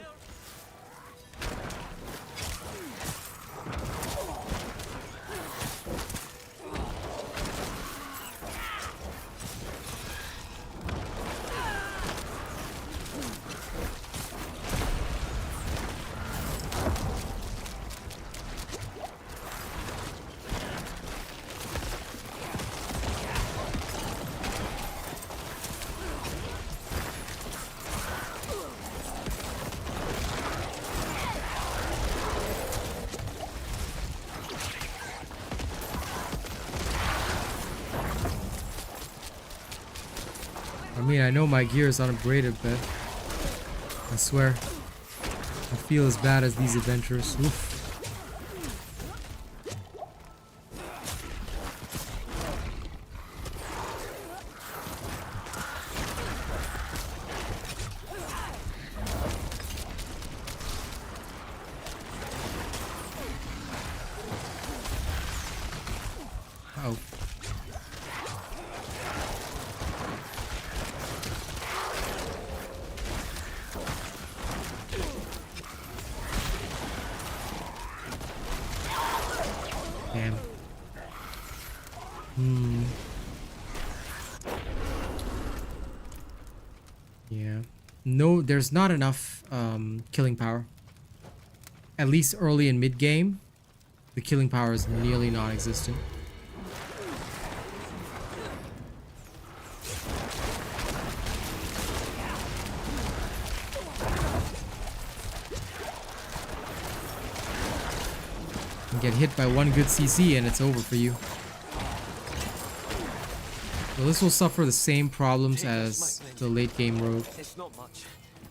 I mean, I know my gear is unupgraded, but I swear, I feel as bad as these adventurers. Oof. Oh. Damn. Yeah. No, there's not enough killing power. At least early and mid game, the killing power is nearly non-existent. You get hit by one good CC and it's over for you. Well, this will suffer the same problems as the late game rogue. It's not much,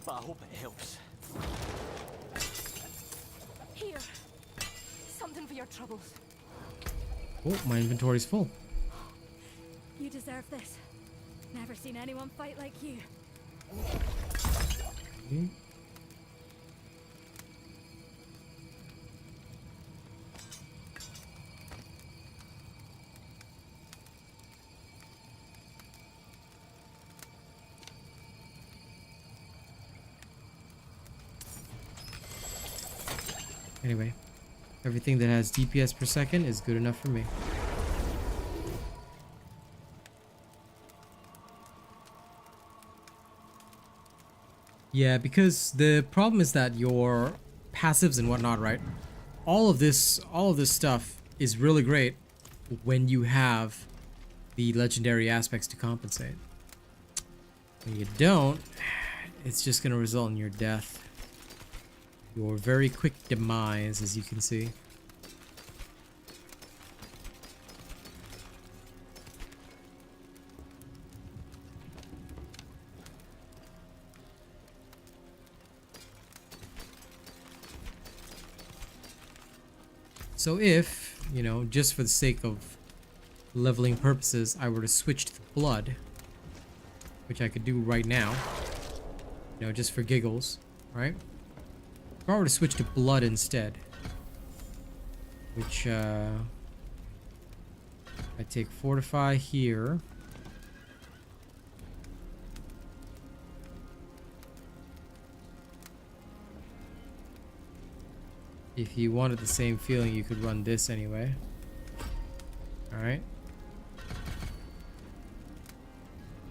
but I hope it helps. here. Something for your troubles. Oh, my inventory's full. You deserve this. Never seen anyone fight like you. Okay. Anyway, everything that has DPS per second is good enough for me. Yeah, because the problem is that your passives and whatnot, right? All of this stuff is really great when you have the legendary aspects to compensate. When you don't, it's just gonna result in your death. Your very quick demise, as you can see. So if, you know, just for the sake of leveling purposes, I were to switch to the blood, which I could do right now, you know, just for giggles, right? If I were to switch to blood instead, which I take fortify here. If you wanted the same feeling, you could run this anyway. Alright.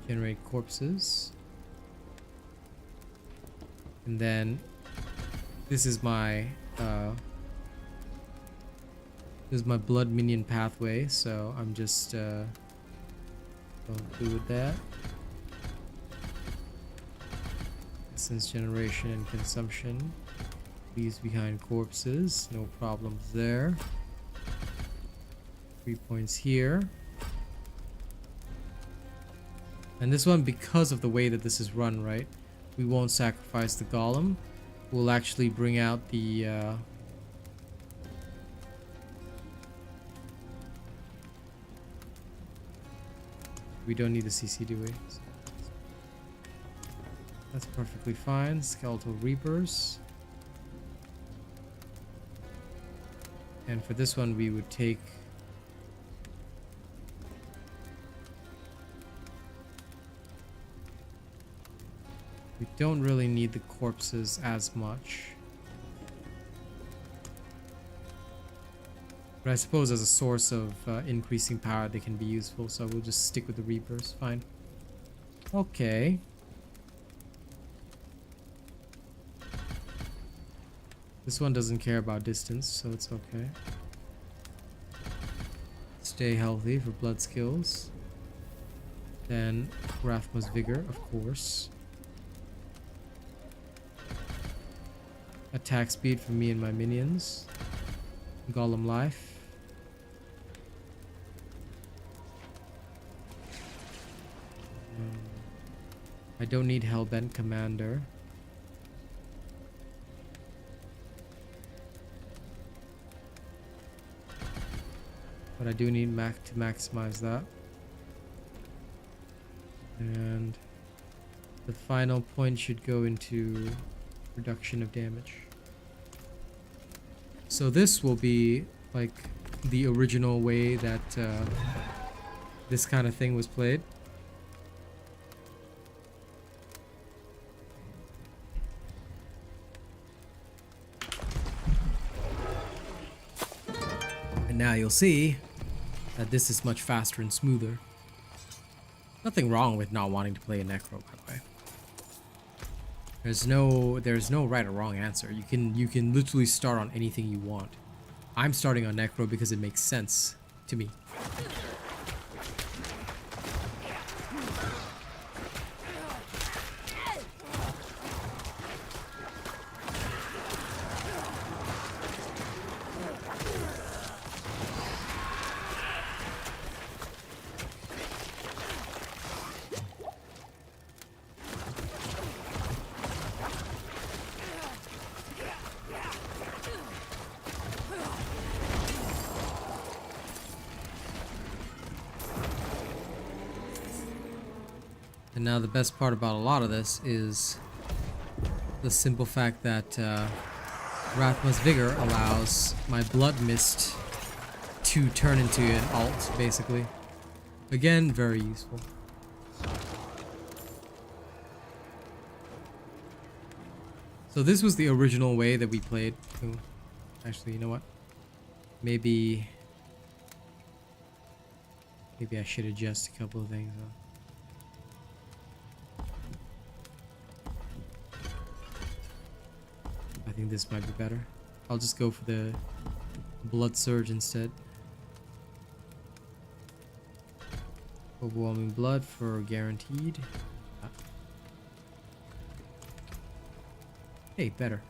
Generate corpses. And then this is my blood minion pathway, so I'm just going through with that. Essence generation and consumption leaves behind corpses, no problems there. 3 points here. And this one, because of the way that this is run, right, we won't sacrifice the golem. We'll actually bring out the we don't need the CC, do we? So that's perfectly fine. Skeletal Reapers. And for this one, we would take we don't really need the corpses as much. But I suppose as a source of increasing power, they can be useful, so we'll just stick with the Reapers. Fine. Okay. This one doesn't care about distance, so it's okay. Stay healthy for blood skills. Then Rathma's Vigor, of course. Attack speed for me and my minions. Golem life. I don't need Hellbent Commander. But I do need Mac to maximize that. And the final point should go into reduction of damage. So this will be like the original way that this kind of thing was played. And now you'll see that this is much faster and smoother. Nothing wrong with not wanting to play a Necro, by the way. There's no right or wrong answer. You can literally start on anything you want. I'm starting on Necro because it makes sense to me. And now the best part about a lot of this is the simple fact that Rathma's Vigor allows my Blood Mist to turn into an alt, basically. Again, very useful. So this was the original way that we played. Ooh, actually, you know what? Maybe I should adjust a couple of things. I think this might be better. I'll just go for the Blood Surge instead. Overwhelming blood for guaranteed. Hey, better.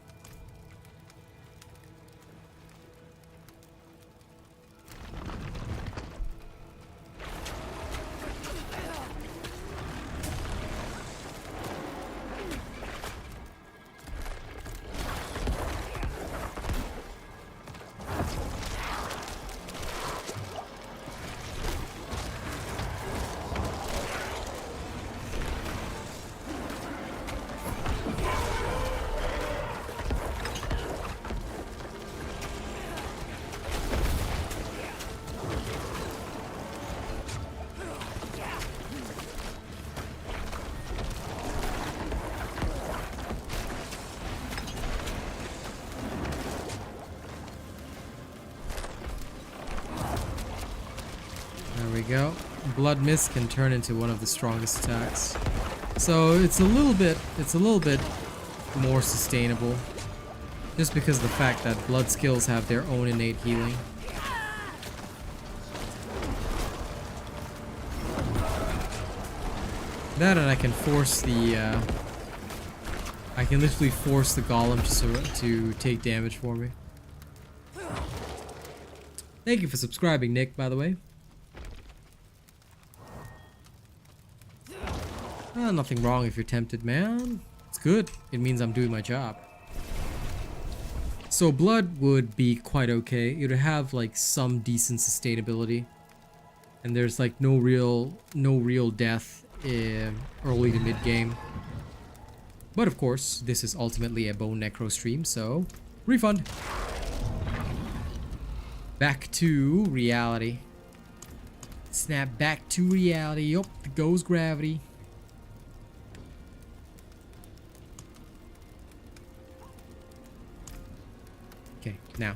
There we go. Blood Mist can turn into one of the strongest attacks. So it's a little bit more sustainable. Just because of the fact that blood skills have their own innate healing. That, and I can force the, I can literally force the golem to take damage for me. Thank you for subscribing, Nick, by the way. Nothing wrong if you're tempted, man. It's good. It means I'm doing my job. So blood would be quite okay. It would have like some decent sustainability. And there's like no real death in early to mid game. But of course, this is ultimately a Bone Necro stream, so refund. Back to reality. Snap back to reality. Yup, there goes gravity. Okay, now.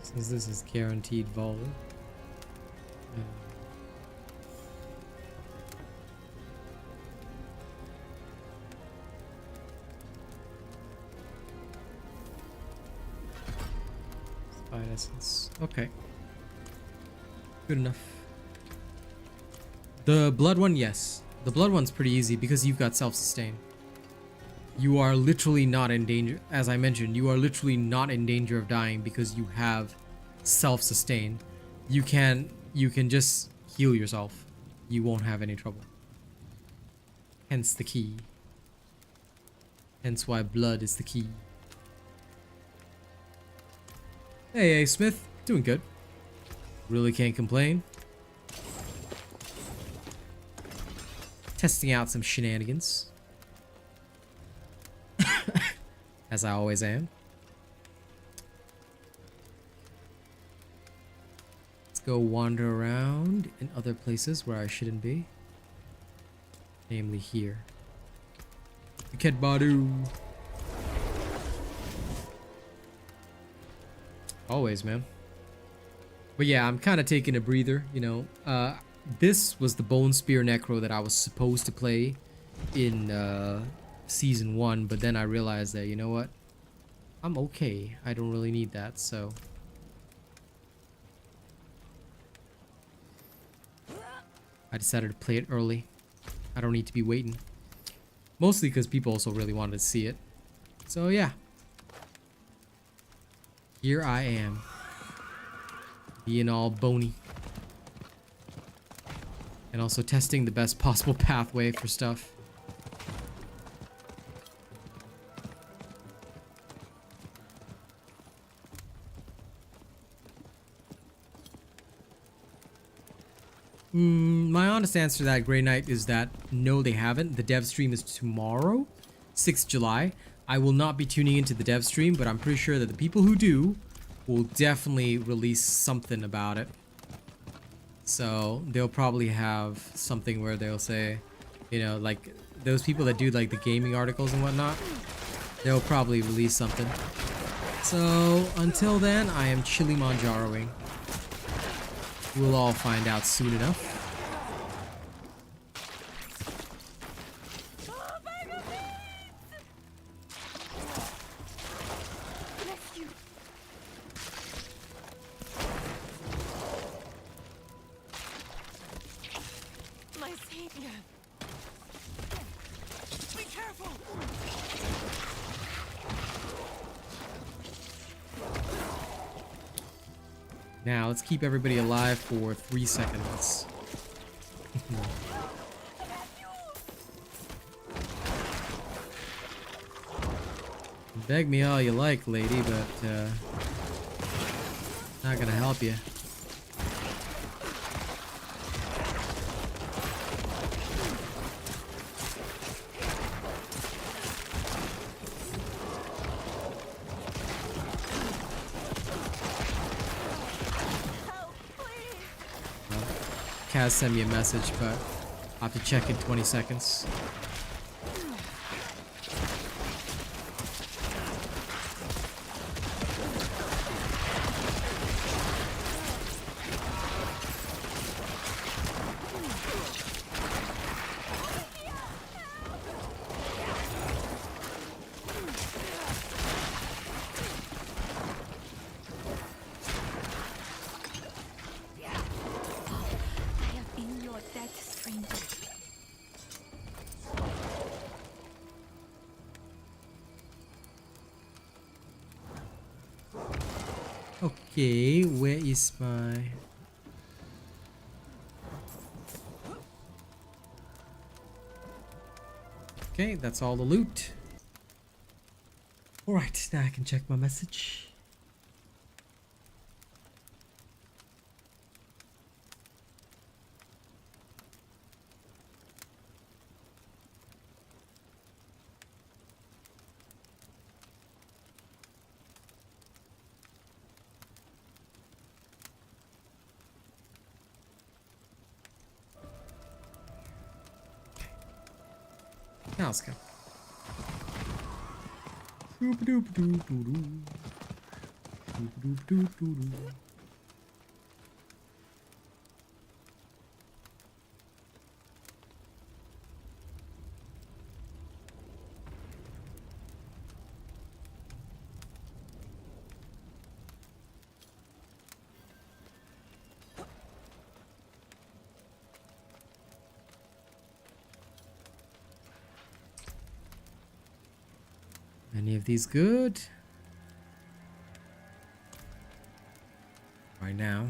Since this is guaranteed vol. Spine essence. Okay. Good enough. The blood one, yes. The blood one's pretty easy because you've got self-sustain. You are literally not in danger. As I mentioned, you are literally not in danger of dying because you have self-sustain. You can just heal yourself. You won't have any trouble. Hence the key. Hence why blood is the key. Hey, Smith. Doing good. Really can't complain. Testing out some shenanigans. As I always am. Let's go wander around in other places where I shouldn't be. Namely here. Ket Badu. Always, man. But yeah, I'm kind of taking a breather, you know. This was the Bone Spear Necro that I was supposed to play in Season 1, but then I realized that, you know what? I'm okay. I don't really need that, so... I decided to play it early. I don't need to be waiting. Mostly because people also really wanted to see it. So yeah. Here I am. Being all bony. And also testing the best possible pathway for stuff. My honest answer to that, Grey Knight, is that no, they haven't. The dev stream is tomorrow, 6th July. I will not be tuning into the dev stream, but I'm pretty sure that the people who do will definitely release something about it. So they'll probably have something where they'll say, you know, like those people that do like the gaming articles and whatnot, they'll probably release something. So until then, I am chili manjaroing. We'll all find out soon enough. My savior. Be careful. Now let's keep everybody alive for 3 seconds. Beg me all you like, lady, but not gonna help you. Kaz sent me a message, but I'll have to check in 20 seconds. Okay, where is my... Okay, that's all the loot. Alright, now I can check my message. Now let's go. Any of these good? Right now.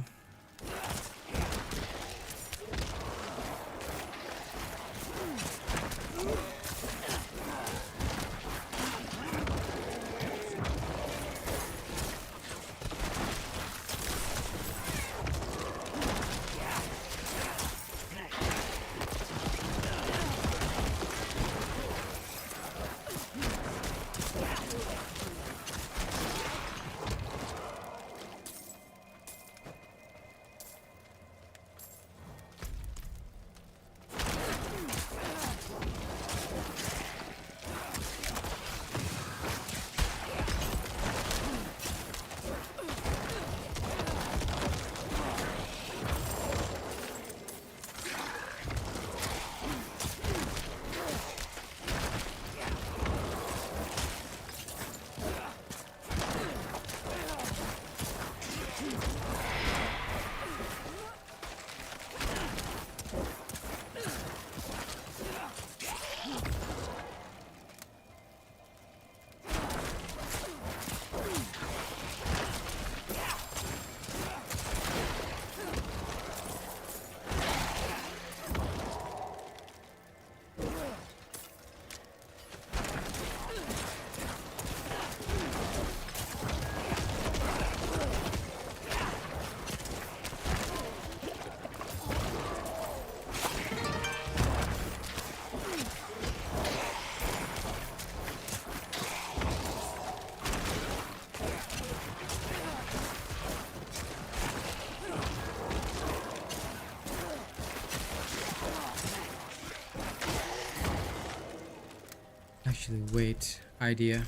Actually, wait. Idea.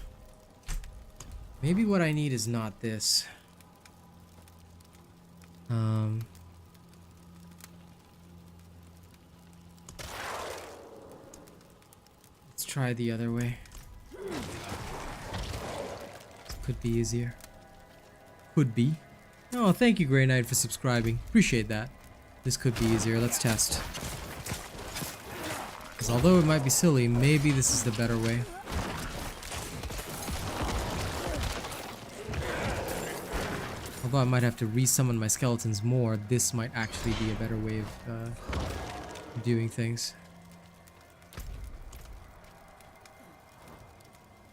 Maybe what I need is not this. Let's try the other way. Could be easier. Could be. Oh, thank you, Grey Knight, for subscribing. Appreciate that. This could be easier. Let's test. Because although it might be silly, maybe this is the better way. Although I might have to resummon my skeletons more, this might actually be a better way of doing things.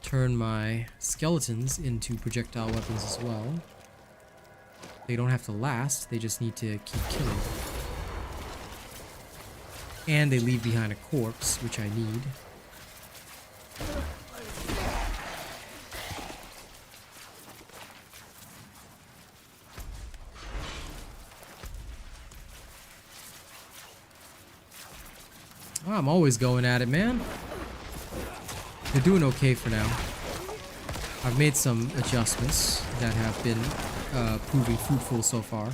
Turn my skeletons into projectile weapons as well. They don't have to last, they just need to keep killing. And they leave behind a corpse, which I need. Oh, I'm always going at it, man. They're doing okay for now. I've made some adjustments that have been proving fruitful so far.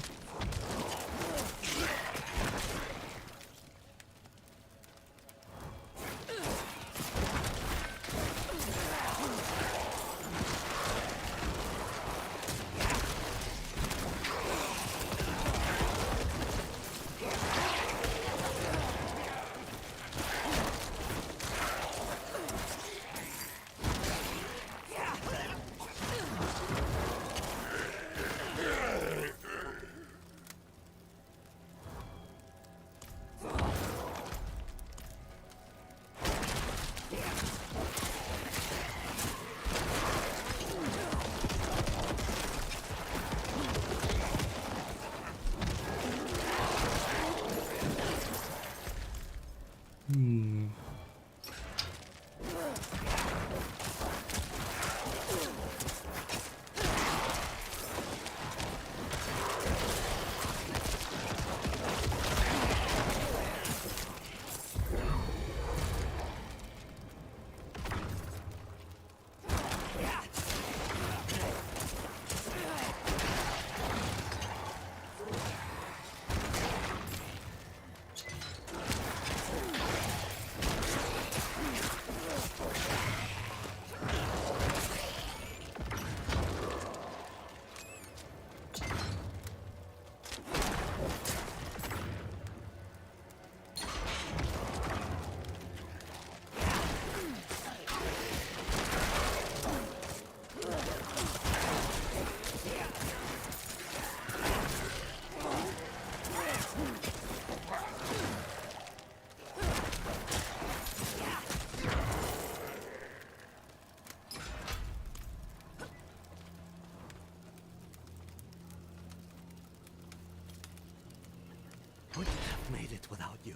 Wouldn't have made it without you.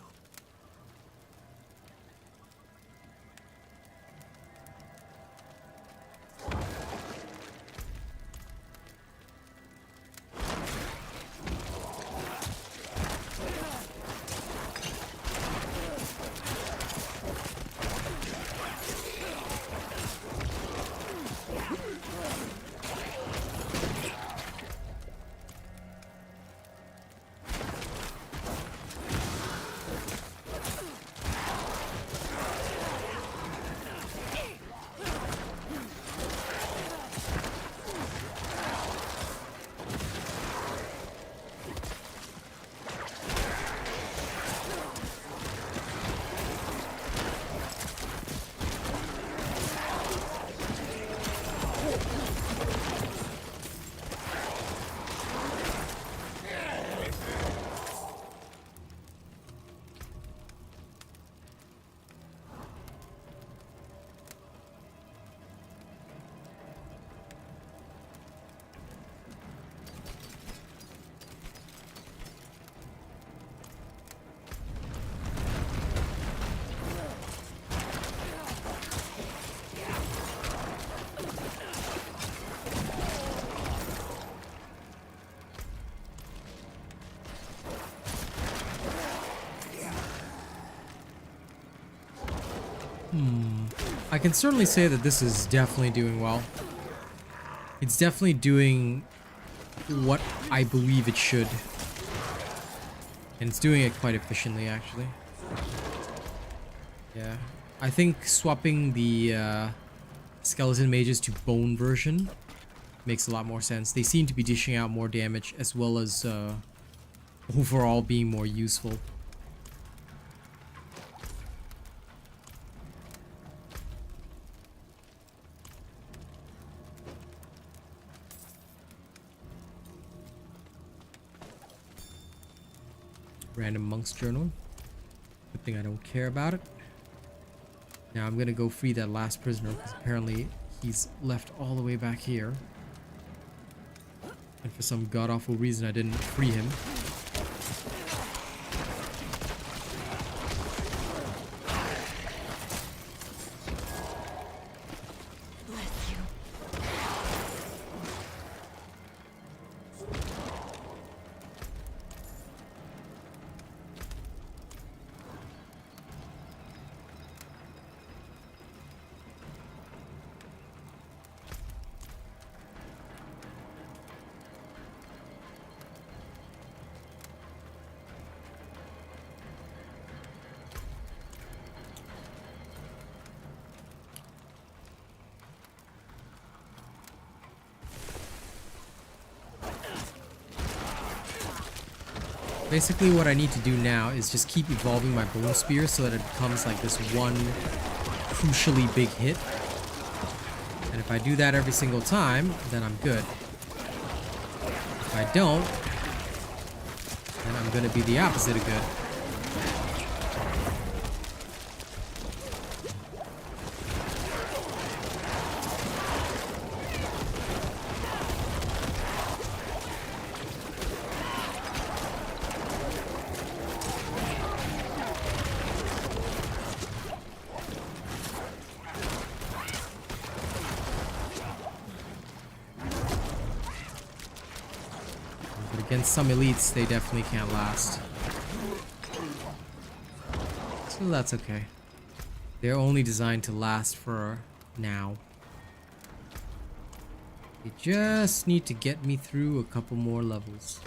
I can certainly say that this is definitely doing well. It's definitely doing what I believe it should. And it's doing it quite efficiently, actually. Yeah. I think swapping the skeleton mages to bone version makes a lot more sense. They seem to be dishing out more damage as well as overall being more useful. Random monk's journal. Good thing I don't care about it. Now I'm gonna go free that last prisoner because apparently he's left all the way back here. And for some god-awful reason I didn't free him. Basically what I need to do now is just keep evolving my bone spear so that it becomes like this one crucially big hit. And if I do that every single time, then I'm good. If I don't, then I'm gonna be the opposite of good. Against some elites, they definitely can't last. So that's okay. They're only designed to last for now. They just need to get me through a couple more levels.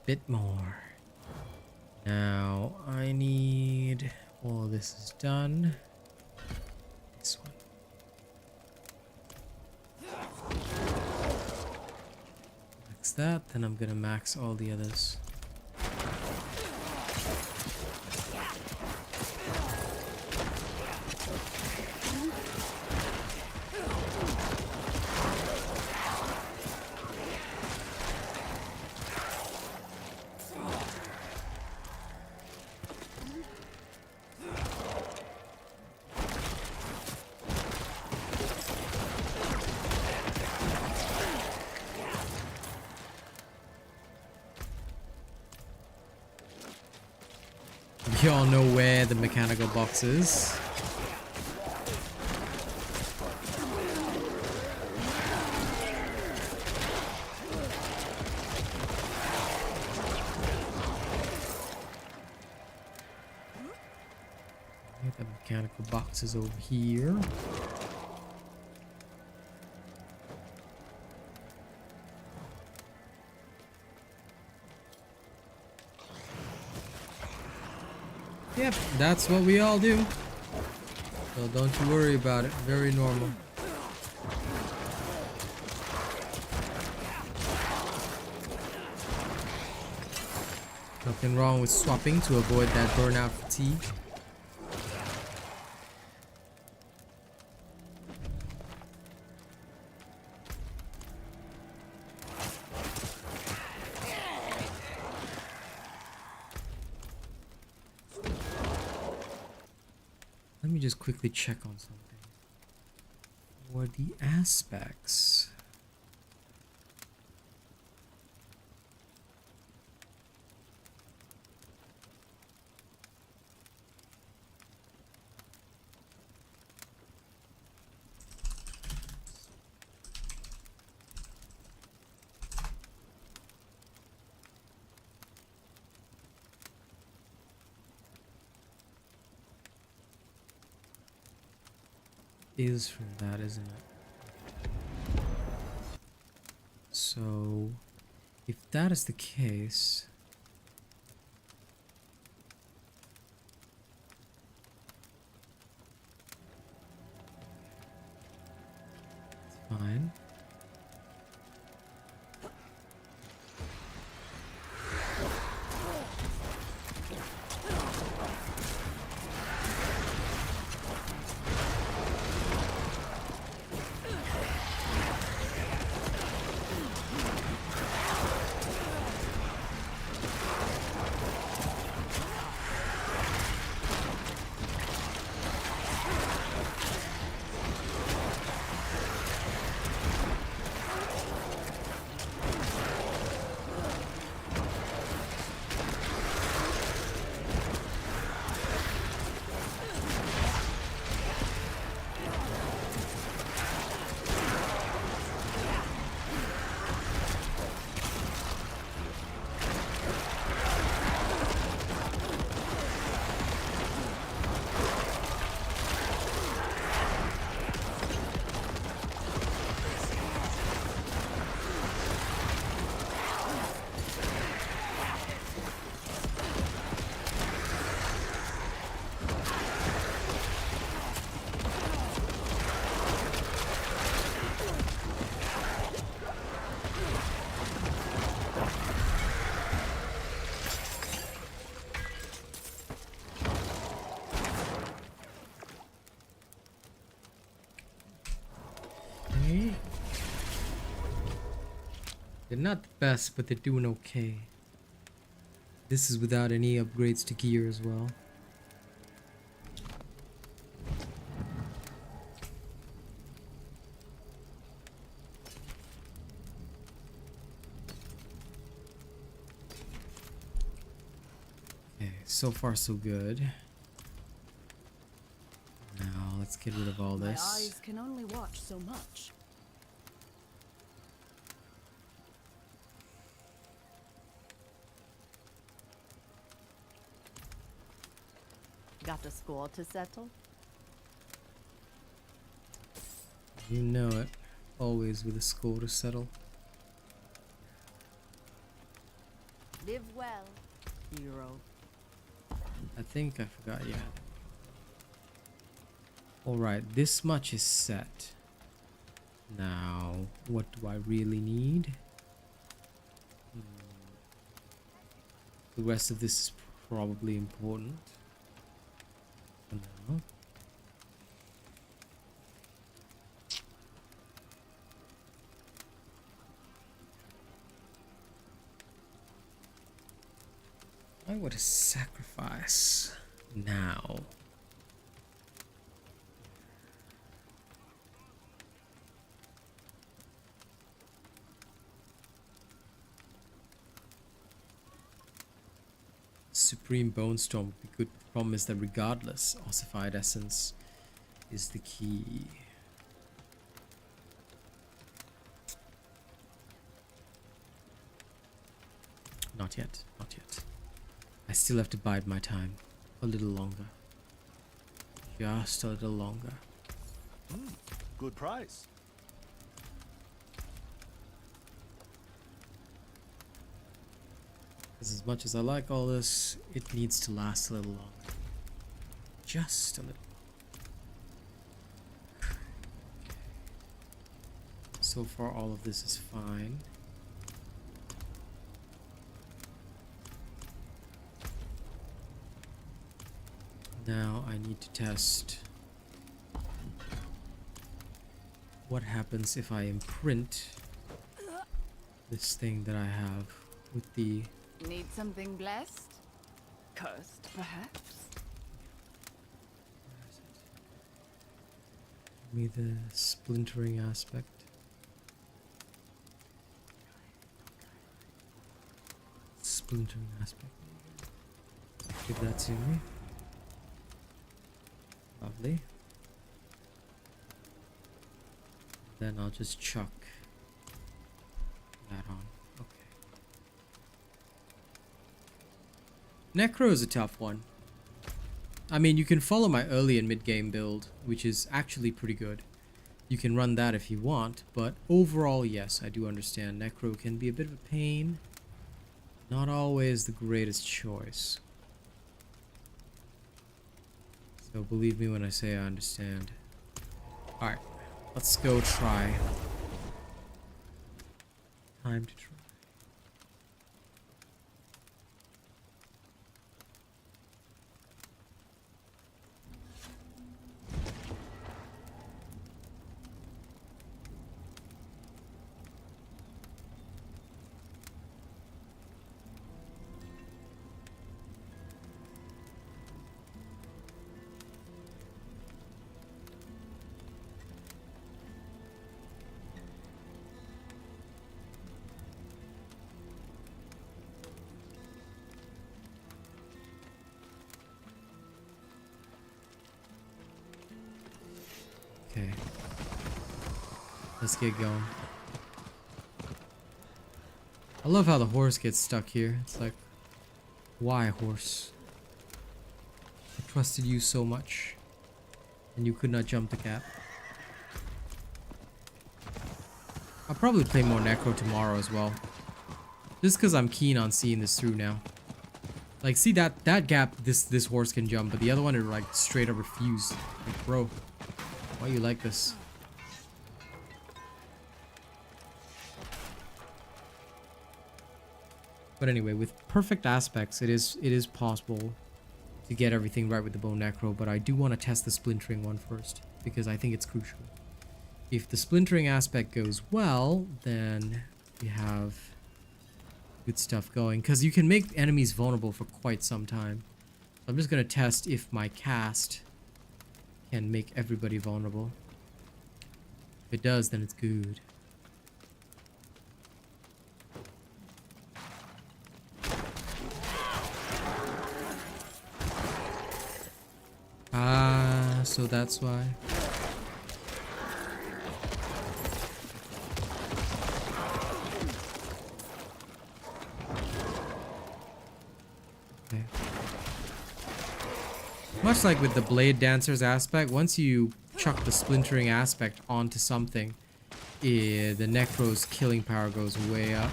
Bit more. Now I need all this is done. This one. Max that, then I'm gonna max all the others. You all know where the mechanical box is. The mechanical box is over here. Yep, that's what we all do. So don't you worry about it. Very normal. Nothing wrong with swapping to avoid that burnout fatigue. me just quickly check on something. For the aspects. Is from that, isn't it? So, if that is the case, it's fine. They're not the best, but they're doing okay. This is without any upgrades to gear as well. Okay, so far so good. Now let's get rid of all this. My eyes can only watch so much. Got the score to settle? You know it. Always with a score to settle. Live well, hero. I think I forgot, yeah. Alright, this much is set. Now, what do I really need? The rest of this is probably important. For now. I want to sacrifice now. Supreme Bone Storm would be good. The problem is that regardless, ossified essence is the key. Not yet, not yet. I still have to bide my time a little longer. Just a little longer. Good price. As much as I like all this, it needs to last a little longer. Just a little. So far all of this is fine. Now I need to test what happens if I imprint this thing that I have with the... Need something blessed? Cursed, perhaps? Where is it? Give me the splintering aspect. Splintering aspect. Give that to me. Lovely. Then I'll just chuck that on. Okay. Necro is a tough one. I mean, you can follow my early and mid game build, which is actually pretty good. You can run that if you want, but overall, yes, I do understand. Necro can be a bit of a pain. Not always the greatest choice. So believe me when I say I understand. Alright, let's go try. Time to try. Okay. Let's get going. I love how the horse gets stuck here. It's like, why, horse? I trusted you so much, and you could not jump the gap. I'll probably play more Necro tomorrow as well. Just because I'm keen on seeing this through now. Like, see that gap this horse can jump, but the other one it like straight up refused. Like, bro, why you like this? But anyway, with perfect aspects, it is possible to get everything right with the Bone Necro, but I do want to test the splintering one first, because I think it's crucial. If the splintering aspect goes well, then we have good stuff going, because you can make enemies vulnerable for quite some time. So I'm just going to test if my cast can make everybody vulnerable. If it does, then it's good. Ah, so that's why. Okay. Much like with the Blade Dancer's aspect, once you chuck the splintering aspect onto something, the Necro's killing power goes way up.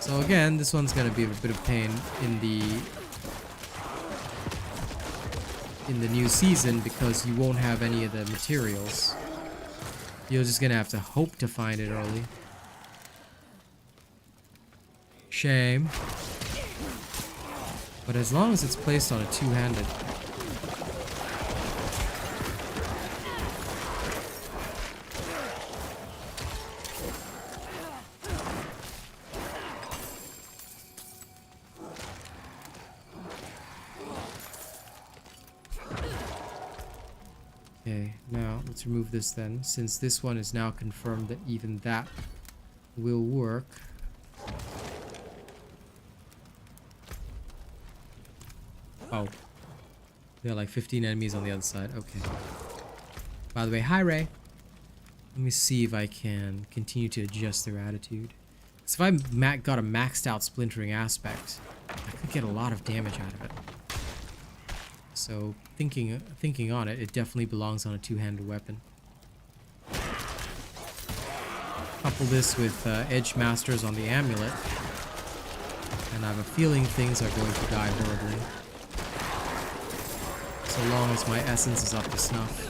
So again, this one's gonna be a bit of pain in the new season because you won't have any of the materials. You're just gonna have to hope to find it early. Shame. But as long as it's placed on a two-handed. Okay, now let's remove this then, since this one is now confirmed that even that will work. Oh, there are like 15 enemies on the other side. Okay. By the way, hi Ray. Let me see if I can continue to adjust their attitude. So if I got a maxed out splintering aspect, I could get a lot of damage out of it. So thinking on it, it definitely belongs on a two-handed weapon. Couple this with Edge Masters on the amulet, and I have a feeling things are going to die horribly. So long as my essence is up to snuff.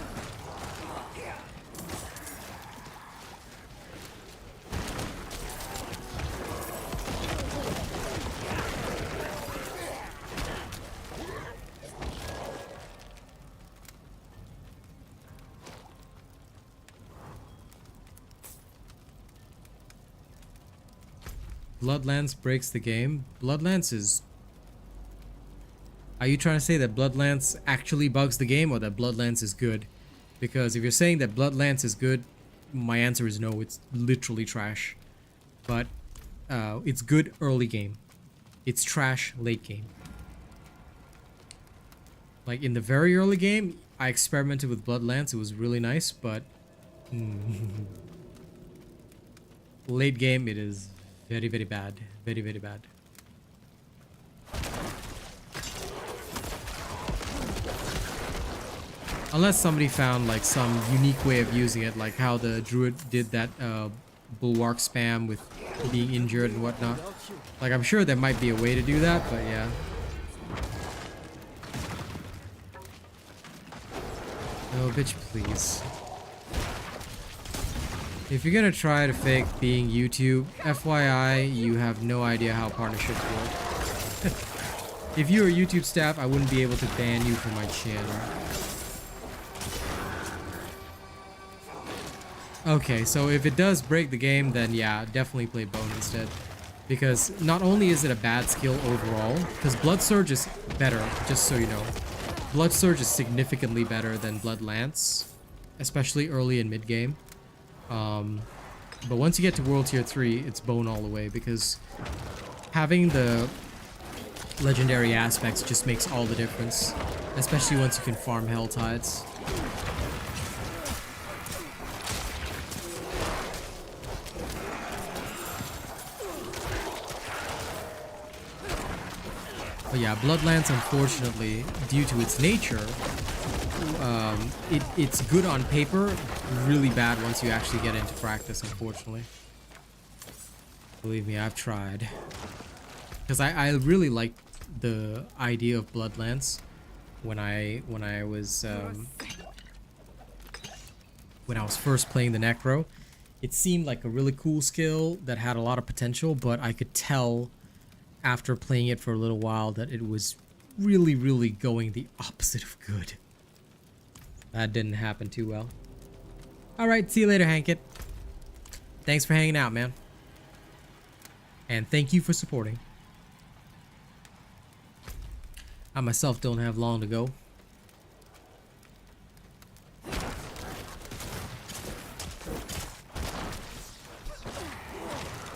Bloodlance breaks the game. Bloodlance is Are you trying to say that Bloodlance actually bugs the game or that Bloodlance is good? Because if you're saying that Bloodlance is good, my answer is no, it's literally trash. But it's good early game. It's trash late game. Like in the very early game, I experimented with Bloodlance, it was really nice, but late game it is very, very bad. Very, very bad. Unless somebody found like some unique way of using it, like how the druid did that bulwark spam with being injured and whatnot. Like I'm sure there might be a way to do that, but yeah. Oh, bitch, please. If you're gonna try to fake being YouTube, FYI, you have no idea how partnerships work. If you were YouTube staff, I wouldn't be able to ban you from my channel. Okay, so if it does break the game, then yeah, definitely play Bone instead. Because not only is it a bad skill overall, because Blood Surge is better, just so you know. Blood Surge is significantly better than Blood Lance, especially early and mid game. But once you get to World Tier 3, it's Bone all the way, because having the legendary aspects just makes all the difference, especially once you can farm Hell Tides. But yeah, Bloodlance, unfortunately, due to its nature, it's good on paper, really bad once you actually get into practice, unfortunately. Believe me, I've tried. Because I really liked the idea of Bloodlance when I was first playing the Necro. It seemed like a really cool skill that had a lot of potential, but I could tell after playing it for a little while that it was really, really going the opposite of good. That didn't happen too well. Alright, see you later, Hankit. Thanks for hanging out, man. And thank you for supporting. I myself don't have long to go.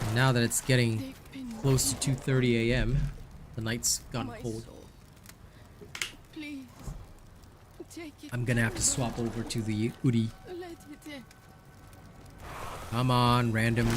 And now that it's getting close to 2:30 a.m., the night's gone cold. Please, take it. I'm gonna have to swap over to the Udi. Let it in. Come on, random.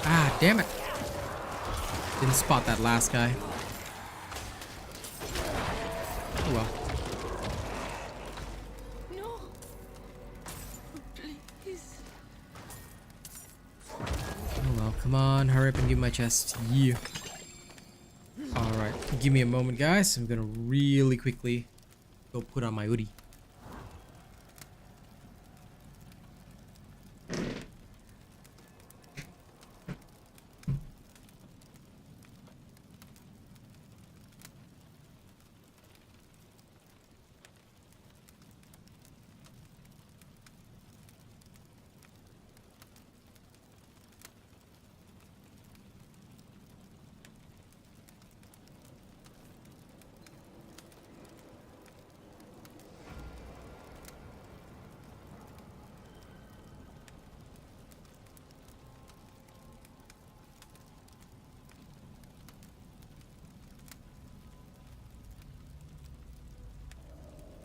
Ah, damn it. Didn't spot that last guy. Oh well. No. Please. Oh well, come on, hurry up and give my chest. Yeah. Alright, give me a moment, guys. I'm gonna really quickly go put on my hoodie.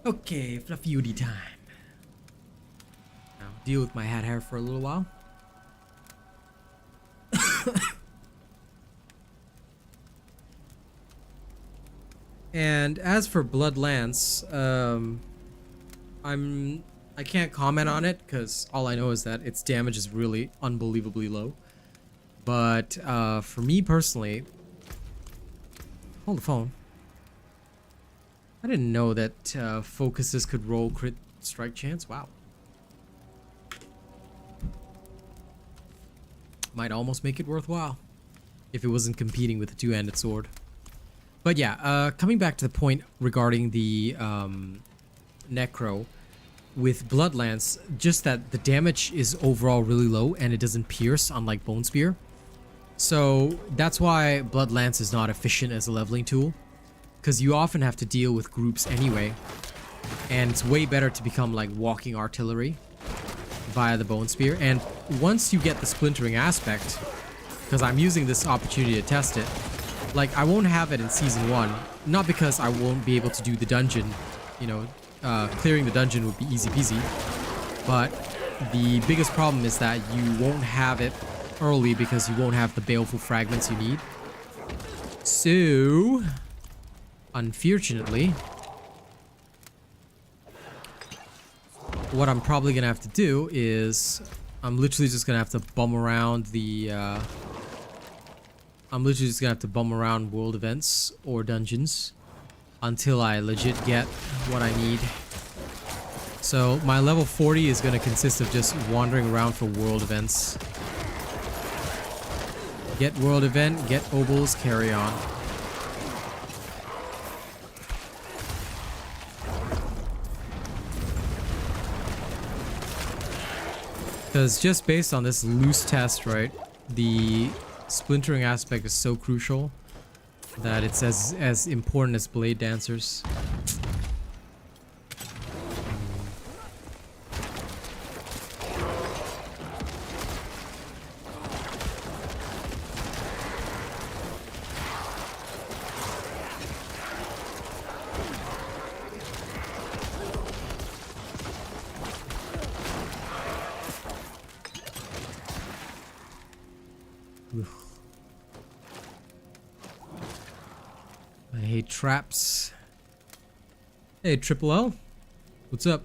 Okay, fluffy time. Now deal with my hat hair for a little while. And as for Bloodlance, I can't comment on it because all I know is that its damage is really unbelievably low. But for me personally, hold the phone. I didn't know that focuses could roll crit strike chance. Wow. Might almost make it worthwhile if it wasn't competing with a two-handed sword. But yeah, coming back to the point regarding the Necro with Bloodlance, just that the damage is overall really low and it doesn't pierce, unlike Bone Spear. So that's why Bloodlance is not efficient as a leveling tool, because you often have to deal with groups anyway, and it's way better to become like walking artillery via the Bone Spear. And once you get the splintering aspect, because I'm using this opportunity to test it, like I won't have it in season 1, not because I won't be able to do the dungeon, you know, clearing the dungeon would be easy peasy, but the biggest problem is that you won't have it early because you won't have the baleful fragments you need. So unfortunately, what I'm probably gonna have to do is I'm literally just gonna have to bum around the world events or dungeons until I legit get what I need. So my level 40 is gonna consist of just wandering around for world events. Get world event, get obols, carry on. Because just based on this loose test, right, the splintering aspect is so crucial that it's as important as blade dancers. I hate traps. Hey, Triple L. What's up?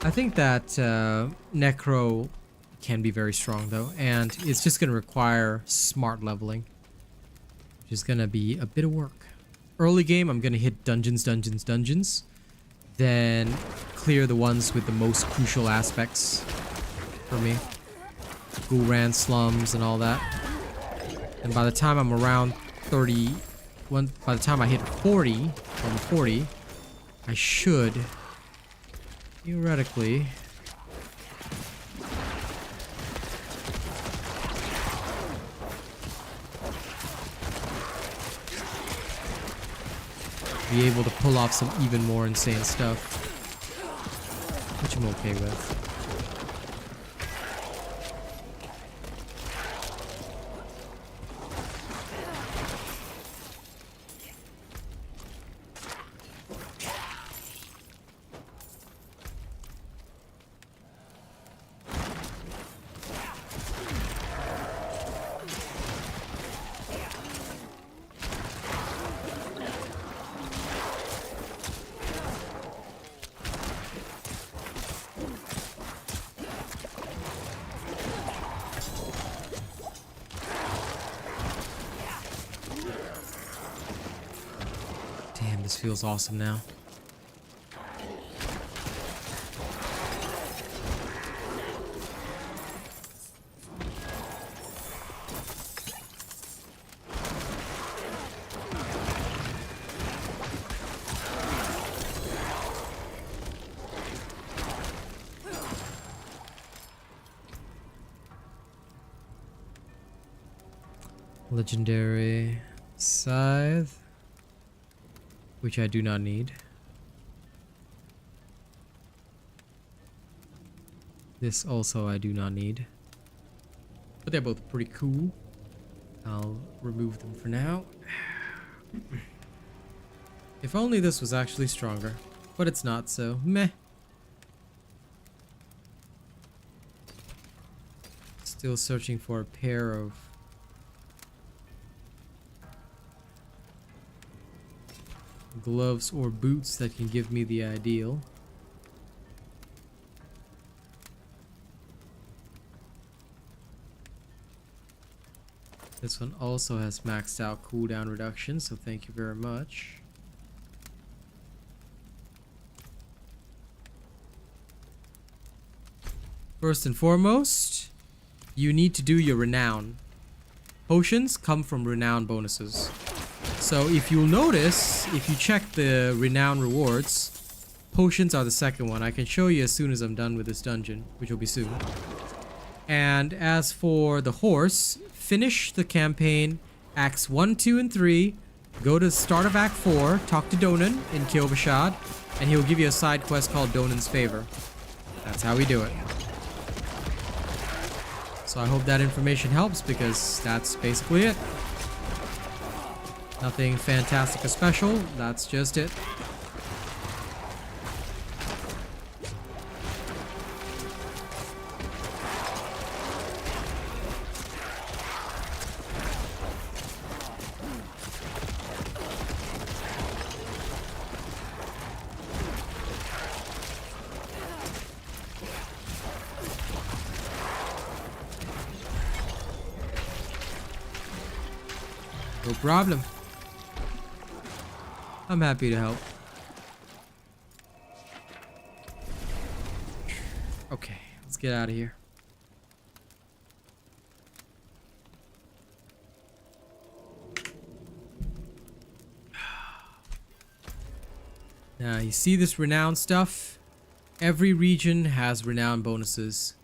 I think that Necro can be very strong though, and it's just going to require smart leveling, which is going to be a bit of work. Early game, I'm going to hit dungeons, then clear the ones with the most crucial aspects for me. Gulran slums and all that. And by the time I'm around 30, by the time I hit 40, from 40, I should theoretically be able to pull off some even more insane stuff, which I'm okay with. This feels awesome now. Legendary Scythe, which I do not need. This also I do not need. But they're both pretty cool. I'll remove them for now. If only this was actually stronger. But it's not, so meh. Still searching for a pair of gloves or boots that can give me the ideal. This one also has maxed out cooldown reduction, so thank you very much. First and foremost, you need to do your renown. Potions come from renown bonuses. So if you'll notice, if you check the renown rewards, potions are the second one. I can show you as soon as I'm done with this dungeon, which will be soon. And as for the horse, finish the campaign, Acts 1, 2, and 3, go to the start of Act 4, talk to Donan in Kiobashad, and he'll give you a side quest called Donan's Favor. That's how we do it. So I hope that information helps, because that's basically it. Nothing fantastic or special, that's just it. No problem. I'm happy to help. Okay, let's get out of here. Now, you see this renown stuff? Every region has renown bonuses.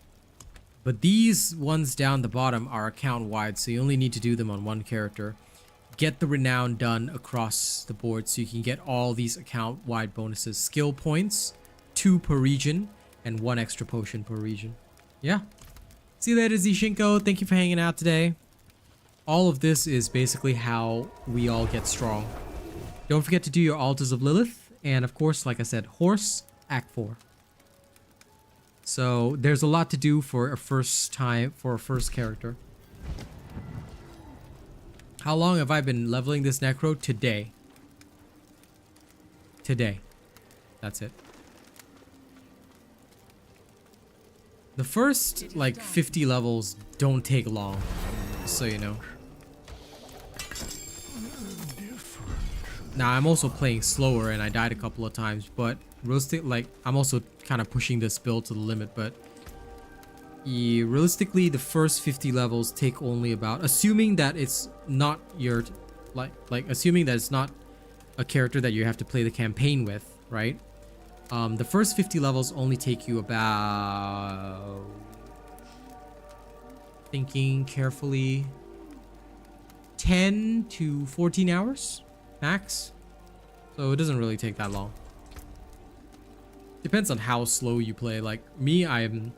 But these ones down the bottom are account-wide, so you only need to do them on one character. Get the renown done across the board so you can get all these account-wide bonuses. Skill points, 2 per region, and 1 extra potion per region. Yeah. See you later, Zishinko. Thank you for hanging out today. All of this is basically how we all get strong. Don't forget to do your Altars of Lilith. And of course, like I said, Horse, Act 4. So there's a lot to do for a first character. How long have I been leveling this Necro? Today. Today. That's it. The first, like, 50 levels don't take long. Just so you know. Now, I'm also playing slower and I died a couple of times, but I'm also kind of pushing this build to the limit, but realistically, the first 50 levels take only about, assuming that it's not your, assuming that it's not a character that you have to play the campaign with, right? The first 50 levels only take you about, thinking carefully, 10 to 14 hours max. So it doesn't really take that long. Depends on how slow you play. Like me, I'm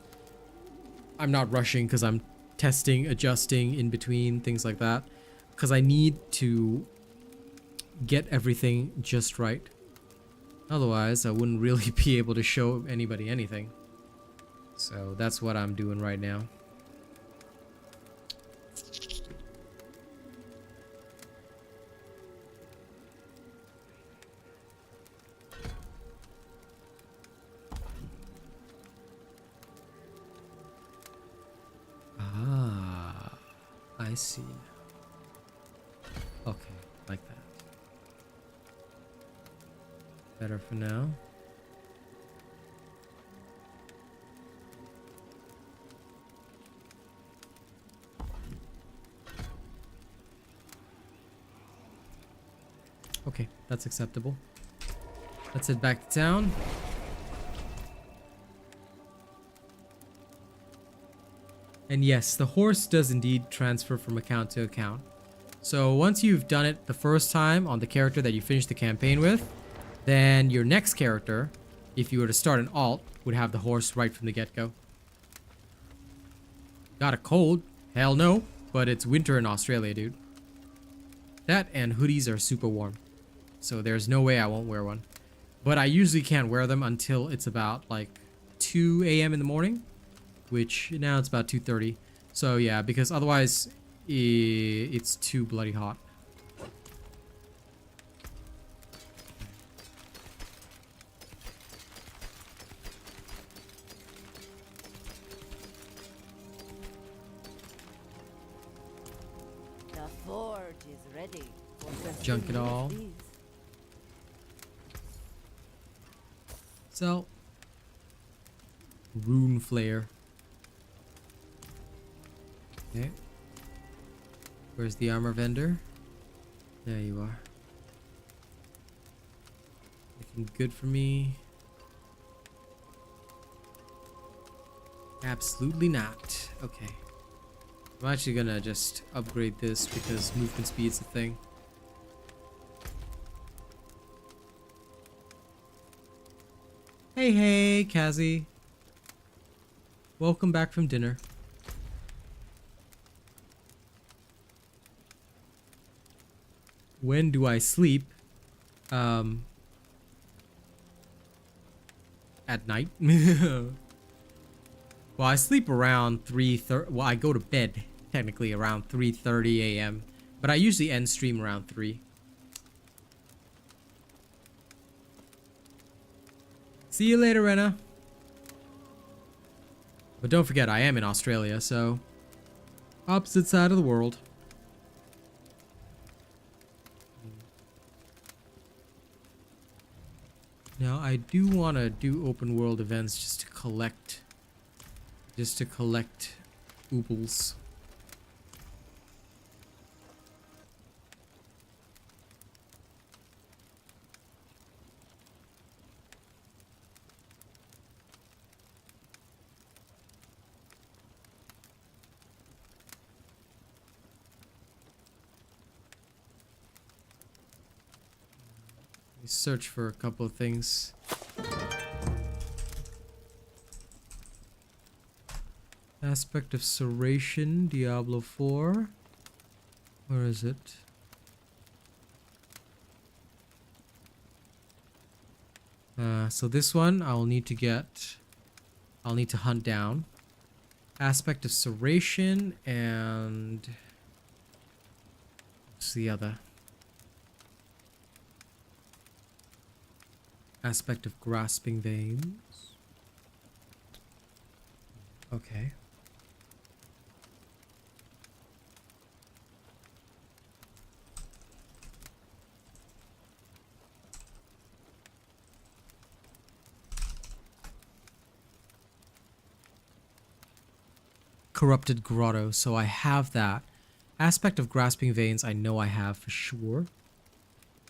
not rushing because I'm testing, adjusting in between, things like that. Because I need to get everything just right. Otherwise, I wouldn't really be able to show anybody anything. So that's what I'm doing right now. I see. Okay, like that. Better for now. Okay, that's acceptable. Let's head back to town. And yes, the horse does indeed transfer from account to account. So once you've done it the first time on the character that you finished the campaign with, then your next character, if you were to start an alt, would have the horse right from the get-go. Got a cold? Hell no, but it's winter in Australia, dude. That and hoodies are super warm. So there's no way I won't wear one. But I usually can't wear them until it's about like 2 a.m. in the morning, which now it's about 2:30. So yeah, because otherwise it's too bloody hot. The forge is ready. Junk it all. Sell. Rune flare. Okay. Where's the armor vendor? There you are. Looking good for me. Absolutely not. Okay. I'm actually gonna just upgrade this because movement speed's a thing. Hey, hey, Kazzy. Welcome back from dinner. When do I sleep? At night. Well, I sleep around 3:30. Well, I go to bed technically around 3:30 a.m. But I usually end stream around 3. See you later, Rena. But don't forget, I am in Australia, so opposite side of the world. Now, I do want to do open world events just to collect oobles. Search for a couple of things. Aspect of Serration, Diablo 4. Where is it? So this one I'll need to hunt down. Aspect of Serration and what's the other? Aspect of Grasping Veins. Okay. Corrupted Grotto, so I have that. Aspect of Grasping Veins I know I have for sure.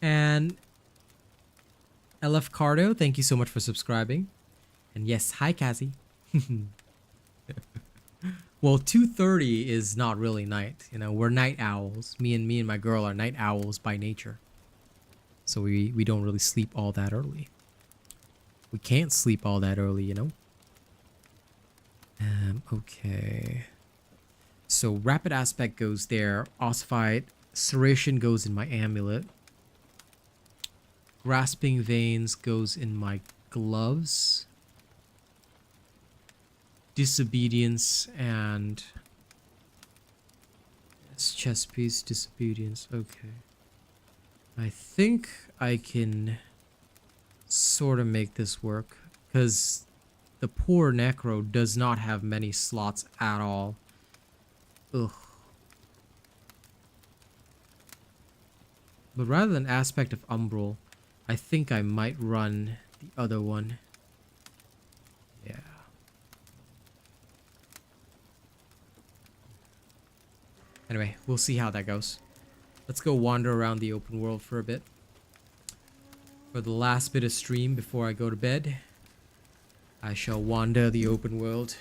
And LF Cardo, thank you so much for subscribing. And yes, hi Kazzy. Well, 2:30 is not really night. You know, we're night owls. Me and my girl are night owls by nature. So we don't really sleep all that early. We can't sleep all that early, you know. Okay. So Rapid Aspect goes there. Ossified Serration goes in my amulet. Grasping Veins goes in my gloves. Disobedience and it's chest piece, disobedience. Okay. I think I can sort of make this work because the poor Necro does not have many slots at all. Ugh. But rather than Aspect of Umbral, I think I might run the other one. Yeah. Anyway, we'll see how that goes. Let's go wander around the open world for a bit. For the last bit of stream before I go to bed, I shall wander the open world,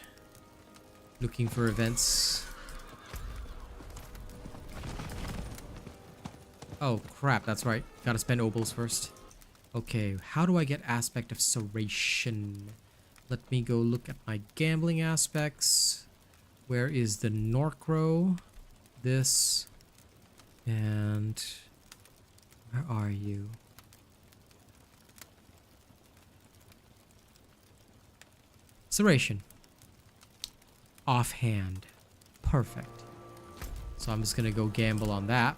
looking for events. Oh crap, that's right. Gotta spend obols first. Okay, how do I get Aspect of Serration? Let me go look at my gambling aspects. Where is the Necro? This. And where are you? Serration. Offhand. Perfect. So I'm just gonna go gamble on that.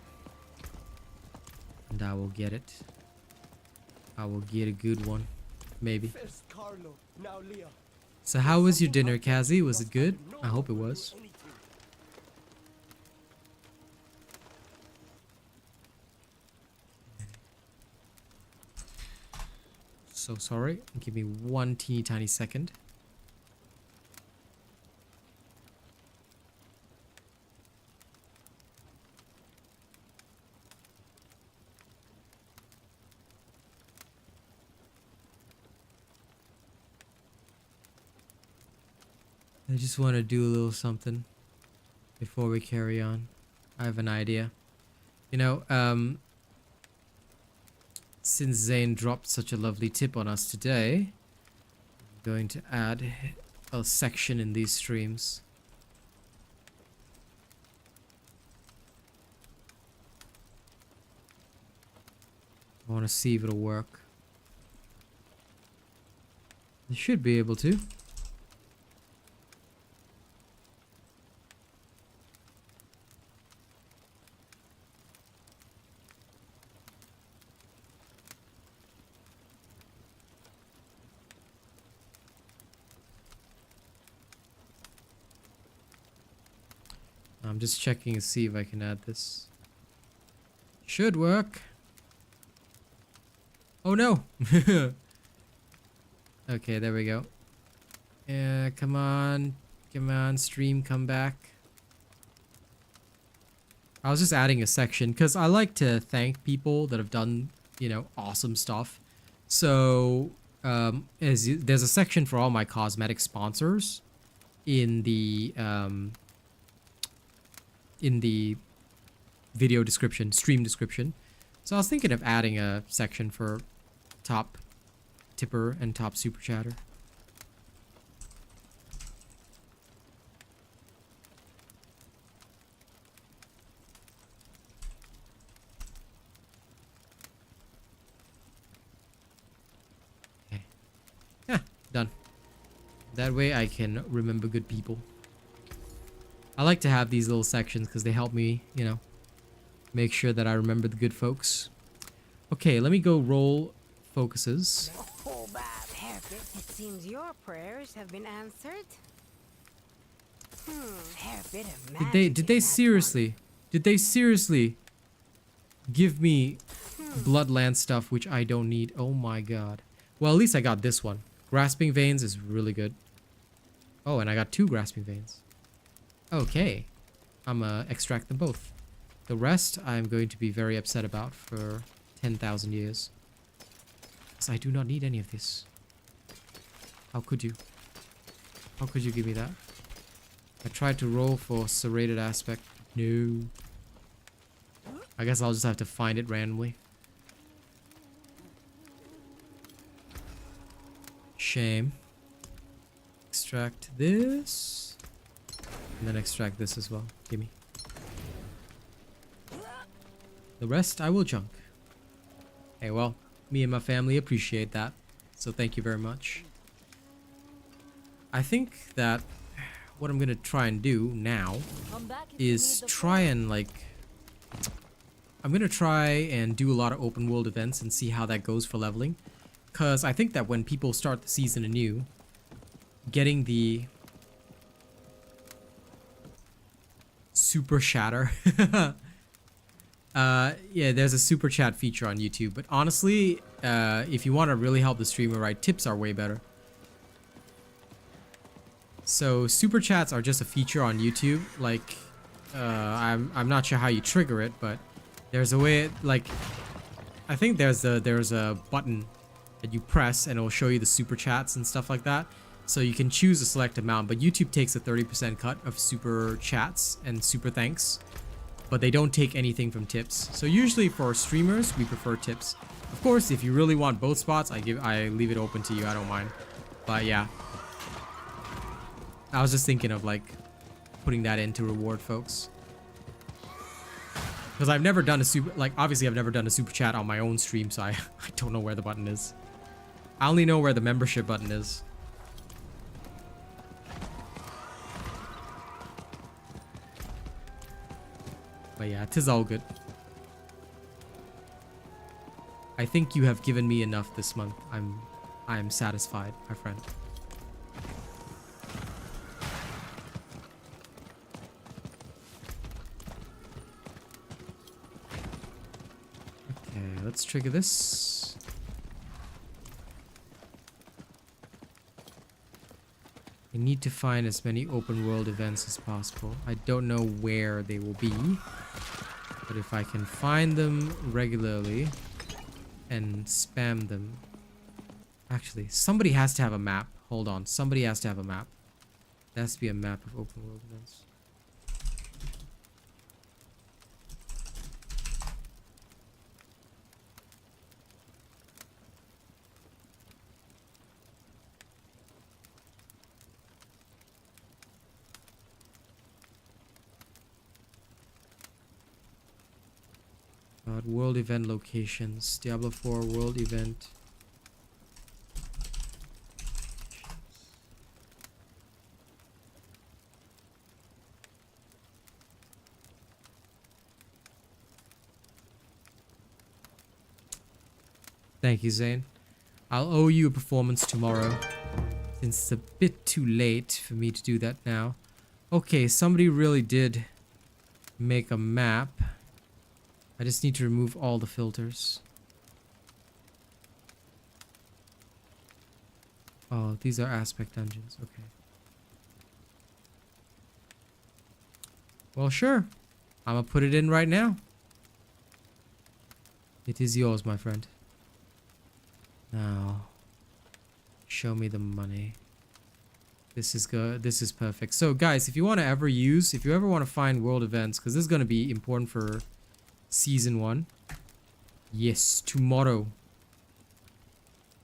And I will get it. I will get a good one. Maybe. So how was your dinner, Kazi? Was it good? I hope it was. So sorry. Give me one teeny tiny second. I just want to do a little something before we carry on. I have an idea. You know, since Zane dropped such a lovely tip on us today, I'm going to add a section in these streams. I want to see if it'll work. I should be able to. I'm just checking to see if I can add this. Should work. Oh no! Okay, there we go. Yeah, come on. Come on, stream, come back. I was just adding a section because I like to thank people that have done, you know, awesome stuff. So, there's a section for all my cosmetic sponsors in the video description, stream description. So I was thinking of adding a section for top tipper and top super chatter. Okay. Yeah, done. That way I can remember good people. I like to have these little sections because they help me, you know, make sure that I remember the good folks. Okay, let me go roll focuses. Oh, Bob Hairpit, it seems your prayers have been answered. Hairpit of Did they seriously give me Bloodland stuff which I don't need? Oh my god. Well, at least I got this one. Grasping Veins is really good. Oh, and I got 2 Grasping Veins. Okay, I'm gonna extract them both. The rest I'm going to be very upset about for 10,000 years. Because I do not need any of this. How could you? How could you give me that? I tried to roll for Serrated Aspect. No. I guess I'll just have to find it randomly. Shame. Extract this. And then extract this as well. Gimme. The rest I will junk. Hey, well, me and my family appreciate that. So thank you very much. I think that what I'm gonna try and do now is try and like... I'm gonna try and do a lot of open world events and see how that goes for leveling. Because I think that when people start the season anew, getting the super shatter. Yeah, there's a super chat feature on YouTube, but honestly, if you want to really help the streamer, right, tips are way better. So super chats are just a feature on YouTube. Like, I'm not sure how you trigger it, but there's a way. Like, I think there's a button that you press and it'll show you the super chats and stuff like that. So you can choose a select amount, but YouTube takes a 30% cut of super chats and super thanks, but they don't take anything from tips. So usually for streamers, we prefer tips. Of course, if you really want both spots, I leave it open to you. I don't mind. But yeah, I was just thinking of like putting that in to reward folks, because I've never done a super, like, obviously I've never done a super chat on my own stream, so I don't know where the button is. I only know where the membership button is. But yeah, 'tis all good. I think you have given me enough this month. I am satisfied, my friend. Okay, let's trigger this. I need to find as many open world events as possible. I don't know where they will be, but if I can find them regularly and spam them. Actually, somebody has to have a map. Hold on, somebody has to have a map. There has to be a map of open world events. World event locations. Diablo 4 world event. Thank you, Zane. I'll owe you a performance tomorrow, since it's a bit too late for me to do that now. Okay, somebody really did make a map. I just need to remove all the filters. Oh, these are aspect dungeons. Okay. Well, sure. I'm gonna put it in right now. It is yours, my friend. Now, show me the money. This is good. This is perfect. So, guys, if you want to ever use, if you ever want to find world events, because this is going to be important for Season 1. Yes, tomorrow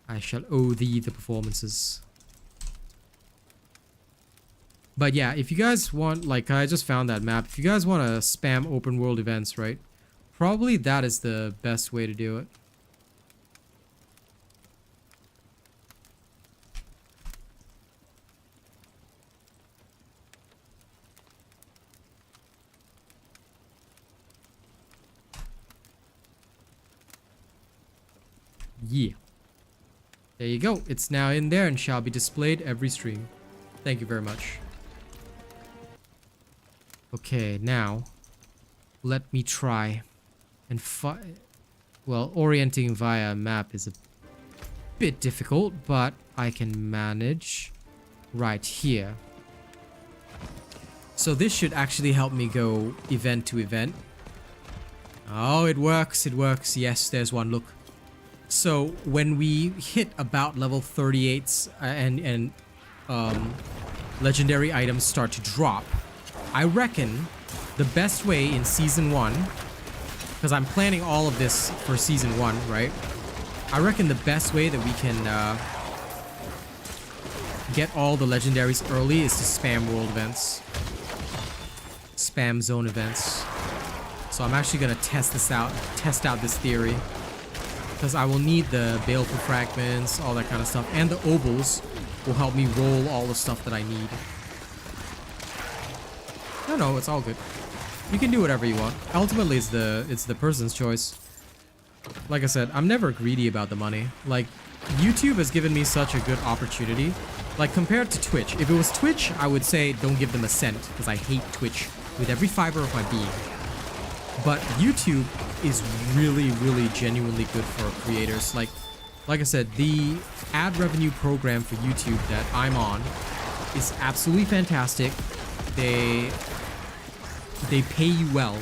I shall owe thee the performances. But yeah, if you guys want, like, I just found that map. If you guys want to spam open world events, right? Probably that is the best way to do it. Yeah. There you go. It's now in there and shall be displayed every stream. Thank you very much. Okay, now let me try and well, orienting via a map is a bit difficult, but I can manage right here. So this should actually help me go event to event. Oh, it works. It works. Yes, there's one. Look. So when we hit about level 38 and legendary items start to drop, I reckon the best way in Season 1, because I'm planning all of this for Season 1, right? I reckon the best way that we can get all the legendaries early is to spam world events. Spam zone events. So I'm actually going to test this out, test out this theory. Because I will need the baleful fragments, all that kind of stuff, and the obols will help me roll all the stuff that I need. No, it's all good. You can do whatever you want. Ultimately, it's the person's choice. Like I said, I'm never greedy about the money. Like, YouTube has given me such a good opportunity. Like, compared to Twitch. If it was Twitch, I would say don't give them a cent, because I hate Twitch with every fiber of my being. But YouTube is really, really genuinely good for creators. Like I said, the ad revenue program for YouTube that I'm on is absolutely fantastic. They pay you well,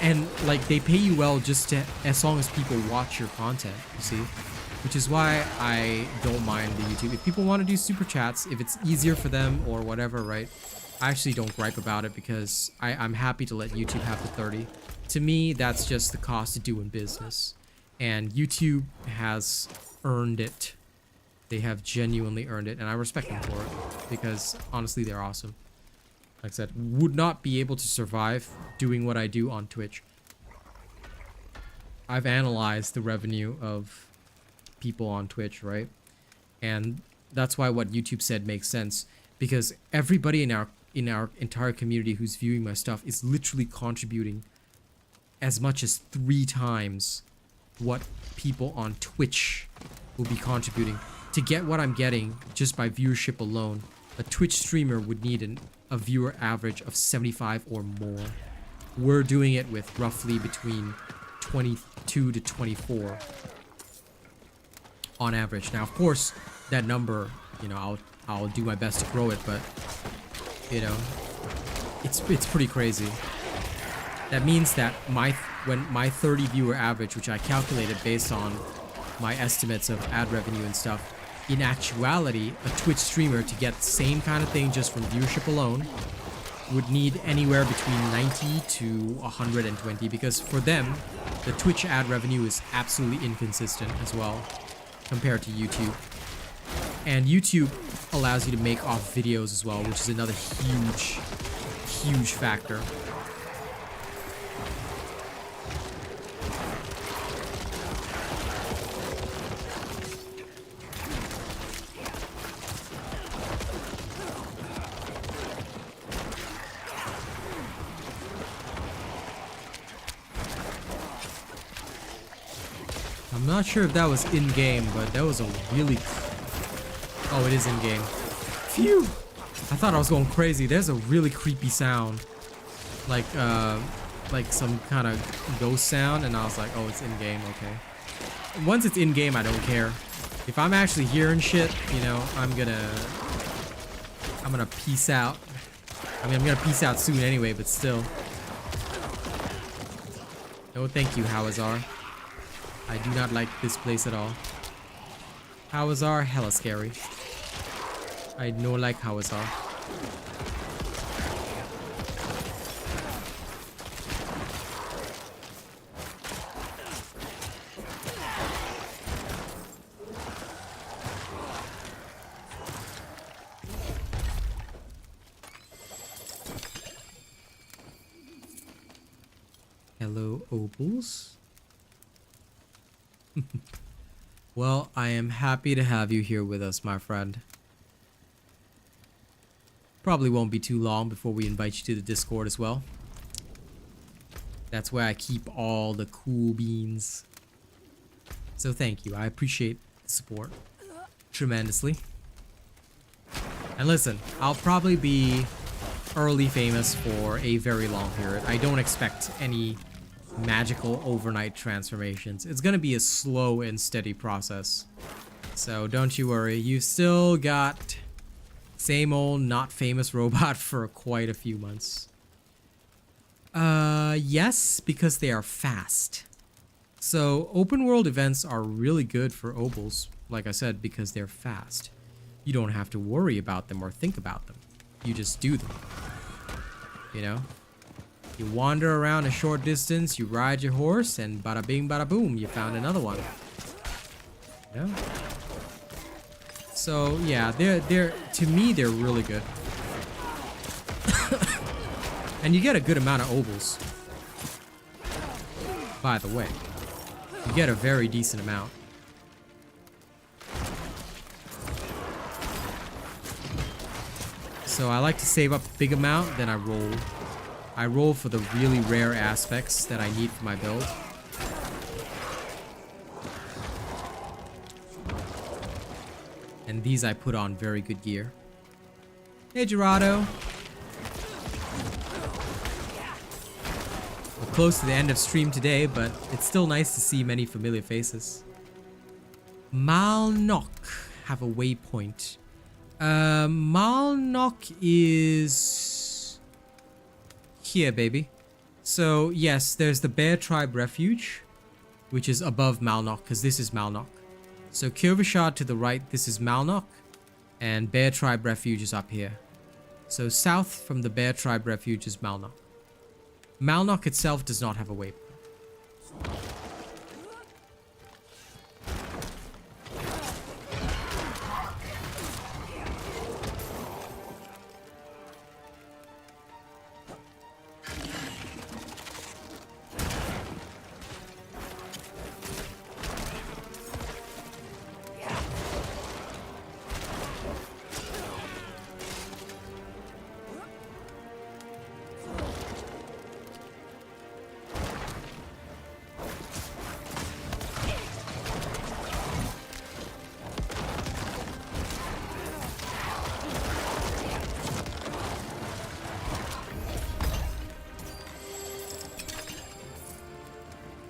and like they pay you well just to, as long as people watch your content, you see, which is why I don't mind the YouTube. If people want to do super chats, if it's easier for them or whatever, right? I actually don't gripe about it because I'm happy to let YouTube have the 30. To me, that's just the cost of doing business. And YouTube has earned it. They have genuinely earned it, and I respect them for it. Because, honestly, they're awesome. Like I said, would not be able to survive doing what I do on Twitch. I've analyzed the revenue of people on Twitch, right? And that's why what YouTube said makes sense. Because everybody in our entire community who's viewing my stuff is literally contributing as much as 3 times what people on Twitch will be contributing. To get what I'm getting just by viewership alone, a Twitch streamer would need a viewer average of 75 or more. We're doing it with roughly between 22 to 24 on average. Now, of course, that number, you know, I'll do my best to grow it, but you know, it's pretty crazy. That means that when my 30 viewer average, which I calculated based on my estimates of ad revenue and stuff, in actuality, a Twitch streamer to get the same kind of thing just from viewership alone would need anywhere between 90 to 120, because for them, the Twitch ad revenue is absolutely inconsistent as well compared to YouTube. And YouTube allows you to make off videos as well, which is another huge factor. I'm not sure if that was in-game, but that was a really... Oh, it is in-game. Phew! I thought I was going crazy. There's a really creepy sound. Like some kind of ghost sound, and I was like, oh, it's in-game, okay. Once it's in-game, I don't care. If I'm actually hearing shit, you know, I'm gonna peace out. I mean, I'm gonna peace out soon anyway, but still. No, thank you, Hawazar. I do not like this place at all. Hawazar, hella scary. I no like Hawazar. Hello, Opals. Well, I am happy to have you here with us, my friend. Probably won't be too long before we invite you to the Discord as well. That's where I keep all the cool beans. So thank you. I appreciate the support tremendously. And listen, I'll probably be early famous for a very long period. I don't expect any magical overnight transformations. It's gonna be a slow and steady process. So don't you worry. You've still got same old not famous robot for quite a few months. Yes, because they are fast. So open world events are really good for Opals, like I said, because they're fast. You don't have to worry about them or think about them. You just do them. You know? You wander around a short distance, you ride your horse, and bada bing bada boom, you found another one. Yeah. So yeah, they're to me they're really good. And you get a good amount of ovals. By the way, you get a very decent amount. So I like to save up a big amount, then I roll. I roll for the really rare aspects that I need for my build. And these I put on very good gear. Hey, Gerardo. We're close to the end of stream today, but it's still nice to see many familiar faces. Malnock have a waypoint. Malnock is here, baby. So yes, there's the Bear Tribe Refuge, which is above Malnock, because this is Malnock. So Kyrvashad to the right, this is Malnock, and Bear Tribe Refuge is up here. So south from the Bear Tribe Refuge is Malnock. Malnock itself does not have a waypoint.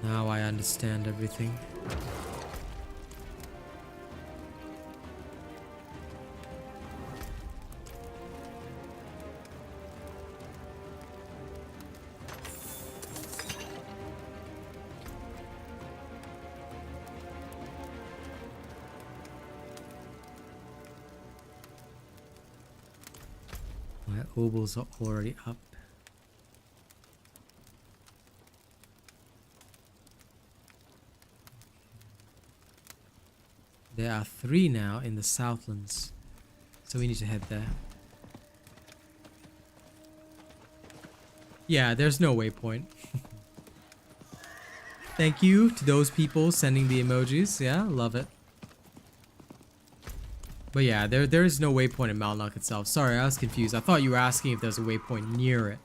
Now I understand everything. My obols are already up. There are 3 now in the Southlands, so we need to head there. Yeah, there's no waypoint. Thank you to those people sending the emojis. Yeah, love it. But yeah, there is no waypoint in Malnock itself. Sorry, I was confused. I thought you were asking if there's a waypoint near it.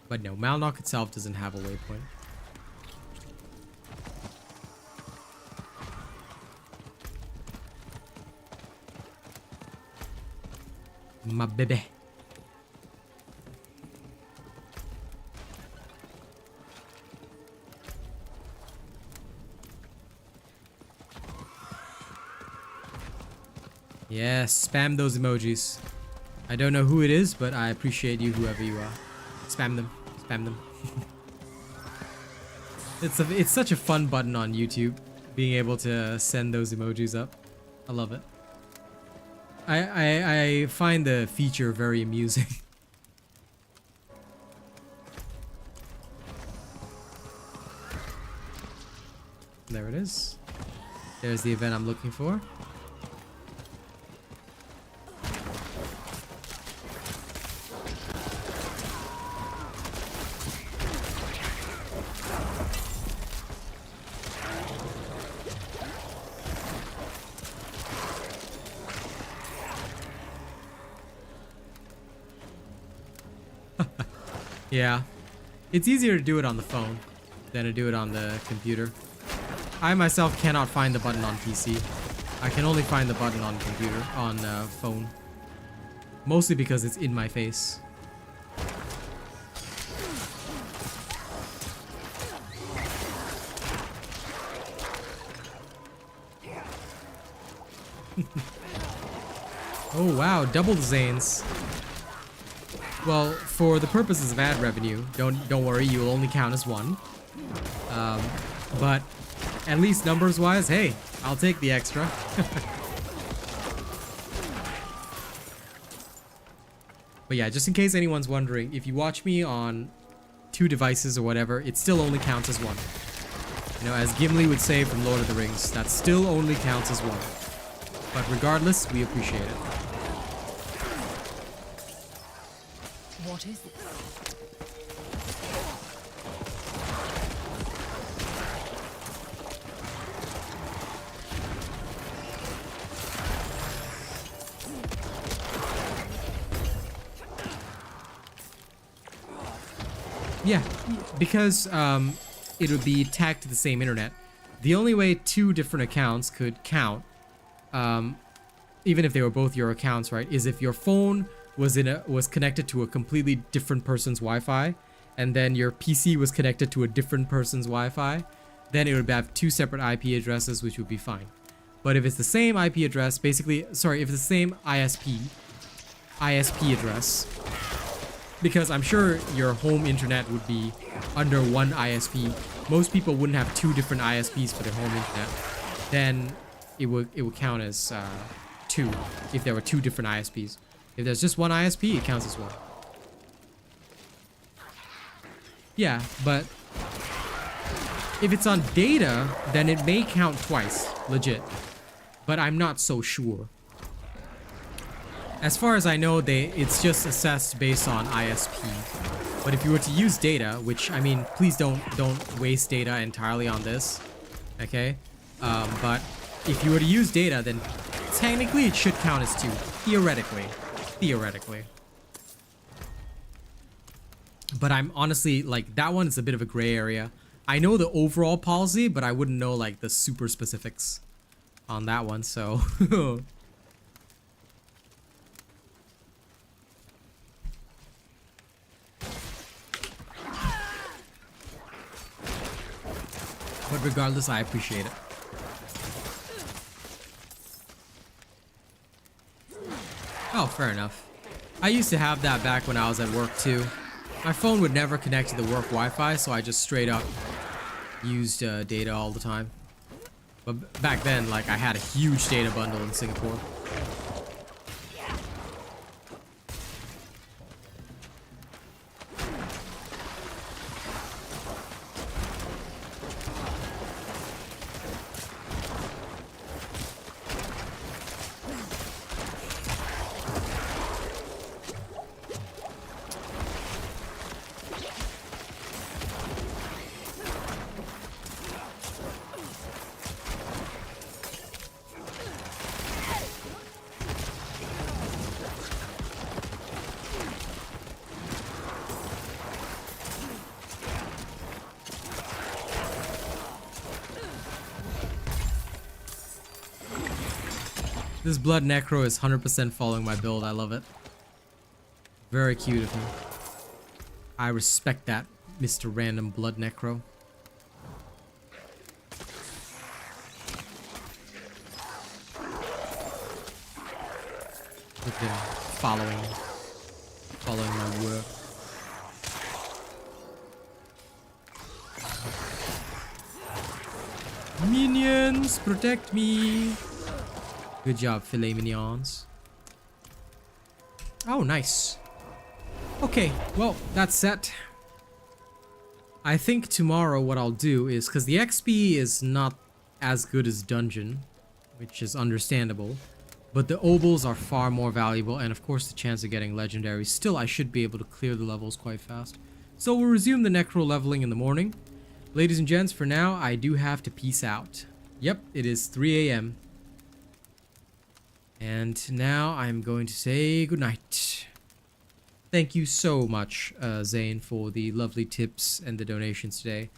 But no, Malnock itself doesn't have a waypoint. My baby. Yes, spam those emojis. I don't know who it is, but I appreciate you, whoever you are. Spam them. Spam them. It's such a fun button on YouTube, being able to send those emojis up. I love it. I find the feature very amusing. There it is. There's the event I'm looking for. Yeah, it's easier to do it on the phone than to do it on the computer. I myself cannot find the button on PC. I can only find the button on computer, on phone. Mostly because it's in my face. Oh wow, double the Zanes. Well, for the purposes of ad revenue, don't worry, you will only count as 1. But at least numbers-wise, hey, I'll take the extra. But yeah, just in case anyone's wondering, if you watch me on 2 devices or whatever, it still only counts as 1. You know, as Gimli would say from Lord of the Rings, that still only counts as 1. But regardless, we appreciate it. What is this? Yeah, because it would be tagged to the same internet. The only way 2 different accounts could count, even if they were both your accounts, right, is if your phone was connected to a completely different person's Wi-Fi, and then your PC was connected to a different person's Wi-Fi, then it would have 2 separate IP addresses, which would be fine. But if it's the same IP address, basically, sorry, if it's the same ISP address, because I'm sure your home internet would be under 1 ISP. Most people wouldn't have 2 different ISPs for their home internet. Then it would count as 2 if there were 2 different ISPs. If there's just 1 ISP, it counts as 1. Yeah, but if it's on data, then it may count twice, legit. But I'm not so sure. As far as I know, it's just assessed based on ISP. But if you were to use data, which, I mean, please don't waste data entirely on this, okay? But if you were to use data, then technically it should count as 2, theoretically. But I'm honestly, like, that one is a bit of a gray area. I know the overall policy, but I wouldn't know, like, the super specifics on that one, so... regardless, I appreciate it. Oh, fair enough. I used to have that back when I was at work too. My phone would never connect to the work Wi-Fi, so I just straight up used data all the time. But back then, like, I had a huge data bundle in Singapore. This blood necro is 100% following my build. I love it. Very cute of him. I respect that, Mr. Random Blood Necro. Look at him following my work. Minions, protect me. Good job, filet mignons. Oh, nice. Okay, well, that's set. I think tomorrow what I'll do is, because the XP is not as good as Dungeon, which is understandable, but the obols are far more valuable, and of course the chance of getting legendary. Still, I should be able to clear the levels quite fast. So we'll resume the Necro leveling in the morning. Ladies and gents, for now, I do have to peace out. Yep, it is 3 a.m. And now I'm going to say goodnight. Thank you so much, Zane, for the lovely tips and the donations today.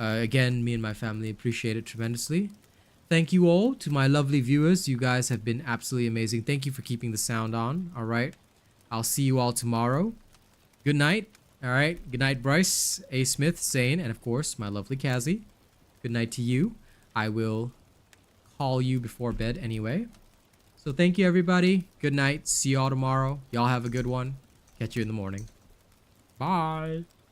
Again, me and my family appreciate it tremendously. Thank you all to my lovely viewers. You guys have been absolutely amazing. Thank you for keeping the sound on. All right. I'll see you all tomorrow. Good night. All right. Good night, Bryce, A. Smith, Zane, and of course, my lovely Kazi. Good night to you. I will call you before bed anyway. So thank you, everybody. Good night. See y'all tomorrow. Y'all have a good one. Catch you in the morning. Bye.